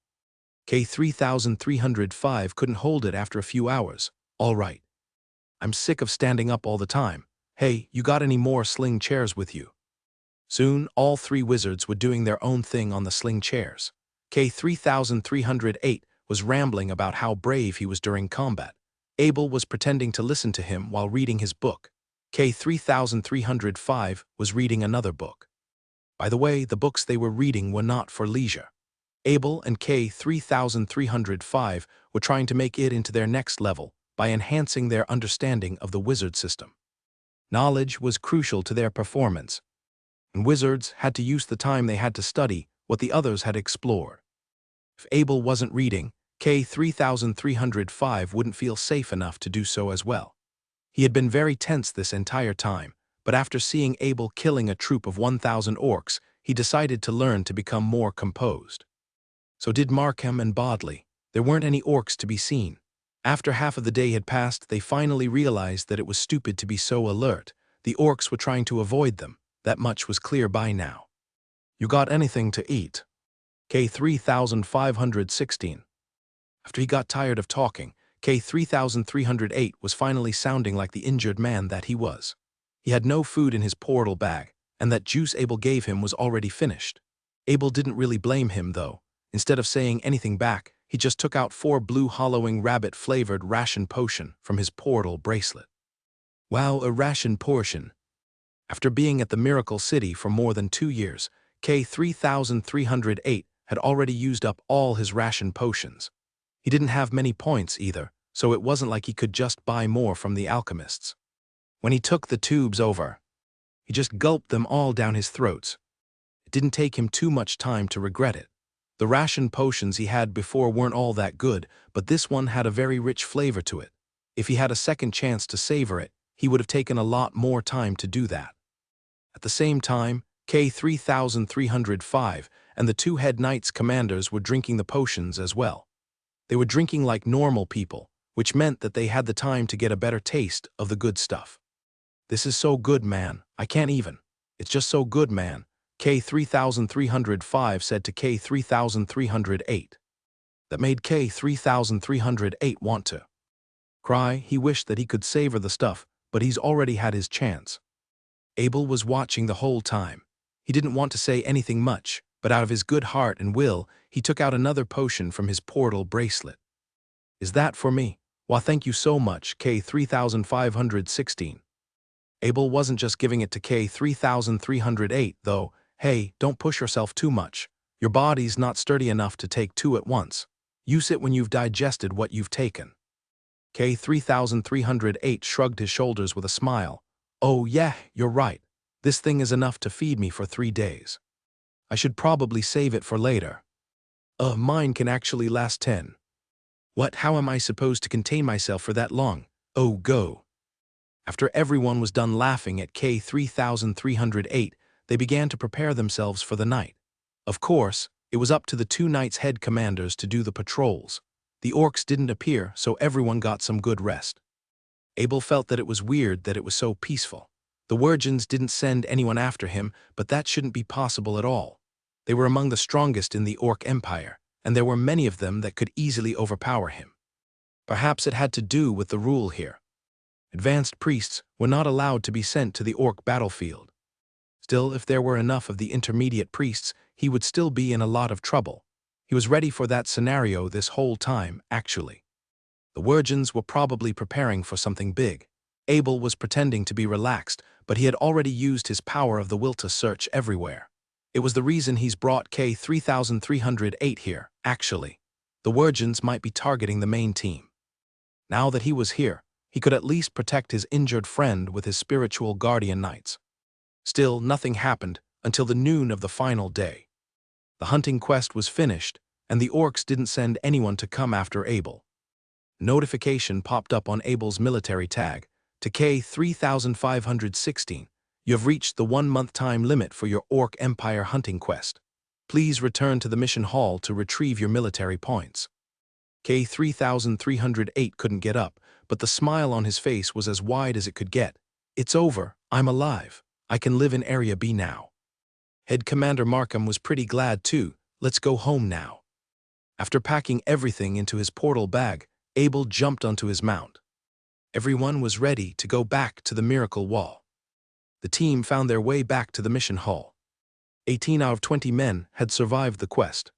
K3305 couldn't hold it after a few hours. "All right. I'm sick of standing up all the time. Hey, you got any more sling chairs with you?" Soon, all three wizards were doing their own thing on the sling chairs. K3308 was rambling about how brave he was during combat. Abel was pretending to listen to him while reading his book. K3305 was reading another book. By the way, the books they were reading were not for leisure. Abel and K3305 were trying to make it into their next level by enhancing their understanding of the wizard system. Knowledge was crucial to their performance, and wizards had to use the time they had to study what the others had explored. If Abel wasn't reading, K3305 wouldn't feel safe enough to do so as well. He had been very tense this entire time, but after seeing Abel killing a troop of 1,000 orcs, he decided to learn to become more composed. So did Markham and Bodley. There weren't any orcs to be seen. After half of the day had passed, they finally realized that it was stupid to be so alert. The orcs were trying to avoid them. That much was clear by now. "You got anything to eat?" K3516. After he got tired of talking, K3308 was finally sounding like the injured man that he was. He had no food in his portal bag, and that juice Abel gave him was already finished. Abel didn't really blame him, though. Instead of saying anything back, he just took out 4 blue hollowing rabbit-flavored ration potion from his portal bracelet. Wow, a ration portion. After being at the Miracle City for more than 2 years, K3308 had already used up all his ration potions. He didn't have many points either, so it wasn't like he could just buy more from the alchemists. When he took the tubes over, he just gulped them all down his throats. It didn't take him too much time to regret it. The ration potions he had before weren't all that good, but this one had a very rich flavor to it. If he had a second chance to savor it, he would have taken a lot more time to do that. At the same time, K3305 and the 2 head knights commanders were drinking the potions as well. They were drinking like normal people, which meant that they had the time to get a better taste of the good stuff. "This is so good, man. I can't even. It's just so good, man," K3305 said to K3308. That made K3308 want to cry. He wished that he could savor the stuff, but he's already had his chance. Abel was watching the whole time. He didn't want to say anything much, but out of his good heart and will, he took out another potion from his portal bracelet. "Is that for me? Why, thank you so much, K3516. Abel wasn't just giving it to K3308, though. "Hey, don't push yourself too much. Your body's not sturdy enough to take 2 at once. Use it when you've digested what you've taken." K3308 shrugged his shoulders with a smile. Oh yeah, you're right. This thing is enough to feed me for 3 days. I should probably save it for later. Mine can actually last 10. What? How am I supposed to contain myself for that long? Oh, go. After everyone was done laughing at K3308, they began to prepare themselves for the night. Of course, it was up to the 2 knights' head commanders to do the patrols. The orcs didn't appear, so everyone got some good rest. Abel felt that it was weird that it was so peaceful. The Wirgins didn't send anyone after him, but that shouldn't be possible at all. They were among the strongest in the Orc Empire, and there were many of them that could easily overpower him. Perhaps it had to do with the rule here. Advanced priests were not allowed to be sent to the Orc battlefield. Still, if there were enough of the intermediate priests, he would still be in a lot of trouble. He was ready for that scenario this whole time, actually. The Wirgins were probably preparing for something big. Abel was pretending to be relaxed, but he had already used his power of the will to search everywhere. It was the reason he's brought K3308 here, actually. The Wirgins might be targeting the main team. Now that he was here, he could at least protect his injured friend with his spiritual guardian knights. Still, nothing happened until the noon of the final day. The hunting quest was finished, and the orcs didn't send anyone to come after Abel. Notification popped up on Abel's military tag. To K3516, you have reached the 1-month time limit for your Orc Empire hunting quest. Please return to the mission hall to retrieve your military points. K3308 couldn't get up, but the smile on his face was as wide as it could get. It's over, I'm alive. I can live in Area B now. Head Commander Markham was pretty glad too. Let's go home now. After packing everything into his portal bag, Abel jumped onto his mount. Everyone was ready to go back to the Miracle Wall. The team found their way back to the mission hall. 18 out of 20 men had survived the quest.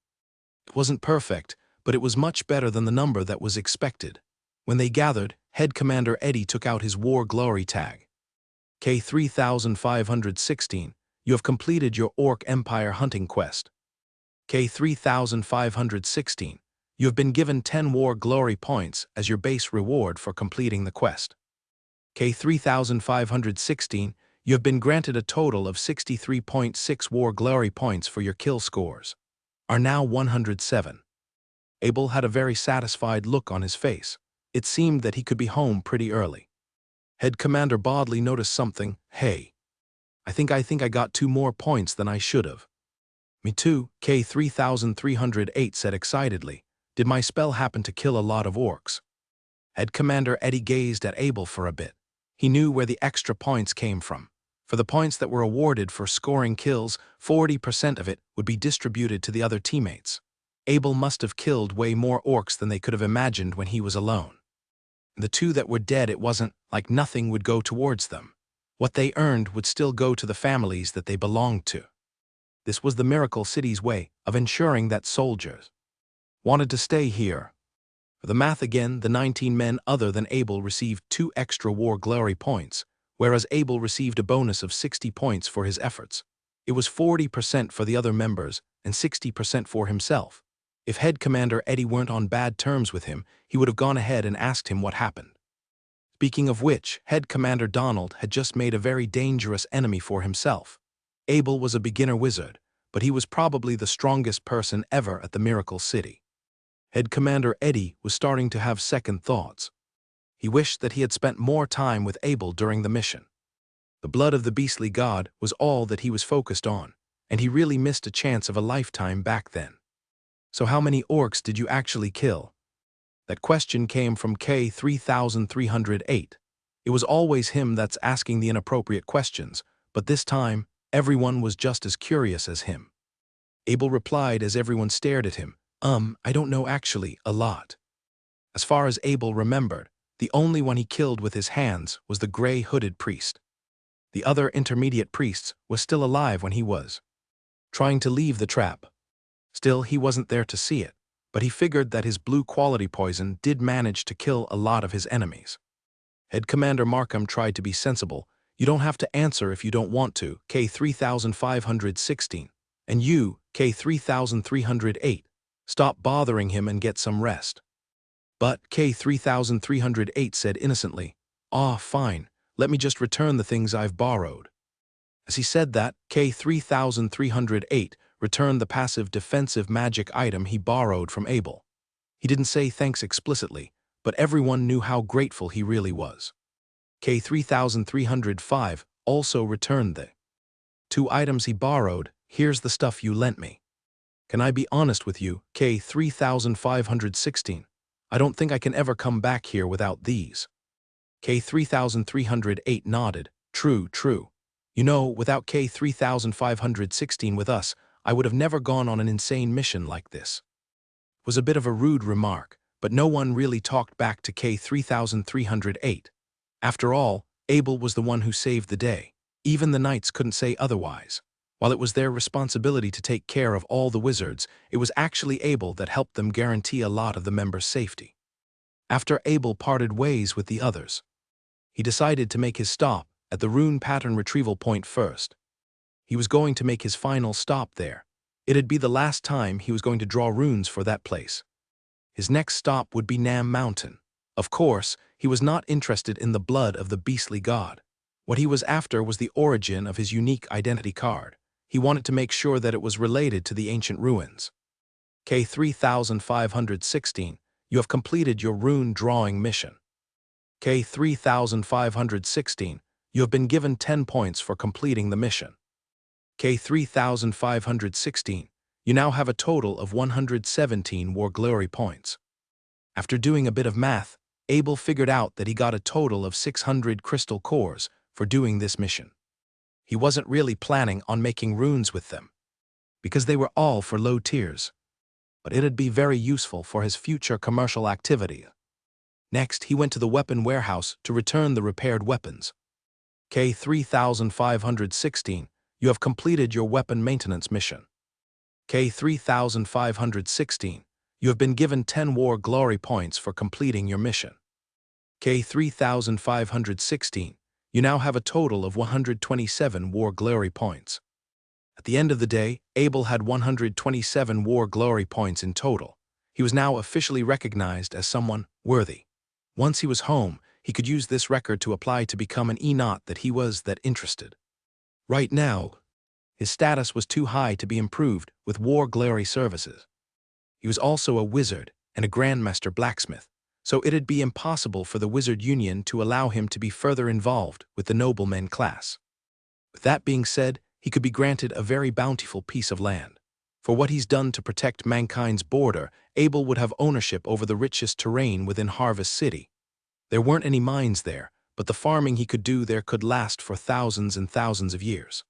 It wasn't perfect, but it was much better than the number that was expected. When they gathered, Head Commander Eddie took out his War Glory tag. K3516, you have completed your Orc Empire hunting quest. K3516, you have been given 10 War Glory points as your base reward for completing the quest. K3516, you have been granted a total of 63.6 War Glory points for your kill scores. Are now 107. Abel had a very satisfied look on his face. It seemed that he could be home pretty early. Head Commander Bodley noticed something. Hey. I think I got 2 more points than I should have. Me too, K3308 said excitedly. Did my spell happen to kill a lot of orcs? Head Commander Eddie gazed at Abel for a bit. He knew where the extra points came from. For the points that were awarded for scoring kills, 40% of it would be distributed to the other teammates. Abel must have killed way more orcs than they could have imagined when he was alone. The 2 that were dead, it wasn't like nothing would go towards them. What they earned would still go to the families that they belonged to. This was the Miracle City's way of ensuring that soldiers wanted to stay here. For the math again, the 19 men other than Abel received 2 extra War Glory points, whereas Abel received a bonus of 60 points for his efforts. It was 40% for the other members and 60% for himself. If Head Commander Eddie weren't on bad terms with him, he would have gone ahead and asked him what happened. Speaking of which, Head Commander Donald had just made a very dangerous enemy for himself. Abel was a beginner wizard, but he was probably the strongest person ever at the Miracle City. Head Commander Eddie was starting to have second thoughts. He wished that he had spent more time with Abel during the mission. The blood of the beastly god was all that he was focused on, and he really missed a chance of a lifetime back then. So how many orcs did you actually kill? That question came from K3308. It was always him that's asking the inappropriate questions, but this time, everyone was just as curious as him. Abel replied as everyone stared at him, I don't know actually, a lot. As far as Abel remembered, the only one he killed with his hands was the gray-hooded priest. The other intermediate priests was still alive when he was trying to leave the trap. Still, he wasn't there to see it, but he figured that his blue quality poison did manage to kill a lot of his enemies. Head Commander Markham tried to be sensible. You don't have to answer if you don't want to, K3516. And you, K3308. Stop bothering him and get some rest. But K3308 said innocently, "Ah, fine, let me just return the things I've borrowed." As he said that, K3308 returned the passive defensive magic item he borrowed from Abel. He didn't say thanks explicitly, but everyone knew how grateful he really was. K3305 also returned the two items he borrowed. "Here's the stuff you lent me. Can I be honest with you, K3516? I don't think I can ever come back here without these." K3308 nodded. "True, true. You know, without K3516 with us, I would have never gone on an insane mission like this." It was a bit of a rude remark, but no one really talked back to K3308. After all, Abel was the one who saved the day. Even the knights couldn't say otherwise. While it was their responsibility to take care of all the wizards, it was actually Abel that helped them guarantee a lot of the members' safety. After Abel parted ways with the others, he decided to make his stop at the rune pattern retrieval point first. He was going to make his final stop there. It'd be the last time he was going to draw runes for that place. His next stop would be Nam Mountain. Of course, he was not interested in the blood of the beastly god. What he was after was the origin of his unique identity card. He wanted to make sure that it was related to the ancient ruins. K3516, you have completed your rune drawing mission. K3516, you have been given 10 points for completing the mission. K3516, you now have a total of 117 War Glory points. After doing a bit of math, Abel figured out that he got a total of 600 crystal cores for doing this mission. He wasn't really planning on making runes with them, because they were all for low tiers, but it'd be very useful for his future commercial activity. Next, he went to the weapon warehouse to return the repaired weapons. K3516, you have completed your weapon maintenance mission. K3516, you have been given 10 War Glory points for completing your mission. K3516, you now have a total of 127 War Glory points. At the end of the day, Abel had 127 War Glory points in total. He was now officially recognized as someone worthy. Once he was home, he could use this record to apply to become an E-Knot that he was that interested. Right now, his status was too high to be improved with War Glory services. He was also a wizard and a Grandmaster blacksmith, so it'd be impossible for the Wizard Union to allow him to be further involved with the nobleman class. With that being said, he could be granted a very bountiful piece of land. For what he's done to protect mankind's border, Abel would have ownership over the richest terrain within Harvest City. There weren't any mines there, but the farming he could do there could last for thousands and thousands of years.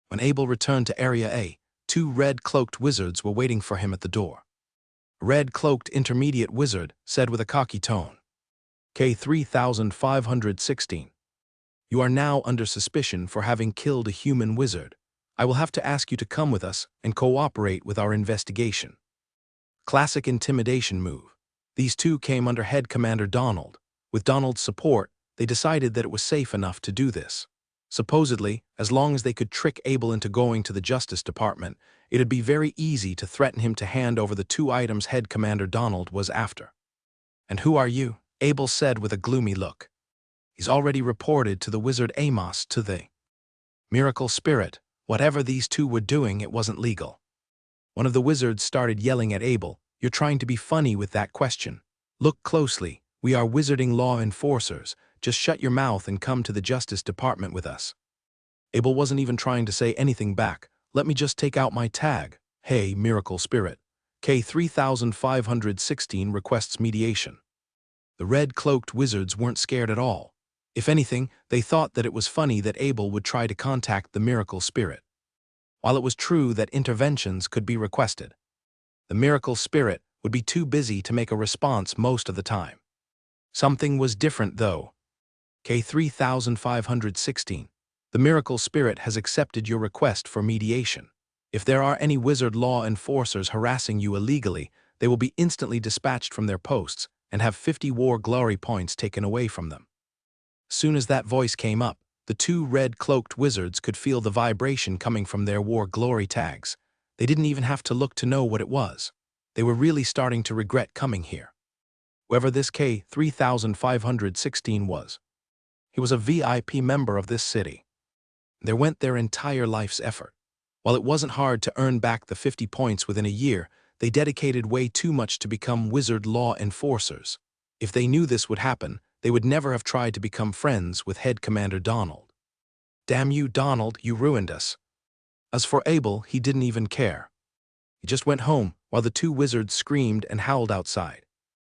When Abel returned to Area A, 2 red-cloaked wizards were waiting for him at the door. A red-cloaked intermediate wizard said with a cocky tone, "K3516. You are now under suspicion for having killed a human wizard. I will have to ask you to come with us and cooperate with our investigation." Classic intimidation move. These two came under Head Commander Donald. With Donald's support, they decided that it was safe enough to do this. Supposedly, as long as they could trick Abel into going to the Justice Department, it'd be very easy to threaten him to hand over the 2 items Head Commander Donald was after. "And who are you?" Abel said with a gloomy look. "He's already reported to the wizard Amos to the Miracle Spirit. Whatever these two were doing, it wasn't legal." One of the wizards started yelling at Abel, "You're trying to be funny with that question. Look closely, we are wizarding law enforcers. Just shut your mouth and come to the Justice Department with us." Abel wasn't even trying to say anything back. "Let me just take out my tag. Hey, Miracle Spirit. K3516 requests mediation." The red-cloaked wizards weren't scared at all. If anything, they thought that it was funny that Abel would try to contact the Miracle Spirit. While it was true that interventions could be requested, the Miracle Spirit would be too busy to make a response most of the time. Something was different, though. K3516. The Miracle Spirit has accepted your request for mediation. If there are any wizard law enforcers harassing you illegally, they will be instantly dispatched from their posts and have 50 War Glory points taken away from them. As soon as that voice came up, the 2 red-cloaked wizards could feel the vibration coming from their War Glory tags. They didn't even have to look to know what it was. They were really starting to regret coming here. whoever this K-3516 was. He was a VIP member of this city. There went their entire life's effort. While it wasn't hard to earn back the 50 points within a year, they dedicated way too much to become wizard law enforcers. If they knew this would happen, they would never have tried to become friends with Head Commander Donald. Damn you, Donald, you ruined us. As for Abel, he didn't even care. He just went home while the two wizards screamed and howled outside.